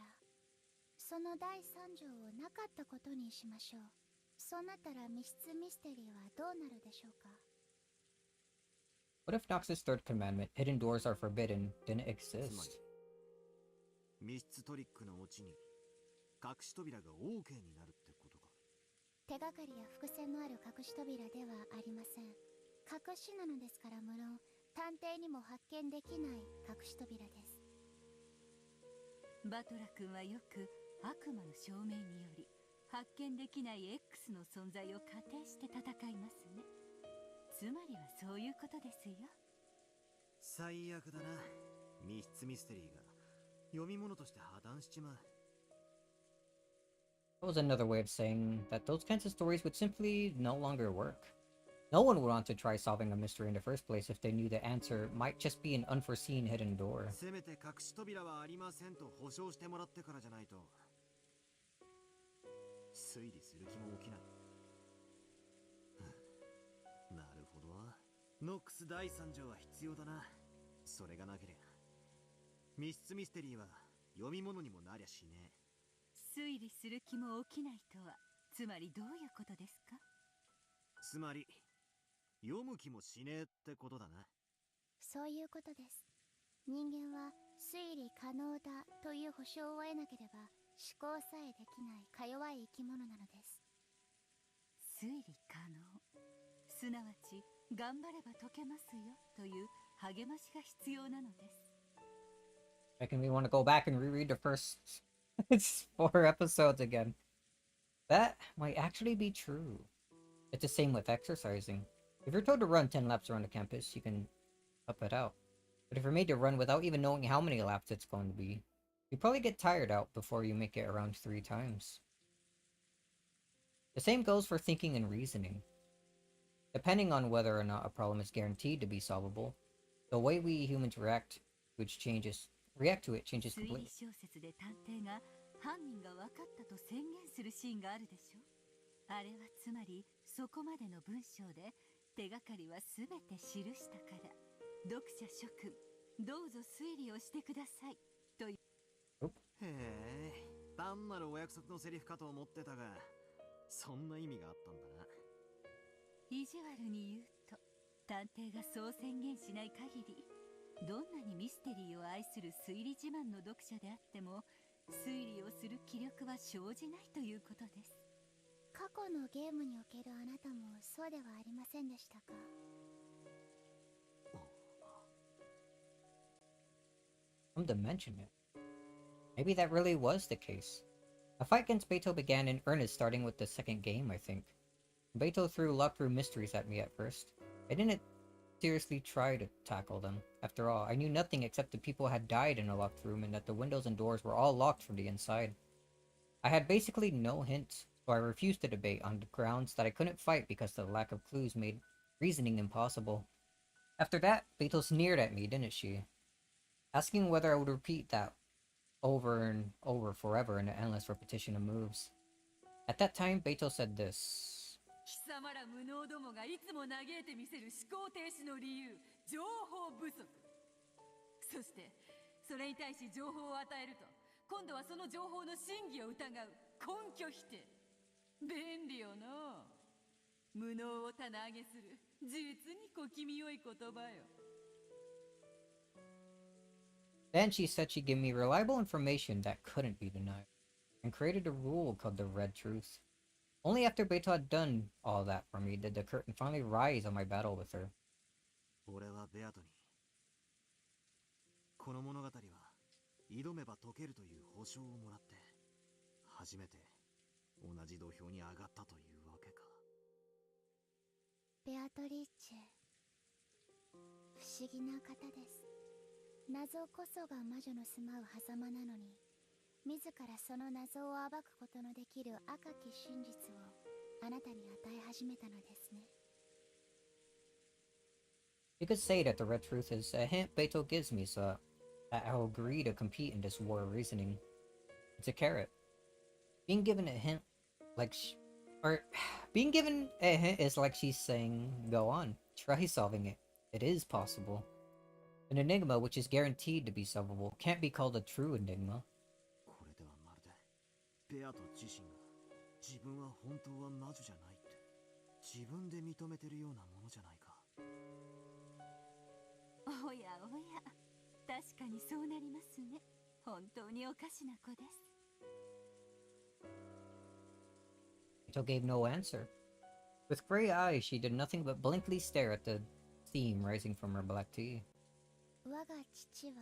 その第3条をなかったことにしましょう。そうなったら密室ミステリーはどうなるでしょうか？ What if Nox's third commandment, hidden doors are forbidden, didn't exist? 密室トリックのオチに隠し扉が OK になるってことか。手がかりや伏線のある隠し扉ではありません。隠しなのですから無論探偵にも発見できない隠し扉です。バトラ君はよく悪魔の証明により発見できない X の存在を仮定して戦いますね。つまりはそういうことですよ。最悪だな。密室ミステリーが読み物として破綻しちまう。That was another way of saying that those kinds of stories would simply no longer work. No one would want to try solving a mystery in the first place if they knew the answer might just be an unforeseen hidden door. せめて隠し扉はありませんと保証してもらってからじゃないと推理する気も起きない。なるほど。ノックス第3条は必要だな。それがなけりゃ密室ミステリーは読み物にもなりゃしねえ。推理する気も起きないとはつまりどういうことですか？つまり読む気もしねえってことだな。そういうことです。人間は推理可能だという保証を得なければ思考さえできないか弱い生き物なのです。推理可能、すなわち頑張れば解けますよという励ましが必要なのです。Making me want to go back and reread the first it's 4 episodes again. That might actually be true. It's the same with exercising. If you're told to run 10 laps around the campus, you can up it out. But if you're made to run without even knowing how many laps it's going to be, you probably get tired out before you make it around 3 times. The same goes for thinking and reasoning. Depending on whether or not a problem is guaranteed to be solvable, the way we humans react to it changes completely. 推理小説で探偵が犯人が分かったと宣言するシーンがあるでしょ。あれはつまりそこまでの文章で手がかりは全て記したから、読者諸君どうぞ推理をしてくださいという。へえ、単なるお約束のセリフかと思ってたが、そんな意味があったんだな。意地悪に言うと、探偵がそう宣言しない限り、どんなにミステリーを愛する推理自慢の読者であっても、推理をする気力は生じないということです。過去のゲームにおけるあなたもそうではありませんでしたかCome to mention it. Maybe that really was the case. A fight against Beto began in earnest starting with the second game, I think. Beto threw locked room mysteries at me at first. I didn't seriously try to tackle them. After all, I knew nothing except that people had died in a locked room and that the windows and doors were all locked from the inside. I had basically no hints, so I refused to debate on the grounds that I couldn't fight because the lack of clues made reasoning impossible. After that, Beto sneered at me, didn't she? Asking whether I would repeat that over and over forever in an endless repetition of moves. At that time, Beto said this. 貴様ら無能どもがいつも嘆いてみせる思考停止の理由、情報不足。そしてそれに対し情報を与えると、今度はその情報の真偽を疑う根拠否定。便利よな。無能を棚上げする実に小気味よい言葉よ。Then she said she'd give me reliable information that couldn't be denied, and created a rule called the Red Truth. Only after Beto had done all that for me did the curtain finally rise on my battle with her. 俺はベアトに、この物語は挑めば解けるという保証をもらって、初めて同じ土俵に上がったというわけか。ベアトリーチェ、不思議な方です。謎こそが魔女の住まう狭間なのに、自らその謎を暴くことのできる赤き真実をあなたに与え始めたのですね。You could say that the Red Truth is a hint Beto gives me so that I'll agree to compete in this war of reasoning. It's a carrot. Being given a hint being given a hint is like she's saying, go on, try solving it. It is possible. An enigma which is guaranteed to be solvable can't be called a true enigma. これではまるでベアト自身が自分は本当は魔女じゃないって自分で認めてるようなものじゃないか。おやおや、確かにそうなりますね。本当におかしな子です。Beto gave no answer. With gray eyes, she did nothing but blankly stare at the steam rising from her black tea. 我が父は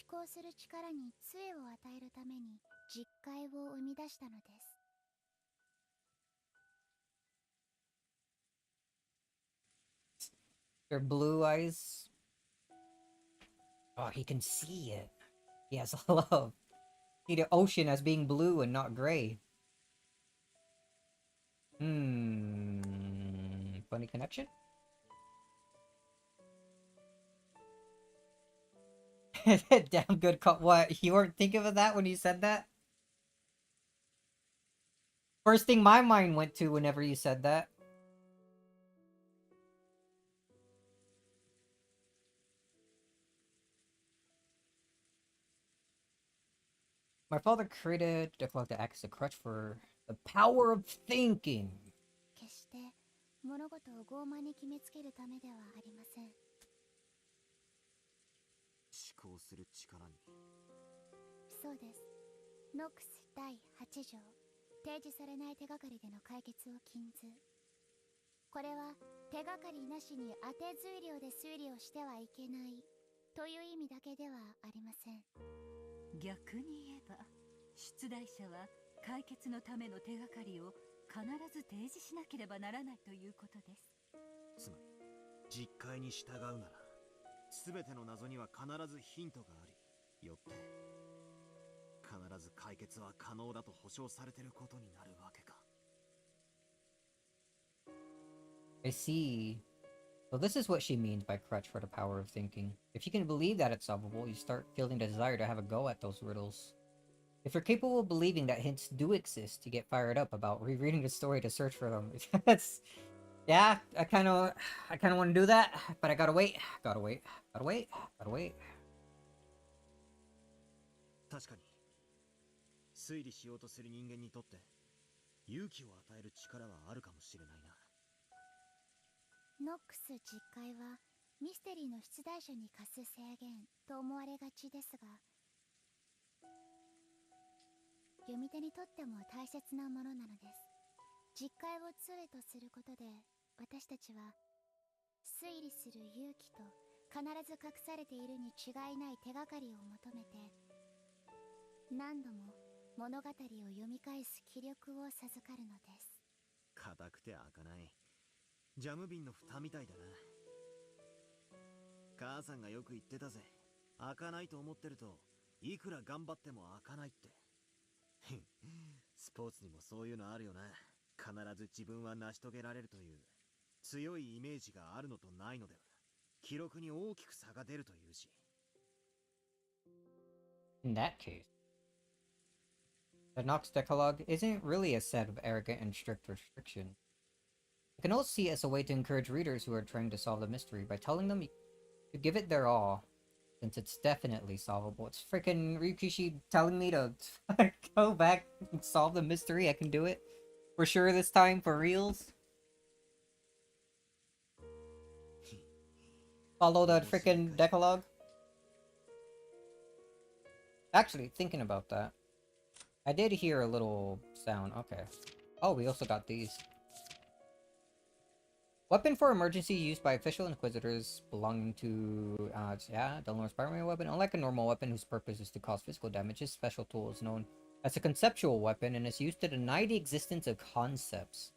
思考する力に杖を与えるために実戒を生み出したのです。Her blue eyes. Oh, he can see it. He has love. See the ocean as being blue and not gray. Funny connection? Damn good call. What? You weren't thinking of that when you said that? First thing my mind went to whenever you said that. My father created the clock that acts as a crutch for the power of thinking. 決して物事を傲慢に決めつけるためではありません。思考する力に。そうです。ノックス第8条、提示されない手がかりでの解決を禁ず。これは手がかりなしに当て推理で推理をしてはいけないという意味だけではありません。逆に言えば、出題者は解決のための手がかりを必ず提示しなければならないということです。つまり実戒に従うなら全ての謎には必ずヒントがあり、よって必ず解決は可能だと保証されていることになるわけか。I see. So this is what she means by crutch for the power of thinking. If you can believe that it's solvable, you start feeling the desire to have a go at those riddles. If you're capable of believing that hints do exist, you get fired up about rereading the story to search for them. Yeah, I kind of want to do that, but I gotta wait. Gotta wait. Gotta wait. 確かに推理しようとする人間にとって勇気を与える力はあるかもしれないな。ノックス実戒はミステリーの出題者に課す制限と思われがちですが、読み手にとっても大切なものなのです。実戒を杖とすることで、私たちは推理する勇気と必ず隠されているに違いない手がかりを求めて、何度も物語を読み返す気力を授かるのです。硬くて開かないジャム瓶の蓋みたいだな。母さんがよく言ってたぜ。開かないと思ってるといくら頑張っても開かないって。スポーツにもそういうのあるよな。必ず自分は成し遂げられるという強いイメージがあるのとないのでは記録に大きく差が出るというし。In that case, the Nox Decalogue isn't really a set of arrogant and strict restrictions. I can also see it as a way to encourage readers who are trying to solve the mystery by telling them to give it their all, since it's definitely solvable. It's freaking Ryukishi telling me to go back and solve the mystery. I can do it. For sure this time, for reals. Follow the freaking Decalogue. Actually, thinking about that, I did hear a little sound. Okay. Oh, we also got these. Weapon for emergency used by official inquisitors belonging to, yeah, Delnor's primary weapon. Unlike a normal weapon whose purpose is to cause physical damage, this special tool is known as a conceptual weapon and is used to deny the existence of concepts.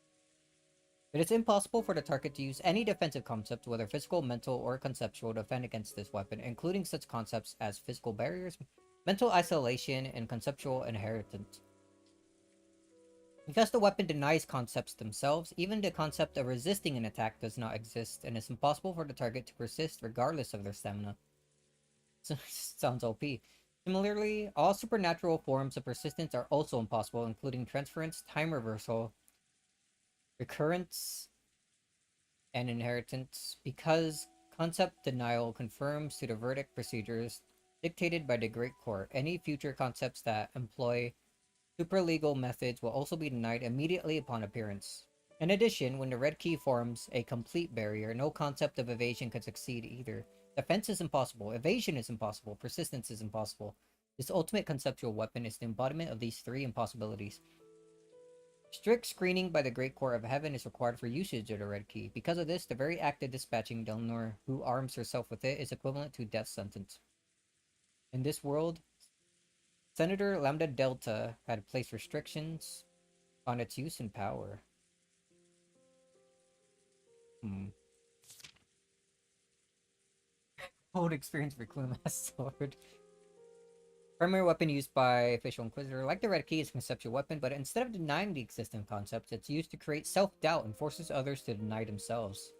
It is impossible for the target to use any defensive concept, whether physical, mental, or conceptual, to defend against this weapon, including such concepts as physical barriers, mental isolation, and conceptual inheritance. Because the weapon denies concepts themselves, even the concept of resisting an attack does not exist, and it's impossible for the target to persist regardless of their stamina. Sounds OP. Similarly, all supernatural forms of persistence are also impossible, including transference, time reversal, recurrence, and inheritance, because concept denial confirms to the verdict procedures dictated by the Great Court. Any future concepts that employ superlegal methods will also be denied immediately upon appearance. In addition, when the red key forms a complete barrier, no concept of evasion can succeed either. Defense is impossible, evasion is impossible, persistence is impossible. This ultimate conceptual weapon is the embodiment of these three impossibilities. Strict screening by the Great Court of Heaven is required for usage of the red key. Because of this, the very act of dispatching Delnor, who arms herself with it, is equivalent to death sentence. In this world, Senator Lambda Delta had placed restrictions on its use and power. Old experience for Cluemass Sword. Primary weapon used by Official Inquisitor. Like the red key, is a conceptual weapon, but instead of denying the existing concepts, it's used to create self-doubt and forces others to deny themselves.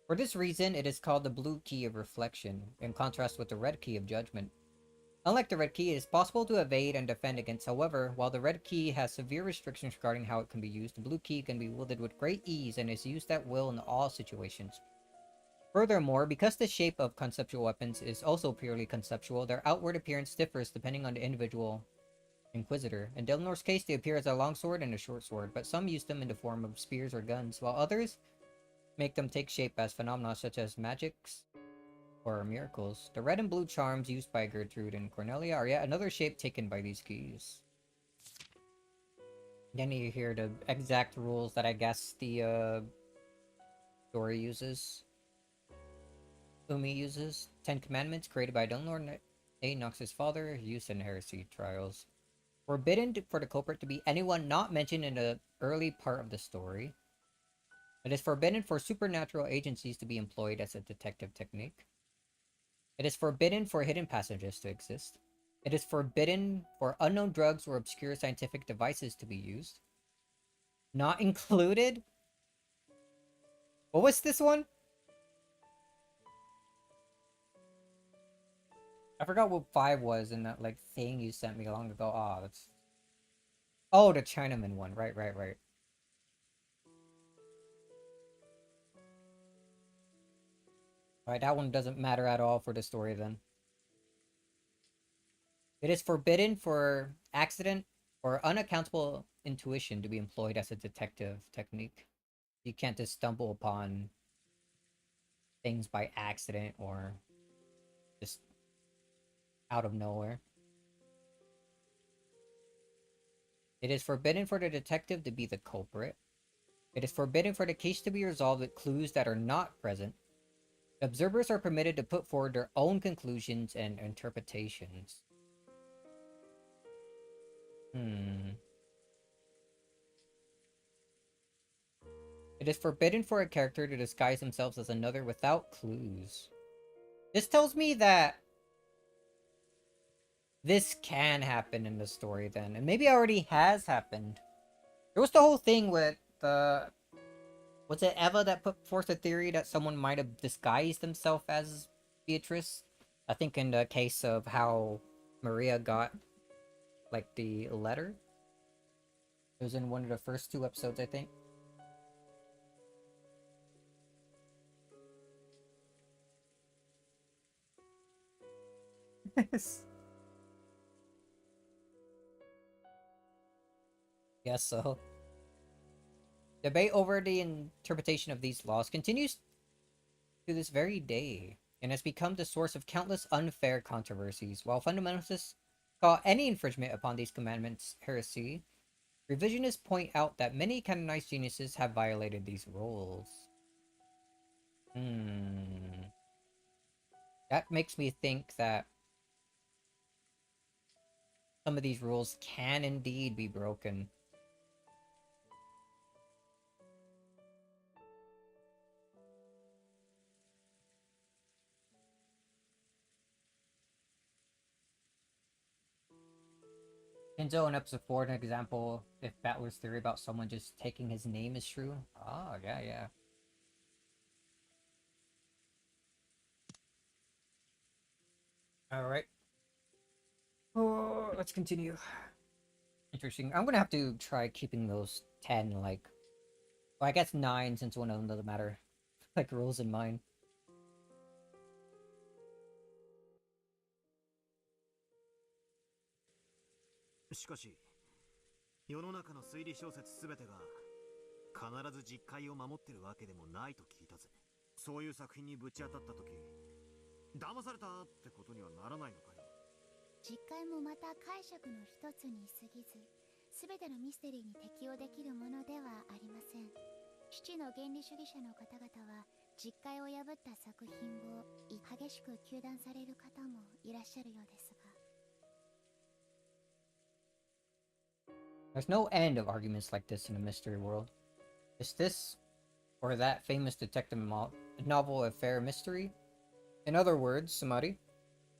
For this reason, it is called the blue key of reflection, in contrast with the red key of judgment. Unlike the red key, it is possible to evade and defend against. However, while the red key has severe restrictions regarding how it can be used, the blue key can be wielded with great ease and is used at will in all situations. Furthermore, because the shape of conceptual weapons is also purely conceptual, their outward appearance differs depending on the individual Inquisitor. In Delnor's case, they appear as a longsword and a short sword, but some use them in the form of spears or guns, while others make them take shape as phenomena such as magics or miracles. The red and blue charms used by Gertrude and Cornelia are yet another shape taken by these keys. Then you hear the exact rules that I guess the story uses. Umi uses. 10 Commandments created by Dunlor A. Nox's father, used in heresy trials. Forbidden for the culprit to be anyone not mentioned in the early part of the story. It is forbidden for supernatural agencies to be employed as a detective technique. It is forbidden for hidden passages to exist. It is forbidden for unknown drugs or obscure scientific devices to be used. Not included? What was this one? I forgot what 5 was in that, like, thing you sent me long ago. Oh, that's... Oh, the Chinaman one. Right. Alright, that one doesn't matter at all for the story, then. It is forbidden for accident or unaccountable intuition to be employed as a detective technique. You can't just stumble upon things by accident or just out of nowhere. It is forbidden for the detective to be the culprit. It is forbidden for the case to be resolved with clues that are not present. Observers are permitted to put forward their own conclusions and interpretations. It is forbidden for a character to disguise themselves as another without clues. This tells me that this can happen in the story then. And maybe already has happened. There was the whole thing with the... Was it Eva that put forth a theory that someone might have disguised themselves as Beatrice? I think in the case of how Maria got, like, the letter. It was in one of the first 2 episodes, I think. Guess so. Debate over the interpretation of these laws continues to this very day, and has become the source of countless unfair controversies. While fundamentalists call any infringement upon these commandments heresy, revisionists point out that many canonized geniuses have violated these rules. That makes me think that some of these rules can indeed be broken. Kenzo in episode 4, an example, if Battler's theory about someone just taking his name is true. Oh, yeah. Alright. Oh, let's continue. Interesting. I'm gonna have to try keeping those 10, like... Well, I guess 9, since one of them doesn't matter. Like, rules in mind. しかし世の中の推理小説すべてが必ず実戒を守ってるわけでもないと聞いたぜ。そういう作品にぶち当たった時騙されたってことにはならないのかよ。実戒もまた解釈の一つに過ぎず、全てのミステリーに適用できるものではありません。父の原理主義者の方々は実戒を破った作品を激しく糾弾される方もいらっしゃるようですが。 There's no end of arguments like this in a mystery world. Is this or that famous detective novel a fair mystery? In other words, Samari,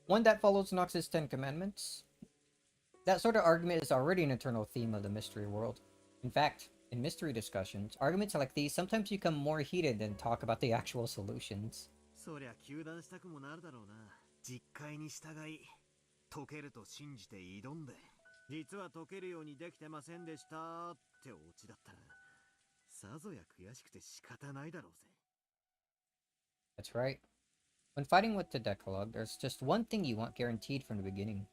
one that follows Nox's 10 Commandments? That sort of argument is already an eternal theme of the mystery world. In fact, in mystery discussions, arguments like these sometimes become more heated than talk about the actual solutions. そりゃ糾弾したくもなるだろうな。実戒に従い解けると信じて挑んで実は解けるようにできてませんでしたってオチだったらさぞや悔しくて仕方ないだろうぜ。 That's right. When fighting with the Decalogue, there's just one thing you want guaranteed from the beginning.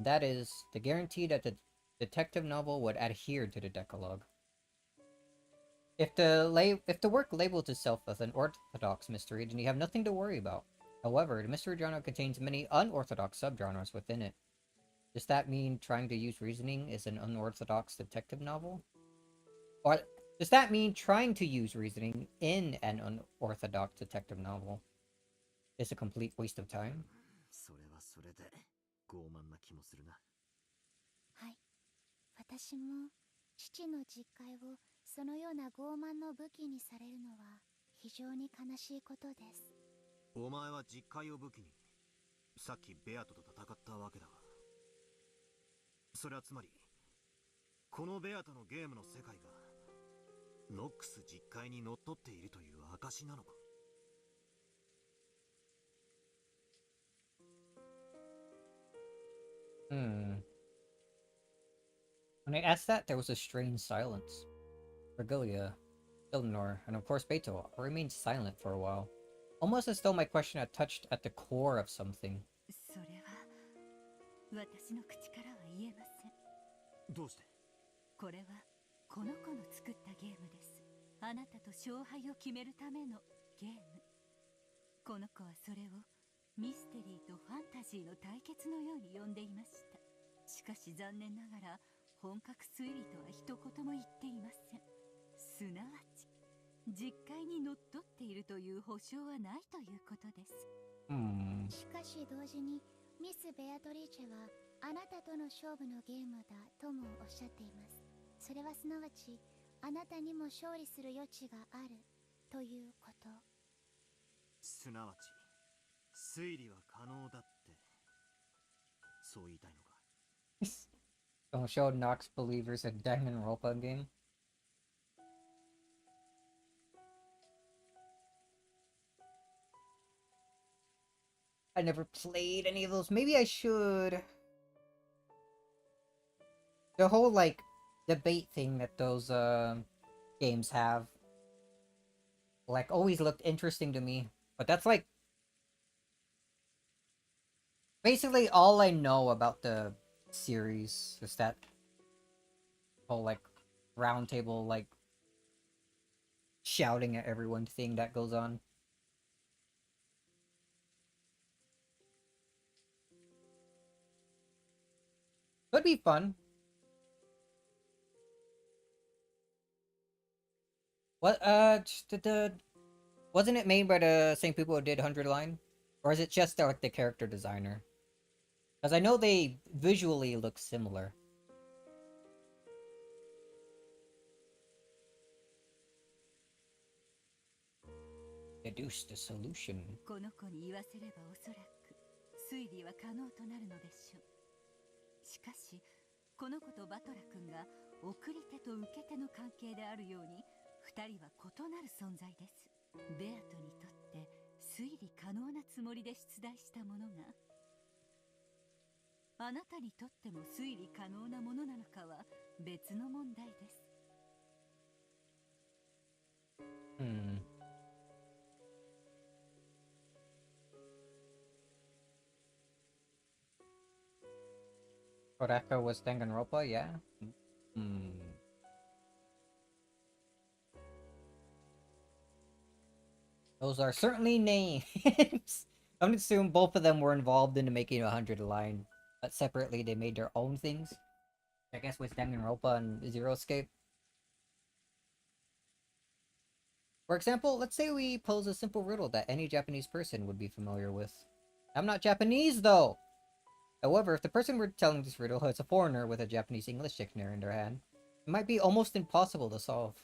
That is the guarantee that the detective novel would adhere to the Decalogue. If the work labels itself as an orthodox mystery, then you have nothing to worry about. However, the mystery genre contains many unorthodox subgenres within it. Does that mean trying to use reasoning is an unorthodox detective novel? Or does that mean trying to use reasoning in an unorthodox detective novel is a complete waste of time? それはそれで傲慢な気もするな。はい。私も父の実戒をそのような傲慢の武器にされるのは非常に悲しいことです。お前は実戒を武器にさっきベアトと戦ったわけだが、それはつまりこのベアトのゲームの世界がノックス実戒にのっとっているという証なのか。When I asked that, there was a strange silence. Virgilia, Eleanor, and of course Beto remained silent for a while, almost as though my question had touched at the core of something. それは私の口からは言えません。どうして？これはこの子の作ったゲームです。あなたと勝敗を決めるためのゲーム。この子はそれをミステリーとファンタジーの対決のように呼んでいました。しかし残念ながら本格推理とは一言も言っていません。すなわち実戒にのっとっているという保証はないということです。しかし同時にミス・ベアトリーチェはあなたとの勝負のゲームだともおっしゃっています。それはすなわちあなたにも勝利する余地があるということ。すなわち推理は可能だってそう言いたいのか。Don't show Nox believers a Danganronpa game. I never played any of those. Maybe I should. The whole, like, debate thing that those, games have, like, always looked interesting to me. But that's, like, basically all I know about the series is that whole, like, round table, like, shouting at everyone thing that goes on. Could be fun. What, wasn't it made by the same people who did 100 Line? Or is it just, like, the character designer? Because I know they visually look similar. Deduce the solution. この子に言わせればおそらく推理は可能となるのでしょう。しかしこの子とバトラ君が送り手と受け手の関係であるように二人は異なる存在です。ベアトにとって推理可能なつもりで出題したものがあなたにとっても推理可能なものなのかは別の問題です。Koraka was Danganronpa, yeah? Those are certainly names. I would assume both of them were involved in making 100 Line, but separately they made their own things. I guess with Danganronpa and Zero Escape. For example, let's say we pose a simple riddle that any Japanese person would be familiar with. I'm not Japanese, though! However, if the person we're telling this riddle is a foreigner with a Japanese-English dictionary in their hand, it might be almost impossible to solve.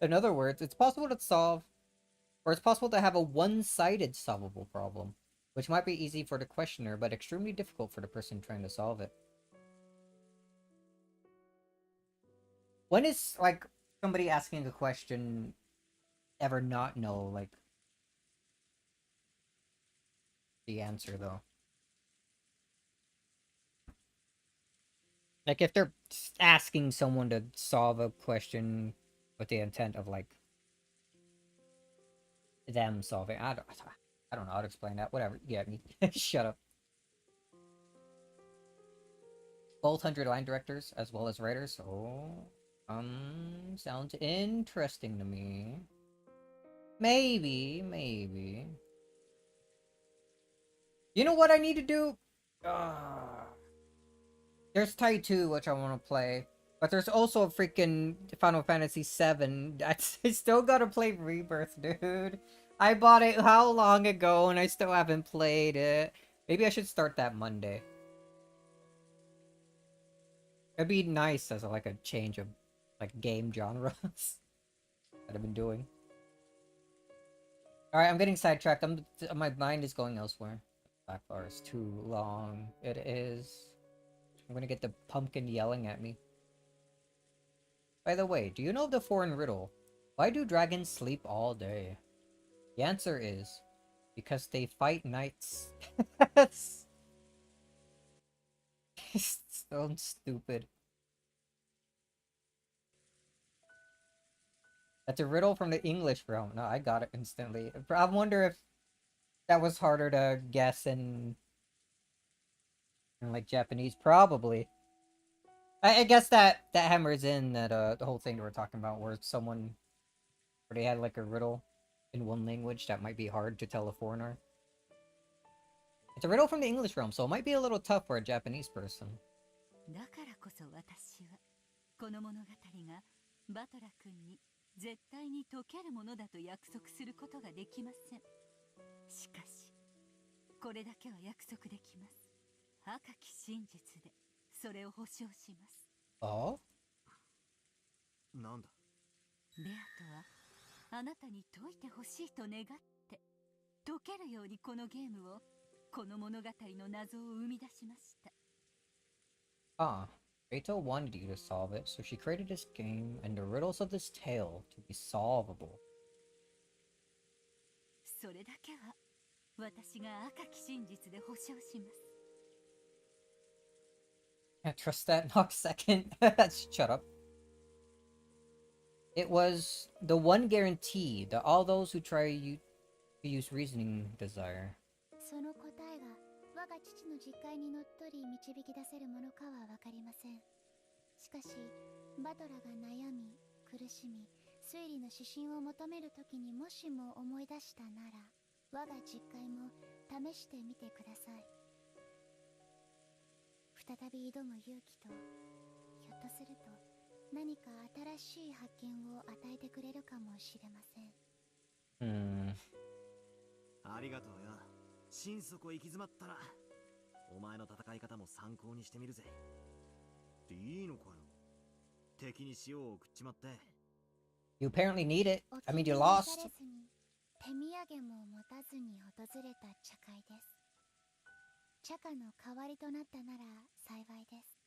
In other words, it's possible to solve, or it's possible to have a one-sided solvable problem, which might be easy for the questioner, but extremely difficult for the person trying to solve it. When is, like, somebody asking a question ever not know, like, the answer, though? Like, if they're asking someone to solve a question with the intent of, like, them solving. I I don't know how to explain that. Whatever. You get me. Shut up. Both 100 line directors as well as writers. Oh, sounds interesting to me. Maybe. You know what I need to do? There's Tai 2, which I want to play. But there's also a freaking Final Fantasy 7. I still gotta play Rebirth, dude. I bought it how long ago and I still haven't played it. Maybe I should start that Monday. It'd be nice as like a change of like game genres that I've been doing. Alright, I'm getting sidetracked. My mind is going elsewhere. Black bar is too long. It is. I'm gonna get the pumpkin yelling at me. By the way, do you know the foreign riddle? Why do dragons sleep all day? The answer is because they fight nights. So stupid. That's a riddle from the English realm. No, I got it instantly. I wonder if that was harder to guess in like Japanese. Probably. I guess that hammers in that the whole thing that we're talking about, where they had like a riddle in one language that might be hard to tell a foreigner. It's a riddle from the English realm, so it might be a little tough for a Japanese person. だからこそ私はこの物語がバトラ君に絶対に解けるものだと約束することができません。しかしこれだけは約束できます。赤き真実でそれを保証します。あ？なんだ？ベアとはあなたに解いてほしいと願って解けるようにこのゲームをこの物語の謎を生み出しました。Ah, Beto wanted you to solve it, so she created this game and the riddles of this tale to be solvable. それだけは私が赤き真実で保証します。Can't trust that knock second. Shut up. It was the one guarantee that all those who try to use reasoning desire. その答えが我が父の実戒にのっとり導き出せるものかは分かりません。しかしバトラが悩み苦しみ推理の指針を求めるときにもしも思い出したなら我が実戒も試してみてください。再び挑む勇気とひょっとすると何か新しい発見を与えてくれるかもしれません。ありがとうよ。心底行き詰まったらお前の戦い方も参考にしてみるぜ。いいのかよ。敵に塩を送っちまって。You apparently need it. I mean, you lost. 手土産も持たずに訪れた茶会です。茶花の代わりとなったなら幸いです。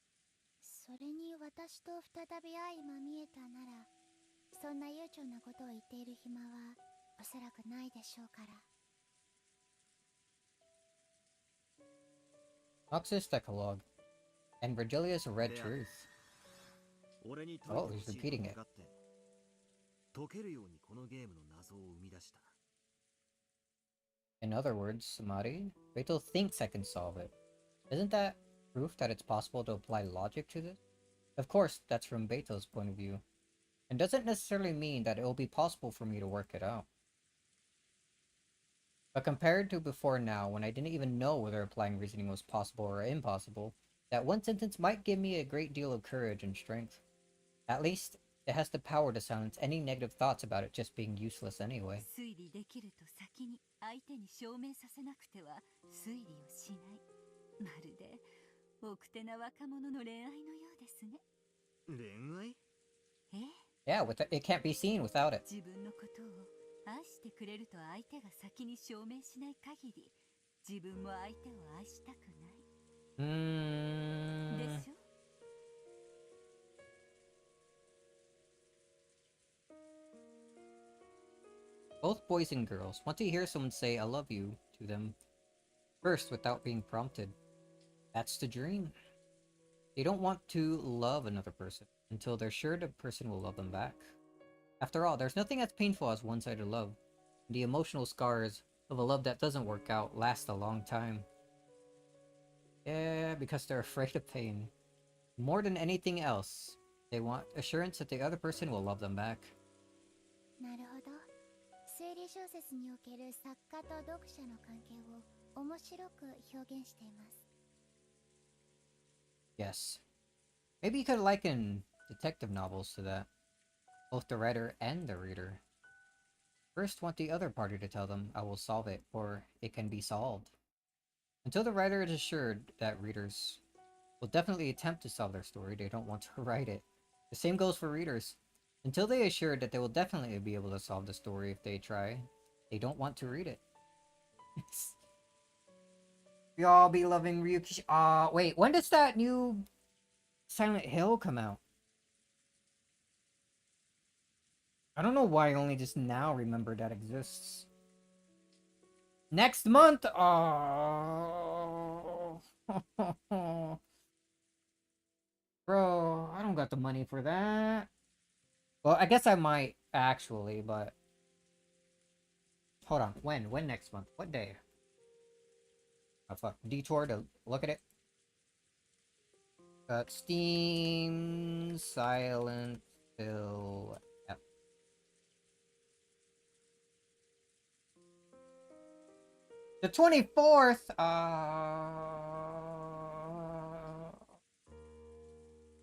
それに私と再び相まみえたなら、そんな悠長なことを言っている暇はおそらくないでしょうから。Noxus Decalogue and Virgilia's Red Truth. Oh, he's repeating it. 解けるようにこのゲームの謎を生み出した。In other words, Samari, Beto thinks I can solve it. Isn't that proof that it's possible to apply logic to this? Of course, that's from Beto's point of view. And doesn't necessarily mean that it will be possible for me to work it out. But compared to before now, when I didn't even know whether applying reasoning was possible or impossible, that one sentence might give me a great deal of courage and strength. At least, it has the power to silence any negative thoughts about it just being useless anyway. 推理できると先に相手に証明させなくては推理をしない。まるで奥手な若者の恋愛のようですね。恋愛？Yeah, it can't be seen without it. 自分のことを愛してくれると相手が先に証明しない限り、自分も相手を愛したくない。でしょ？ Both boys and girls want to hear someone say I love you to them first without being prompted. That's the dream. They don't want to love another person until they're sure the person will love them back. After all, there's nothing as painful as one-sided love. The emotional scars of a love that doesn't work out lasts a long time. Yeah, because they're afraid of pain. More than anything else, they want assurance that the other person will love them back. なるほど。推理小説における作家と読者の関係を面白く表現しています。Yes. Maybe you could liken detective novels to that. Both the writer and the reader first want the other party to tell them, I will solve it, or it can be solved. Until the writer is assured that readers will definitely attempt to solve their story, they don't want to write it. The same goes for readers. Until they are assured that they will definitely be able to solve the story if they try, they don't want to read it. We all be loving Ryukishi. Wait, when does that new Silent Hill come out? I don't know why I only just now remember that exists. Next month! Oh. Bro, I don't got the money for that. Well, I guess I might, actually, but... Hold on, when? When next month? What day? Oh, fuck. Detour to look at it. Steam... Silent Hill... Yep. The 24th!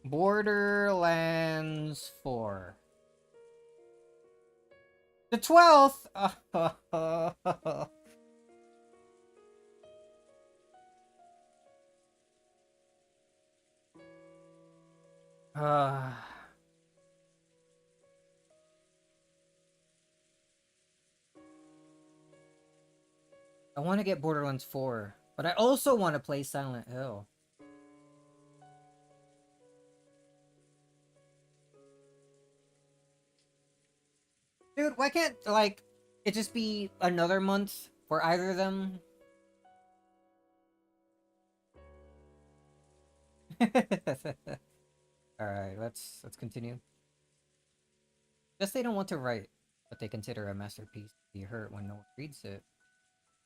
Borderlands 4. The 12th! I want to get Borderlands 4, but I also want to play Silent Hill. Dude, why can't, like, it just be another month for either of them? Alright, let's continue. Guess they don't want to write what they consider a masterpiece be hurt when no one reads it.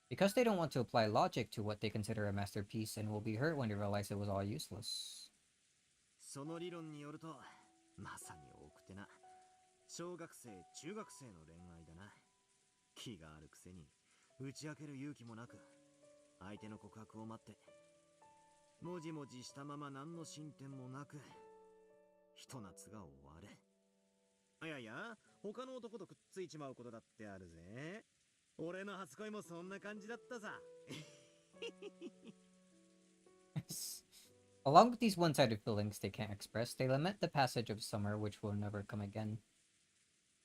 Because they don't want to apply logic to what they consider a masterpiece and will be hurt when they realize it was all useless. その理論によると、まさに奥手な小学生、中学生の恋愛だな。気があるくせに打ち明ける勇気もなく、相手の告白を待って、もじもじしたまま何の進展もなく、ひと夏が終わる。いやいや、他の男とくっついちまうことだってあるぜ。俺の初恋もそんな感じだったさ。Along with these one-sided feelings they can't express, they lament the passage of summer which will never come again.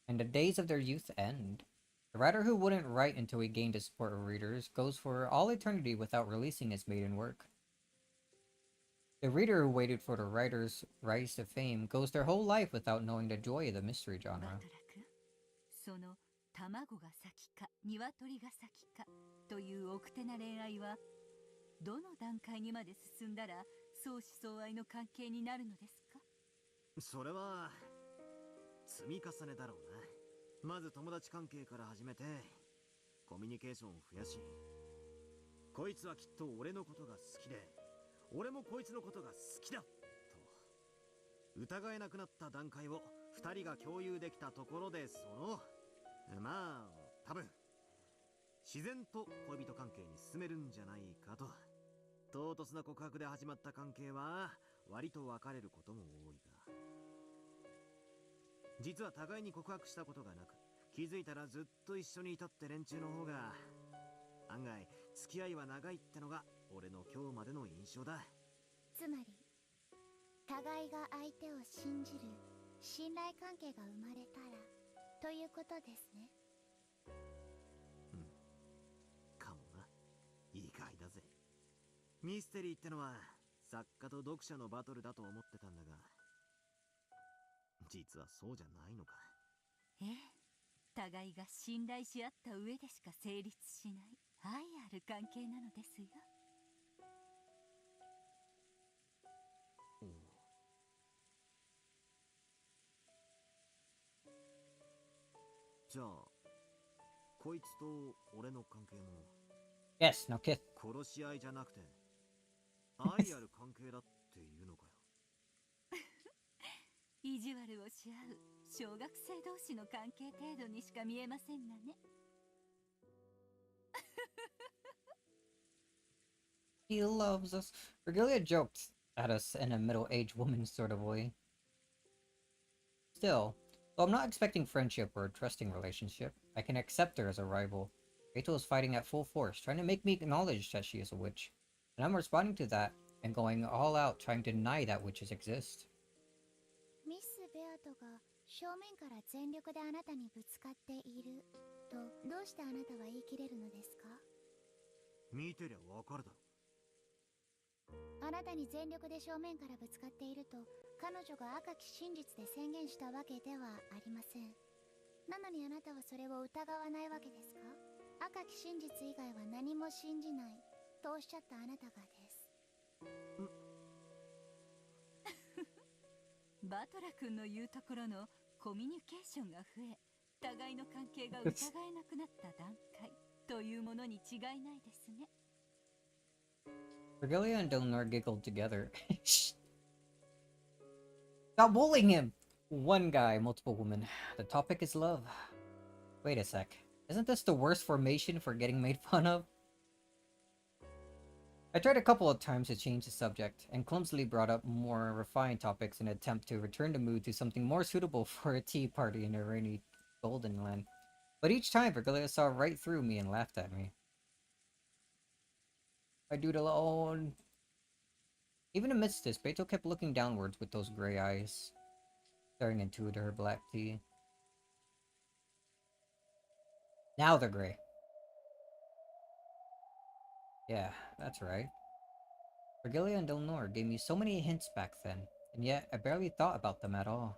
And the days of their youth end. The writer who wouldn't write until he gained the support of readers goes for all eternity without releasing his maiden work. The reader who waited for the writer's rise to fame goes their whole life without knowing the joy of the mystery genre. その卵が先か鶏が先かという奥手な恋愛はどの段階にまで進んだら相思相愛の関係になるのですか？それは積み重ねだろうな。まず友達関係から始めてコミュニケーションを増やし、こいつはきっと俺のことが好きで俺もこいつのことが好きだと疑えなくなった段階を2人が共有できたところで、まあ多分自然と恋人関係に進めるんじゃないかと。唐突な告白で始まった関係は割と別れることも多いが、実は互いに告白したことがなく気づいたらずっと一緒にいたって連中の方が案外付き合いは長いってのが俺の今日までの印象だ。つまり互いが相手を信じる信頼関係が生まれたらということですね。かもな。意外だぜ。ミステリーってのは作家と読者のバトルだと思ってたんだが、実はそうじゃないのか。ええ、互いが信頼し合った上でしか成立しない愛ある関係なのですよ。じゃあこいつと俺の関係も Yes, no kiss. 殺し合いじゃなくて愛ある関係だっていうのかよ。意地悪をし合う小学生同士の関係程度にしか見えませんがね。He loves us. Regalia joked at us in a middle-aged woman sort of way. Still, though I'm not expecting friendship or a trusting relationship, I can accept her as a rival. Rachel is fighting at full force, trying to make me acknowledge that she is a witch. And I'm responding to that and going all out trying to deny that witches exist. ミス・ベアトが正面から全力であなたにぶつかっているとどうしてあなたは言い切れるのですか？見てりゃわかるだろ。あなたに全力で正面からぶつかっていると彼女が赤き真実で宣言したわけではありません。なのにあなたはそれを疑わないわけですか？赤き真実以外は何も信じないとおっしゃったあなたがです。バトラ君の言うところのコミュニケーションが増え、互いの関係が疑えなくなった段階というものに違いないですね。Regalia and Delnor giggled together. Stop bullying him! One guy, multiple women. The topic is love. Wait a sec. Isn't this the worst formation for getting made fun of? I tried a couple of times to change the subject, and clumsily brought up more refined topics in an attempt to return the mood to something more suitable for a tea party in a rainy golden land. But each time, Regalia saw right through me and laughed at me. I do it alone. Even amidst this, Beto kept looking downwards with those gray eyes, staring into her black tea. Now they're gray. Yeah, that's right. Regalia and Delnor gave me so many hints back then, and yet I barely thought about them at all.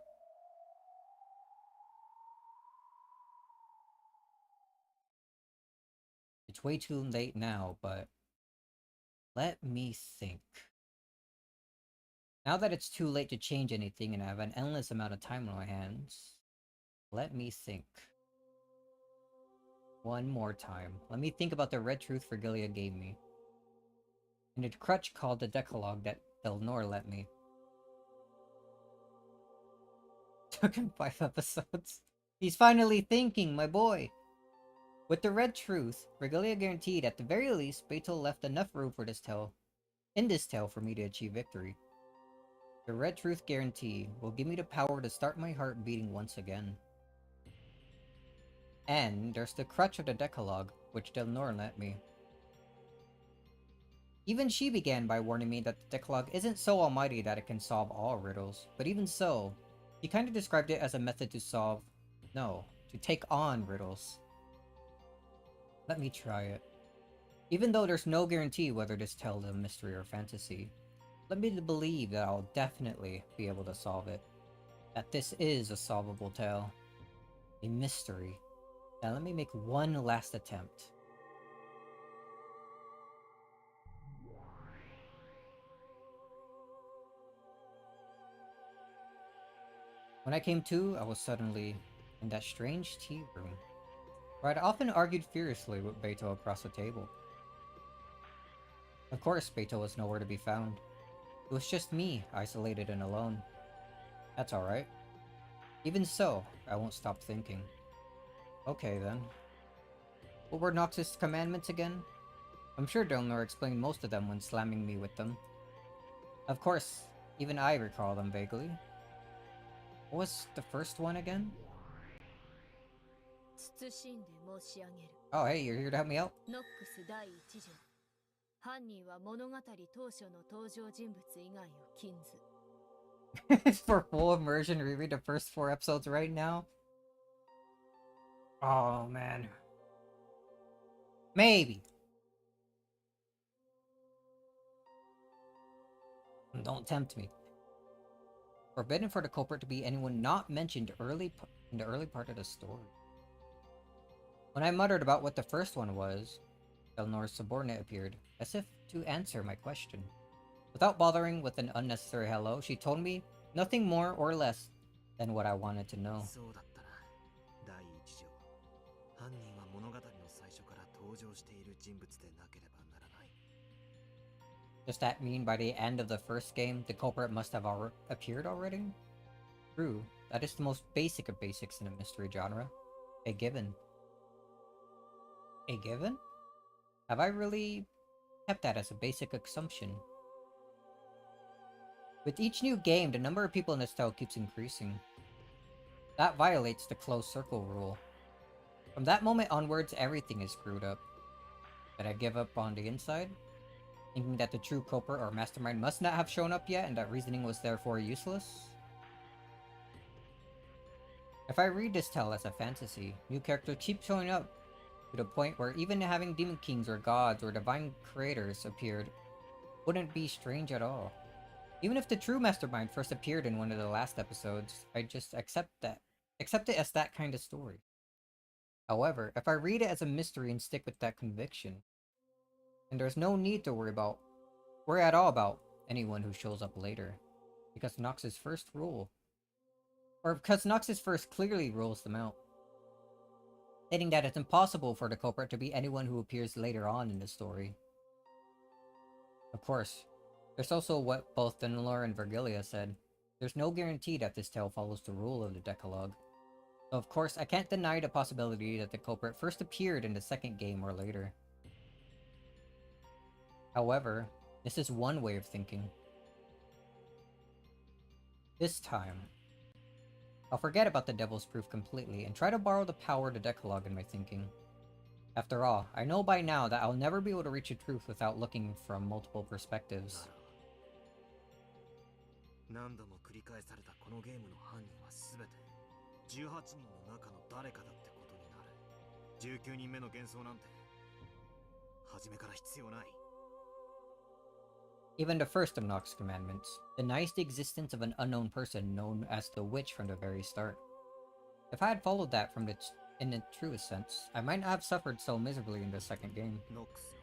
It's way too late now, but let me think. Now that it's too late to change anything and I have an endless amount of time on my hands, let me think. One more time. Let me think about the red truth Regalia gave me. And a crutch called the Decalogue that Delnor lent me. Took him 5 episodes. He's finally thinking, my boy! With the red truth, Regalia guaranteed at the very least Beto left enough room for this tale, in this tale for me to achieve victory. The red truth guarantee will give me the power to start my heart beating once again. And there's the crutch of the Decalogue, which Delnor lent me. Even she began by warning me that the Decalogue isn't so almighty that it can solve all riddles, but even so, she kind of described it as a method to solve, no, to take on riddles. Let me try it. Even though there's no guarantee whether this tale is a mystery or fantasy, let me believe that I'll definitely be able to solve it. That this is a solvable tale. A mystery. Now let me make one last attempt. When I came to, I was suddenly in that strange tea room, where I'd often argued furiously with Beto across the table. Of course, Beto was nowhere to be found. It was just me, isolated and alone. That's alright. Even so, I won't stop thinking. Okay then. What were Noxus' commandments again? I'm sure Delnor explained most of them when slamming me with them. Of course, even I recall them vaguely. What was the first one again? Oh hey, you're here to help me out? For full immersion, reread the first 4 episodes right now? Oh man. Maybe. Don't tempt me. Forbidden for the culprit to be anyone not mentioned in the early part of the story. When I muttered about what the first one was, Delnor's subordinate appeared, as if to answer my question. Without bothering with an unnecessary hello, she told me nothing more or less than what I wanted to know. そうだったな。第一条。犯人は物語場している人物でなければならない。 Does that mean by the end of the first game, the culprit must have appeared already? True, that is the most basic of basics in the mystery genre. A given. A given? Have I really kept that as a basic assumption? With each new game, the number of people in this tale keeps increasing. That violates the closed circle rule. From that moment onwards, everything is screwed up. Did I give up on the inside? Thinking that the true culprit or mastermind must not have shown up yet and that reasoning was therefore useless? If I read this tale as a fantasy, new characters keep showing up, to the point where even having demon kings or gods or divine creators appeared wouldn't be strange at all. Even if the true mastermind first appeared in one of the last episodes, I just accept it as that kind of story. However, if I read it as a mystery and stick with that conviction, then there's no need to worry at all about anyone who shows up later, because Nox's first clearly rules them out, stating that it's impossible for the culprit to be anyone who appears later on in the story. Of course, there's also what both Denelor and Virgilia said. There's no guarantee that this tale follows the rule of the Decalogue. So of course, I can't deny the possibility that the culprit first appeared in the second game or later. However, this is one way of thinking. This time, I'll forget about the Devil's Proof completely and try to borrow the power of the Decalogue in my thinking. After all, I know by now that I'll never be able to reach the truth without looking from multiple perspectives. 何度も繰り返されたこのゲームの犯人は全て18人の中の誰かだってことになる。19人目の幻想なんて初めから必要ない。 Even the first of Nox's commandments denies the existence of an unknown person known as the Witch from the very start. If I had followed that in the truest sense, I might not have suffered so miserably in the second game. ノックスよ、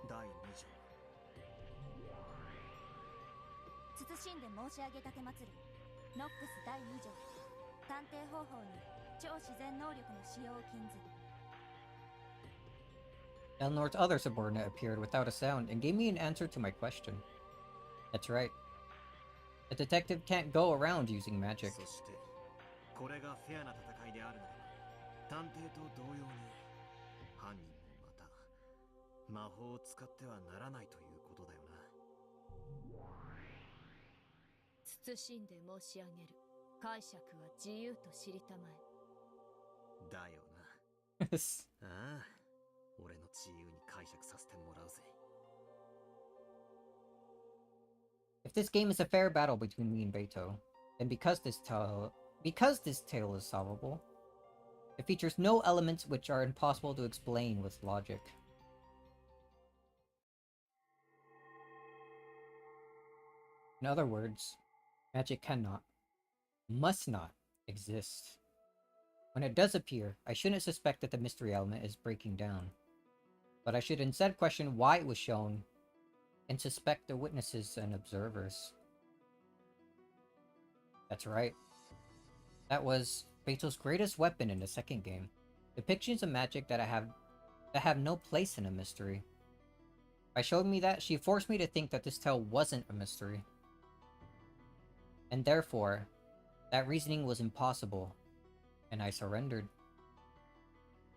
第2条。謹んで申し上げ立てまつるノックス第2条探偵方法に超自然能力の使用を禁ず。 Eleanor's other subordinate appeared without a sound and gave me an answer to my question. That's right. The detective can't go around using magic. そしてこれがフェアな戦いであるなら探偵と同様に犯人もまた魔法を使ってはならないということだよな。謹んで申し上げる。解釈は自由と知りたまえ。だよな。ああ、俺の自由に解釈させてもらうぜ。If this game is a fair battle between me and Beto, then because this tale is solvable, it features no elements which are impossible to explain with logic. In other words, magic cannot, must not, exist. When it does appear, I shouldn't suspect that the mystery element is breaking down, but I should instead question why it was shown and suspect the witnesses and observers. That's right. That was Beto's greatest weapon in the second game. Depictions of magic that have no place in a mystery. By showing me that, she forced me to think that this tale wasn't a mystery. And therefore, that reasoning was impossible, and I surrendered.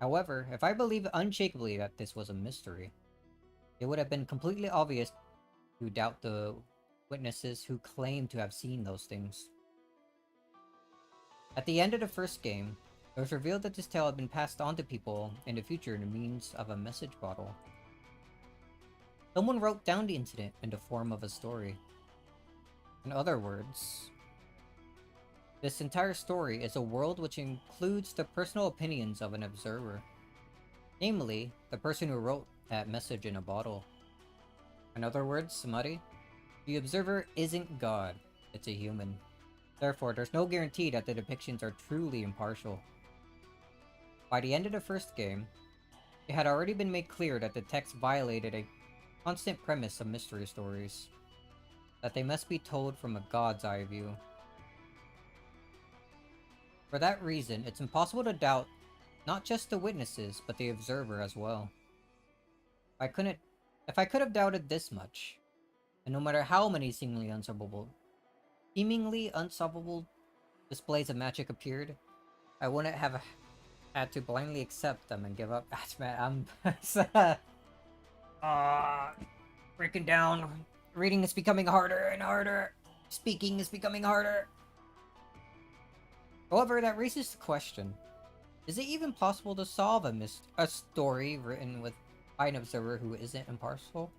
However, if I believed unshakably that this was a mystery, it would have been completely obvious to doubt the witnesses who claimed to have seen those things. At the end of the first game, it was revealed that this tale had been passed on to people in the future in the means of a message bottle. Someone wrote down the incident in the form of a story. In other words, this entire story is a world which includes the personal opinions of an observer. Namely, the person who wrote that message in a bottle. In other words, Smutty, the observer isn't God, it's a human. Therefore, there's no guarantee that the depictions are truly impartial. By the end of the first game, it had already been made clear that the text violated a constant premise of mystery stories, that they must be told from a god's eye view. For that reason, it's impossible to doubt Not just the witnesses, but the observer as well. If I could have doubted this much, and no matter how many seemingly unsolvable displays of magic appeared, I wouldn't have had to blindly accept them and give up. Man, I'm breaking down. Reading is becoming harder and harder. Speaking is becoming harder. However, that raises the question: is it even possible to solve a story written by an observer who isn't impartial?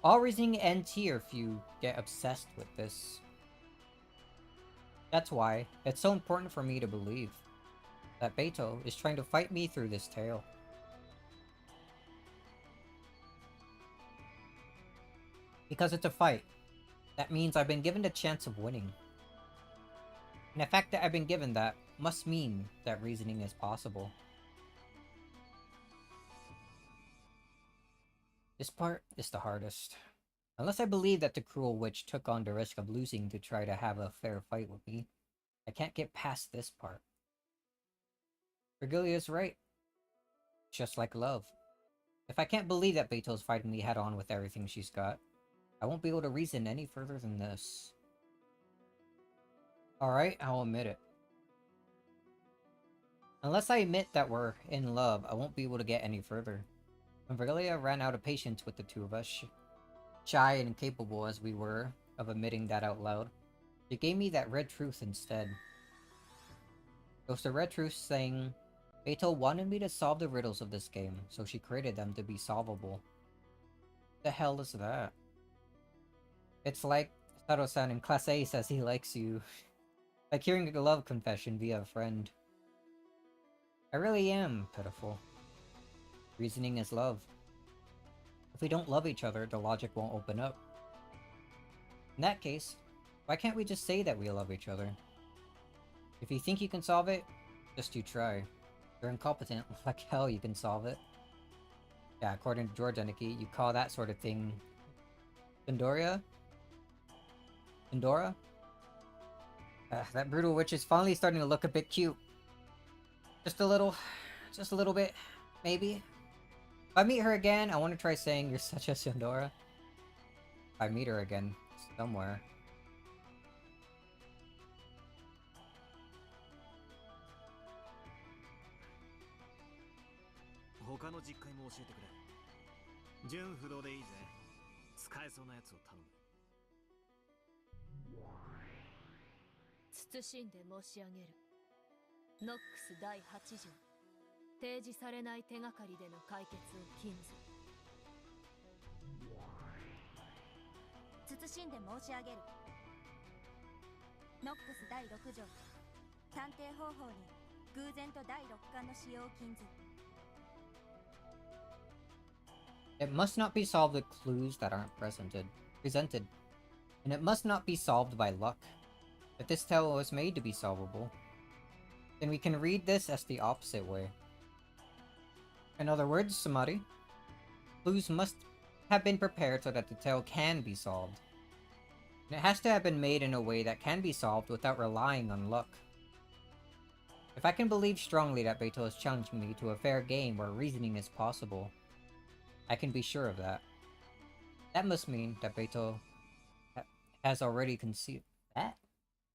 All reasoning ends here if you get obsessed with this. That's why it's so important for me to believe that Beto is trying to fight me through this tale. Because it's a fight. That means I've been given the chance of winning. And the fact that I've been given that must mean that reasoning is possible. This part is the hardest. Unless I believe that the cruel witch took on the risk of losing to try to have a fair fight with me, I can't get past this part. Virgilia's right. Just like love. If I can't believe that Beto's fighting me head-on with everything she's got, I won't be able to reason any further than this. Alright, I'll admit it. Unless I admit that we're in love, I won't be able to get any further. When Virgilia ran out of patience with the two of us, shy and incapable as we were of admitting that out loud, she gave me that red truth instead. It was the red truth saying, Beto wanted me to solve the riddles of this game, so she created them to be solvable. What the hell is that? It's like Saro-san in Class A says he likes you. Like hearing a love confession via a friend. I really am pitiful. Reasoning is love. If we don't love each other, the logic won't open up. In that case, why can't we just say that we love each other? If you think you can solve it, just you try. You're incompetent, like hell you can solve it. Yeah, according to George Eniki, you call that sort of thing... Pandora? That brutal witch is finally starting to look a bit cute. Just a little bit, maybe. If I meet her again, I want to try saying you're such a Sundora. If I meet her again, somewhere.謹んで申し上げる。ノックス第8条。提示されない手がかりでの解決を禁ず。謹んで申し上げる。ノックス第6条。探偵方法に偶然と第6巻の使用を禁ず。It must not be solved with clues that aren't presented, and it must not be solved by luck. If this tale was made to be solvable, then we can read this as the opposite way. In other words, Samari, clues must have been prepared so that the tale can be solved. And it has to have been made in a way that can be solved without relying on luck. If I can believe strongly that Beto is challenging me to a fair game where reasoning is possible, I can be sure of that. That must mean that Beto has already concealed...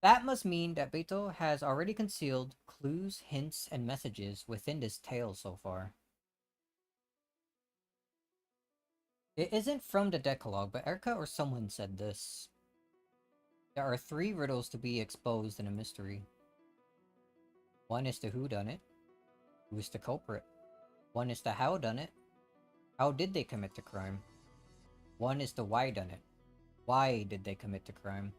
That must mean that Beto has already concealed clues, hints, and messages within this tale so far. It isn't from the Decalogue, but Erika or someone said this. There are 3 riddles to be exposed in a mystery. One is the whodunit. Who is the culprit? One is the howdunit. How did they commit the crime? One is the whydunit. Why did they commit the crime?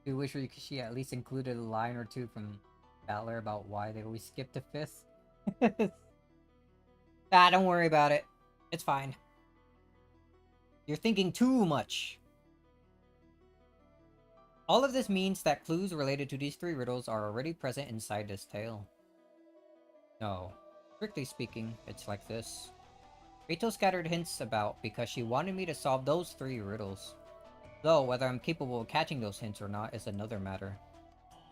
I wish she at least included a line or two from Battler about why they always skip the 5th. Don't worry about it. It's fine. You're thinking too much. All of this means that clues related to these 3 riddles are already present inside this tale. No. Strictly speaking, it's like this. Beto scattered hints about because she wanted me to solve those 3 riddles. Though, whether I'm capable of catching those hints or not is another matter.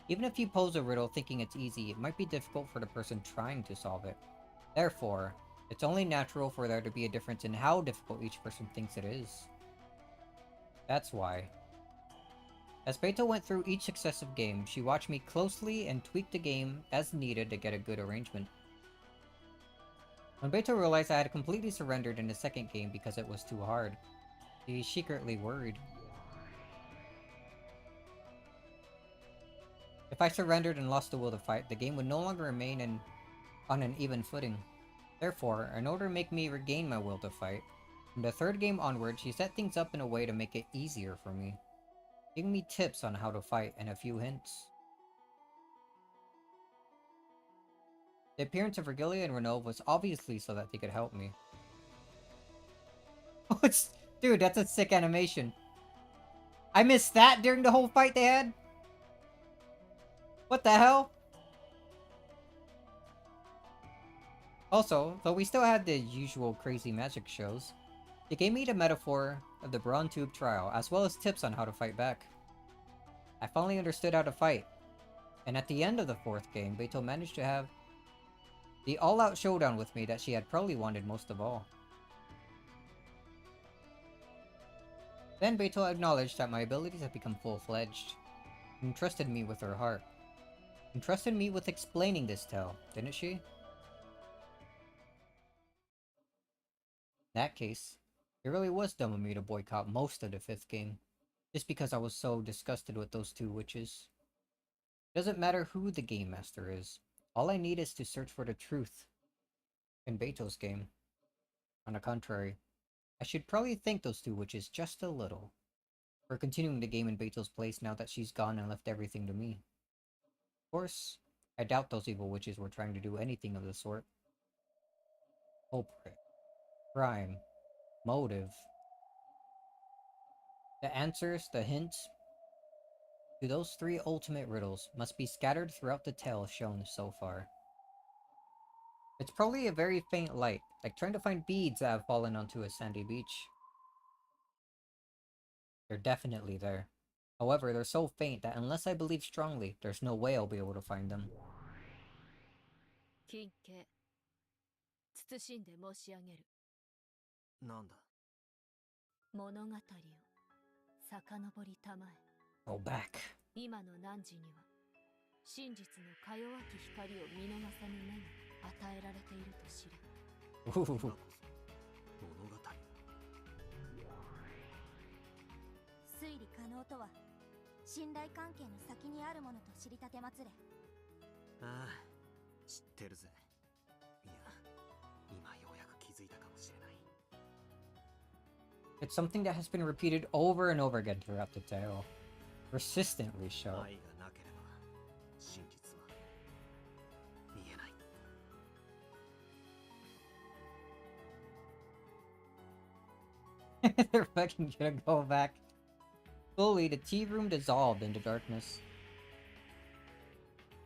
Even if you pose a riddle thinking it's easy, it might be difficult for the person trying to solve it. Therefore, it's only natural for there to be a difference in how difficult each person thinks it is. That's why. As Beto went through each successive game, she watched me closely and tweaked the game as needed to get a good arrangement. When Beto realized I had completely surrendered in the second game because it was too hard, he secretly worried. If I surrendered and lost the will to fight, the game would no longer remain on an even footing. Therefore, in order to make me regain my will to fight, from the third game onward, she set things up in a way to make it easier for me, giving me tips on how to fight and a few hints. The appearance of Virgilia and Renov was obviously so that they could help me. Dude, that's a sick animation. I missed that during the whole fight they had? What the hell? Also, though we still had the usual crazy magic shows, they gave me the metaphor of the Brawn Tube trial, as well as tips on how to fight back. I finally understood how to fight, and at the end of the fourth game, Beto managed to have the all-out showdown with me that she had probably wanted most of all. Then Beto acknowledged that my abilities had become full-fledged, and trusted me with her heart. And trusted me with explaining this tale, didn't she? In that case, it really was dumb of me to boycott most of the fifth game, just because I was so disgusted with those two witches. It doesn't matter who the game master is, all I need is to search for the truth. In Beto's game, on the contrary, I should probably thank those two witches just a little for continuing the game in Beto's place now that she's gone and left everything to me. Of course, I doubt those evil witches were trying to do anything of the sort. Culprit, crime, motive. The answers, the hints to those three ultimate riddles must be scattered throughout the tale shown so far. It's probably a very faint light, like trying to find beads that have fallen onto a sandy beach. They're definitely there. However, they're so faint that unless I believe strongly, there's no way I'll be able to find them. 金家慎んで申し上げる。なんだ。物語を遡りたまえ。Go back. 今の汝には真実のか弱き光を見逃さぬ目が与えられていると知れ。物語。推理可能とは信頼関係の先にあるものと知りたてまつれ。ああ、知ってるぜ。いや、今ようやく気づいたかもしれない。It's something that has been repeated over and over again throughout the tale. Persistently show. 愛がなければ真実は見えない。They're fucking gonna go back. Slowly, the tea room dissolved into darkness.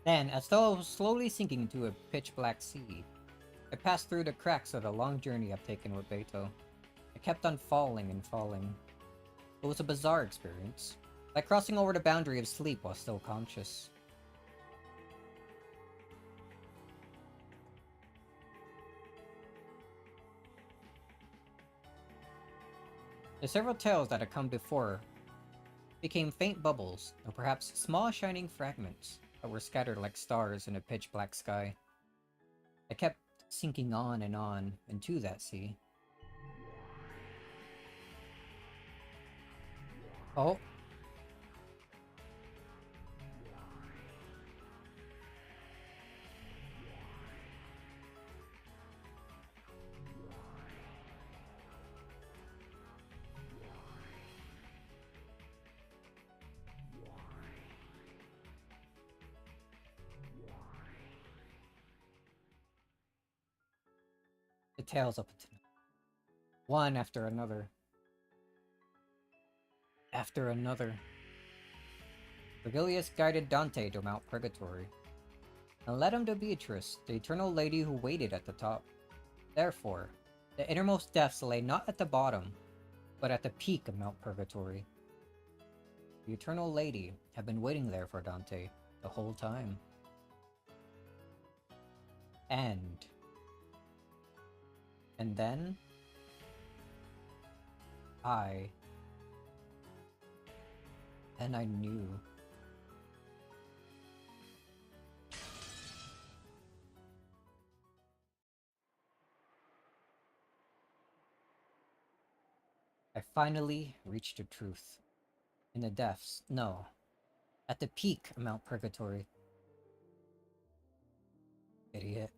Then, as though I was slowly sinking into a pitch-black sea, I passed through the cracks of the long journey I've taken with Beto. I kept on falling and falling. It was a bizarre experience, like crossing over the boundary of sleep while still conscious. The several tales that had come before became faint bubbles, or perhaps small shining fragments that were scattered like stars in a pitch-black sky. I kept sinking on into that sea. Oh. The tales up until now. One after another. After another. Virgilius guided Dante to Mount Purgatory, and led him to Beatrice, the eternal lady who waited at the top. Therefore, the innermost depths lay not at the bottom, but at the peak of Mount Purgatory. The Eternal Lady had been waiting there for Dante the whole time. And then I knew. I finally reached the truth. In the depths, no. At the peak of Mount Purgatory. Idiot.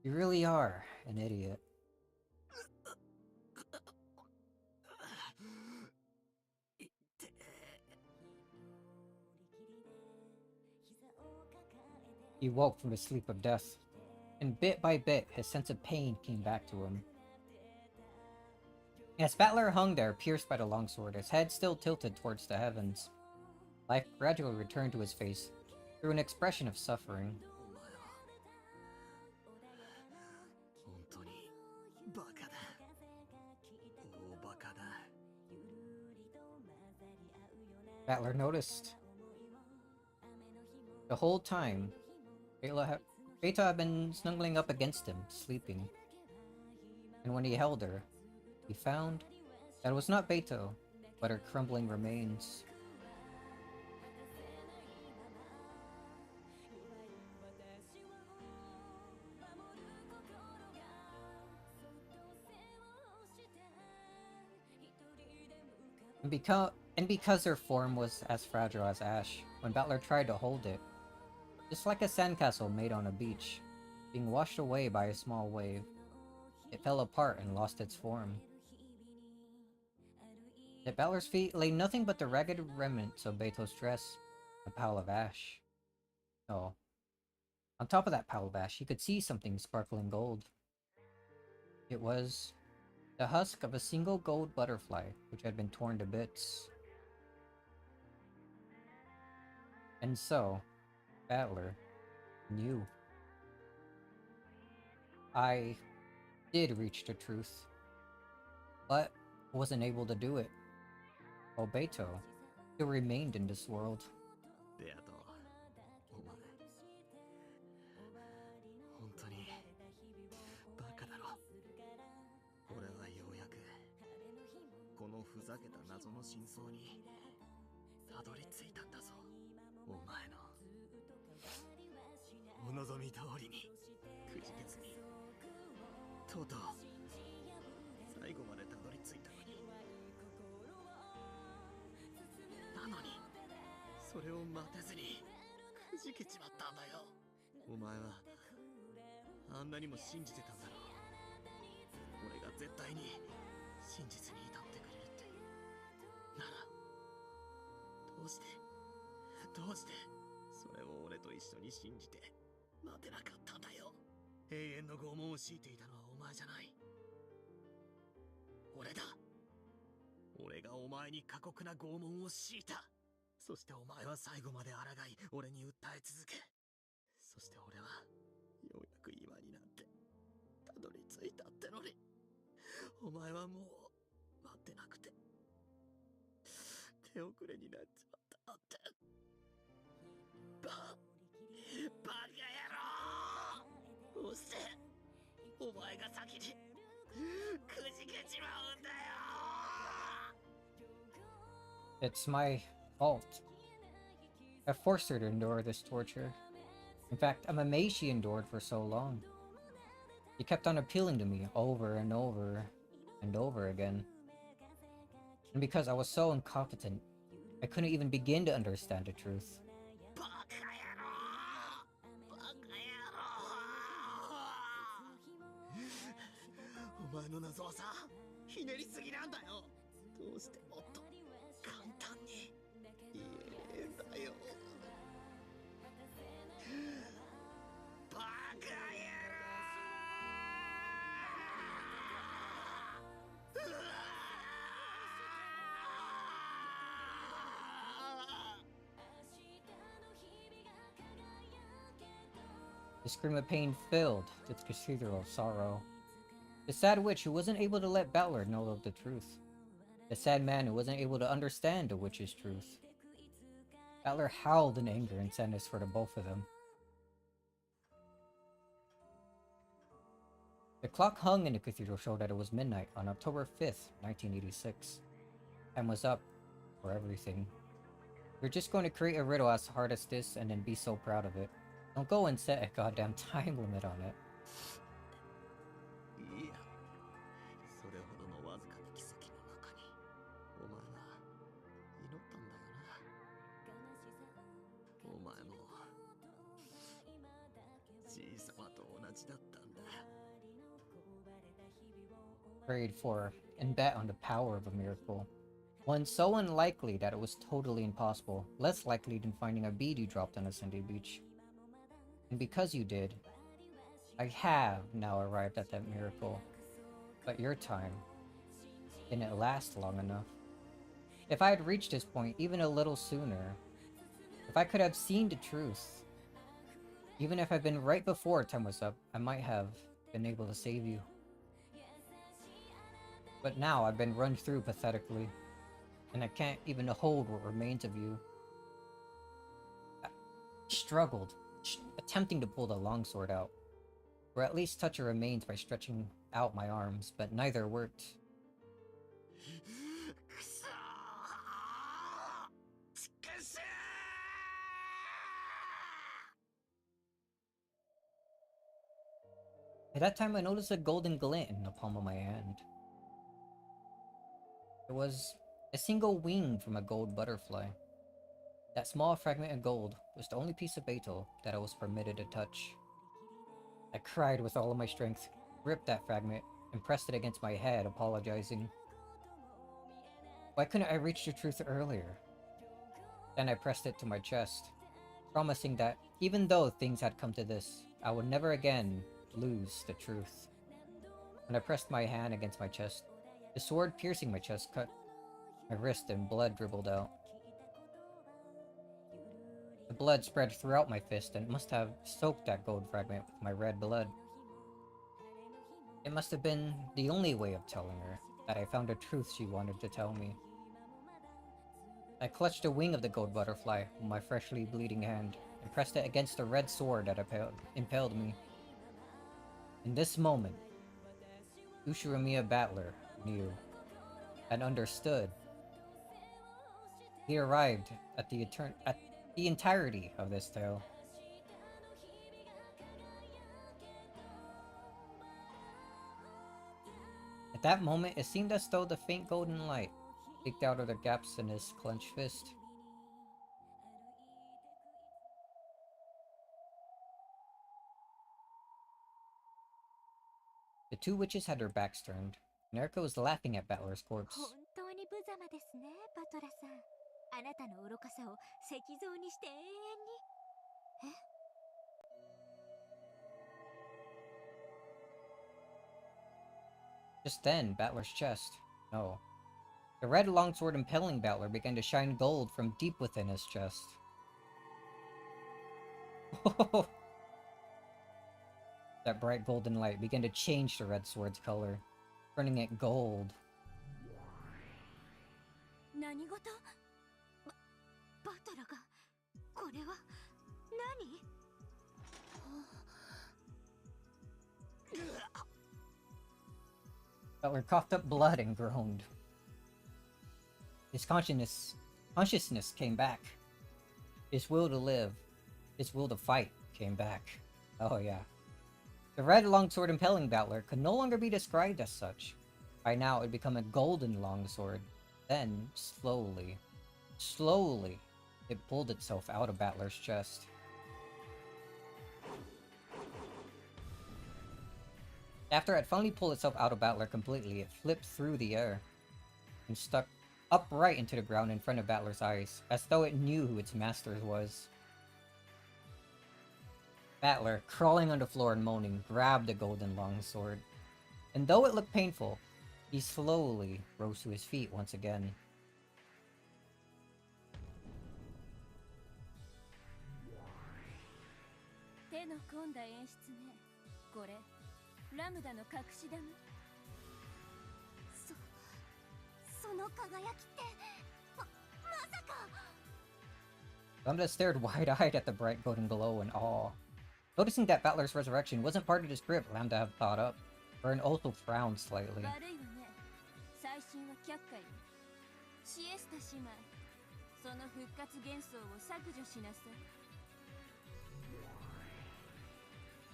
You really are an idiot. He woke from the sleep of death, and bit by bit his sense of pain came back to him. As Battler hung there, pierced by the longsword, his head still tilted towards the heavens, life gradually returned to his face through an expression of suffering. Battler noticed. The whole time, Beta had been snuggling up against him, sleeping. And when he held her, he found that it was not Beto, but her crumbling remains. And because her form was as fragile as ash, when Battler tried to hold it, just like a sandcastle made on a beach, being washed away by a small wave, it fell apart and lost its form. At Battler's feet lay nothing but the ragged remnants of Beto's dress, a pile of ash. Oh. On top of that pile of ash, he could see something sparkling gold. It was the husk of a single gold butterfly, which had been torn to bits. And so, Battler knew. I did reach the truth, but wasn't able to do it. While Beto still remained in this world. It's my fault. I forced her to endure this torture. In fact, I'm amazed she endured for so long. She kept on appealing to me over and over and over again. And because I was so incompetent, I couldn't even begin to understand the truth. The scream of pain filled the cathedral of sorrow. The sad witch who wasn't able to let Battler know of the truth. The sad man who wasn't able to understand the witch's truth. Battler howled in anger and sadness for the both of them. The clock hung in the cathedral showed that it was midnight on October 5th, 1986. Time was up for everything. We're just going to create a riddle as hard as this and then be so proud of it. Don't go and set a goddamn time limit on it. いや、それほどのわずかな奇跡の中に、お前が祈ったんだよな。お前もじいさまと同じだったんだ。Prayed for and bet on the power of a miracle. One so unlikely that it was totally impossible, less likely than finding a bead you dropped on a Sunday beach. And because you did, I have now arrived at that miracle. But your time didn't last long enough. If I had reached this point even a little sooner, if I could have seen the truth, even if I'd been right before time was up, I might have been able to save you. But now I've been run through pathetically, and I can't even hold what remains of you. I struggled, attempting to pull the longsword out, or at least touch your remains by stretching out my arms, but neither worked. At that time, I noticed a golden glint in the palm of my hand. It was a single wing from a gold butterfly. That small fragment of gold was the only piece of betel that I was permitted to touch. I cried with all of my strength, ripped that fragment, and pressed it against my head, apologizing. Why couldn't I reach the truth earlier? Then I pressed it to my chest, promising that even though things had come to this, I would never again lose the truth. When I pressed my hand against my chest, the sword piercing my chest cut my wrist and blood dribbled out. The blood spread throughout my fist and must have soaked that gold fragment with my red blood. It must have been the only way of telling her that I found the truth she wanted to tell me. I clutched the wing of the gold butterfly with my freshly bleeding hand and pressed it against the red sword that impaled me. In this moment, Ushiramiya Battler knew and understood. He arrived at the entirety of this tale. At that moment, it seemed as though the faint golden light leaked out of the gaps in his clenched fist. The two witches had their backs turned, and Erica was laughing at Battler's corpse. 本当に無様ですね、バトラさん。あなたの愚かさを石像にして永遠に。え？ Just then, Battler's chest, no, the red longsword impaling Battler began to shine gold from deep within his chest. That bright golden light began to change the red sword's color, turning it gold. 何事？バトラがこれは何？ Butler coughed up blood and groaned. His consciousness came back. His will to live, his will to fight came back. Oh yeah. The red longsword impaling Battler could no longer be described as such. By now it had become a golden longsword. Then, slowly, it pulled itself out of Battler's chest. After it had finally pulled itself out of Battler completely, it flipped through the air and stuck upright into the ground in front of Battler's eyes, as though it knew who its master was. Battler, crawling on the floor and moaning, grabbed the golden longsword. And though it looked painful, he slowly rose to his feet once again. 手の込んだ演出ね。これラムダの隠し玉。そその輝きってまさか。 Lambda stared wide-eyed at the bright golden glow in awe. Noticing that Battler's resurrection wasn't part of the script, Lambda had thought up. Vern also frowned slightly. 悪いわね。最新は却下よ。シエスタ姉妹、その復活幻想を削除しなさ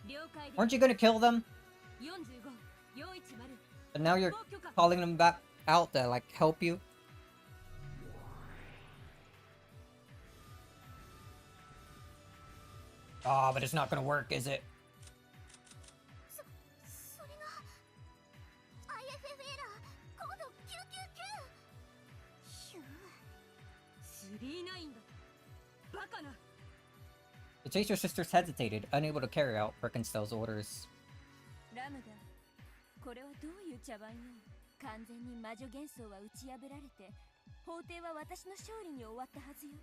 い。了解です。 Weren't you gonna kill them? 45、410。 But now you're calling them back out to, like, help you? Oh, but it's not gonna work, is it? それが IFF エラーコード999。ヒュー。39だ。バカな。 The Chaser sisters hesitated, unable to carry out Birkenstell's orders. ラムダ、これはどういう茶番よ。完全に魔女幻想は打ち破られて、法廷は私の勝利に終わったはずよ。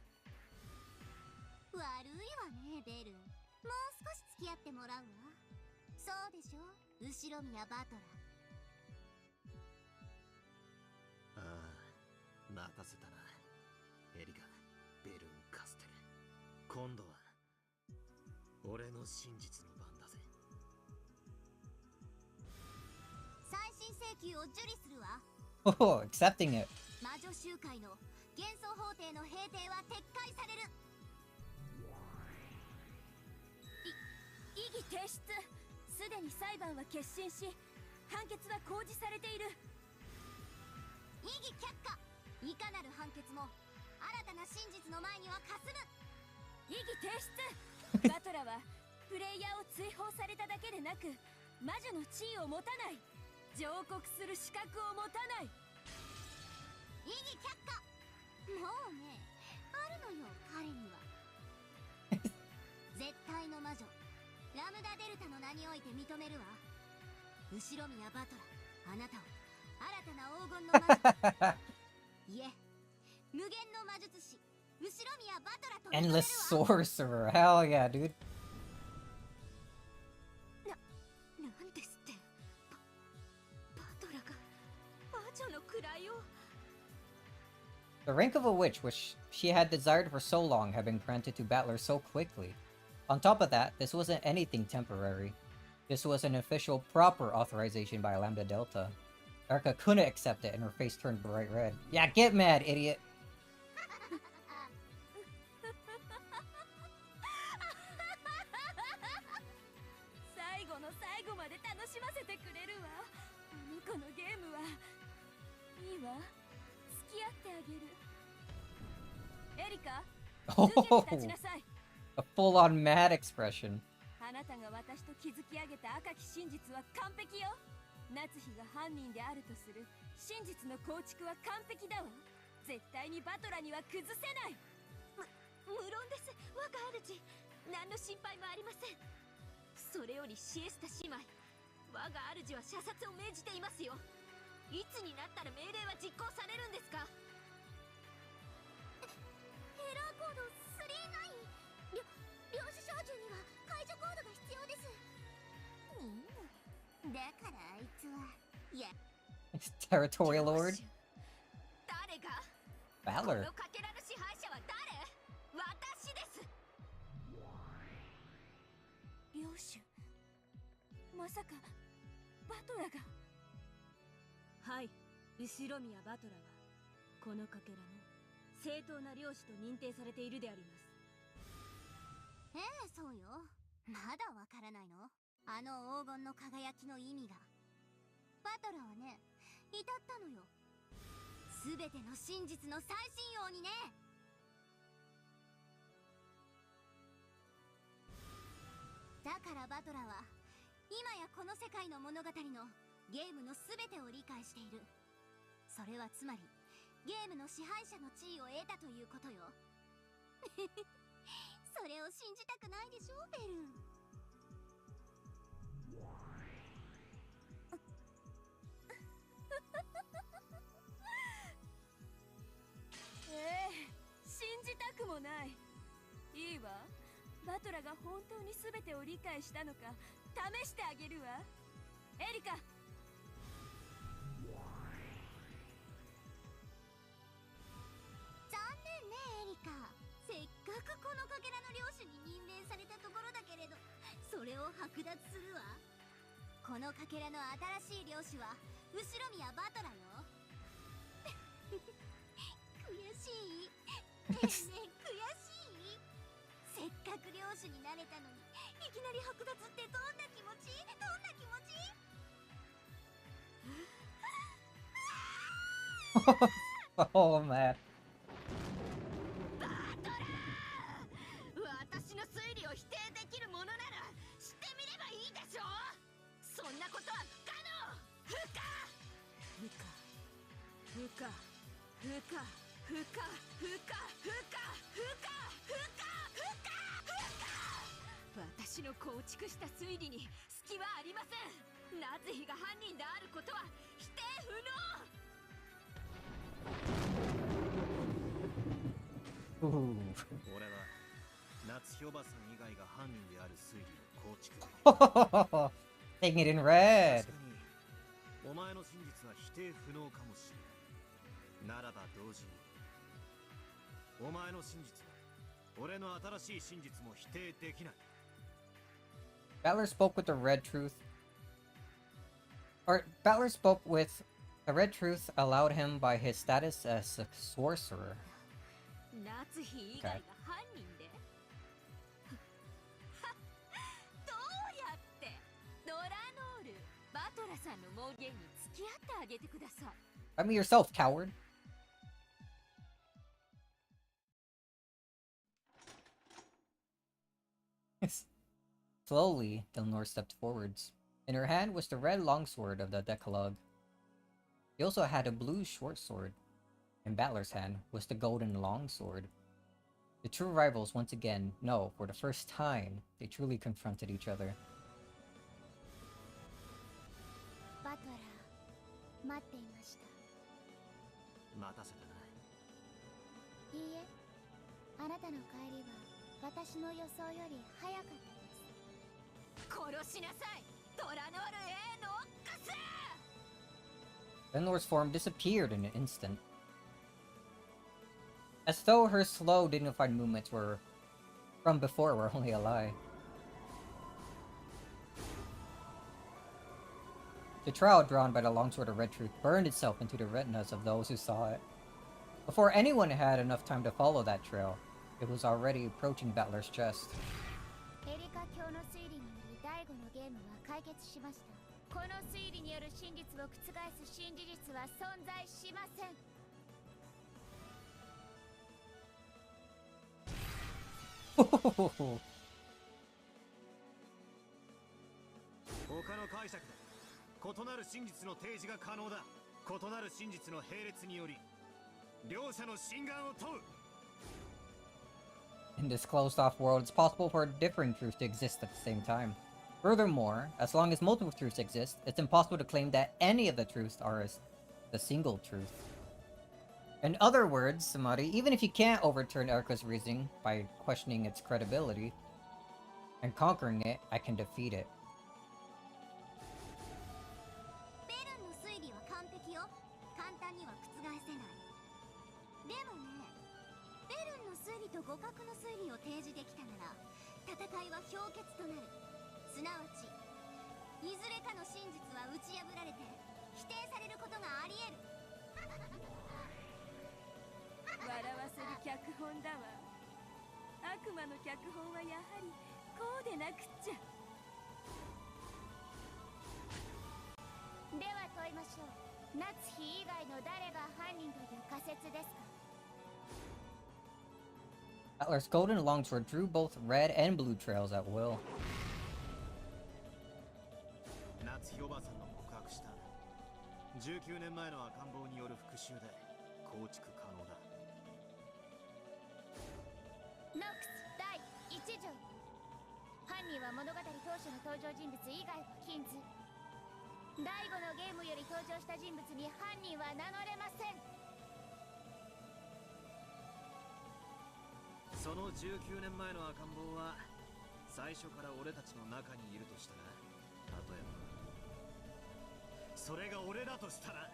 悪いわねベル。もう少し付き合ってもらうわ。そうでしょ後ろ宮バトラー。ああ、任せたな。エリカ、ベルン・カステル。今度は俺の真実の番だぜ。最新請求を受理するわ。Oh, accepting it. 魔女集会の幻想法廷の閉廷は撤回される。異議提出。すでに裁判は決審し、判決は公示されている。異議却下。いかなる判決も新たな真実の前にはかすむ。異議提出。バトラはプレイヤーを追放されただけでなく、魔女の地位を持たない、上告する資格を持たない。異議却下。もうね、あるのよ彼には。絶対の魔女ラムダデルタの名において認めるわ。後ろ宮バトラ、あなたを新たな黄金の魔女いえ、無限の魔術師後ろ宮バトラと認めるわ。 Endless sorcerer. Hell yeah, dude. なんですって。バトラが魔女の位を。 The rank of a witch, which she had desired for so long, had been granted to Battler so quickly. On top of that, this wasn't anything temporary. This was an official, proper authorization by Lambda Delta. Erica couldn't accept it and her face turned bright red. Yeah, get mad, idiot! 最後の最後まで楽しませてくれるわ。あの子のゲームはいいわ。付き合ってあげる。エリカ、立ちなさい。 A full-on mad expression. あなたが私と築き上げた赤き真実は完璧よ。夏日が犯人であるとする真実の構築は完璧だわ。絶対にバトラには崩せない。無論です、我が主。何の心配もありません。それよりシエスタ姉妹、我が主は射殺を命じていますよ。いつになったら命令は実行されるんですか。エラーコード39。領主少女には解除コードが必要です。だからあいつは、いや Territorial Lord? 誰が Valor. このかけらの支配者は誰。私です。領主、まさかバトラが。はい、後ろ宮バトラはこのかけらの正当な領主と認定されているであります。ええ、そうよ。まだわからないの。あの黄金の輝きの意味が。バトラはね、至ったのよ。すべての真実の最新王にね。だからバトラは今やこの世界の物語のゲームのすべてを理解している。それはつまりゲームの支配者の地位を得たということよ。それを信じたくないでしょベルン。信じたくもない。いいわ。バトラが本当に全てを理解したのか試してあげるわ。エリカ。けらの領主に任命されたところだけれど、それを剥奪するわ。このかけらの新しい領主は後宮バトラよ。悔しい。ねえねえ、悔しい。せっかく領主になれたのに、いきなり剥奪ってどんな気持ち？どんな気持ち？Oh man. 私の推理を否定できるものならしてみればいいでしょ。そんなことは不可能。不可不可不可不可不可不可不可不可不可不可。私の構築した推理に隙はありません。夏日が犯人であることは否定不能。俺は夏日おばさん以外が犯人である推理を構築できる。Taking it in red. 確かにお前の真実は否定不能かもしれない。ならば同時にお前の真実は俺の新しい真実も否定できない。Battler spoke with the red truth. Or Battler spoke with the red truth allowed him by his status as a sorcerer. 夏日以外が犯人でどうやってドラノール、バトラさんの門限に付き合ってあげてください。I mean yourself, coward. Slowly, Delnor stepped forwards. In her hand was the red longsword of the Decalogue. He also had a blue short sword. In Battler's hand was the golden longsword. The true rivals once again, no, for the first time, they truly confronted each other. バトラー、待っていました。待たせたな。いいえ、あなたの帰りは私の予想より早かったです。殺しなさい、ドラノール A ノックス。Delnor's form disappeared in an instant. As though her slow, dignified movements were from before were only a lie. The trowel drawn by the longsword of Red Truth burned itself into the retinas of those who saw it. Before anyone had enough time to follow that trail, it was already approaching Battler's chest. エリカ教の推理により第5のゲームは解決しました。この推理による真実を覆す新事実は存在しません。他の解釈で異なる真実の提示が可能だ。異なる真実の並列により両者の真贋を問う。 In this closed-off world, it's possible for differing truths to exist at the same time. Furthermore, as long as multiple truths exist, it's impossible to claim that any of the truths are the single truth. In other words, Samari, even if you can't overturn Erica's reasoning by questioning its credibility and conquering it, I can defeat it. ベルンの推理は完璧よ。簡単には覆せない。でもね、ベルンの推理と互角の推理を提示できたなら、戦いは氷結となる。すなわち、いずれかの真実は打ち破られて否定されることがあり得る。笑わせる脚本だわ。悪魔の脚本はやはりこうでなくっちゃ。では問いましょう。夏日以外の誰が犯人という仮説ですか？ Battler's golden longsword drew both red and blue trails at will. 夏日おばさんの告白した19年前の赤ん坊による復讐で構築可能だ。ノックス第1条。犯人は物語当初の登場人物以外は禁ず。第5のゲームより登場した人物に犯人は名乗れません。その19年前の赤ん坊は最初から俺たちの中にいるとしたら、例えばそれが俺だとしたら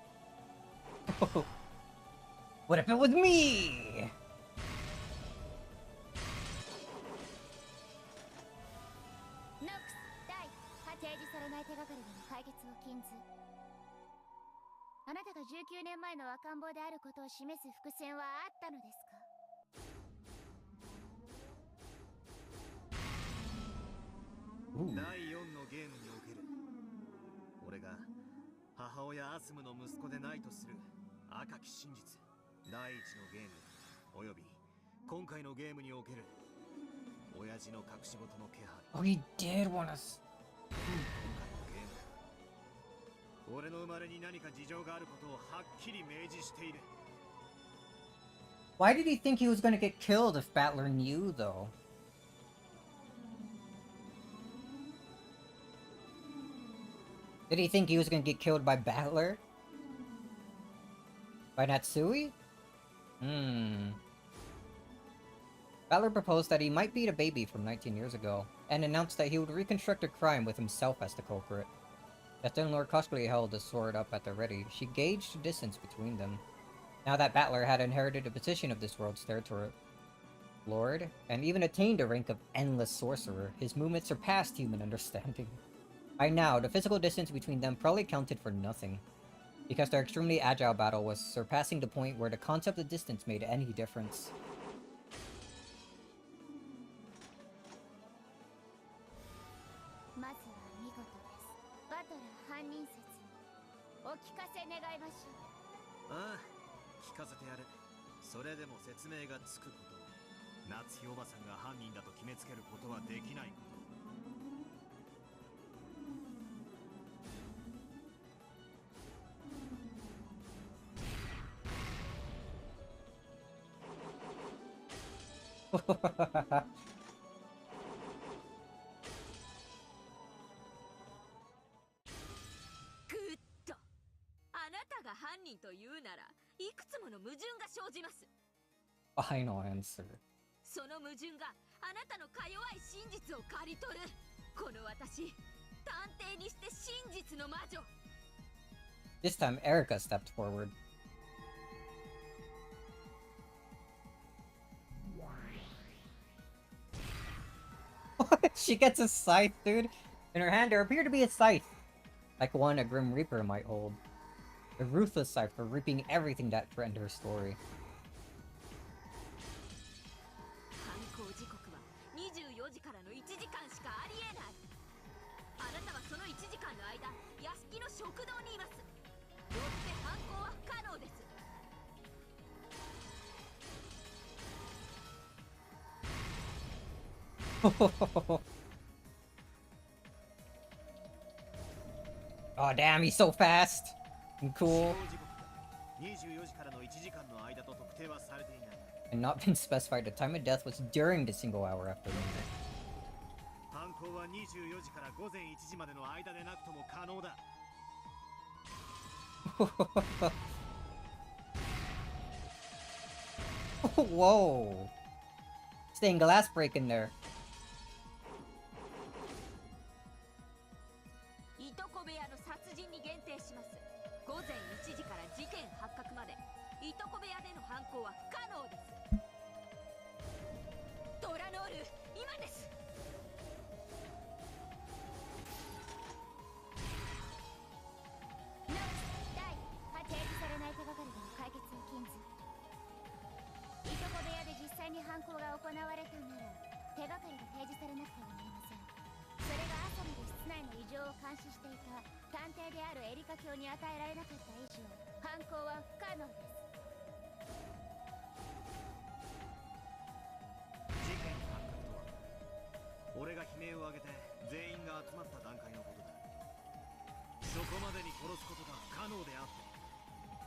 What if it was me? れない手がかりでの解決を禁ず。あなたが19年前の赤ん坊であることを示す伏線はあったのですか？第4のゲームにおける俺が母親アスムの息子でないとする赤き真実、第1のゲームおよび今回のゲームにおける親父の隠し事の気配。 Oh, he did want us. 俺の生まれに何か事情があることをはっきり明示している。 Why did he think he was gonna get killed if Battler knew, though? Did he think he was gonna get killed by Battler? By Natsui? Battler proposed that he might be the baby from 19 years ago, and announced that he would reconstruct a crime with himself as the culprit. That then Lord Cosplay held the sword up at the ready. She gauged the distance between them. Now that Battler had inherited a position of this world's territory lord, and even attained the rank of endless sorcerer, his movements surpassed human understanding. By now, the physical distance between them probably counted for nothing, because their extremely agile battle was surpassing the point where the concept of distance made any difference. まずは見事です。バトラー犯人説、お聞かせ願いましょう。ああ、聞かせてやる。それでも説明がつくこと、夏日おばさんが犯人だと決めつけることはできないこと。あなたが犯人というならいくつもの矛盾が生じます。 Final answer. その矛盾があなたのか弱い真実を刈り取る。この私、探偵にして真実の魔女。 This time, Erica stepped forward. She gets a scythe, dude. In her hand, there appeared to be a scythe, like one a Grim Reaper might hold. A ruthless scythe for reaping everything that threatened her story. 犯行時刻は24時からの1時間しかありえない。あなたはその1時間の間、屋敷の食堂にいます。よって犯行は不可能です。 Oh damn, he's so fast and cool. 24時からの1時間の間と特定はされていない。 And not been specified, the time of death was during the single hour after midnight. 犯行は24時から午前1時までの間でなくとも可能だ。 Whoa. Stained glass break in there. いとこ部屋の殺人に限定します。午前1時から事件発覚まで、いとこ部屋での犯行は不可能です。ドラノール、今です。 提示されない手がかりでの解決を禁ず。いとこ部屋で実際に犯行が行われたなら手がかりが提示されなくてはなりません。それが朝まで室内の異常を監視していた探偵であるエリカ卿に与えられなかった以上、犯行は不可能です。 事件発覚とは俺が悲鳴を上げて全員が集まった段階のことだ。そこまでに殺すことが不可能であって、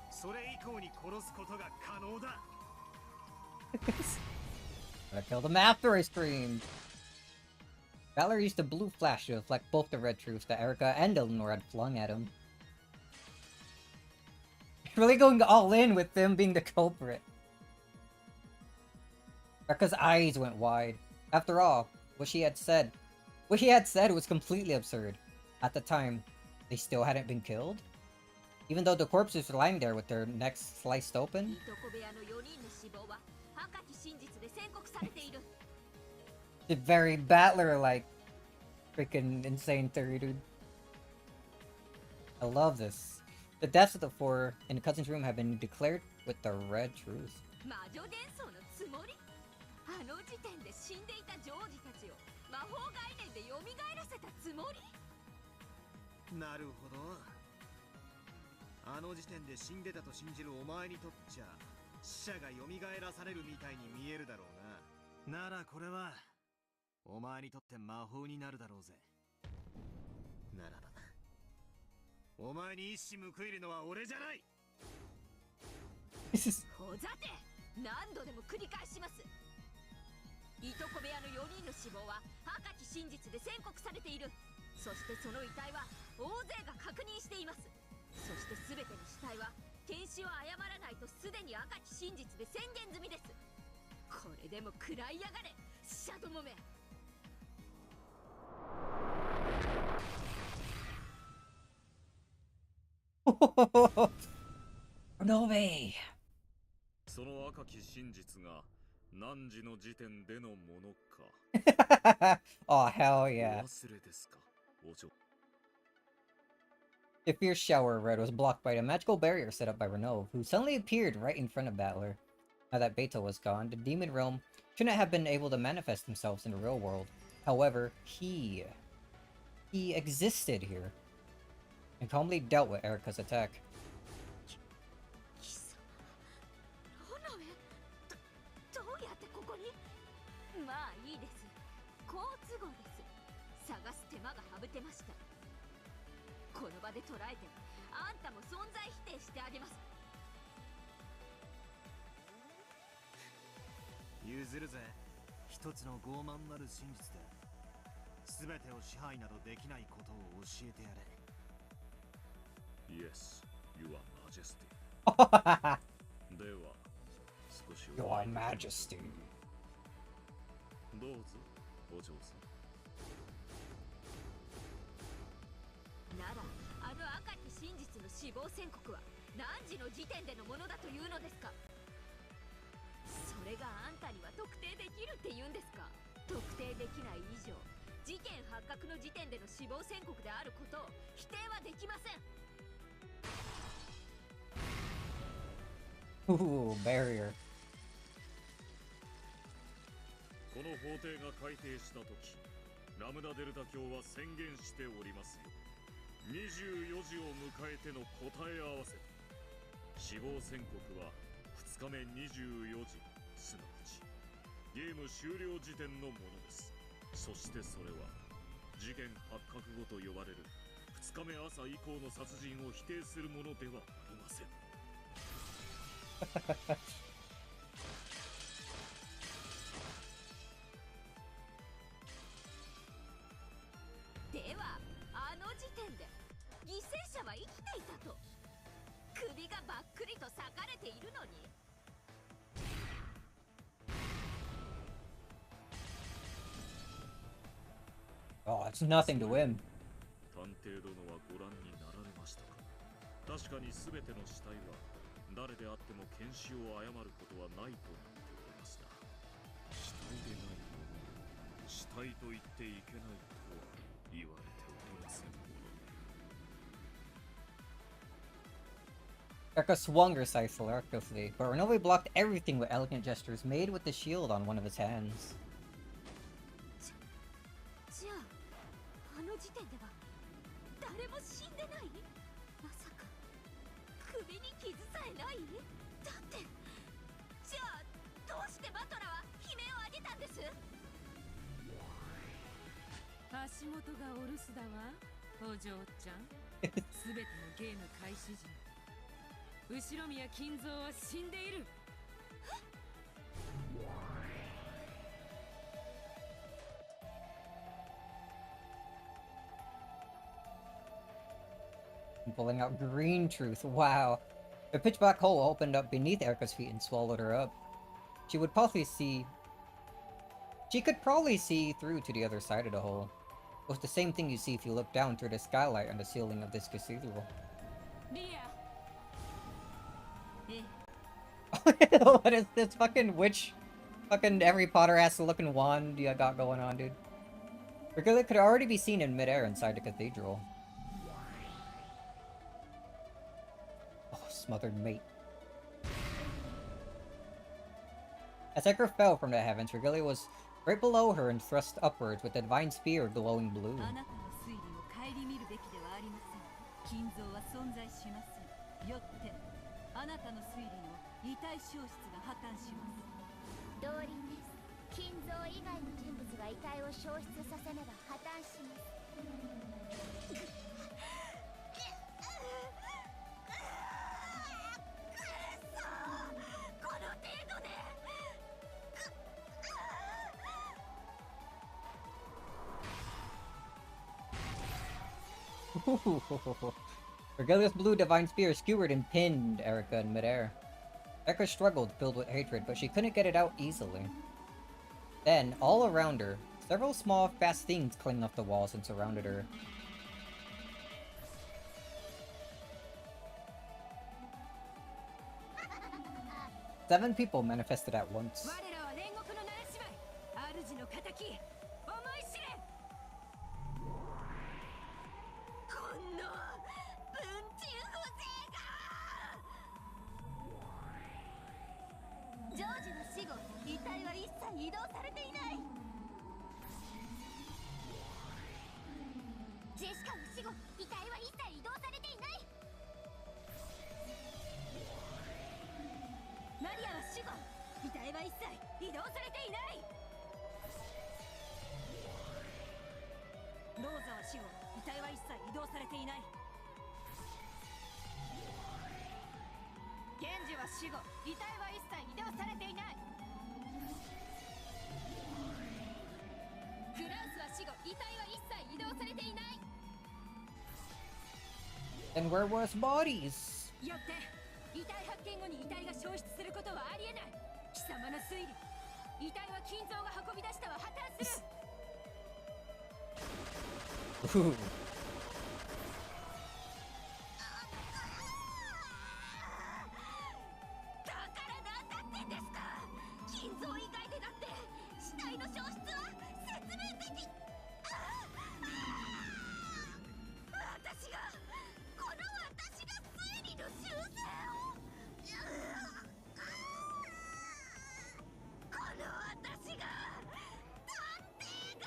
それ以降に殺すことが可能だ。 I killed him after I screamed. Valor used a blue flash to reflect both the red truths that Erica and Eleanor had flung at him. Really going all in with them being the culprit. Erica's eyes went wide. After all, what he had said was completely absurd. At the time, they still hadn't been killed? Even though the corpses were lying there with their necks sliced open? The very Battler-like freaking insane theory, dude. I love this. The deaths of the four in the cousin's room have been declared with the red truth. 魔女伝送のつもり？あの時点で死んでいたジョージたちを魔法概念で蘇らせたつもり？なるほど。あの時点で死んでたと信じるお前にとっちゃ死者が蘇らされるみたいに見えるだろうな。ならこれはお前にとって魔法になるだろうぜ。ならばお前に一矢報いるのは俺じゃない。ほざて、何度でも繰り返します。いとこ部屋の4人の死亡は赤き真実で宣告されている。そしてその遺体は大勢が確認しています。そして全ての死体は天使を謝らないとすでに赤き真実で宣言済みです。これでも食らいやがれ、死者どもめ。No way. その赤き真実が何時の時点でのものか。Oh, hell yeah. お忘れですか、お嬢。The fierce shower of red was blocked by a magical barrier set up by Renault, who suddenly appeared right in front of Battler. Now that Beto was gone, the demon realm shouldn't have been able to manifest themselves in the real world. However, he existed here and calmly dealt with Erika's attack. どうやってここに？まあいいです。好都合です。探す手間が省けました。この場で捕らえてあんたも存在否定してあげます。譲るぜ。一つの傲慢なる真実だ。全てを支配などできないことを教えてやれ。Yes, Your Majesty. では、少し Your Majesty. どうぞ、お嬢さん。なら、あの赤き真実の死亡宣告は何時の時点でのものだというのですか？それがあんたには特定できるって言うんですか？特定できない以上、事件発覚の時点での死亡宣告であることを否定はできません。Ooh, barrier. この法廷が改定したとき、ラムダデルタ教は宣言しておりますよ。24時を迎えての答え合わせ。死亡宣告は2日目24時、すなわちゲーム終了時点のものです。そしてそれは事件発覚後と呼ばれる2日目朝以降の殺人を否定するものではありません。では、あの時点で犠牲者は生きていたと？首がばっくりと裂かれているのに？ Oh, it's nothing to him. 探偵殿はご覧になられましたか？確かに全ての死体は誰であっても検視を誤ることはないとなっておりますが、死体でない、死体と言っていけないとは言われておりませんもの。 Erika swung her scythe selectively, but Renove blocked everything with elegant gestures made with the shield on one of his hands. じゃあ、あの時点では誰も死んでない？まさか首に傷さえない？だって、じゃあどうしてバトラは悲鳴を上げたんです？足元がお留守だわ、お嬢ちゃん。すべてのゲーム開始時、後ろ宮金蔵は死んでいる。Pulling out green truth. Wow. A pitch black hole opened up beneath Erika's feet and swallowed her up. She could probably see through to the other side of the hole. It was the same thing you see if you look down through the skylight on the ceiling of this cathedral. What is this fucking witch? Fucking Harry Potter ass looking wand you got going on, dude. Because it could already be seen in midair inside the cathedral. smothered mate. As Ecker fell from the heavens, Regalia was right below her and thrust upwards with the divine spear glowing blue. あなたの推理を顧みるべきではありません。金像は存在しません。よってあなたの推理の遺体消失が破綻します。同輪です。金像以外の人物が遺体を消失させねば破綻します。この程度で。Regalia's blue divine spear skewered and pinned Erica in midair. Erica struggled, filled with hatred, but she couldn't get it out easily. Then, all around her, several small, fast things clinged off the walls and surrounded her. Seven people manifested at once. And where was bodies? よって遺体発見後に遺体が消失することはありえない。貴様の推理、遺体は金像が運び出したは破綻する。だからなんだってんですか。金像以外でだって死体の消失は説明でき。私が推理の修正を。この私が探偵が。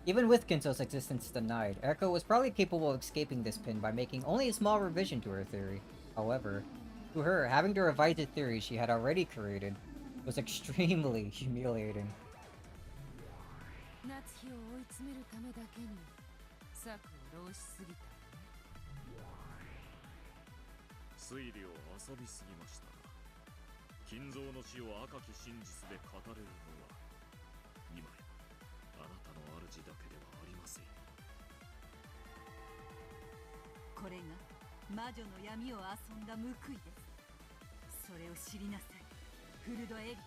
Even with Kinzo's existence denied, Erica was probably capable of escaping this pin by making only a small revision to her theory. However, to her, having to revise the theory she had already created was extremely humiliating. 夏日を追い詰めるためだけに策を浪しすぎた。推理を遊びすぎましたが、金像の死を赤き真実で語れるのは今やあなたの主だけではありません。これが魔女の闇を遊んだ報いです。それを知りなさい、フルドエリカ。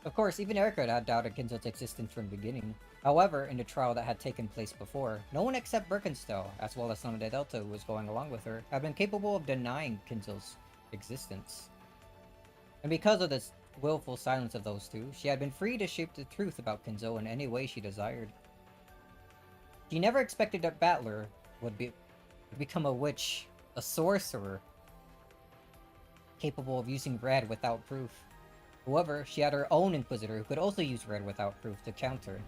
Of course, even Erica had doubted Kinzo's existence from the beginning. However, in the trial that had taken place before, no one except Birkenstow, as well as Son of the Delta who was going along with her, had been capable of denying Kinzo's existence. And because of this willful silence of those two, she had been free to shape the truth about Kinzo in any way she desired. She never expected that Battler would become a witch, a sorcerer, capable of using red without proof. However, she had her own Inquisitor who could also use red without proof to counter.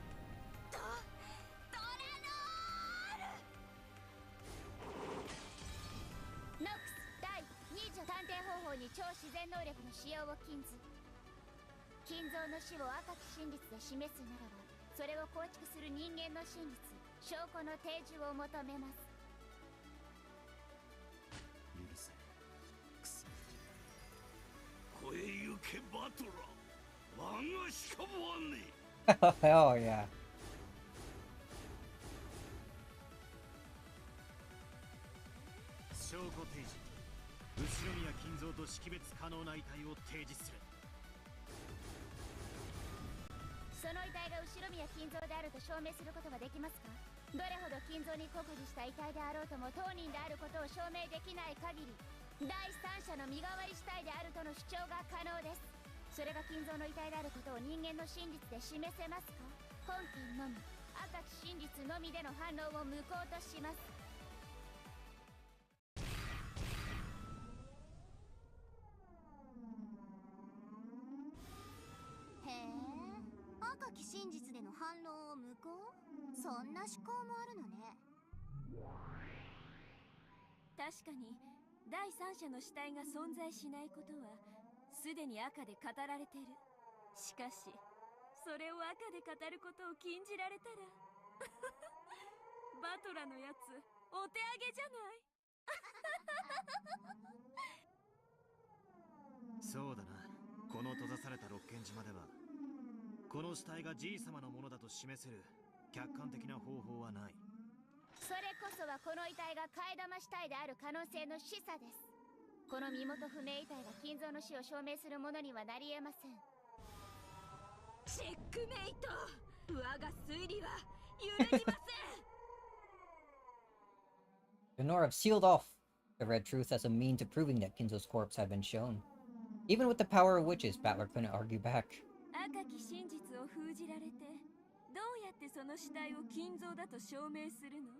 Hell yeah. 証拠提示。後宮金像と識別可能な遺体を提示する。その遺体が後宮金像であると証明することができますか。どれほど金像に酷似した遺体であろうとも当人であることを証明できない限り、第三者の身代わり死体であるとの主張が可能です。それが金蔵の遺体であることを人間の真実で示せますか？本件のみ赤き真実のみでの反論を無効とします。へえ、赤き真実での反論を無効？そんな思考もあるのね。確かに第三者の死体が存在しないことはすでに赤で語られてる。しかしそれを赤で語ることを禁じられたらバトラのやつお手上げじゃない。そうだな。この閉ざされた六軒島ではこの死体がじい様のものだと示せる客観的な方法はない。それこそはこの遺体が替え玉死体である可能性の示唆です。この身元不明遺体が金蔵の死を証明するものにはなり得ません。チェックメイト、我が推理は揺るぎません。Denora sealed off the red truth as a mean to proving that Kinzo's corpse had been shown. Even with the power of witches, Battler couldn't argue back. 赤き真実を封じられてどうやってその死体を金蔵だと証明するの？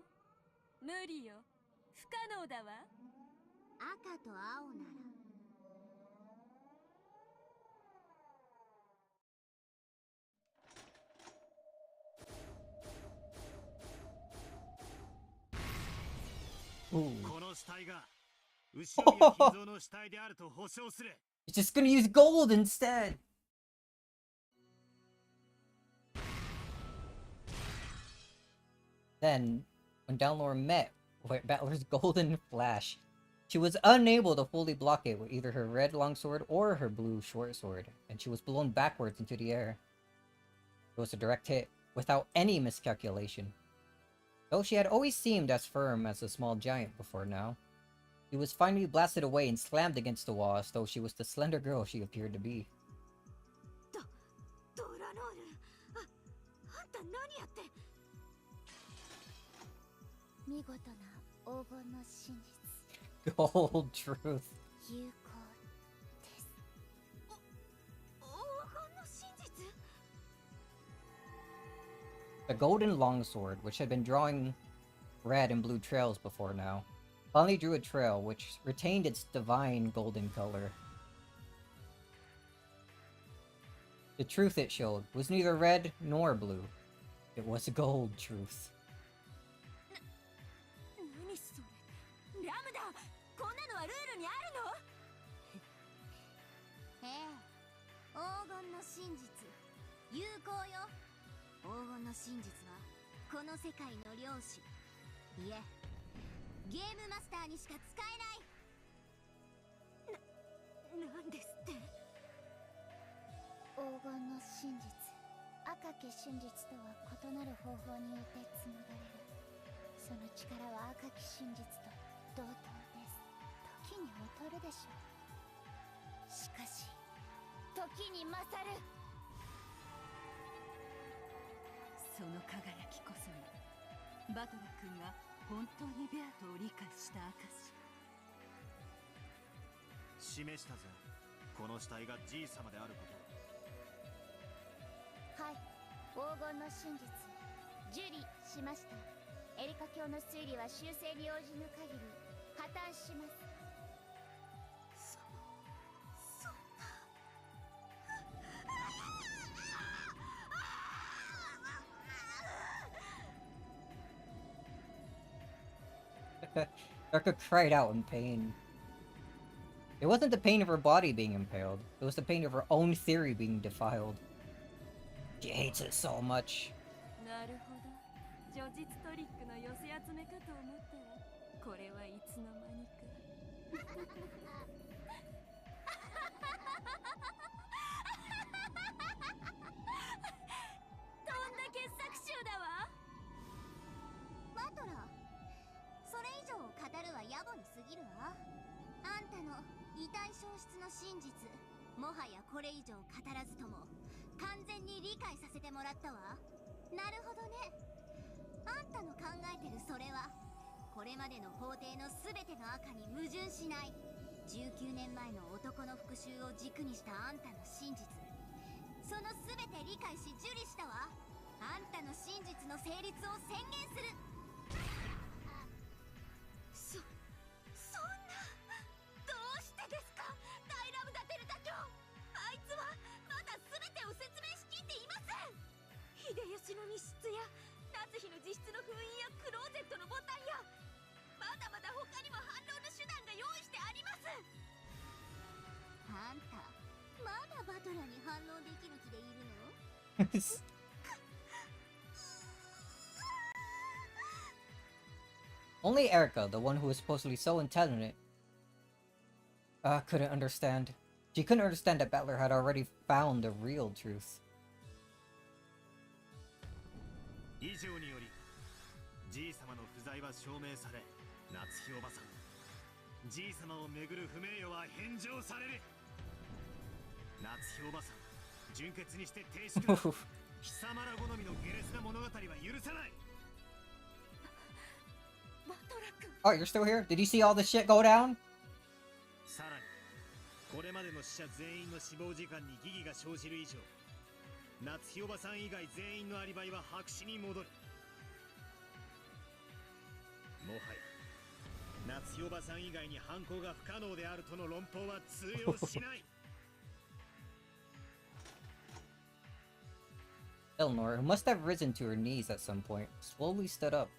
無理よ、不可能だわ。赤と青ならこの死体が後ろ宮金蔵の死体であると保証する。It's just gonna use gold instead! Then, when Downlore met with Battler's golden flash, she was unable to fully block it with either her red longsword or her blue short sword, and she was blown backwards into the air. It was a direct hit, without any miscalculation. Though she had always seemed as firm as a small giant before now, she was finally blasted away and slammed against the wall as though she was the slender girl she appeared to be. ドラノール、あんた何やって。見事な黄金の真実。Gold truth. 有効です。黄金の真実？ The golden longsword, which had been drawing red and blue trails before now, finally drew a trail which retained its divine golden color. The truth it showed was neither red nor blue. It was gold truth. 何それ？ラムダ、こんなのはルールにあるの？ええ、黄金の真実、有効よ。黄金の真実はこの世界の領主、いえゲームマスターにしか使えない。なんですって？黄金の真実、赤き真実とは異なる方法によって紡がれる。その力は赤き真実と同等です。時に劣るでしょう。しかし時に勝る。その輝きこそがバトラ君が本当にベアトを理解した証。示したぜ、この死体がじい様であること。はい、黄金の真実受理しました。エリカ教の推理は修正に応じぬ限り破綻します。そんな。Darka cried out in pain. It wasn't the pain of her body being impaled, it was the pain of her own theory being defiled. She hates it so much. なるほど。叙実トリックの寄せ集めかと思ったら、これはいつの間にか。とんだ傑作集だわ。バトラー、それ以上語るは野暮に過ぎるわ。あんたの遺体消失の真実、もはやこれ以上語らずとも完全に理解させてもらったわ。なるほどね。あんたの考えてるそれはこれまでの法廷の全ての赤に矛盾しない。19年前の男の服習を軸にしたあんたの真実、その全て理解し受理したわ。あんたの真実の成立を宣言する。そんな、どうしてですかダイラムダテルタ卿。あいつはまだ全てを説明しきっていません。秀吉の密室や夏日の自室の封印やクローゼットのボタンや、まだまだ他にも反論の手段が用意してあります。あんたまだバトラーに反応できる気でいるの？Only Erica, the one who was supposedly so intelligent, couldn't understand. She couldn't understand that Battler had already found the real truth. 以上により、じいさまの不在は証明され、夏日おばさん、じいさまをめぐる不名誉は返上される。夏日おばさん、純潔にして停止だ。貴様ら好みの下劣な物語は許さない。Oh, you're still here? Did you see all this shit go down? さらに、これまでの死者全員の死亡時間に疑義が生じる以上、夏日おばさん以外全員のアリバイは白紙に戻る。もはや夏日おばさん以外に犯行が不可能であるとの論法は通用しない。Eleanor, who must have risen to her knees at some point, slowly stood up.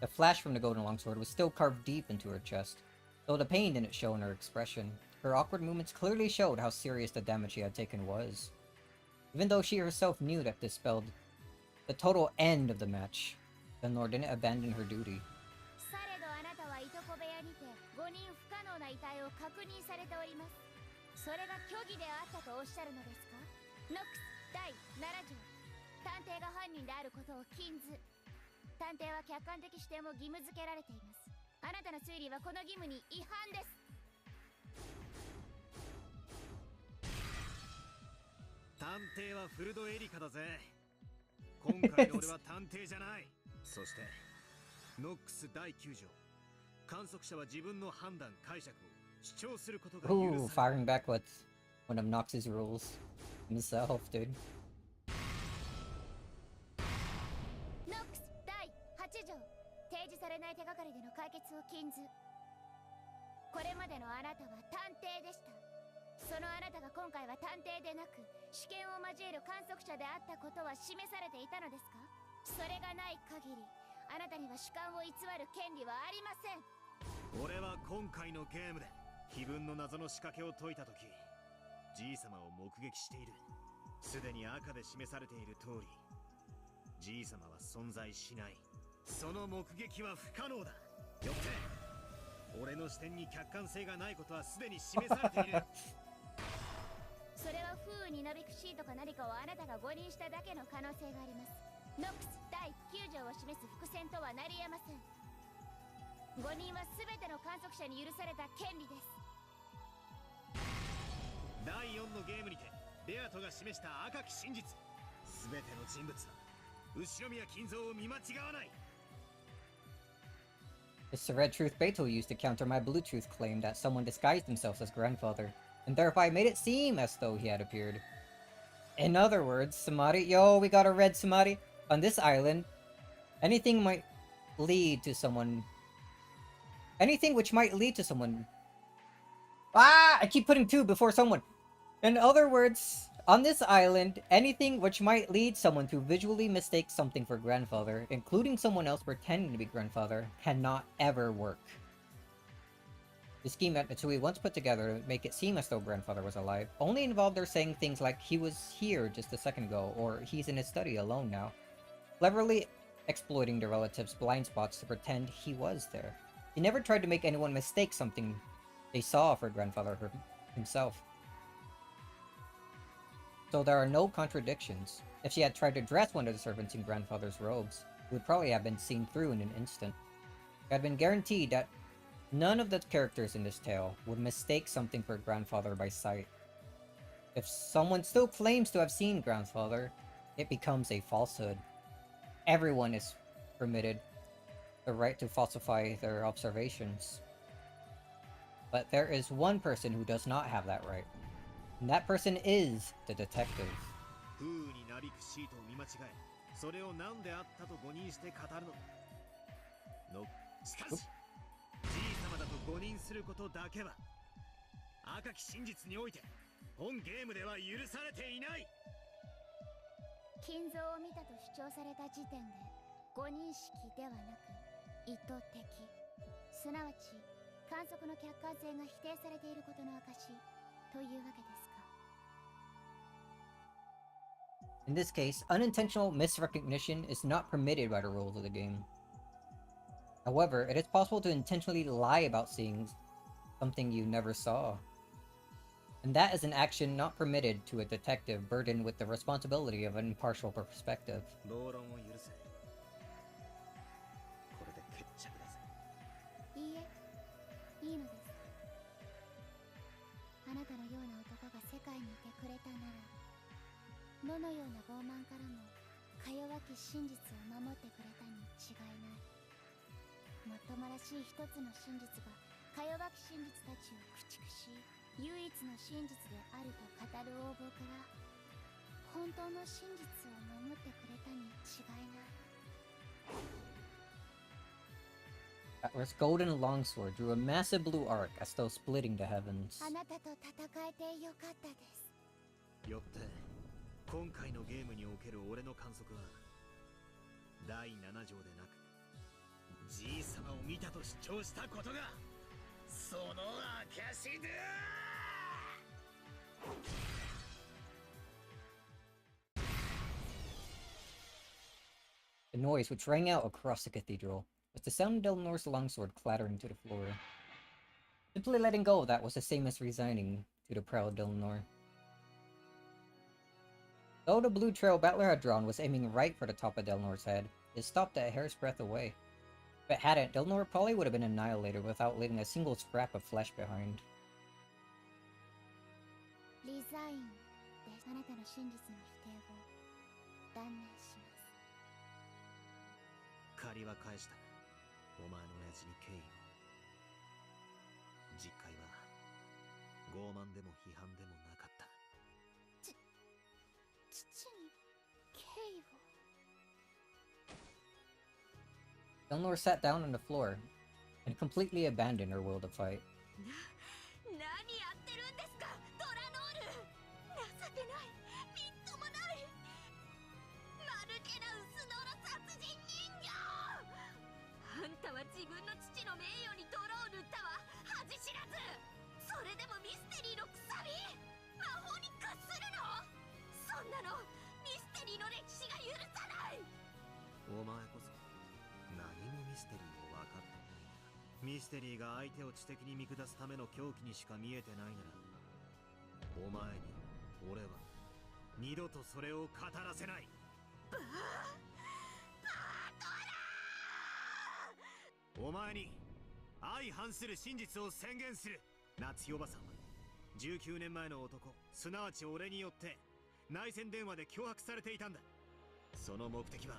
The flash from the golden longsword was still carved deep into her chest, though the pain didn't show in her expression. Her awkward movements clearly showed how serious the damage she had taken was. Even though she herself knew that this spelled the total end of the match, Eleanor didn't abandon her duty. されどあなたはいとこ部屋にて5人不可能な遺体を確認されております。それが虚偽であったとおっしゃるのですか？ノックス第7条、探偵が犯人であることを禁ず。探偵は客観的視点を義務付けられています。あなたの推理はこの義務に違反です。探偵はフルドエリカだぜ。今回の俺は探偵じゃない。そしてノックス第9条、観測者は自分の判断解釈を主張することが許される。 Ooh, firing back with one of Nox's rules himself, dude. ノックス第8条、提示されない手がかりでの解決を禁ず。これまでのあなたは探偵でした。そのあなたが今回は探偵でなく試験を交える観測者であったことは示されていたのですか？それがない限りあなたには主観を偽る権利はありません。俺は今回のゲームで碑文の謎の仕掛けを解いたとき、じいさまを目撃している。すでに赤で示されている通り、じいさまは存在しない。その目撃は不可能だ。よって俺の視点に客観性がないことはすでに示されている。それは風雨になびくシートか何かをあなたが誤認しただけの可能性があります。ノックス第9条を示す伏線とはなり得ません。誤認は全ての観測者に許された権利です。第4のゲームにてベアトが示した赤き真実、全ての人物は後宮金蔵を見間違わない。 It's the red truth Beto used to counter my blue truth claim that someone disguised themselves as grandfather, and thereby made it seem as though he had appeared. In other words, Samadhi, yo, we got a red Samadhi. On this island, anything might lead to someone... Anything which might lead to someone... Ah! I keep putting two before someone. In other words, on this island, anything which might lead someone to visually mistake something for grandfather, including someone else pretending to be grandfather, cannot ever work. The scheme that Mitsui once put together to make it seem as though grandfather was alive only involved her saying things like he was here just a second ago, or he's in his study alone now, cleverly exploiting the relatives' blind spots to pretend he was there. He never tried to make anyone mistake something they saw for grandfather himself. So there are no contradictions. If she had tried to dress one of the servants in grandfather's robes, it would probably have been seen through in an instant. It had been guaranteed that none of the characters in this tale would mistake something for grandfather by sight. If someone still claims to have seen grandfather, it becomes a falsehood. Everyone is permitted the right to falsify their observations. But there is one person who does not have that right. And that person is the detective. 風になびくシートを見間違え、それを何であったと誤認して語るの。しかし、じい様だと誤認することだけは、赤き真実において、本ゲームでは許されていない。金像を見たと主張された時点で、誤認識ではなく、意図的、すなわち、観測の客観性が否定されていることの証というわけですか。In this case, unintentional misrecognition is not permitted by the rules of the game. However, it is possible to intentionally lie about seeing something you never saw. And that is an action not permitted to a detective burdened with the responsibility of an impartial perspective. 暴論を許せ。これで決着だぜ。いいえ、いいのです。あなたのような男が世界にいてくれたなら、どのような傲慢からもか弱き真実を守ってくれたに違いない。もっともらしい一つの真実がか弱き真実たちを駆逐し、唯一の真実であると語る横暴から本当の真実を守ってくれたに違いない。Atlas' golden longsword drew a massive blue arc as though splitting the heavens. あなたと戦えてよかったです。よって、今回のゲームにおける俺の観測は、第7条でなく、じい様を見たと主張したことが、その証だ。The noise which rang out across the cathedral was the sound of Delnor's longsword clattering to the floor. Simply letting go of that was the same as resigning to the proud Delnor. Though the blue trail Battler had drawn was aiming right for the top of Delnor's head, it stopped a hair's breadth away. If it hadn't, Delnor probably would have been annihilated without leaving a single scrap of flesh behind. リザインであなたの真実の否定を断念します。借りは返した。お前の親父に敬意を。実戒は傲慢でも批判でもなかった。父に敬意を。Delnor sat down on the floor and completely abandoned her will to fight. 何やってるんですか、ドラノール。情けない、みっともない。間抜けな薄野の殺人人形。あんたは自分の父の名誉に泥を塗ったわ、恥知らず。それでもミステリーのくさび、魔法に屈するの。そんなのミステリーの歴史が許さない。お前こそ何もミステリーを分かってない。ミステリーが相手を知的に見下すための狂気にしか見えてないなら、お前に俺は二度とそれを語らせない。バトラー。お前に相反する真実を宣言する。夏日おばさんは19年前の男、すなわち俺によって内戦電話で脅迫されていたんだ。その目的は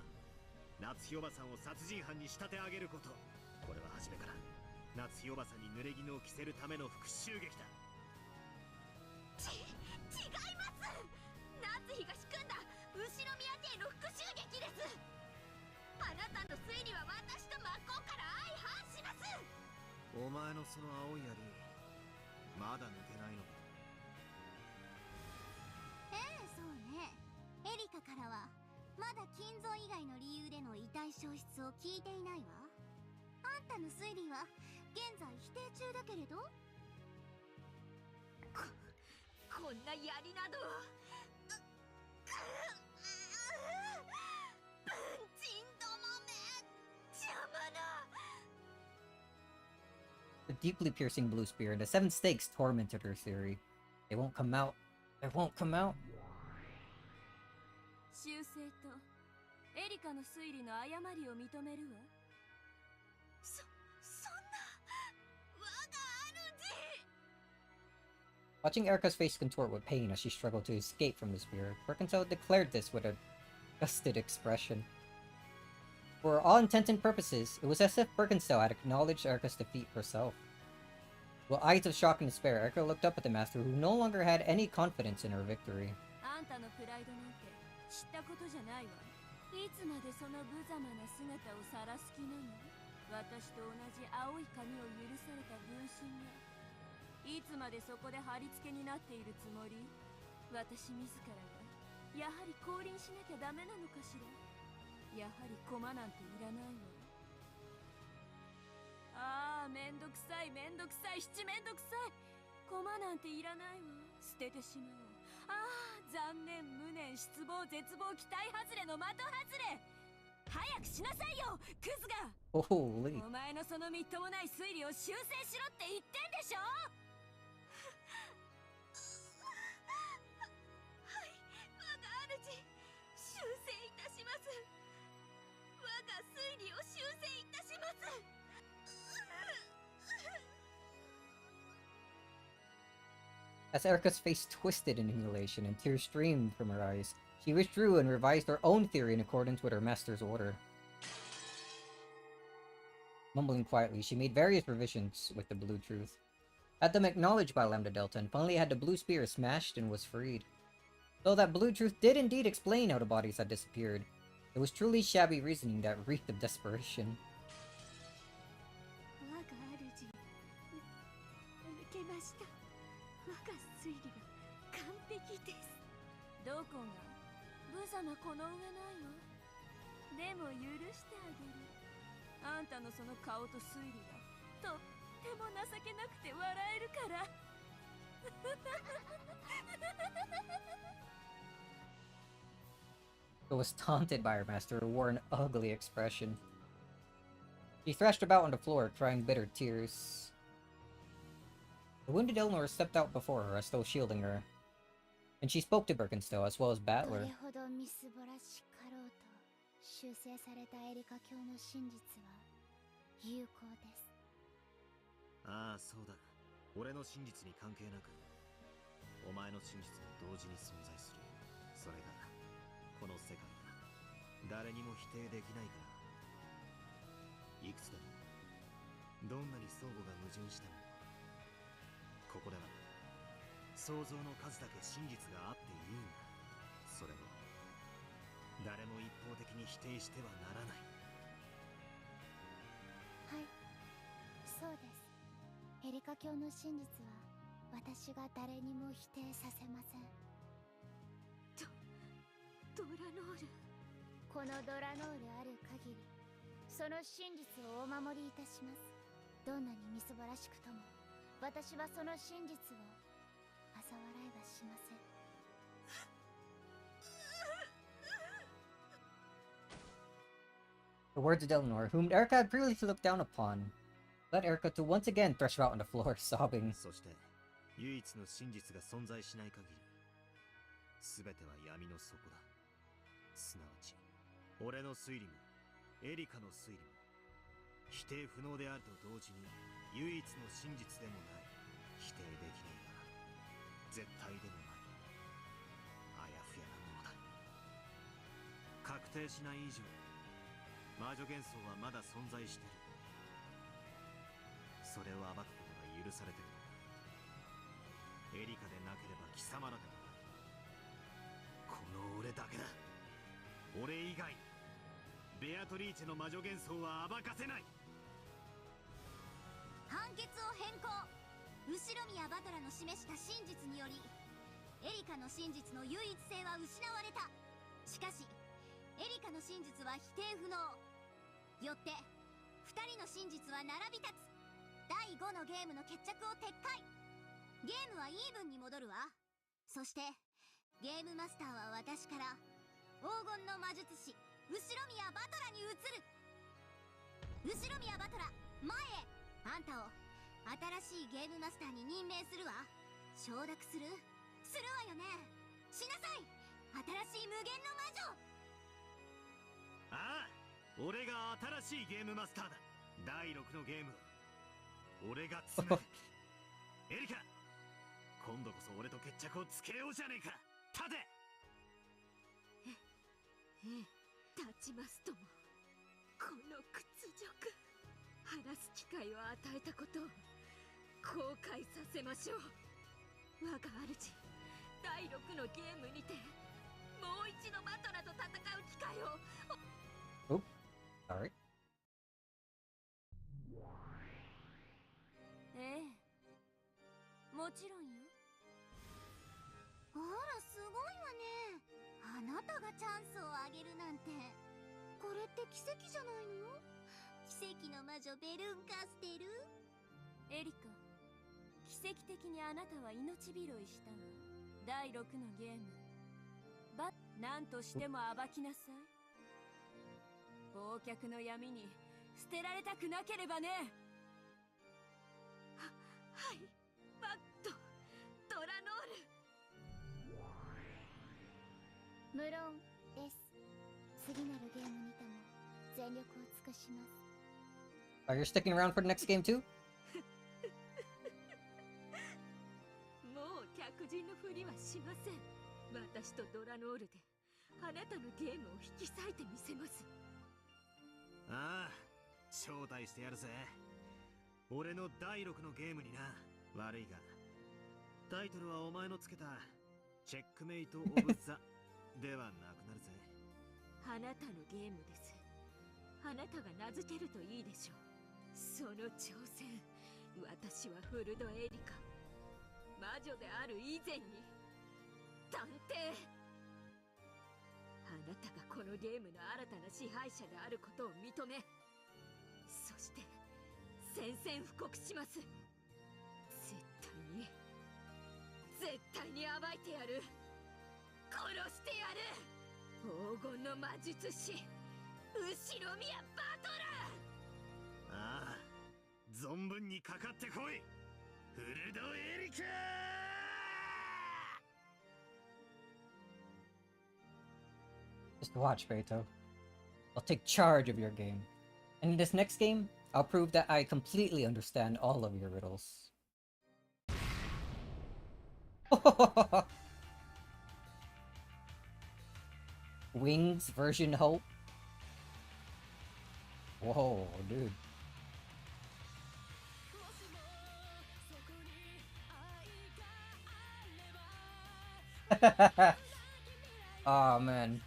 夏日おばさんを殺人犯に仕立て上げること。これは初めから夏日おばさんに濡れ衣を着せるための復讐劇だ。違います。夏日が仕組んだ後宮邸の復讐劇です。あなたの推理は私と真っ向から相反します。お前のその青い槍、まだ抜けないのか。そうね。エリカからはまだ金像以外の理由での遺体消失を聞いていないわ。あんたの推理は現在否定中だけれど。こんな槍など。文人どもめ、邪魔だ。The deeply piercing blue spear and the seven stakes tormented her theory. They won't come out. They won't come out. 修正とエリカの推理の誤りを認めるわ。そんな我が主。Watching Erica's face contort with pain as she struggled to escape from the spear, Birkenstow declared this with a gusted expression. For all intents and purposes, it was as if Birkenstow had acknowledged Erica's defeat herself. With eyes of shock and despair, Erika looked up at the master, who no longer had any confidence in her victory. あんたのプライドなんて知ったことじゃないわ。いつまでその無様な姿を晒す気なの？私と同じ青い髪を許された分身がいつまでそこで貼り付けになっているつもり？私自らがやはり降臨しなきゃダメなのかしら。やはり駒なんていらないわ。ああ、めんどくさいめんどくさい七めんどくさい。駒なんていらないわ。捨ててしまおう。ああ、残念無念失望絶望期待外れの的外れ。早くしなさいよクズが。Holy. お前のそのみっともない推理を修正しろって言ってんでしょ。はい、我が主修正いたします。我が推理を修正いたします。As Erika's face twisted in humiliation and tears streamed from her eyes, she withdrew and revised her own theory in accordance with her master's order. Mumbling quietly, she made various revisions with the blue truth, had them acknowledged by Lambda Delta, and finally had the blue spear smashed and was freed. Though that blue truth did indeed explain how the bodies had disappeared, it was truly shabby reasoning that reeked of desperation. 我が主、抜けました。我が推理は完璧です。どこが？無様この上ないわ。でも許してあげる。あんたのその顔と推理がとっても情けなくて笑えるから。But was taunted by her master, who wore an ugly expression. She thrashed about on the floor, crying bitter tears. The wounded Eleanor stepped out before her, as though shielding her, and she spoke to Birkenstow as well as Battler. ああ、そうだ。俺の真実に関係なく、お前の真実も同時に存在する。それがこの世界だ。誰にも否定できないから。いくつでも、どんなに相互が矛盾しても、ここでは想像の数だけ真実があっていいんだ。それを誰も一方的に否定してはならない。はい、そうです。エリカ教の真実は私が誰にも否定させません。ドラノール。このドラノールある限り、その真実をお守りいたします。どんなにみすぼらしくとも、私はその真実を嘲笑えばしません。The words of Eleanor, whom Erika had previously looked down upon, led Erika to once again thresh out on the floor, sobbing. そして唯一の真実が存在しない限り、全ては闇の底だ。すなわち俺の推理もエリカの推理も否定不能であると同時に唯一の真実でもない。否定できないが絶対でもない。あやふやなものだ。確定しない以上、魔女幻想はまだ存在してる。それを暴くことが許されてるのだ。エリカでなければ貴様らでもない。この俺だけだ。俺以外ベアトリーチェの魔女幻想は暴かせない。判決を変更。後ろ宮バトラの示した真実により、エリカの真実の唯一性は失われた。しかしエリカの真実は否定不能。よって2人の真実は並び立つ。第5のゲームの決着を撤回。ゲームはイーブンに戻るわ。そしてゲームマスターは私から黄金の魔術師後ろ宮バトラに移る。後ろ宮バトラ、前へ。あんたを新しいゲームマスターに任命するわ。承諾するわよね。しなさい、新しい無限の魔女。ああ、俺が新しいゲームマスターだ。第6のゲームは俺が詰める。エリカ、今度こそ俺と決着をつけようじゃねえか。立て。立ちますとも。この屈辱、晴らす機会を与えたことを後悔させましょう。我が主、第6のゲームにてもう一度バトラと戦う機会を。Oop. Sorry. ええ、もちろんよ。あらすごいわね。あなたがチャンスをあげるなんて。これって奇跡じゃないの？奇跡の魔女ベルンカステル。エリカ、奇跡的にあなたは命拾いしたわ。第6のゲーム、なんとしても暴きなさい。忘却の闇に捨てられたくなければね。はい、バット、ドラノール。無論です。次なるゲームにても全力を尽くします。Are you sticking around for the next game too? もう客人のふりはしません。私とドラノールであなたのゲームを引き裂いてみせます。ああ、招待してやるぜ。俺の第6のゲームにな。悪いがタイトルはお前のつけたチェックメイト・オブ・ザではなくなるぜ。あなたのゲームです。あなたが名付けるといいでしょう。その挑戦、私はフルドエリカ、魔女である以前に探偵。あなたがこのゲームの新たな支配者であることを認め、そして宣戦布告します。絶対に暴いてやる。殺してやる。黄金の魔術師後ろ宮バトラー。ああ、存分にかかってこい、フルドエリカ。 Just watch, Beto. I'll take charge of your game. And in this next game, I'll prove that I completely understand all of your riddles. Wings version Hope. Whoa, dude. Oh man.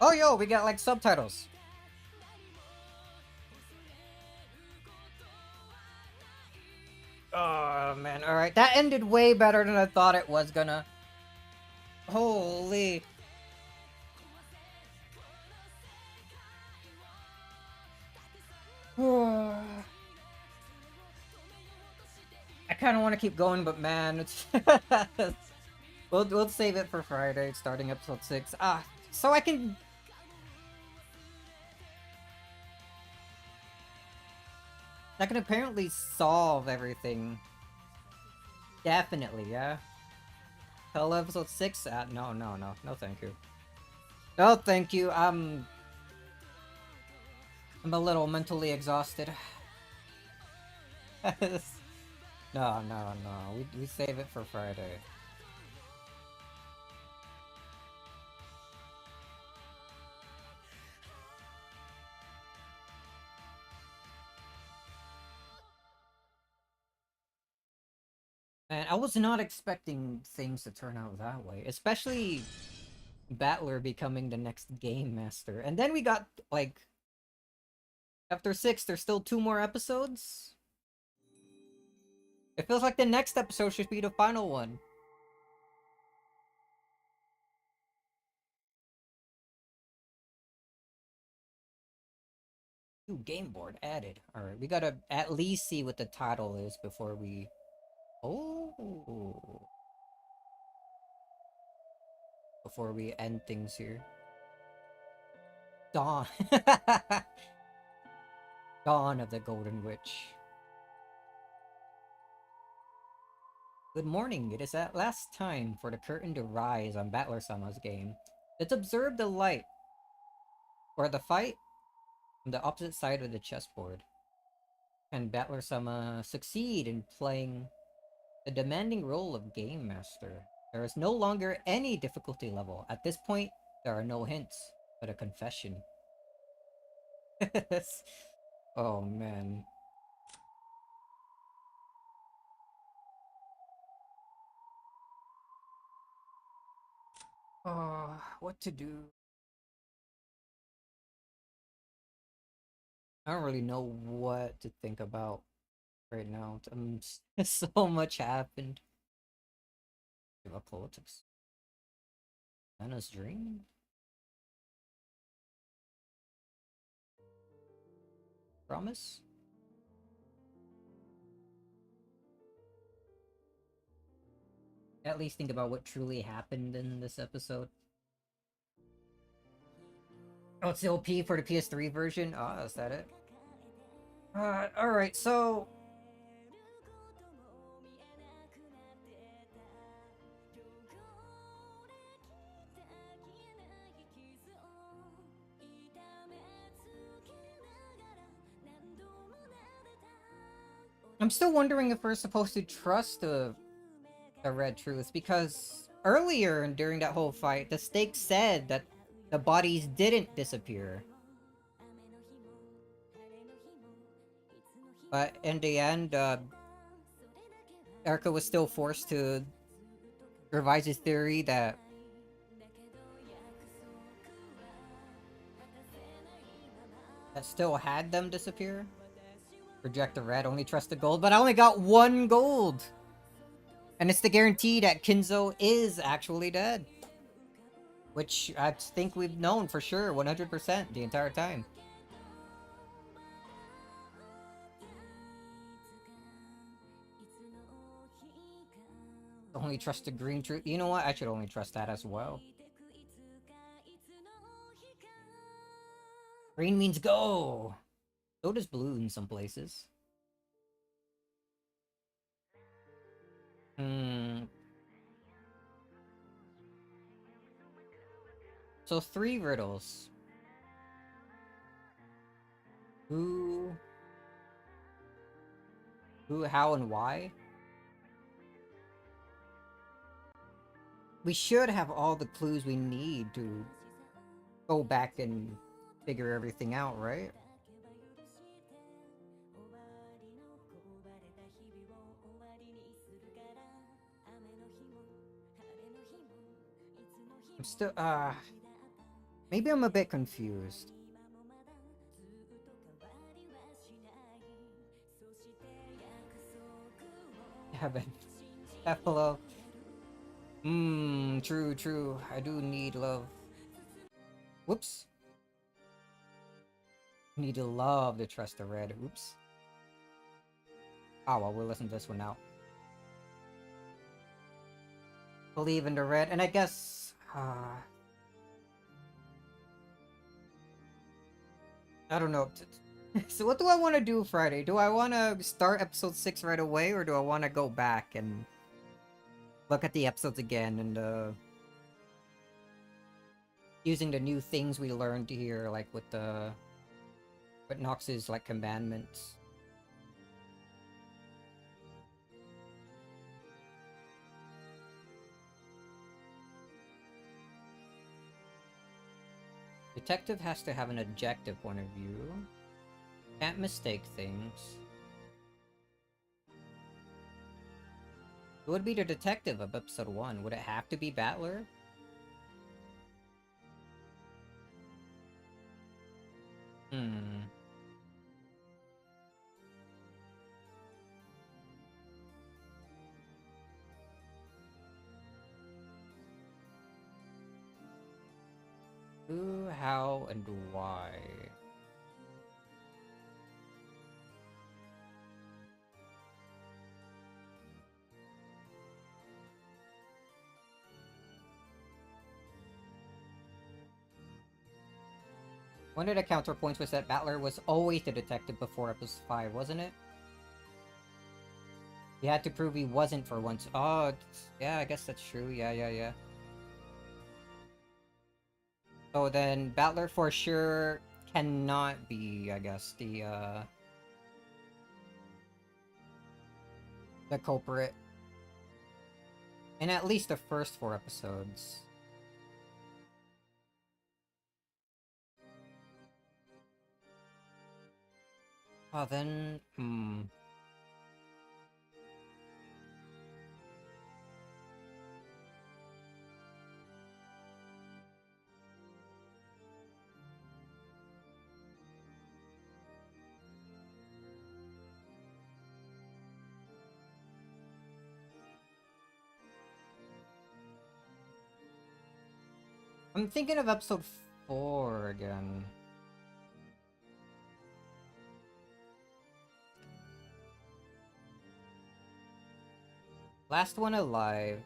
Oh yo, we got like subtitles. Oh man, alright. That ended way better than I thought it was gonna. Holy. I kind of want to keep going, but man, it's we'll save it for Friday, starting episode 6. So I can. I can apparently solve everything. Definitely, yeah. Till episode 6? No, thank you. No, thank you. I'm a little mentally exhausted. No. We save it for Friday. Man, I was not expecting things to turn out that way. Especially Battler becoming the next game master. And then we got, like... After 6, there's still 2 more episodes? It feels like the next episode should be the final one. Ooh, game board added. Alright, we gotta at least see what the title is before we... Oh... Before we end things here. Dawn. Dawn of the Golden Witch. Good morning. It is at last time for the curtain to rise on Battler-sama's game. Let's observe the light. Or the fight on the opposite side of the chessboard. Can Battler-sama succeed in playing the demanding role of Game Master? There is no longer any difficulty level. At this point, there are no hints, but a confession. Oh man. What to do? I don't really know what to think about right now. So much happened. Give up politics. Anna's dream? Promise? At least think about what truly happened in this episode. Oh, it's the OP for the PS3 version? Oh, is that it? Alright, so... I'm still wondering if we're supposed to trust the Red Truth, because earlier during that whole fight, the stake said that the bodies didn't disappear. But in the end, Erica was still forced to revise his theory that still had them disappear. Reject the red, only trust the gold, but I only got 1 gold! And it's the guarantee that Kinzo is actually dead. Which I think we've known for sure, 100% the entire time. Only trust the green truth. You know what? I should only trust that as well. Green means go! So does blue in some places. So 3 riddles. Who, how, and why? We should have all the clues we need to go back and figure everything out, right? I'm still, maybe I'm a bit confused. Heaven. Hello. True. I do need love. Whoops. Need to love to trust the red. Oops. Oh, well, we'll listen to this one out. Believe in the red, and I guess... I don't know. So what do I want to do Friday? Do I want to start episode 6 right away, or do I want to go back and look at the episodes again and using the new things we learned here, like with Nox's like commandments? Detective has to have an objective point of view. Can't mistake things. Who would be the detective of episode 1? Would it have to be Battler? Who, how, and why? One of the counterpoints was that Battler was always the detective before episode 5, wasn't it? He had to prove he wasn't for once. Oh, yeah, I guess that's true. Yeah. So then, Battler for sure cannot be, I guess, the culprit. In at least the first 4 episodes. Oh, then... I'm thinking of episode 4 again. Last one alive.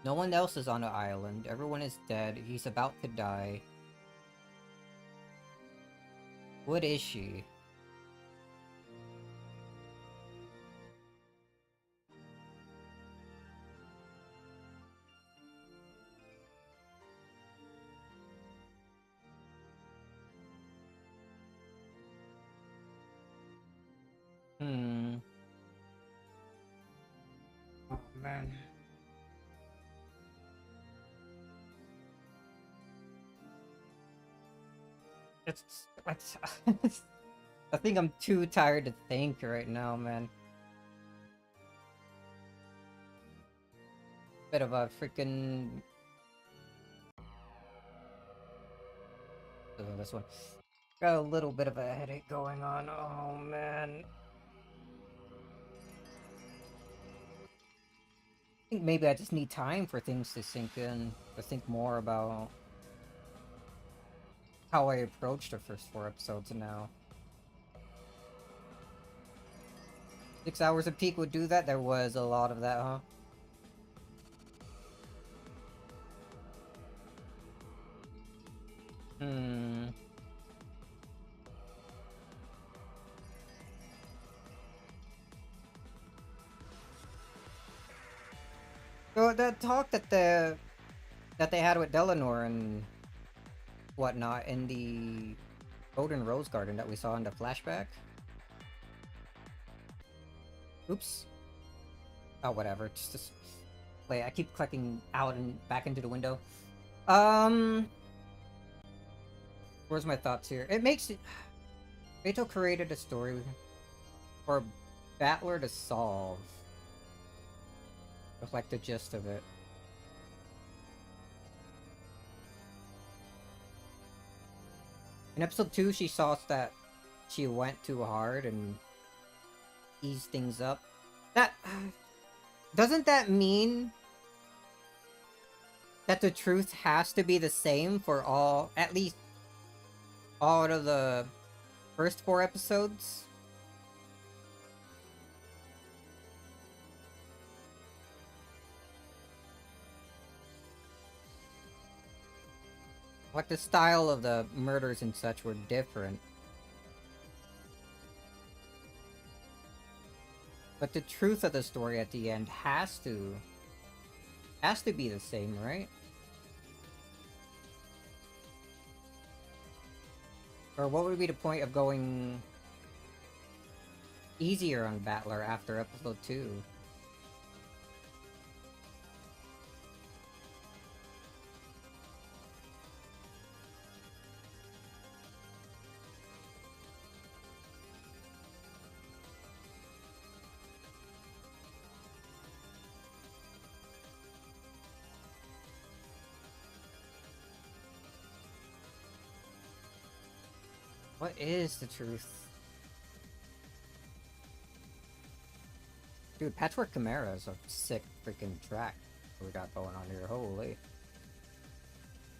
No one else is on the island. Everyone is dead. He's about to die. What is she? Oh, man. It's like I think I'm too tired to think right now, man. Bit of a freaking this one. Got a little bit of a headache going on. Oh man. I think maybe I just need time for things to sink in, to think more about how I approached the first 4 episodes now. 6 hours of peak would do that? There was a lot of that, huh? So that talk that they had with Delanor and whatnot in the Golden Rose Garden that we saw in the flashback. Oops. Oh, whatever. Just play. I keep clicking out and back into the window. Where's my thoughts here? It makes it. Beto created a story for Battler to solve. That's like the gist of it. In episode 2, she saw that she went too hard and eased things up. That doesn't that mean that the truth has to be the same for all, at least all of the first 4 episodes? Like the style of the murders and such were different. But the truth of the story at the end has to be the same, right? Or what would be the point of going easier on Battler after episode 2? What is the truth? Dude, Patchwork Chimera is a sick freaking track we got going on here. Holy.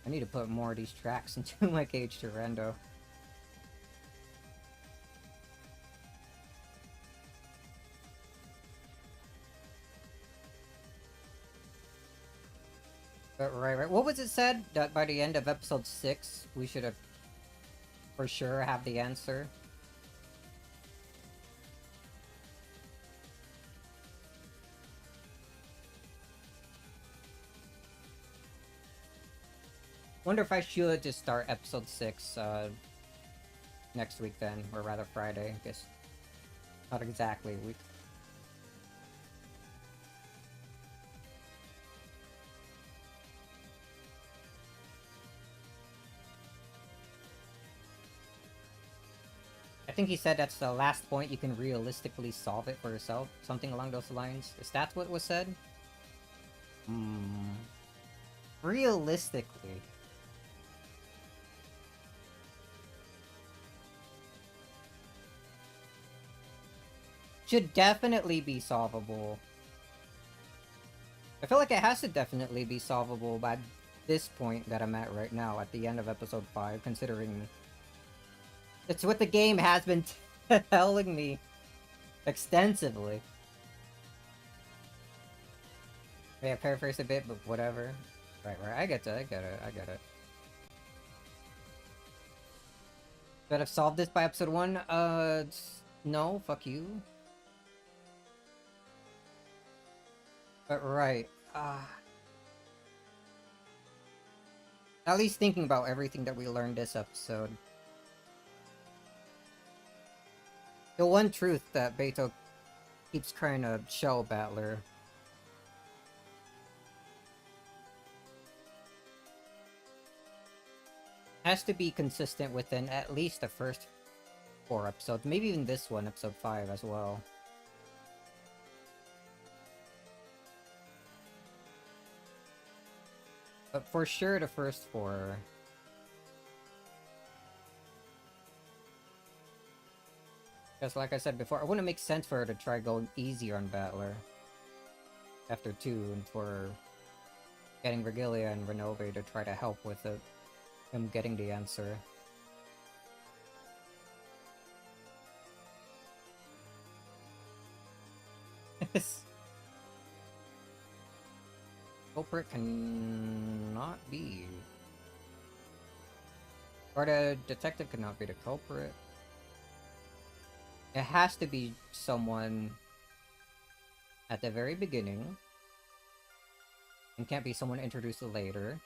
I need to put more of these tracks into my Cage to Rendo. But right. What was it said? That by the end of episode 6, we should have for sure have the answer? Wonder if I should just start episode 6 next week then, or rather Friday. I guess not exactly a week. I think he said that's the last point you can realistically solve it for yourself. Something along those lines. Is that what was said? Realistically. Should definitely be solvable. I feel like it has to definitely be solvable, but this point that I'm at right now, at the end of episode 5, considering it's what the game has been telling me extensively. Yeah, paraphrase a bit, but whatever. Right, I get it. Should have solved this by episode 1? No, fuck you. But right, at least thinking about everything that we learned this episode. The one truth that Beto keeps trying to show Battler has to be consistent within at least the first 4 episodes, maybe even this one, episode 5 as well. But for sure the first 4. Because like I said before, it wouldn't make sense for her to try going easier on Battler after 2 and for getting Regalia and Renove to try to help with it, him getting the answer. Culprit cannot be. Or the detective cannot be the culprit. It has to be someone at the very beginning. And can't be someone introduced later.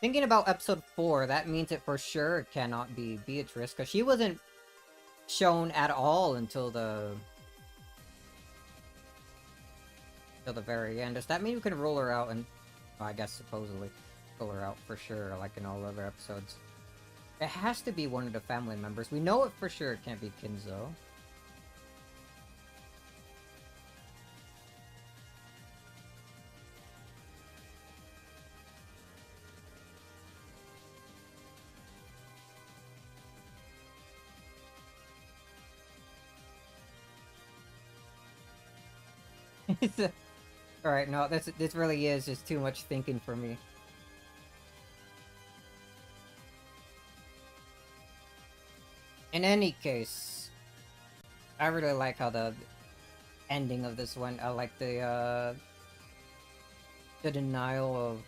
Thinking about episode 4, that means it for sure cannot be Beatrice, because she wasn't shown at all until the very end. Does that mean we can rule her out and... well, I guess supposedly rule her out for sure, like in all other episodes. It has to be one of the family members. We know it for sure, it can't be Kinzo. Alright, no, this really is just too much thinking for me. In any case, I really like how the ending of this went. I like the denial of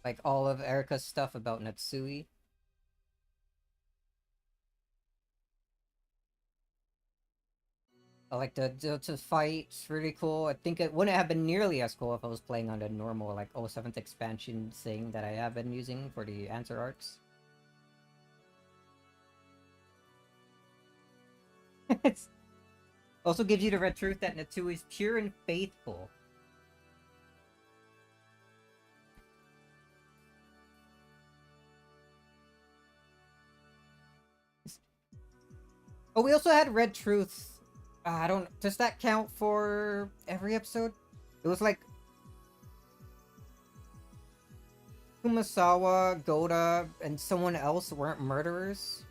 like all of Erika's stuff about Natsui. I like the fight, it's really cool. I think it wouldn't have been nearly as cool if I was playing on the normal, like, 07th expansion thing that I have been using for the answer arcs. It also gives you the red truth that Natsui is pure and faithful. Oh, we also had red truth. I don't... does that count for every episode? It was like... Kumasawa, Goda, and someone else weren't murderers?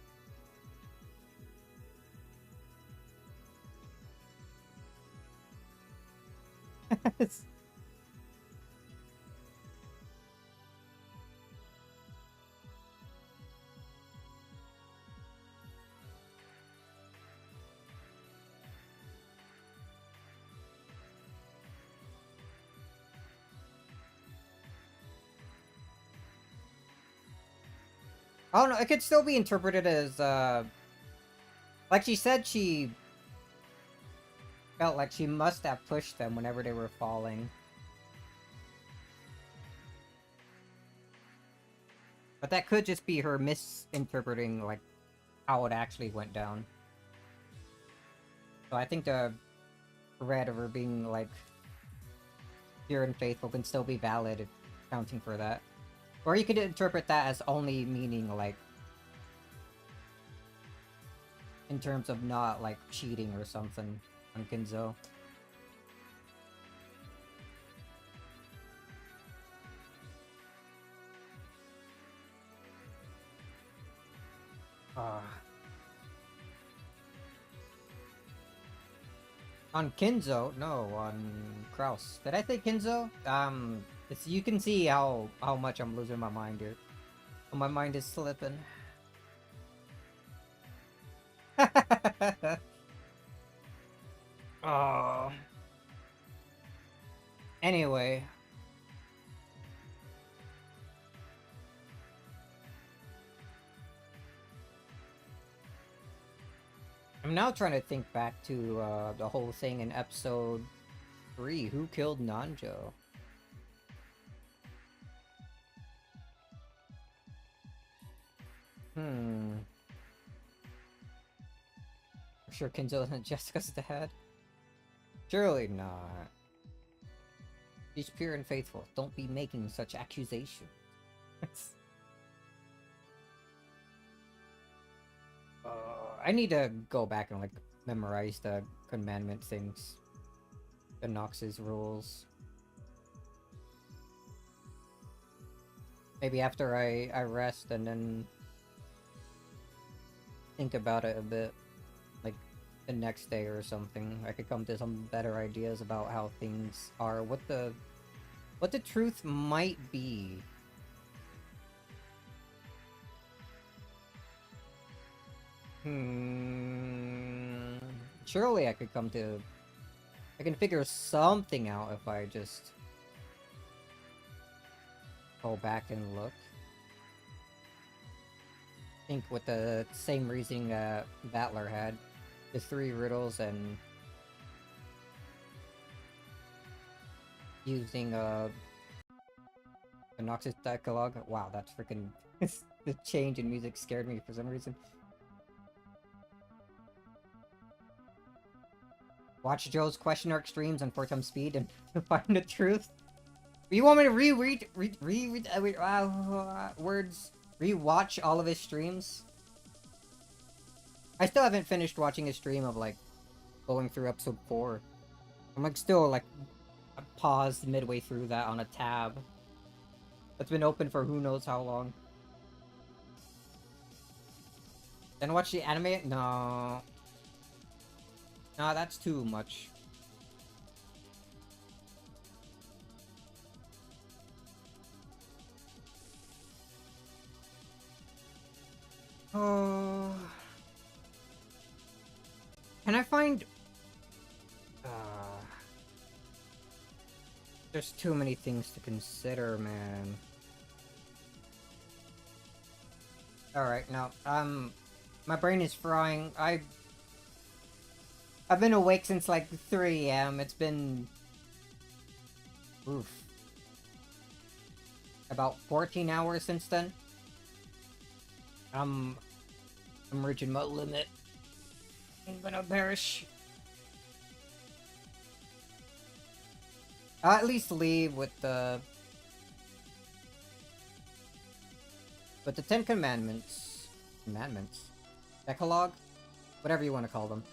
I don't know, it could still be interpreted as, like she said, she felt like she must have pushed them whenever they were falling. But that could just be her misinterpreting, like, how it actually went down. So I think the red of her being, like, pure and faithful can still be valid, accounting for that. Or you could interpret that as only meaning, like, in terms of not, like, cheating or something on Kinzo. On Kinzo? No, on Kraus. Did I say Kinzo? It's, you can see how much I'm losing my mind here. My mind is slipping. Oh. Anyway. I'm now trying to think back to the whole thing in episode 3. Who killed Nanjo? I'm sure Kinzo isn't Jessica's dad. Surely not. She's pure and faithful. Don't be making such accusations. I need to go back and like memorize the commandment things. The Nox's rules. Maybe after I rest and then think about it a bit. Like the next day or something. I could come to some better ideas about how things are. What the truth might be. Surely I could come to... I can figure something out if I just... go back and look. I think with the same reasoning that Battler had. The 3 riddles and... using the Noxus Decalogue. Wow, that's freaking... the change in music scared me for some reason. Watch Joe's question arc streams on 4x speed and find the truth. You want me to rewatch all of his streams? I still haven't finished watching his stream of like going through episode 4. I'm like still like paused midway through that on a tab that's been open for who knows how long. Then watch the anime? No. Nah, that's too much. Oh. Can I find... There's too many things to consider, man. Alright, now, my brain is frying. I've been awake since like 3 AM. It's been... Oof. About 14 hours since then. I'm reaching my limit. I'm gonna perish. I'll at least leave with the 10 commandments. Decalogue? Whatever you want to call them.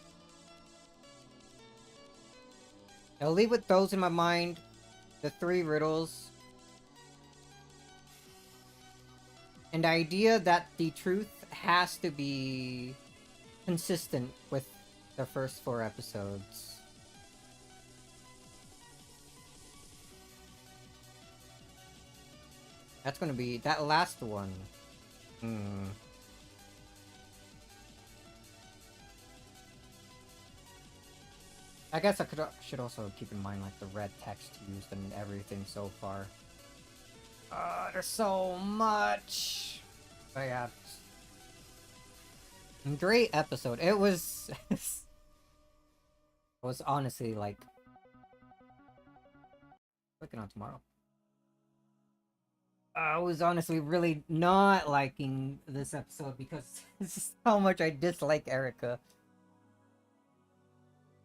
I'll leave with those in my mind. The 3 riddles. And the idea that the truth has to be consistent with the first 4 episodes. That's gonna be that last one. I guess I should also keep in mind like the red text used and everything so far. There's so much. But yeah. Great episode. It was... it was honestly like... Clicking on tomorrow. I was honestly really not liking this episode because this is how much I dislike Erica.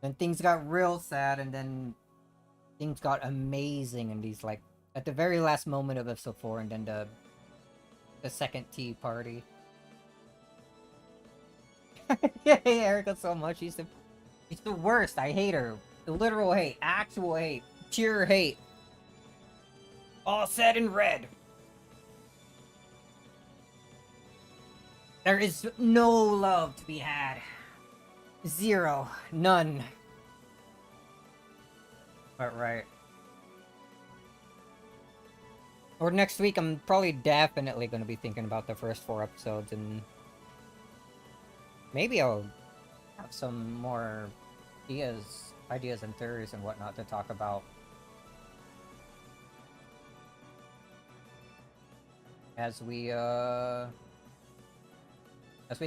Then things got real sad and then things got amazing in these like at the very last moment of episode 4 and then the second tea party. Yeah, I hate Erica so much. She's the worst. I hate her. The literal hate. Actual hate. Pure hate. All said in red. There is no love to be had. Zero. None. But right. Or next week, I'm probably definitely going to be thinking about the first 4 episodes, and maybe I'll have some more ideas and theories and whatnot to talk about as we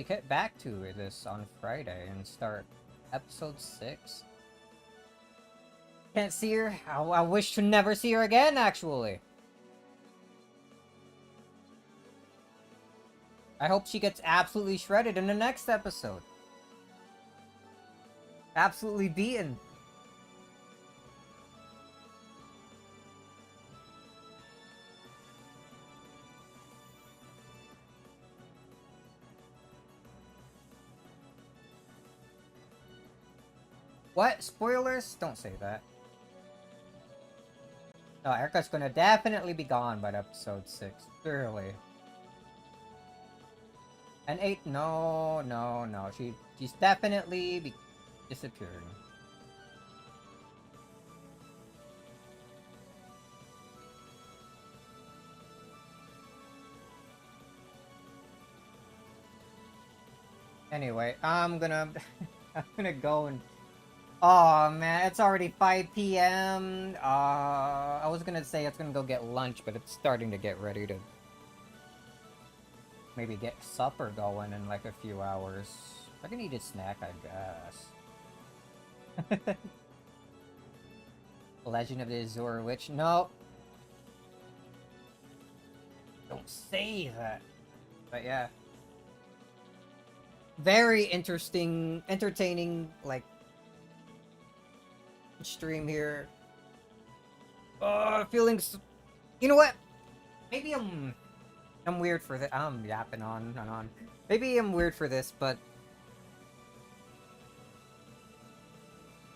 get back to this on Friday and start episode 6. Can't see her. I wish to never see her again, actually. I hope she gets absolutely shredded in the next episode. Absolutely beaten. What? Spoilers? Don't say that. No, Erica's gonna definitely be gone by episode 6. Surely. And 8? No, no, no. She's definitely disappearing. Anyway, I'm gonna go and... Oh man, it's already 5 p.m. I was gonna say it's gonna go get lunch, but it's starting to get ready to maybe get supper going in like a few hours. I can eat a snack, I guess. Legend of the Azure Witch. No. Don't say that. But yeah. Very interesting, entertaining, like, stream here. Feelings. You know what? Maybe I'm weird for this. I'm yapping on and on. Maybe I'm weird for this, but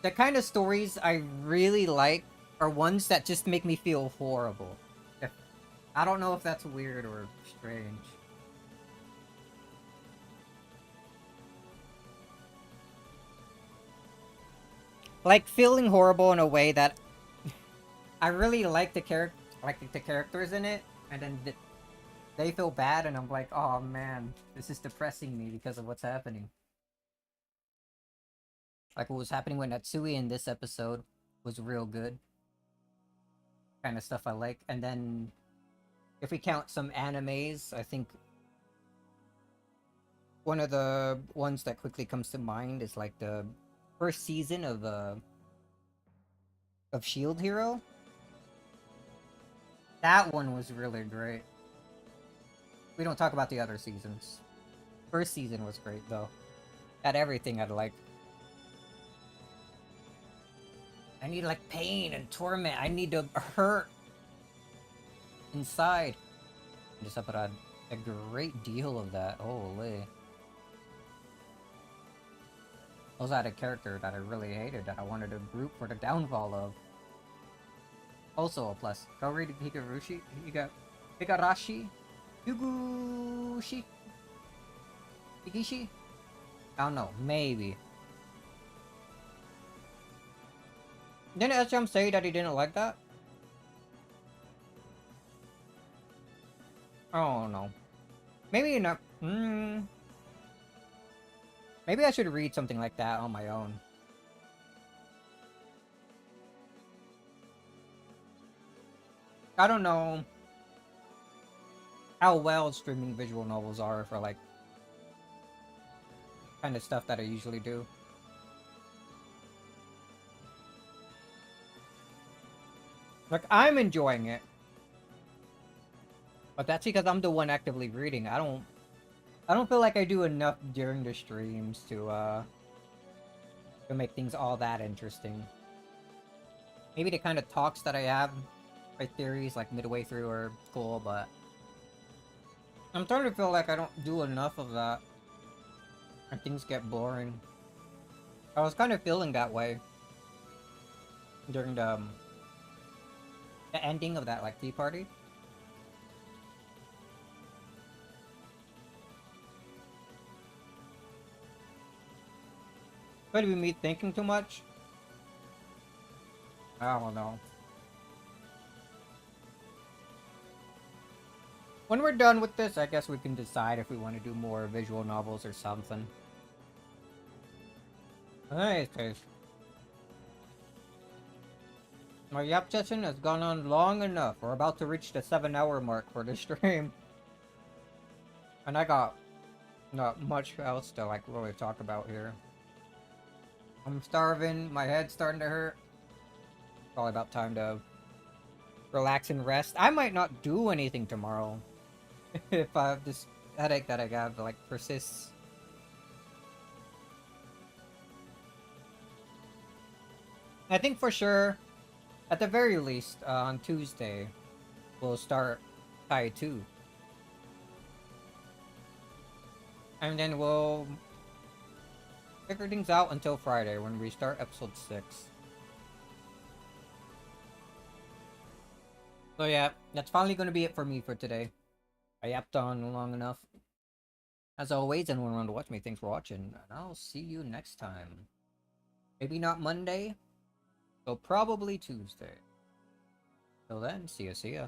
the kind of stories I really like are ones that just make me feel horrible. I don't know if that's weird or strange. Like feeling horrible in a way that I really like the characters in it, and then they feel bad, and I'm like, oh man, this is depressing me because of what's happening. Like what was happening with Natsui in this episode was real good. Kind of stuff I like. And then, if we count some animes, I think one of the ones that quickly comes to mind is like the first season of Shield Hero. That one was really great. We don't talk about the other seasons. First season was great though. Had everything I'd like. I need like pain and torment. I need to hurt inside. Just have a great deal of that. Holy. I was at a character that I really hated that I wanted to root for the downfall of. Also a plus. Go read Higurashi. Higurashi? Yugushi? Higishi? I don't know. Maybe. Didn't Echam say that he didn't like that? Oh no. Maybe not. Maybe I should read something like that on my own. I don't know how well streaming visual novels are for like kind of stuff that I usually do. Like, I'm enjoying it. But that's because I'm the one actively reading. I don't feel like I do enough during the streams to make things all that interesting. Maybe the kind of talks that I have, my theories, like midway through are cool, but I'm starting to feel like I don't do enough of that. And things get boring. I was kind of feeling that way during the ending of that, like, tea party. Could it be me thinking too much? I don't know. When we're done with this, I guess we can decide if we want to do more visual novels or something. Okay. My yap session has gone on long enough. We're about to reach the 7-hour mark for the stream. And I got not much else to like really talk about here. I'm starving, my head's starting to hurt. Probably about time to relax and rest. I might not do anything tomorrow. If this headache that I have like persists. I think for sure, at the very least, on Tuesday, we'll start Tai 2. And then we'll figure things out until Friday when we start episode 6. So yeah, that's finally going to be it for me for today. I yapped on long enough. As always, anyone want to watch me, thanks for watching, and I'll see you next time. Maybe not Monday, so probably Tuesday. Till then, see ya.